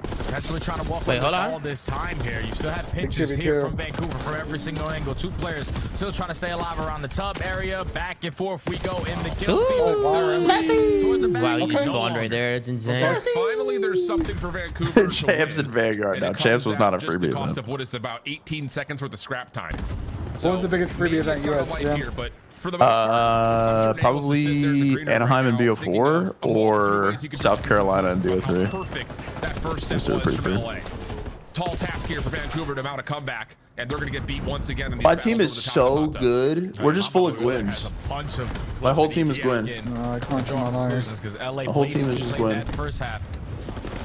Potentially trying to walk Wait, hold on. all this time here. You still have pinches Big here too. from Vancouver from every single angle. 2 players still trying to stay alive around the tub area. Back and forth we go in the kill field. Wow, you just spawned right there. That's insane. Finally, there's something for Vancouver. Champs and Vanguard now. Champs was not a freebie The cost event. of what is about 18 seconds worth of scrap time. What was the biggest freebie event you had, Sam? Here, but for the most part, Probably Anaheim and BO4 or South Carolina and BO3. perfect that first set Let's do it was pretty for free. LA. Tall task here for Vancouver to mount a comeback, and they're going to get beat once again. In these My team battles is over the top so of the good. We're just full of Gwins. My whole team is Gwyn. I can't turn my line. The whole team is just Gwyn. First half.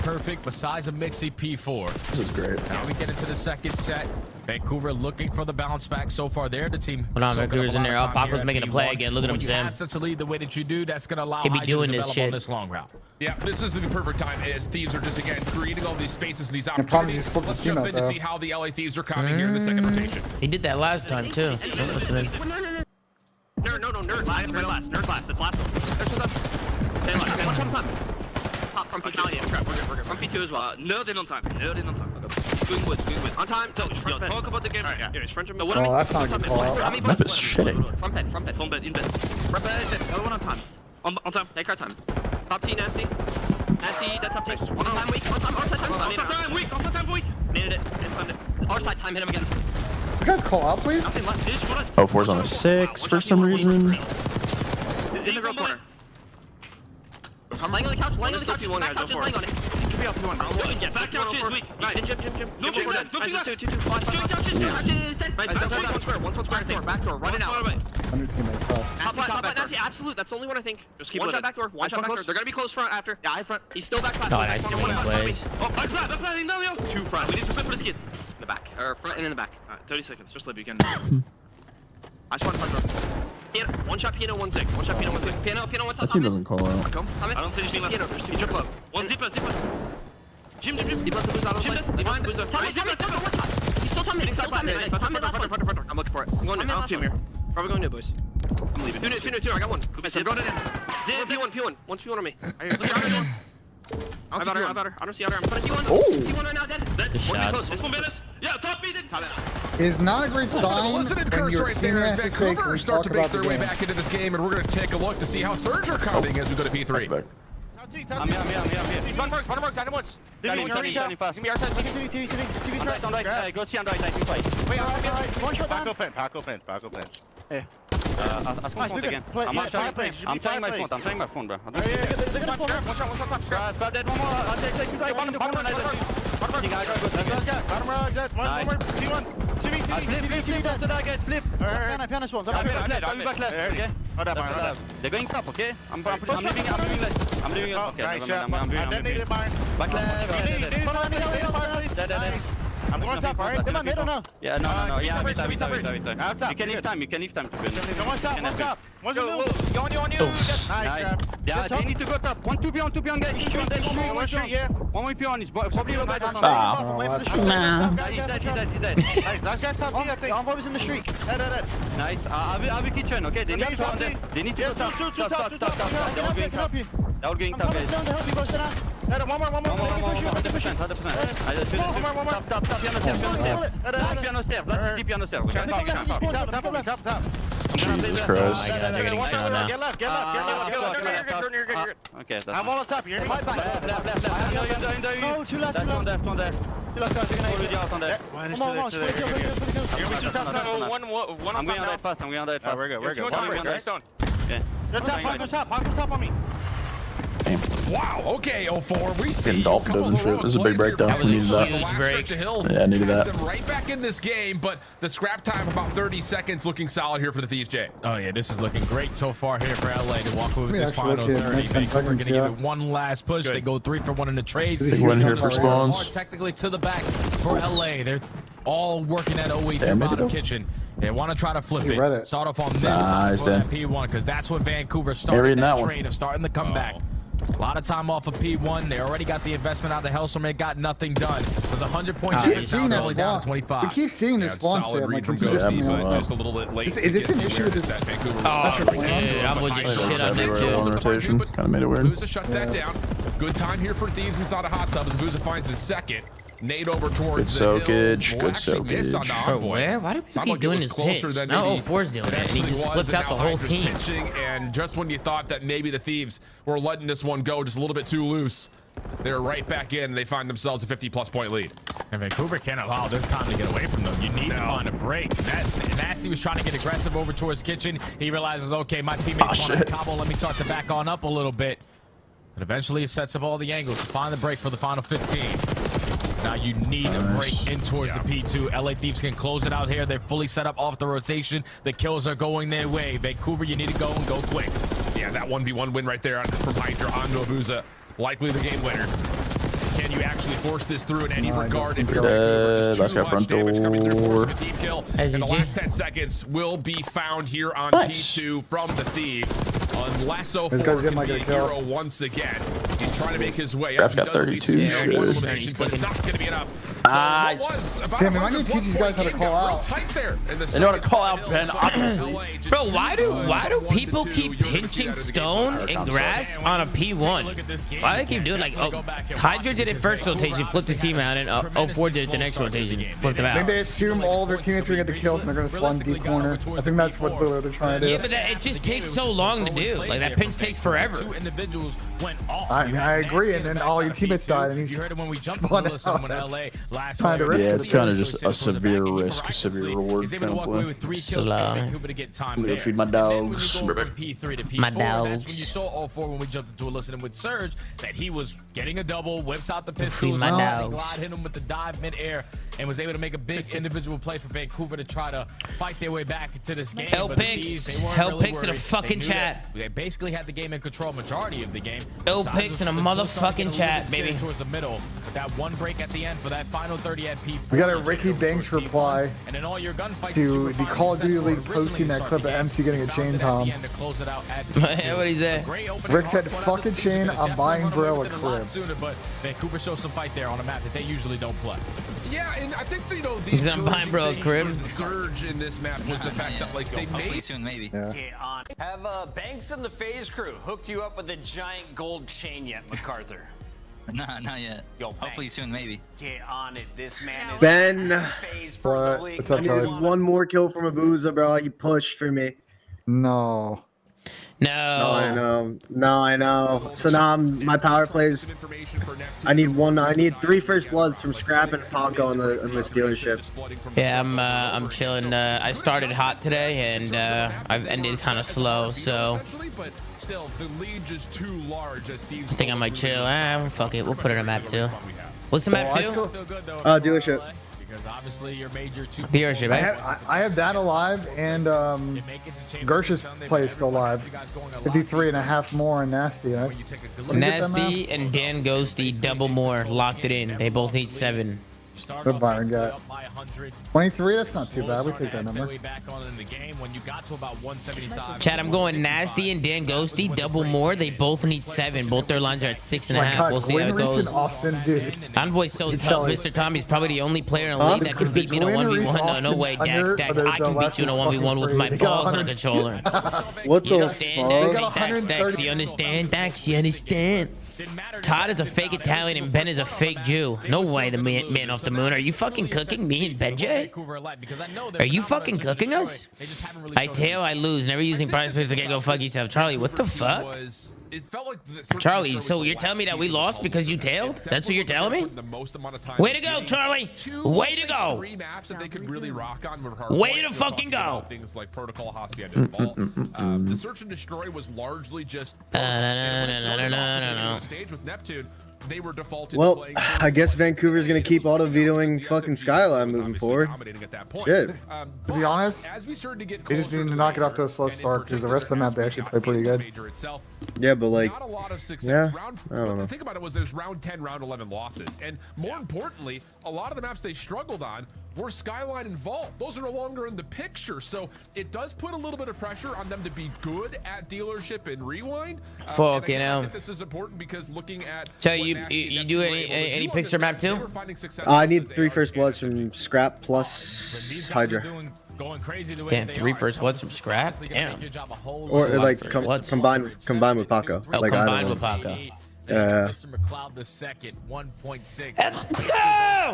Perfect besides a Mixie P4. This is great. Now we get into the second set. Vancouver looking for the bounce back. So far, they're the team. Hold on, soaking up Vancouver's a in lot there. of time Paco's here at making a play P1. again. Look at him, When you Sam. have such a lead the way that you do, that's going to allow He be Hydra doing to this develop shit. on this long route. Yeah, this is the perfect time as Thieves are just again creating all these spaces and these probably opportunities. just flip the Let's team jump out, in to though. see how the LA Thieves are coming here in the second rotation. He did that last time too. Don't listen to him. Nerd last. It's last one. There's up. Stay alive. Stay alive. Top from P2. Yeah, crap, we're good. From P2 as well. Nerd in on time. Doing good. On time. Yo, talk about the game. Alright, yeah. It's French. Oh, that's not a good call out. Map is shitting. Front bed, in bed. Front bed, other one on time. On time, take our time. Top T, Nasty. Nasty, that top team. On time, weak. On time, weak. Needed it. Inside it. Our side time, hit him again. You guys call out, please? Oh, 4's on a 6 for some reason. In the real corner. I'm laying on the couch, Back couch, just laying on it. Back down, Chiz, weak. Jim. No, Jim. One square. Back door. Run it out. That's absolute. That's the only one I think. Just keep one shot back door. One shot back door. They're gonna be close front after. Yeah, I front. He's still back front. Oh, nice plays. Oh, back front. No. Two front. We need to flip for the skid. In the back. Or front and in the back. Alright, 30 seconds. Just live again. I just want front door. Piano. One shot piano, 1-6. One shot piano, 1-6. Piano, one top. That team doesn't call out. Come. I don't see anything piano. There's two jump up. One zipper. Jim. He left the boost out of the play. He's still Tommy. I'm looking for it. I'm going to. I don't see him here. Probably going to, boys. I'm leaving. 2. I got one. I'm going in. Zip, P1. One's P1 on me. I got her. I don't see her. I'm putting P1. P1 right now, dead. This one minutes. Yeah, top beat it. Is not a great sign. Listen to when curse your right there as team has to say, Vancouver start to make their way back into this game, and we're going to take a look to see how Surge are counting as we go to P3. I'm here. He's one works. I know once. Turning fast. Give me our side. TV. On right. Go see on right. Wait, one shot. Back open. Hey. I'm playing my phone, bro. One shot. Grab that one more. I'll take one flip. Piano spawns. Back left. Okay. They're going top, okay? I'm leaving it. Okay, I'm leaving it. Back left. I'm going top, alright? Come on, hit or no? Yeah, no. Yeah, wait. You can leave time. One top. One's on you. Nice. Yeah, they need to go top. 1 2 beyond guys. One street, yeah. One way beyond. He's probably low back. He's dead. Nice. Last guy's top, I think. Envoy was in the streak. Head. Nice. I'll be kitchen, okay? They need to go top. Stop. That was going top, guys. One more. 100%. Top. Piano stairs. Top. Jesus Christ. Oh my God, they're getting shot now. Get left. Okay, that's I'm almost up. You're left. No, two left. One there. I'm going on that fast. We're good. Okay. Top on me. Wow, okay, 04. We see Getting dolphin and shit. This is a big breakdown. We needed that. Yeah, I needed that. Them right back in this game, but the scrap time about 30 seconds looking solid here for the Thieves, Jay. Oh yeah, this is looking great so far here for LA to walk away with this final 30. Vancouver going to give it one last push. They go 3 for 1 in the trades. Big win here for spawns. Technically to the back for LA. They're all working at 08 through bottom kitchen. They want to try to flip it. Start off on this side for P1 because that's when Vancouver started that trade of starting the comeback. A lot of time off of P1. They already got the investment out of Hellstorm. It got nothing done. It was 100 points. Only down 25. We keep seeing this spawn set like consistently. Just a little bit late. Is this an issue with this special plan? I'm legit shit on that too. Rotation. Kind of made it weird. Abuza shuts that down. Good time here for Thieves inside a hot tub as Abuza finds his second. Nade over towards good soakage. Bro, where? Why do people keep doing this pitch? Now 04's doing it, and he just flipped out the whole team. And just when you thought that maybe the Thieves were letting this one go just a little bit too loose, they're right back in and they find themselves a 50+ point lead. And Vancouver can't allow this time to get away from them. You need to find a break. Nasty was trying to get aggressive over towards kitchen. He realizes, okay, my teammates want to cobble. Let me start to back on up a little bit. And eventually it sets up all the angles to find the break for the final 15. Now you need a break in towards the P2. LA Thieves can close it out here. They're fully set up off the rotation. The kills are going their way. Vancouver, you need to go and go quick. Yeah, that 1v1 win right there from Hydra onto Abuza. Likely the game winner. Can you actually force this through in any regard? If you're last guy front door. Kill in the last 10 seconds will be found here on P2 from the Thieves. Unless 04 can be a hero once again. He's trying to make his way up. I've got 32. But it's not going to be enough. Damn, I need to teach these guys how to call out. They know how to call out, Ben. Bro, why do people keep pinching stone and grass on a P1? Why do they keep doing like, Hydra did it first rotation, flipped his team out, and 04 did it the next rotation, flipped them out. I think they assume all their teammates are going to get the kills and they're going to spawn deep corner. I think that's what they're trying to do. Yeah, but it just takes so long to do. Like, that pinch takes forever. I agree, and then all your teammates died, and he's you heard it when we jumped into this when LA last Kinda player. risky. Yeah, it's kind of just a severe risk, severe reward He's able kind to of walk away play. with 3 kills for Vancouver to get time there. Feed my And then when you dogs. go from P3 to P4, My that's when dogs. you saw all 4 when we jumped into a listening with Surge that he was getting a double, whips out the Feed pistols, my glide, dogs. hit him with the dive mid-air, and was able to make a big individual play for Vancouver to try to fight their way back into this game. L But the Picks. Thieves, they weren't Hell really Picks in the worried. fucking They knew chat. that They basically had the game in control majority of the game. L Besides Picks in a until it started getting motherfucking a little chat, bit scary baby. towards the middle, with that one break at the end for that final 30 at P4. We got a Ricky Banks reply And then all your gunfights to the Call of Duty League posting that clip of MC getting a chain, Tom. What he say? Rick said, "Fuck a chain, I'm buying bro a crib." Sooner, but Vancouver shows some fight there on a map that they usually don't play. Yeah, and I think the He's on buying bro a crib. surge in this map was the fact that like they made soon, maybe. Have Banks and the FaZe crew hooked you up with a giant gold chain yet, MacArthur? Nah, not yet. Yo, hopefully Banks, soon, maybe. Get on it. This man is Ben, FaZe for the league. What's up, I needed Charlie? one more kill from Abuza, bro. He pushed for me. No. No. I know. So now my power plays. I need 3 first bloods from Scrap and Paco on this dealership. Yeah, I'm chilling. I started hot today, and I've ended kind of slow, so but still the lead just too large as Steve's I think I might chill. Fuck it, we'll put it on map 2. What's the map 2? Dealership. Because obviously your major 2 Dealership, right? I have that alive, and Gersh's play is still alive. 53.5 more and Nasty. Right? Nasty and Dan Ghosty double more, locked it in. They both need 7. What Byron got? 23. That's not too bad. We take that number. Chad, I'm going Nasty and Dan Ghosty double more. They both need 7. Both their lines are at 6.5. We'll see how it goes. Austin, dude. Envoy's so tough. Mr. Tommy's probably the only player in the league that can beat me in a 1v1. No way, Dax. I can beat you in a 1v1 with my balls on a controller. What You the understand, fuck? Dax? You understand, Dax? You understand? Todd is a fake Italian and Ben is a fake Jew. No way, the man off the moon. Are you fucking cooking me and Benjay? Are you fucking cooking us? I tail, I lose. Never using prize picks again. Go fuck yourself. Charlie, what the fuck? It felt like Charlie, so you're telling me that we lost because you tailed? That's what you're telling me? Way to go, Charlie! Way to go! 3 maps that they could really rock on were hard. Way to fucking go! Things like Protocol, Hacienda, and Vault. The Search and Destroy was largely just stage with Neptune. They were defaulted. Well, I guess Vancouver's gonna keep auto-vetoing fucking Skyline moving forward. Shit. To be honest, they just need to knock it off to a slow start because the rest of the map they actually play pretty good. Yeah, but like, Not a lot of success. yeah, Round, I don't know. The thing about it was there's round 10, round 11 losses. And more importantly, a lot of the maps they struggled on were Skyline and Vault. Those are no longer in the picture. So it does put a little bit of pressure on them to be good at dealership and rewind. Fuck, you I know. think this is important because looking at... So you do any picks or map too? I need 3 first bloods from Scrap plus Hydra. Damn, 3 first bloods from Scrap? Damn. Or like combined with Paco. Oh, like combined with Paco. Mr. McLeod the second, 1.6.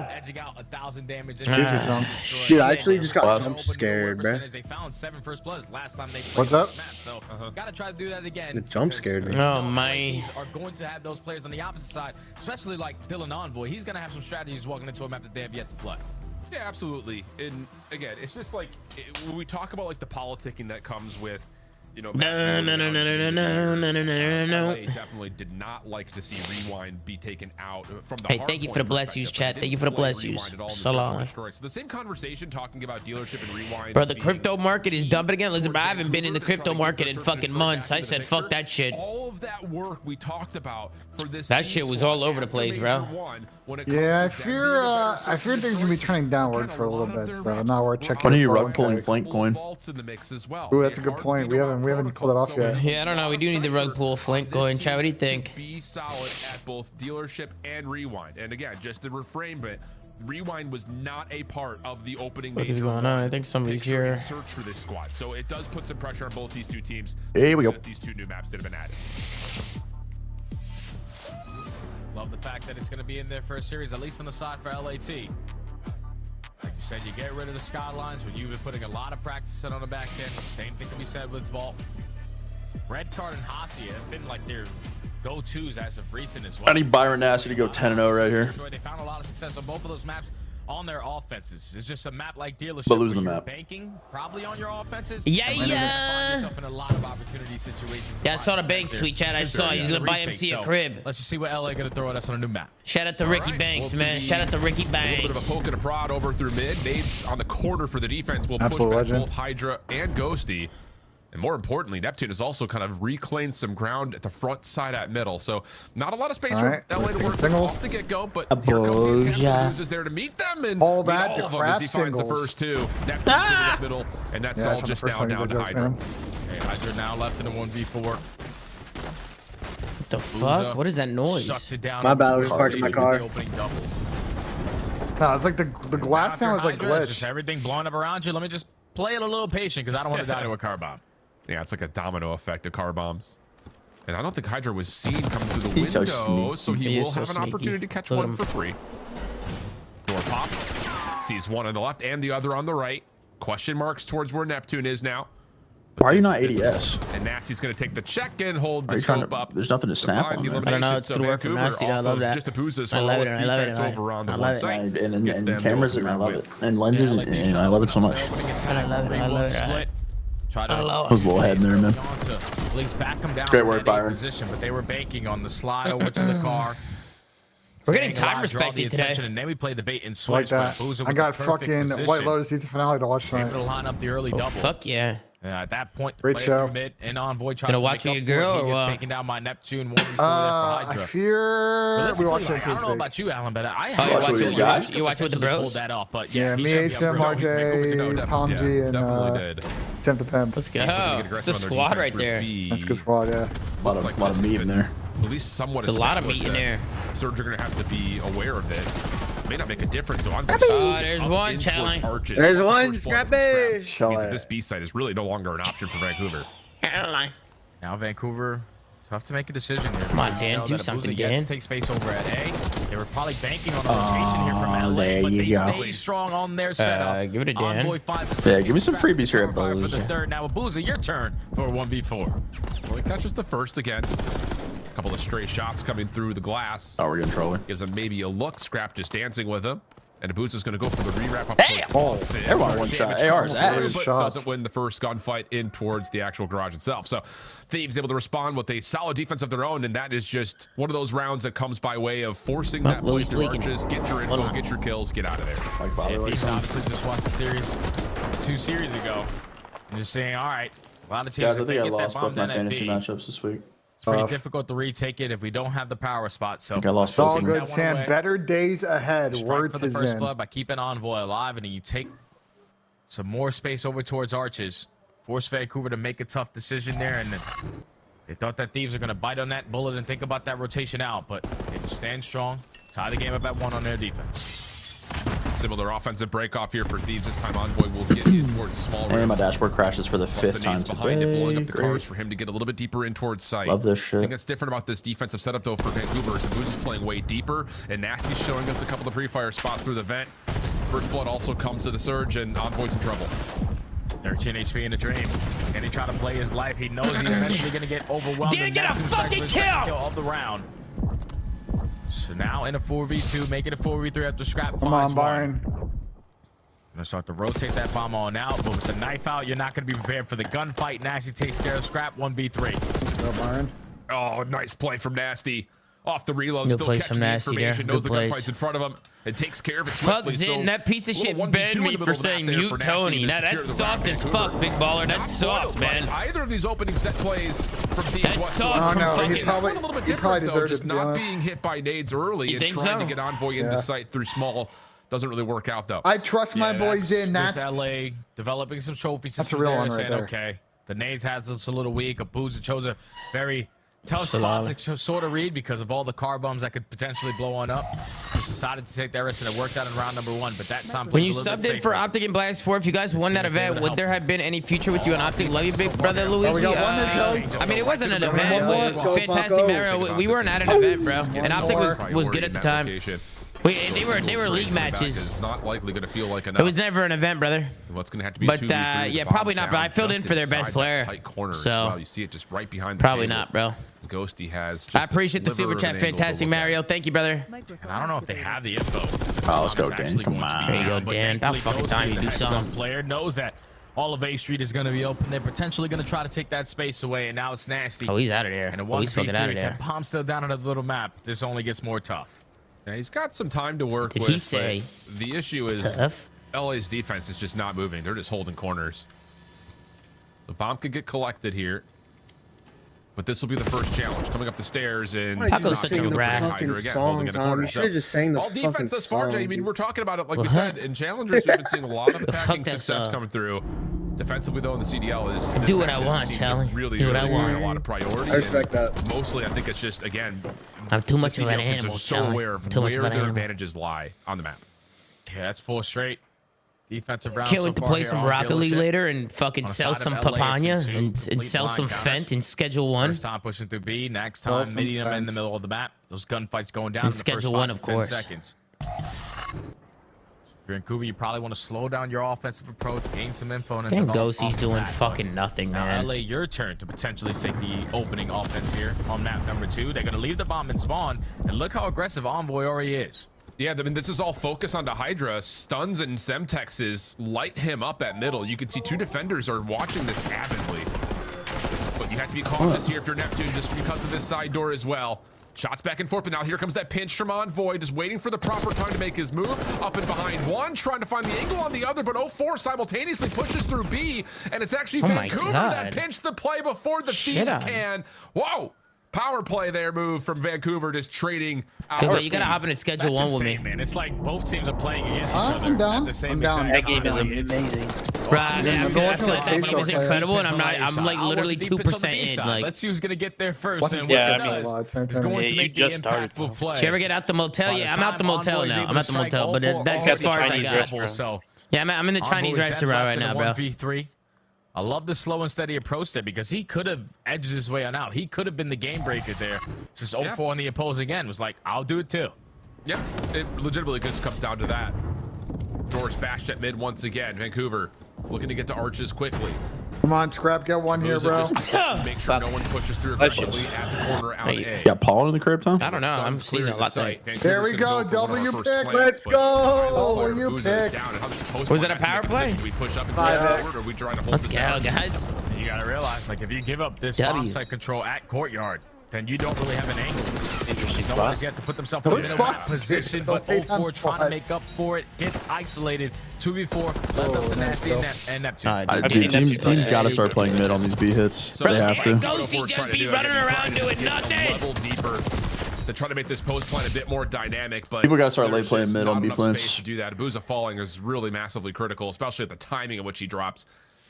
Edging out 1,000 damage. Dude, I actually just got jump scared, bro. They found 7 first bloods last time they played What's up? this map, so gotta try to do that again. The jump scared me. Oh my! Are going to have those players on the opposite side, especially like Dylan Envoy. He's gonna have some strategies walking into a map that they have yet to play. Yeah, absolutely. And again, it's just like when we talk about like the politicking that comes with, you know, No. LA definitely did not like to see Rewind be taken out from the Hey, thank you for the bless yous, chat. Thank you for the bless yous. So long. So the same conversation talking about dealership and Rewind. Bro, the crypto market is dumping again. Listen, I haven't been in the crypto market in fucking months. I said, fuck that shit. All of that work we talked about for this. That shit was all over the place, bro. Yeah, I fear things will be trending downward for a little bit, so not worth checking. When are you rug pulling flank coin? Ooh, that's a good point. We haven't pulled it off yet. Yeah, I don't know. We do need the rug pull flank going. Chad, what do you think? Be solid at both dealership and Rewind. And again, just to reframe it, Rewind was not a part of the opening. What is going on? I think somebody's here. Search for this squad, so it does put some pressure on both these two teams. Here we go. These 2 new maps that have been added. Love the fact that it's going to be in their first series, at least on the side for LAT. Like you said, you get rid of the Skylines when you've been putting a lot of practice in on the back end. Same thing can be said with Vault. Red Card and Hacia have been like their go-tos as of recent as well. I need Byron Nasty to go 10-0 right here. They found a lot of success on both of those maps on their offenses. It's just a map like Dealership. But lose the map. Banking probably on your offenses. Yeah. Find yourself in a lot of opportunity situations. Yeah, I saw the bank sweet chat. I saw he's gonna buy MC a crib. Let's just see what LA gonna throw at us on a new map. Shout out to Ricky Banks, man. Shout out to Ricky Banks. A little bit of a poke and a prod over through mid. Nades on the corner for the defense will push back both Hydra and Ghosty. And more importantly, Neptune has also kind of reclaimed some ground at the front side at middle. So not a lot of space for LA to work off the get-go, but here comes the Who's is there to meet them and all meet that all the of them as he finds the first two. Neptune's in the middle, and that's all just now down to Hydra. Okay, Hydra now left in a 1v4. What the fuck? What is that noise? Shuts it down. My bad, I was parking my car. No, it's like the glass sound was like glitched. Just everything blowing up around you. Let me just play it a little patient because I don't want to die to a car bomb. Yeah, it's like a domino effect of car bombs. And I don't think Hydra was seen coming through the window, so he will have an opportunity to catch one for free. Door pop. Sees one on the left and the other on the right. Question marks towards where Neptune is now. Why are you not ADS? And Nasty's going to take the check and hold the scope up. There's nothing to snap on. I don't know. It's good work from Nasty. I love that. Just I love it. I love it. I love it. And cameras, and I love it. And lenses, and I love it so much. I love it. I love it. Try to was a little head in there, man. At least back them down. Great work, Byron. Position, but they were banking on the slide over to the car. We're getting time respected today. And then we played the bait and switch. Like that. I got fucking White Lotus season finale to watch tonight. Able to line up the early double. Fuck yeah. At that point, great show. Mid and Envoy tries gonna to watch make a girl up for it. or He gets what? taken down by Neptune. I fear we watched it. I don't know about you, Alan, but I you watch it with the bros. Pulled that off, but yeah, me, ASM, RJ, Tom G, and Temp the Pimp. Let's go. It's a squad right there. That's a good squad, yeah. A lot of meat in there. At least somewhat. It's a lot of meat in there. Surge are going to have to be aware of this. May not make a difference though. There's one challenge. There's one scrappy. Means that this B site is really no longer an option for Vancouver. Now Vancouver, tough to make a decision here. Come on, Dan, do something, Dan. Take space over at A. They were probably banking on a rotation here from LA, but they stay strong on their setup. Give it a Dan. Yeah, give me some freebies here, for the third. Now, Abuza, your turn for 1v4. Well, he catches the first again. A couple of stray shots coming through the glass. Oh, we're getting trolling. Gives him maybe a look. Scrap just dancing with him. And Abuza's going to go for the re-wrap up. Everyone one shot. AR's ass. Doesn't win the first gunfight in towards the actual garage itself. So Thieves able to respond with a solid defense of their own, and that is just one of those rounds that comes by way of forcing that play through arches, get your info, get your kills, get out of there. Thieves obviously just watched the series 2 series ago and just saying, all right, a lot of teams. Guys, I think I lost both my fantasy matchups this week. It's pretty difficult to retake it if we don't have the power spot. So I lost it's all good, Sam. Better days ahead. Word for the first blood by keeping Envoy alive, and then you take some more space over towards arches. Force Vancouver to make a tough decision there, and they thought that Thieves are going to bite on that bullet and think about that rotation out, but they just stand strong, tie the game up at 1 on their defense. Similar offensive break off here for Thieves. This time Envoy will get in towards the small room. And my dashboard crashes for the 5th time behind it, blowing up the cars for him to get a little bit deeper in towards sight. Love this shit. I think that's different about this defensive setup though for Vancouver. Is playing way deeper, and Nasty's showing us a couple of pre-fire spots through the vent. First blood also comes to the surge, and Envoy's in trouble. 13 HP in the dream. Can he try to play his life? He knows he's eventually going to get overwhelmed. Didn't get a fucking kill of the round. So now in a 4v2, make it a 4v3 after Scrap Come on, Byron. Gonna start to rotate that bomb on out, but with the knife out, you're not gonna be prepared for the gunfight. Nasty takes care of Scrap 1v3. Let's go, Byron. Oh, nice play from Nasty. Off the reload, still catching the information, knows the gunfight's in front of him, and takes care of it swiftly. Fuck Zin, that piece of shit banned me for saying mute Tony. Now that's soft as fuck, big baller. That's soft, man. Either of these opening set plays from Thieves that's soft from fucking. He probably deserved just not being hit by nades early and trying to get Envoy into sight through small. Doesn't really work out though. I trust my boys in. That's LA developing some trophies. That's a real one right there. Okay, the nades has us a little weak. Abuza chose a very tough spot to sort of read because of all the car bombs that could potentially blow on up. Just decided to take that risk, and it worked out in round number 1. But that time when you subbed in for Optic and Blast 4, if you guys won that event, would there have been any future with you on Optic? Love you, big brother Luigi. I mean, it wasn't an event. Fantastic Mario. We weren't at an event, bro. And Optic was good at the time. Wait, they were league matches. It's not likely going to feel like enough. It was never an event, brother. What's going to have to be? But yeah, probably not. But I filled in for their best player. Tight corner so as well. You see it just right behind. Probably not, bro. Ghosty has. I appreciate the super chat, fantastic Mario. Thank you, brother. And I don't know if they have the info. Oh, let's go, Dan. Come on. There you go, Dan. About fucking time you do something. Player knows that all of A Street is going to be open. They're potentially going to try to take that space away, and now it's nasty. Oh, he's out of there. And he's fucking out of there. Palm still down on the little map. This only gets more tough. Yeah, he's got some time to work with. Did he say the issue is tough? LA's defense is just not moving. They're just holding corners. The bomb could get collected here. But this will be the first challenge coming up the stairs and Paco sing the fucking song, Tom. You should have just sang the all fucking defense thus far, song, Jay. I mean, dude. we're talking about it like we said. In challengers, we've been seeing a lot of attacking success coming through. Defensively, though, in the CDL is do what I want, Charlie. Really, do what I want. A lot of priority. I respect that. Mostly, I think it's just again. I'm too much of an animal, are so Charlie. aware of Too where much of an their animal. advantages lie on the map. Yeah, that's 4 straight. Defensive round. Can't wait to play some Rocket League dealership. later and fucking sell some Papaya and sell some Fent in Schedule 1. First time pushing through B. Next time meeting them in the middle of the map. Those gunfights going down in the Schedule first 1, of 10 course. seconds. Vancouver, you probably want to slow down your offensive approach, gain some info, and Dang, Ghostie's doing fucking nothing, man. LA, your turn to potentially take the opening offense here on map number 2. They're going to leave the bomb and spawn, and look how aggressive Envoy already is. Yeah, I mean, this is all focus onto Hydra. Stuns and Semtexes light him up at middle. You can see 2 defenders are watching this avidly. But you have to be cautious here if you're Neptune, just because of this side door as well. Shots back and forth, but now here comes that pinch from Envoy, just waiting for the proper time to make his move. Up and behind one, trying to find the angle on the other, but 04 simultaneously pushes through B, and it's actually Vancouver that pinched the play before the Thieves can. Whoa! Power play there move from Vancouver, just trading out. Hey, but you gotta hop in a Schedule 1 with me. Man. It's like both teams are playing against each other I'm down. at the same I'm down. exact That time. game is amazing. Right, I feel like that game is incredible, and I'm like literally 2% in. Like, let's see who's gonna get there first. And Yeah, what it's going to make the impactful play. Did you ever get out the motel? Yeah, I'm out the motel now. I'm at the motel, but that's as far as I got. So yeah, I'm in the Chinese restaurant right now, bro. 1v3. I love the slow and steady approach there because he could have edged his way on out. He could have been the game breaker there. Just 0-4 on the opposing end. Was like, I'll do it too. Yep, it legitimately just comes down to that. Doors bashed at mid once again. Vancouver looking to get to arches quickly. Come on, Scrap, get one here, bro. Make sure no one pushes through aggressively at the corner out A. Got Paul in the crib, Tom? I don't know. I'm seeing a lot there. There we go. W pick. Let's go. W picks. Was it a power play? We push up and 5X. or we try to hold Let's this go, out? guys. You gotta realize, like, if you give up this bomb site control at courtyard, then you don't really have an angle. No one has yet to put themselves in a middle map position, but 0-4 trying to make up for it. Gets isolated. 2v4. Left up to Nasty and Neptune. Dude, teams got to start playing mid on these B hits. They have to. Ghosty just be running around doing nothing. Level deeper to try to make this post plan a bit more dynamic, but People got to start late there's playing just mid not on B enough plans. space to do that. Abuza falling is really massively critical, especially at the timing at which he drops.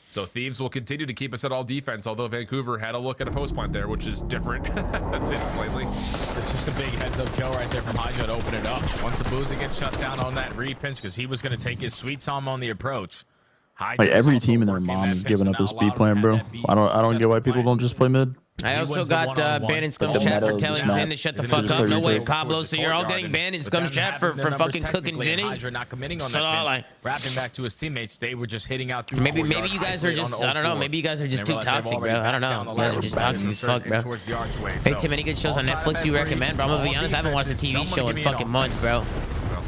So Thieves will continue to keep us at all defense, although Vancouver had a look at a post plant there, which is different. That's it, plainly. It's just a big heads-up kill right there from Hydra to open it up. Once Abuza gets shut down on that repinch, because he was going to take his sweet time on the approach. Like every team and their mom is giving up this B plan, bro. I don't get why people don't just play mid. I also got banned in Scum's chat for telling Zin to shut the fuck up. No way, Pablo. So you're all getting banned in Scum's chat for fucking cooking Zinny. Hydra not committing on So that like, wrapping back to his teammates. They were just hitting out through. maybe you guys are just, I don't know. Maybe you guys are just too toxic, bro. I don't know. You guys are just toxic as fuck, bro. Hey, Tim, any good shows on Netflix you recommend, bro? I'm gonna be honest. I haven't watched a TV show in fucking months, bro.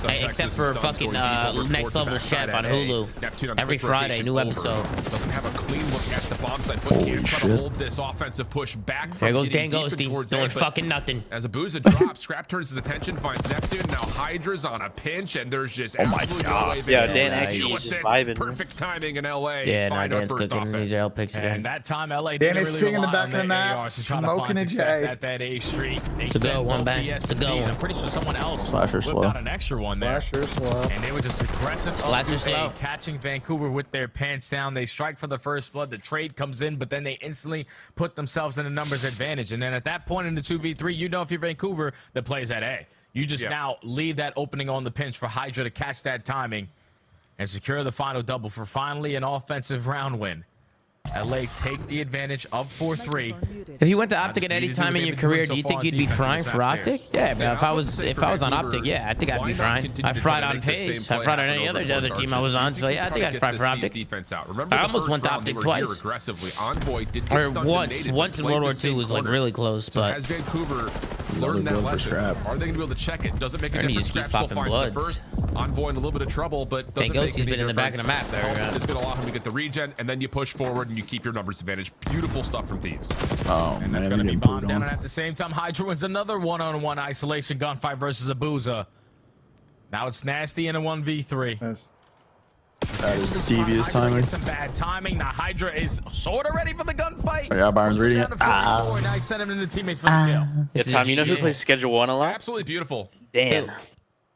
Except for fucking Next Level Chef on Hulu. Every Friday, new episode. Doesn't have a clean look at the bomb site, but can't try to hold this offensive push back. There goes Dan getting deep Ghosty towards doing A, but fucking nothing. As Abuza drops, Scrap turns his attention, finds Neptune. Now Hydra's on a pinch, and there's just absolutely no way. Yeah, Dan actually is vibing. Perfect timing in LA. Yeah, no, Find our Dan's first cooking offense. these L picks again. And that time, LA Dan didn't is really sitting in the rely back on of the their map, ARs to try to find smoking a success J. at that A Street. They To go, sent one both back, the to go. SMGs. I'm pretty sure someone else Slasher whipped slow. out an extra one there. Slasher slow. And they were just aggressive. Slasher up to A, slow. catching Vancouver with their pants down. They strike for the first blood. The trade comes in, but then they instantly put themselves in a numbers advantage. And then at that point in the 2v3, you know if you're Vancouver, the play's at A. You just now leave that opening on the pinch for Hydra to catch that timing and secure the final double for finally an offensive round win. LA take the advantage of 4-3. If you went to Optic at any time in your career, do you think you'd be frying for Optic? Yeah, bro. If I was on Optic, yeah, I think I'd be frying. I fried on FaZe. I fried on any other team I was on. So yeah, I think I'd fry for Optic. I almost went to Optic twice. Or once in World War II was like really close, but. Has Vancouver learned that lesson? Are they going to be able to check it? Doesn't make a difference. Scrap still finds the first. Envoy in a little bit of trouble, but doesn't make any difference. Been in the back of the map there. It's going to allow him to get the regen, and then you push forward and you keep your numbers advantage. Beautiful stuff from Thieves. Oh, and that's going to be bombed down. And at the same time, Hydra wins another one-on-one isolation gunfight versus Abuza. Now it's Nasty in a 1v3. Yes. That is devious timing. Some bad timing. Now Hydra is sort of ready for the gunfight. Oh, yeah, Byron's reading it. Now he's sending him to the teammates for the kill. Yeah, Tom, you know who plays Schedule 1 a lot? Absolutely beautiful. Dan.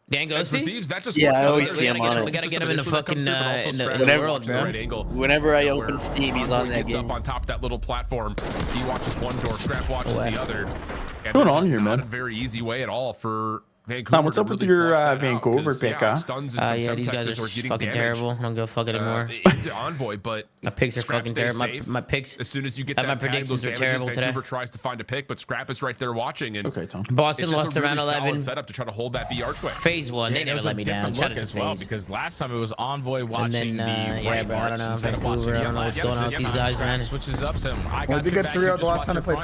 Dan Ghosty? Thieves, that just yeah, works I out. always see him on it. We gotta get him in the fucking in the world, bro. Whenever I open Steam, he's on that game. Up on top of that little platform. He watches one door, Scrap watches the other. What's going on here, man? Not a very easy way at all for Vancouver. Tom, what's up with your Vancouver pick, huh? Yeah, these guys are fucking terrible. I don't go fuck it anymore. Envoy, but my picks are fucking terrible. My picks. As soon as you get that my predictions are terrible today. Vancouver tries to find a pick, but Scrap is right there watching. And okay, Tom. Boston lost around 11. Setup to try to hold that B archway. FaZe won. They never let me down. Shout out to FaZe. Because last time it was Envoy watching the yeah, bro. I don't know. Vancouver. I don't know what's going on with these guys, man. Switches up some. I did get 3-0 the last time I played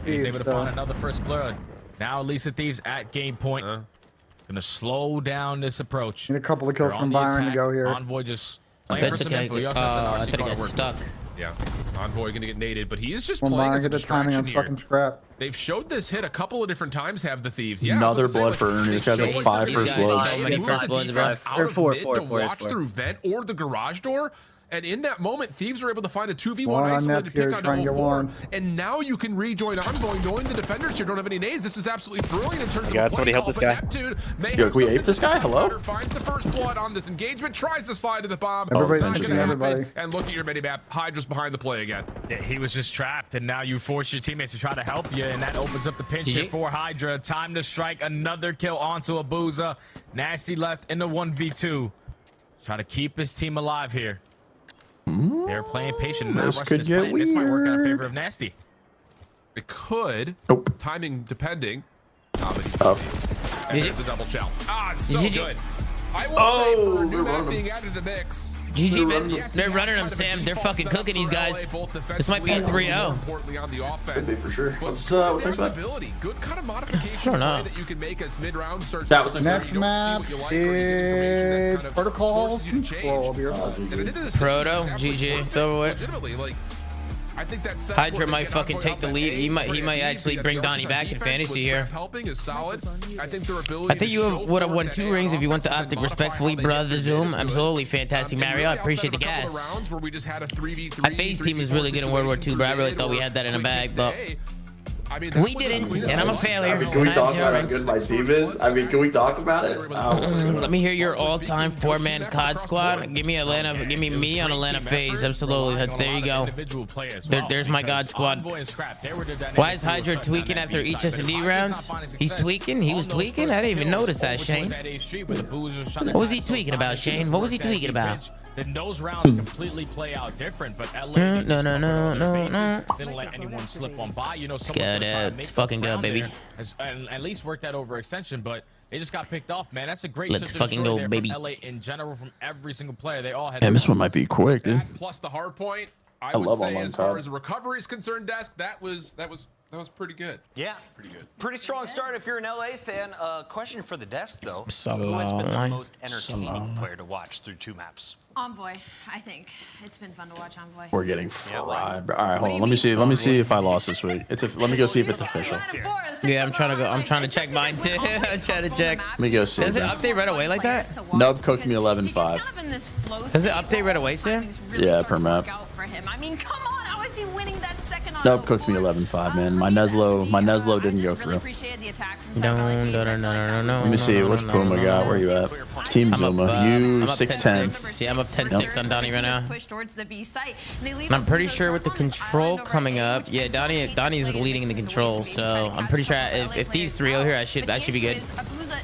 Thieves. He's able to find another first blood. Now Lisa Thieves at game point. Gonna slow down this approach. Need a couple of kills from Byron to go here. Envoy just playing for some info. I thought he got stuck. Yeah, Envoy gonna get naded, but he is just playing as a distraction on fucking Scrap. They've showed this hit a couple of different times. Have the Thieves? Yeah, another blood for Ernie. This guy's like 5 first bloods. So many first bloods, bro. Or 4 watch through vent or the garage door. And in that moment, Thieves are able to find a 2v1 isolated pick on 04. And now you can rejoin Envoy, knowing the defenders here don't have any nades. This is absolutely brilliant in terms of somebody help this guy. Yo, can we ape this guy? Hello? Finds the first blood on this engagement, tries to slide to the bomb. Everybody. And look at your minimap. Hydra's behind the play again. Yeah, he was just trapped, and now you force your teammates to try to help you, and that opens up the pinch hit for Hydra. Time to strike another kill onto Abuza. Nasty left in the 1v2. Try to keep his team alive here. They're playing patient. This could get weird. This might work out in favor of Nasty. It could. Nope. Timing depending. Tough. And there's a double shell. It's so good. I will say for new map being added to the mix. GG, man. They're running them, Sam. They're fucking cooking these guys. This might be a 3-0. Could be for sure. What's next map? Good kind of modification that you can make as mid-round starts. That was next map is Protocol Control. Proto, GG. It's over with. I think that Hydra might fucking take the lead. He might actually bring Donnie back in fantasy here. Helping is solid. I think their ability. I think you would have won 2 rings if you went to Optic respectfully, brother. Zoom, absolutely fantastic, Mario. I appreciate the gas. My FaZe team is really good in World War II, but I really thought we had that in the bag, but we didn't, and I'm a failure. I mean, can we talk about how good my team is? I mean, can we talk about it? Let me hear your all-time 4-man COD squad. Give me Atlanta. Give me on Atlanta FaZe. Absolutely. There you go. There's my God squad. Why is Hydra tweaking after each S&D rounds? He's tweaking? He was tweaking? I didn't even notice that, Shane. What was he tweaking about, Shane? What was he tweaking about? Then those rounds completely play out different, but LA no. Didn't let anyone slip on by. You know, it's fucking good, baby. And at least worked that overextension, but they just got picked off, man. That's a great. Let's fucking go, baby. LA in general, from every single player, they all had. Yeah, this one might be quick, dude. Plus the hard point. I would say, as far as the recovery is concerned, Desk, that was pretty good. Yeah, pretty good. Pretty strong start if you're an LA fan. Question for the Desk though: Who has been the most entertaining player to watch through 2 maps? Envoy, I think. It's been fun to watch Envoy. We're getting fried. All right, hold on. Let me see if I lost this week. Let me go see if it's official. Yeah, I'm trying to check mine too. I'm trying to check. Let me go see. Does it update right away like that? Nub cooked me 11-5. Does it update right away, Sam? Yeah, per map. I mean, come on, how is he winning that second on? Nub cooked me 11-5, man. My Neslo didn't go through. No. Let me see. What's Puma got? Where you at? Team Zoomaa. You 6-10. Yeah, I'm up 10-6 on Donnie right now. And I'm pretty sure with the control coming up, yeah, Donnie's leading in the control, so I'm pretty sure if these 3-0 here, I should be good.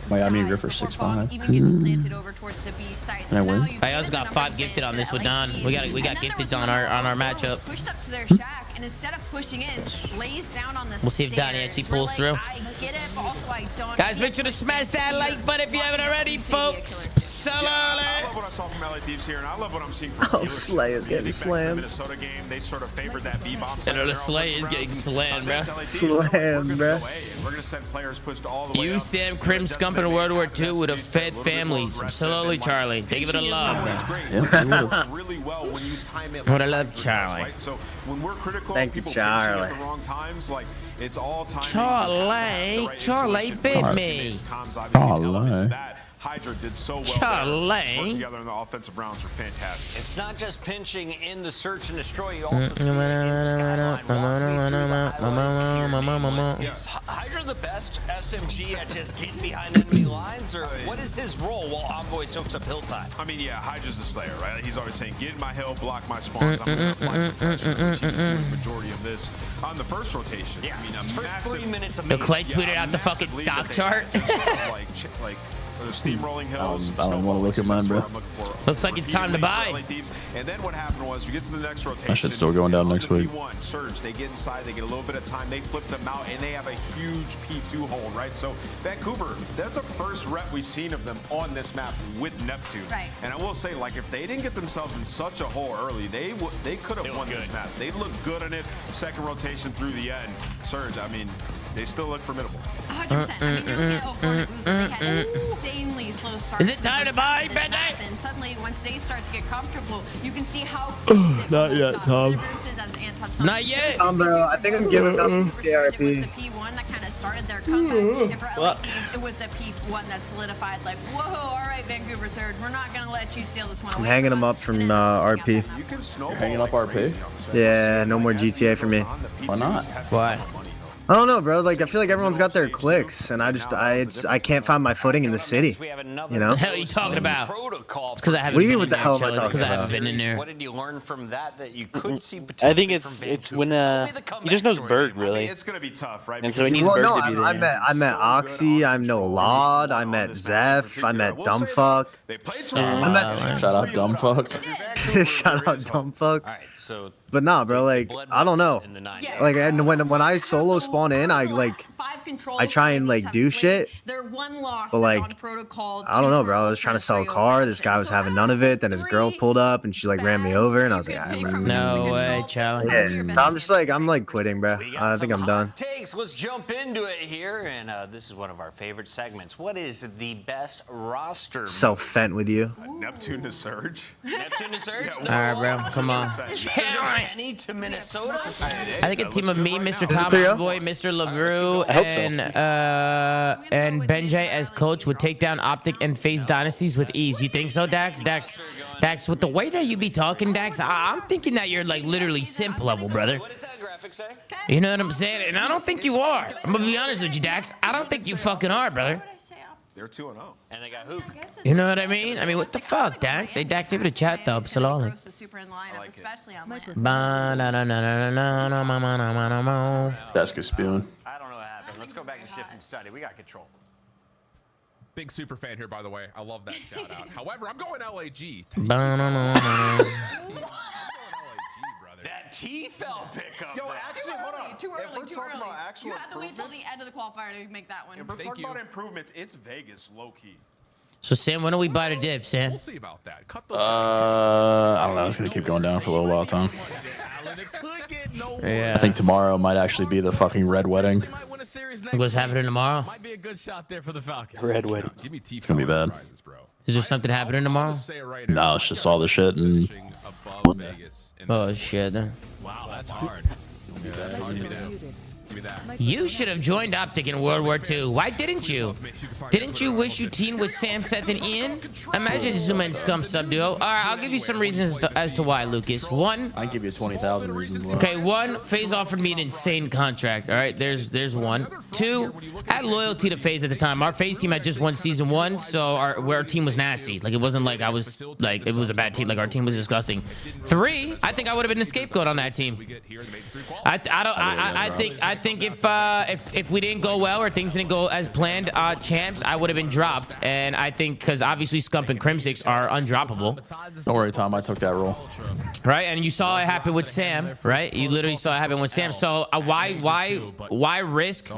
Miami River 6'5". Even gets slanted over towards the B side. Can I win? I also got 5 gifted on this with Don. We got gifted on our matchup. Pushed up to their shack, and instead of pushing in, lays down on the We'll see if Donnie stairs. actually pulls through. I get it, but also I don't. Guys, make sure to smash that like button if you haven't already, folks. I love what I saw from LA Thieves here, and I love what I'm seeing from Oh, Slay is getting slammed. Minnesota game. They sort of favored that B-bomb. And the Slay is getting slammed, bro. Slammed, bro. We're gonna send players pushed all the way You, up. Sam, Crim, Scump in World War II would have fed families. Slowly, Charlie. They give it a love, bro. Really well when you time it. What I love, Charlie. Right? So when we're critical, Thank you, people Charlie. at the wrong times, like it's all time. Charlie bit me. Charlie. Hydra did so well. Charlie. Working together in the offensive rounds were fantastic. It's not just pinching in the search and destroy. You also see it in Skyline. Is Hydra the best SMG at just getting behind enemy lines, or what is his role while Envoy soaks up Hilltime? I mean, yeah, Hydra's the Slayer, right? He's always saying, get in my hill, block my spawns. I'm going to apply some pressure. He's doing the majority of this on the first rotation. Yeah, I mean, a first massive, 3 minutes of Clay tweeted out the fucking stock chart. The steamrolling hills. I don't want to look at mine, bro. Looks like it's time to buy. And then what happened was we get to the next rotation. That shit's still going down next week. Surge, they get inside, they get a little bit of time, they flip them out, and they have a huge P2 hold, right? So Vancouver, that's the first rep we've seen of them on this map with Neptune. Right. And I will say, like, if they didn't get themselves in such a hole early, they could have won this map. They look good in it. Second rotation through the end. Surge, I mean, they still look formidable. 100%. I mean, you're looking at 04 and Boozer. They had an insanely slow start. Is it time to buy, Benny? And suddenly, once they start to get comfortable, you can see how. Not yet, Tom. Not yet. Tom, bro, I think I'm giving up It was the KRP. P1 that kind of started their comeback. And for LA Thieves, it was the P1 that solidified, like, whoa, all right, Vancouver Surge, we're not going to let you steal this one I'm away hanging from them us. up from RP. You're hanging up RP? Yeah, no more GTA for me. Why not? Why? I don't know, bro. Like, I feel like everyone's got their clicks, and I can't find my footing in the city. You know? The hell are you talking about? Because I haven't. What do you mean? been What the in hell there, am I Chilla. It's talking 'cause I about? haven't been in there. What did you learn from that you couldn't see I think potentially it's when he just knows Berg really. It's going to be tough, right? And so he needs Well, Berg no, to be there. I met Oxy, I know Lod, I met Zeph, I met Dumbfuck. Shout out Dumbfuck. Shout out Dumbfuck. All right, so But nah, bro, like, I don't know. Like, and when I solo spawn in, I try and, like, do shit. But, like, I don't know, bro. I was trying to sell a car. This guy was having none of it. Then his girl pulled up and she, like, ran me over. And I was like, No way, Charlie. Yeah. I'm just like, I'm, like, quitting, bro. I think I'm done. takes. Let's jump into it here, and this is one of our favorite segments. What is the best roster? Self-fent with you. Neptune to Surge. Neptune to Surge? All right, bro. Come on. Kenny to Minnesota? I think a team of me, Mr. This is Tom 3-0? Boy, Mr. LaGru, and Benjay as coach would take down Optic and FaZe Dynasties with ease. You think so, Dax? Dax, with the way that you be talking, Dax, I'm thinking that you're like literally simp level, brother. What does that graphic say? You know what I'm saying? And I don't think you are. I'm gonna be honest with you, Dax. I don't think you fucking are, brother. They're 2-0. And they got Hook. You know what I mean? I mean, what the fuck, Dax? Hey, Dax, give it a chat, though. Slowly. Desk is spewing. I don't know what happened. Let's go back and shift and study. We got control. Big super fan here, by the way. I love that shout out. However, I'm going LAG. That T-fell pickup. Yo, actually, hold on. Too If we're early, too talking early. about actual You had to wait till the improvements- end of the qualifier to make that one. If we're talking about improvements, it's Vegas, low-key. So, Sam, when do we buy the dip, Sam? We'll see about that. Cut the I don't know. It's gonna keep going down for a little while, Tom. Yeah. I think tomorrow might actually be the fucking red wedding. What's happening tomorrow? Might be a good shot there for the Falcons. Red wedding. It's gonna be bad. Is there something happening tomorrow? No, it's just all the shit and. Oh, shit. Wow, that's hard. Yeah, that's hard. Give me that. Give me that. You should have joined Optic in World War II. Why didn't you? Didn't you wish you teamed with Sam, Seth, and Ian? Imagine Zoomaa and Scum sub duo. All right, I'll give you some reasons as to why, Lucas. One. I give you 20,000 reasons why. Okay, one, FaZe offered me an insane contract. All right, there's one. Two, I had loyalty to FaZe at the time. Our FaZe team had just won season 1, so our team was nasty. Like, it wasn't like I was like it was a bad team. Like, our team was disgusting. 3, I think I would have been the scapegoat on that team. I think if we didn't go well or things didn't go as planned, champs, I would have been dropped. And I think because obviously Scump and Crimsix are undroppable. Don't worry, Tom. I took that role. Right, and you saw it happen with Sam, right? You literally saw it happen with Sam. So why risk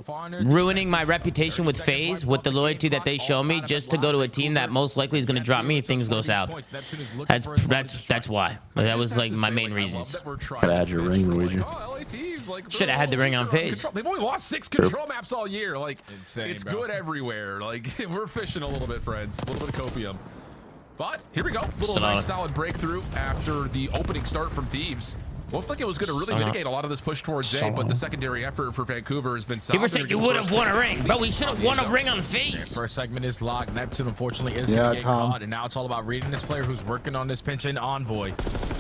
ruining my reputation with FaZe with the loyalty that they show me just to go to a team that most likely is going to drop me if things go south? That's why. That was like my main reasons. Gotta add your ring, Luigi. Should have had the ring on FaZe. They've only lost 6 control maps all year. Like, insane, it's good everywhere. Like, we're fishing a little bit, friends. A little bit of copium. But here we go. Little nice solid breakthrough after the opening start from Thieves. Looked like it was going to really mitigate a lot of this push towards A, but the secondary effort for Vancouver has been solid. People said you would have won a ring, bro. We should have won a ring on FaZe. First segment is locked. Neptune, unfortunately, is going to get caught, and now it's all about reading this player who's working on this pinch in Envoy.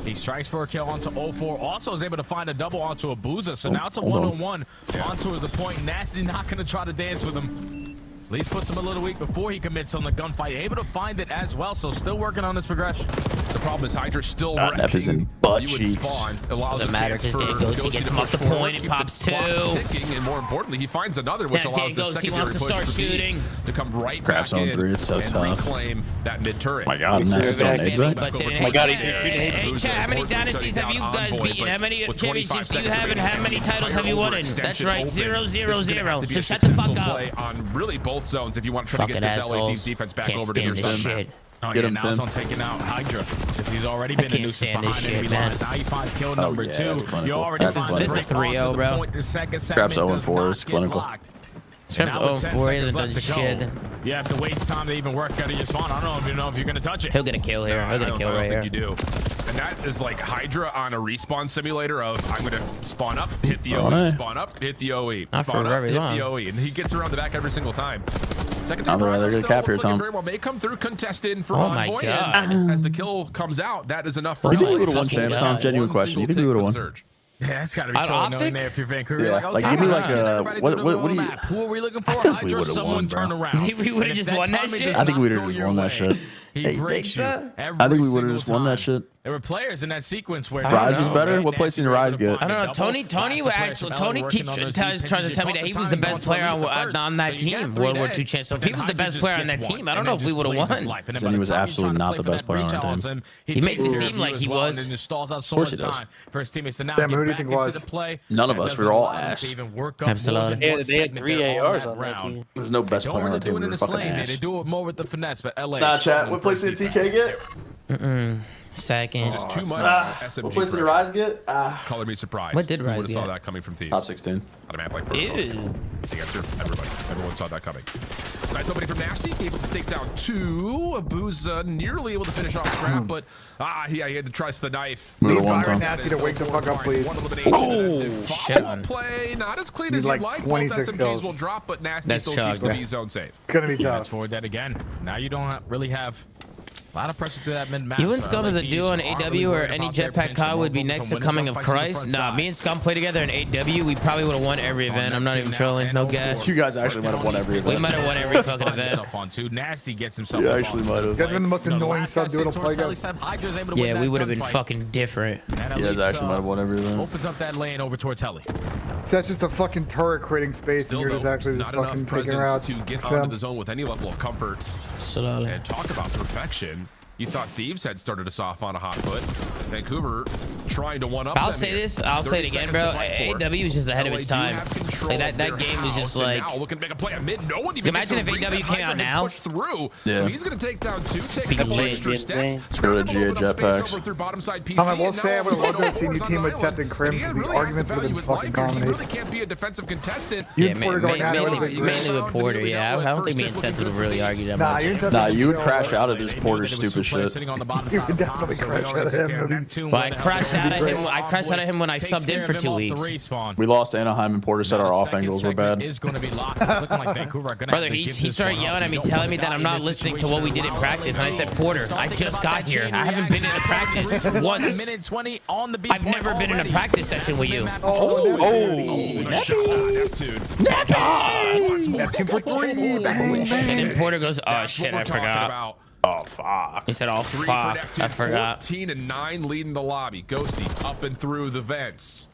He strikes for a kill onto 04. Also is able to find a double onto a Boozer, so now it's a one-on-one onto the point. Nasty not going to try to dance with him. At least puts him a little weak before he commits on the gunfight. Able to find it as well, so still working on this progression. The problem is Hydra's still Nep is in butt cheeks. Doesn't matter because Dangos, he gets him off the point and pops 2. And more importantly, he finds another, which allows the secondary he wants to start shooting. To come right Grabs back on in 3, it's so and tough. reclaim that mid turret. My God, Ness is on age back. My God, hey, chat, how many dynasties have you guys beaten? How many championships do you have, and how many titles have you won in? That's right, 0, 0, 0. So shut the fuck up. On really both zones, if you want to try to get this LA Thieves defense back over to your zone. Get him, now it's on taking out Hydra because he's already been a nuisance behind enemy lines. Now he finds kill number 2. You already find this is a 3-0, bro. Grabs 0-4 is clinical. Grabs 0-4, he hasn't done shit. You have to waste time to even work out of your spawn. I don't even know if you're gonna touch it. He'll get a kill here. He'll get a kill right here. I don't think you do. And that is like Hydra on a respawn simulator of I'm gonna spawn up, hit the OE, spawn up, hit the OE, spawn up, hit the OE, and he gets around the back every single time. Second time around, they're cap here, Tom. Very well may come through contested for Envoy, and as the kill comes out, that is enough for. You think we would have won, champs? Tom, genuine question. You think we would have won? Yeah, it's got to be so annoying there if you're Vancouver. Yeah, like give me like a what do you? Who are we looking for? I think we would have won, bro. We would have just won that shit. I think we would have just won that shit. He breaks you. I think we would have just won that shit. There were players in that sequence where Rise was better. What place did Rise get? I don't know. Tony keeps trying to tell me that he was the best player on that team, World War II champ. So if he was the best player on that team, I don't know if we would have won. Then he was absolutely not the best player on our team. He makes it seem like he was. Of course he does. Damn, who do you think was? None of us. We were all ass. Absolutely. They had 3 ARs on that team. There's no best player on our team. We were fucking ass. They do it more with the finesse, but LA. Nah, chat. What place did TK get? Second. Just too much SMG. What place did Rise get? Color me surprised. What did Rise Who would have get? saw that coming from Thieves? Top 16. On a map like Protocol. The answer, everybody. Everyone saw that coming. Nice opening from Nasty. Able to take down 2. Abuza nearly able to finish off Scrap, but he had to trust the knife. Need Byron Nasty to wake the fuck up, please. Oh, shit. Play not as clean as you'd like. 26 Both SMGs kills. will drop, but Nasty still keeps the B zone safe. Gonna be tough. Fast forward that again. Now you don't really have a lot of pressure through that mid-map. You and Scum as a duo in AW or any jetpack car would be next to Coming of Christ. Nah, me and Scum play together in AW. We probably would have won every event. I'm not even trolling. No gas. You guys actually might have won every event. We might have won every fucking event. On 2. Nasty gets himself. Yeah, actually might have. You guys have been the most annoying sub-duo to play against. Yeah, we would have been fucking different. You guys actually might have won every event. Opens up that lane over towards Heli. So that's just a fucking turret creating space, and you're just actually just fucking taking routes. To get onto the zone with any level of comfort. And talk about perfection. You thought Thieves had started us off on a hot foot. Vancouver trying to one-up I'll say this. I'll say it again, bro. AW was just ahead of its time. Like, that game was just like. Looking to make a play amid. No one even imagine if AW came out now. Through. Yeah. So he's going to take down 2. Take a couple extra steps. Go to GA jetpacks. Tom, I will say I would have loved to have seen your team with Seth and Crim because the arguments would have been fucking He dominated. really can't be a defensive contestant. Yeah, mainly with Porter. Yeah, I don't think me and Seth would have really argued that much. Nah, you would crash out of this Porter stupid shit. You would definitely crash out of him. Well, I crashed out of him. I crashed out of him when I subbed in for 2 weeks. We lost Anaheim and Porter said our off angles were bad. Brother, he started yelling at me, telling me that I'm not listening to what we did in practice, and I said, Porter, I just got here. I haven't been in a practice once. I've never been in a practice session with you. Neptune for 3. And then Porter goes, oh shit, I forgot. Oh fuck. He said, oh fuck, I forgot. 14 and 9 leading the lobby. Ghosty up and through the vents.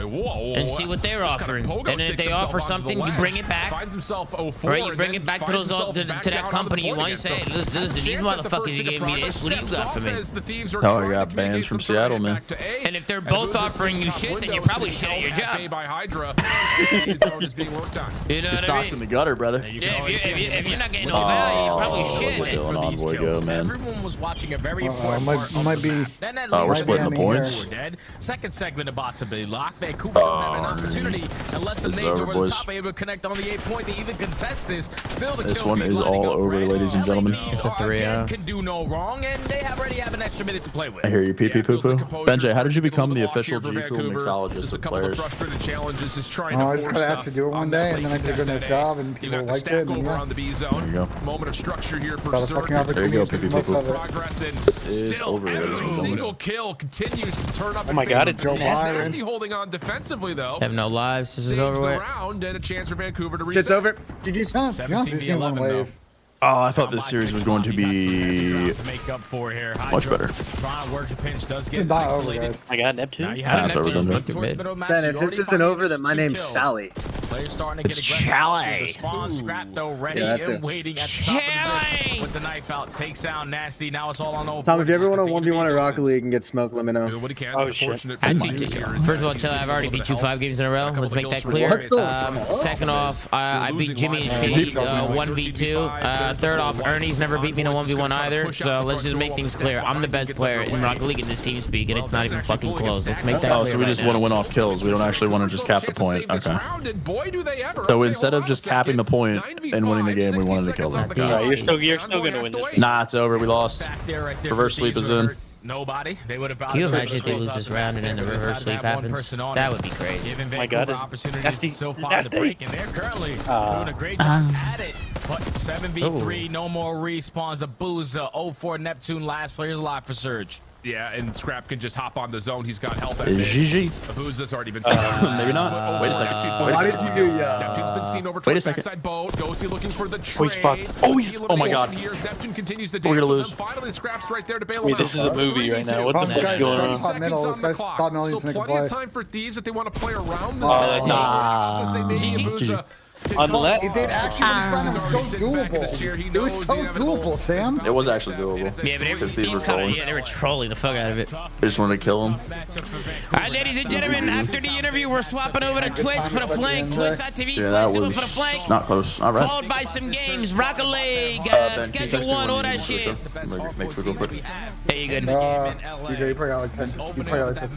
and see what they're offering. And then if they offer something, you bring it back. Finds himself 0-4, right, you bring it back to those to that company you want. You say, hey, listen, these motherfuckers, you gave me this. What do you got for me? Oh, I got bans from Seattle, man. And if they're both offering you shit, then you're probably shit at your job. By Hydra. You know what stock's in the gutter, brother. If you're not getting no value, you're probably shit. Going Envoy go, man. Everyone was watching a very important might be. We're splitting the points. Second segment about to be locked. Vancouver don't have an opportunity unless the nades over the top are able to connect on the 8-point. They even contest this. Still, the this one is all over, ladies and gentlemen. It's a 3. Can do no wrong, and they already have an extra minute to play with. I hear you, pee poo poo. Benjay, how did you become the official G Fuel mixologist of players? I just got asked to do it one day, and then I did a good job, and people liked it. And over on the B zone. There you go. Moment of structure here for There you go, pee poo poo. Progress in. This is over, ladies and gentlemen. Single kill continues to turn up. Oh my God, it's nasty holding on defensively though. Have no lives. This is over with. Round and a chance for Vancouver to reset. Shit's over. GG's 17-11 though. Oh, I thought this series was going to be to make up for here. much better. Trying to work the pinch does get not over, isolated. guys. I got Neptune. That's over, Ben, if this isn't over, then my name's Sally. Players starting to It's get aggressive. Chalet. The spawn scrap though ready Yeah, that's and it. waiting at the top of the zip with the knife out. Takes out Nasty. Now it's all on over. Tom, if you ever want to 1v1 at Rocket League and get smoked, let me know. What he can. Oh, shit. First of all, Chill, I've already beat you 5 games in a row. Let's make that clear. Second off, I beat Jimmy and Shady 1v2. Third off, Ernie's never beat me in a 1v1 either. So let's just make things clear. I'm the best player in Rocket League in this team speak, and it's not even fucking close. Let's make that clear. Oh, so we just want to win off kills. We don't actually want to just cap the point. Okay. So instead of just capping the point and winning the game, we wanted to kill them. Right, you're still gonna win this. Nah, it's over. We lost. Reverse sweep is in. Nobody. They would have. Can you imagine if they lose this round and then the reverse sweep happens? That would be crazy. Oh my God, opportunities so far to break, and they're currently doing a great job at it. But 7v3, no more respawns. Abuza, 0-4 Neptune, last players alive for Surge. Yeah, and Scrap can just hop on the zone. He's got health. GG. Abuza's already been seen. Maybe not. Wait a second. Why did you do Neptune's been seen over Wait a second. backside boat. Ghosty looking for the trade. Oh my God. Here. Neptune continues to We're gonna lose. Finally, Scrap's right there to bail him Wait, out. this is a movie right now. What the fuck's going on? Seconds on the clock. Still plenty of time for Thieves if they want to play around. Abuza. On the left. If they'd actually run, it was so doable. It was so doable, Sam. It was actually doable. Yeah, but Because these were trolling. they were trolling the fuck out of it. They just wanted to kill him. All right, ladies and gentlemen, after the interview, we're swapping over to Twitch for the flank. Twitch.tv Yeah, that for the was flank. not close. All right. Followed by some games, Rocket League, Schedule 1, all that shit. Make food real quick. Hey, you good? You probably got like 10. You probably got like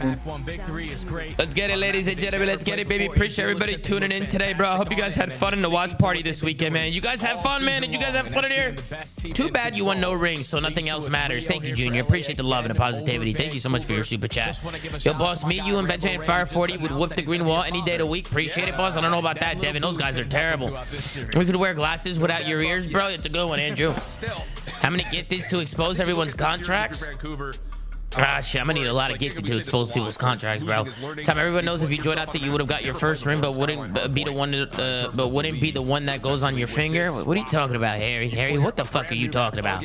15. Let's get it, ladies and gentlemen. Let's get it, baby. Appreciate everybody tuning in today, bro. I hope you guys had fun in the watch party this weekend, man. You guys have fun, man. Did you guys have fun in here? Too bad you won no rings, so nothing else matters. Thank you, Junior. Appreciate the love and the positivity. Thank you so much for your super chat. Yo, boss, me, you, and Benjay and Fire 40 would whoop the green wall any day of the week. Appreciate it, boss. I don't know about that, Devin. Those guys are terrible. We could wear glasses without your ears, bro. It's a good one, Andrew. I'm gonna get this to expose everyone's contracts. Ah, shit, I'm gonna need a lot of gifted to expose people's contracts, bro. Tom, everyone knows if you joined after you would have got your first ring, but wouldn't be the one that goes on your finger. What are you talking about, Harry? Harry, what the fuck are you talking about?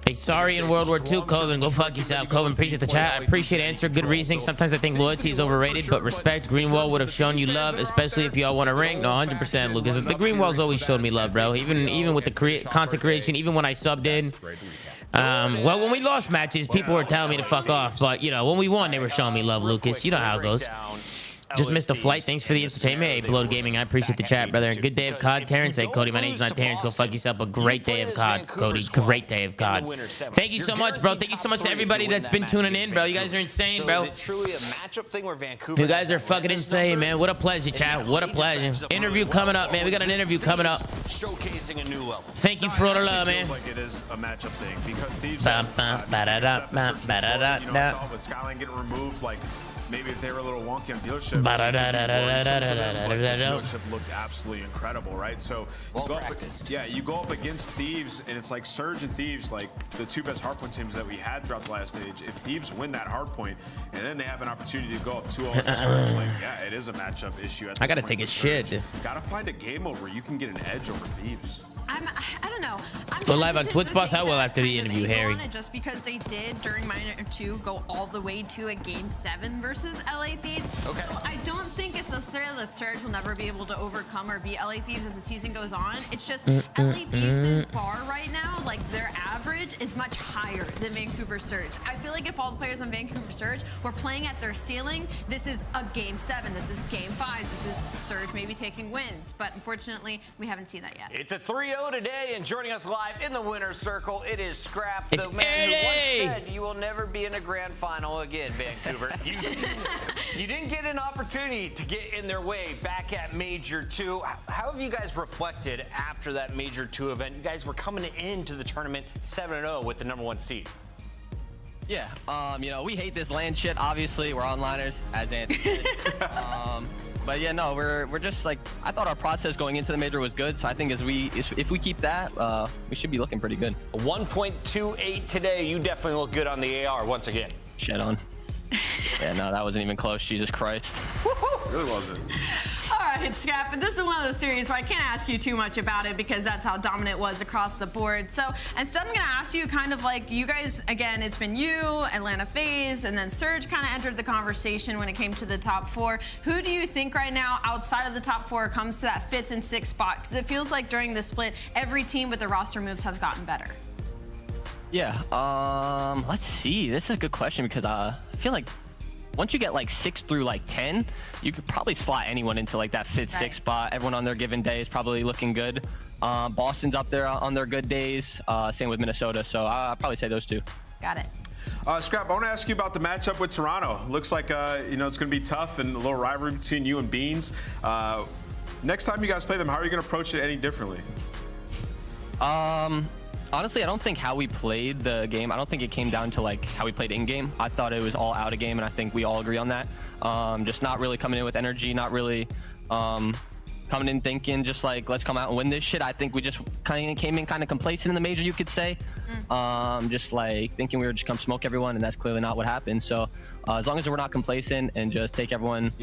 Hey, sorry in World War II, Coven. Go fuck yourself, Coven. Appreciate the chat. I appreciate answer. Good reasoning. Sometimes I think loyalty is overrated, but respect. Greenwall would have shown you love, especially if y'all want a ring. No, 100%, Lucas. The Greenwall's always showed me love, bro. Even with the content creation, even when I subbed in. Well, when we lost matches, people were telling me to fuck off, but you know, when we won, they were showing me love, Lucas. You know how it goes. Just missed a flight. Thanks for the entertainment. Hey, Blood Gaming, I appreciate the chat, brother. And good day of COD, Terrence. Hey, Cody, my name's not Terrence. Go fuck yourself. A great day of COD, Cody. Great day of COD. Thank you so much, bro. Thank you so much to everybody that's been tuning in, bro. You guys are insane, bro. You guys are fucking insane, man. What a pleasure, chat. What a pleasure. Interview coming up, man. We got an interview coming up. Showcasing a new level. Thank you for all the love, man. Like it is a matchup thing because Thieves. With Skyline getting removed, like. Maybe if they were a little wonky on dealership, dealership looked absolutely incredible, right? So you go up against Thieves, and it's like Surge and Thieves, like the two best hardpoint teams that we had throughout the last stage. If Thieves win that hardpoint, and then they have an opportunity to go up 2-0 to Surge, like yeah, it is a matchup issue. I gotta take a shit. Gotta find a game mode where you can get an edge over Thieves. I don't know. Go live on Twitch, boss. I will after the interview, Harry. Just because they did during Minor 2 go all the way to a Game 7 versus LA Thieves. Okay. So I don't think it's necessarily that Surge will never be able to overcome or beat LA Thieves as the season goes on. It's just LA Thieves' bar right now, like their average is much higher than Vancouver Surge. I feel like if all the players on Vancouver Surge were playing at their ceiling, this is a Game 7, this is Game 5, this is Surge maybe taking wins. But unfortunately, we haven't seen that yet. It's a 3-0 today, and joining us live in the winner's circle, it is Scrap, the man who once said you will never be in a grand final again, Vancouver. You didn't get an opportunity to get in their way back at Major 2. How have you guys reflected after that Major 2 event? You guys were coming into the tournament 7-0 with the #1 seed. Yeah, you know, we hate this land shit, obviously. We're onliners, as Anthony said. But yeah, no, we're just like, I thought our process going into the major was good, so I think if we keep that, we should be looking pretty good. 1.28 today. You definitely look good on the AR once again. Shit on. Yeah, no, that wasn't even close. Jesus Christ. It really wasn't. All right, Scrap, but this is one of those series where I can't ask you too much about it because that's how dominant it was across the board. So instead, I'm going to ask you kind of like, you guys, again, it's been you, Atlanta FaZe, and then Surge kind of entered the conversation when it came to the top 4. Who do you think right now, outside of the top 4, comes to that 5th and 6th spot? Because it feels like during the split, every team with the roster moves have gotten better. Yeah, let's see. This is a good question because I feel like once you get like 6 through like 10, you could probably slot anyone into like that 5th, 6th spot. Everyone on their given day is probably looking good. Boston's up there on their good days. Same with Minnesota. So I'll probably say those 2. Got it. Scrap, I want to ask you about the matchup with Toronto. Looks like you know, it's going to be tough and a little rivalry between you and Beans. Next time you guys play them, how are you going to approach it any differently? Honestly, I don't think how we played the game, I don't think it came down to like how we played in game. I thought it was all out of game, and I think we all agree on that. Just not really coming in with energy, not really coming in thinking just like, let's come out and win this shit. I think we just kind of came in kind of complacent in the major, you could say. Just like thinking we were just come smoke everyone, and that's clearly not what happened. So as long as we're not complacent and just take everyone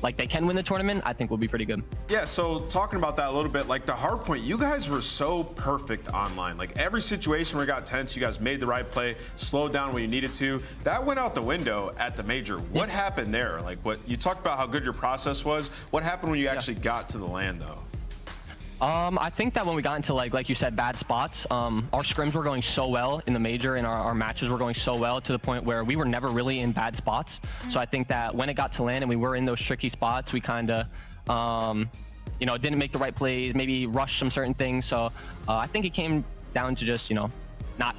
like they can win the tournament, I think we'll be pretty good. Yeah, so talking about that a little bit, like the hard point, you guys were so perfect online. Like every situation where it got tense, you guys made the right play, slowed down when you needed to. That went out the window at the major. What happened there? Like what you talked about how good your process was. What happened when you actually got to the land though? I think that when we got into like you said, bad spots, our scrims were going so well in the major, and our matches were going so well to the point where we were never really in bad spots. So I think that when it got to land and we were in those tricky spots, we kind of, you know, didn't make the right plays, maybe rushed some certain things. So I think it came down to just, you know, not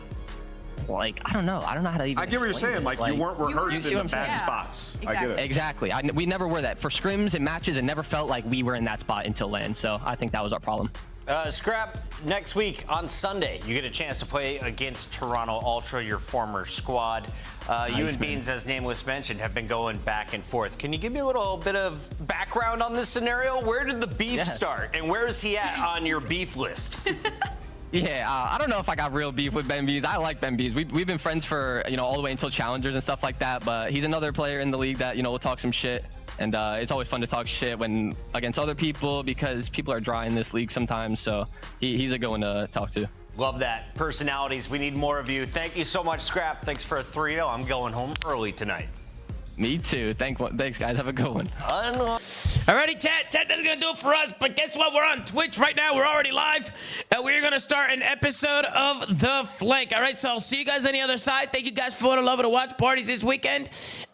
like, I don't know how to even I get what you're saying. this. Like you weren't rehearsed in the bad spots. Exactly. I get it. Exactly. We never were that. For scrims and matches, it never felt like we were in that spot until land. So I think that was our problem. Scrap, next week on Sunday, you get a chance to play against Toronto Ultra, your former squad. You and Beans, as Nameless mentioned, have been going back and forth. Can you give me a little bit of background on this scenario? Where did the beef start, and where is he at on your beef list? Yeah, I don't know if I got real beef with Ben Bees. I like Ben Bees. We've been friends for, you know, all the way until challengers and stuff like that. But he's another player in the league that, you know, will talk some shit. And it's always fun to talk shit when against other people because people are dry in this league sometimes. So he's a good one to talk to. Love that. Personalities. We need more of you. Thank you so much, Scrap. Thanks for a 3-0. I'm going home early tonight. Me too. Thanks, guys. Have a good one. Alrighty, chat. That's gonna do it for us. But guess what? We're on Twitch right now. We're already live. We're gonna start an episode of The Flank. All right, so I'll see you guys on the other side. Thank you guys for the love of the watch parties this weekend,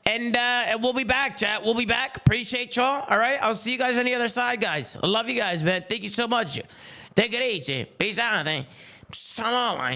and we'll be back, chat. We'll be back. Appreciate y'all. All right, I'll see you guys on the other side, guys. I love you guys, man. Thank you so much. Take it easy. Peace out, man. So long, man.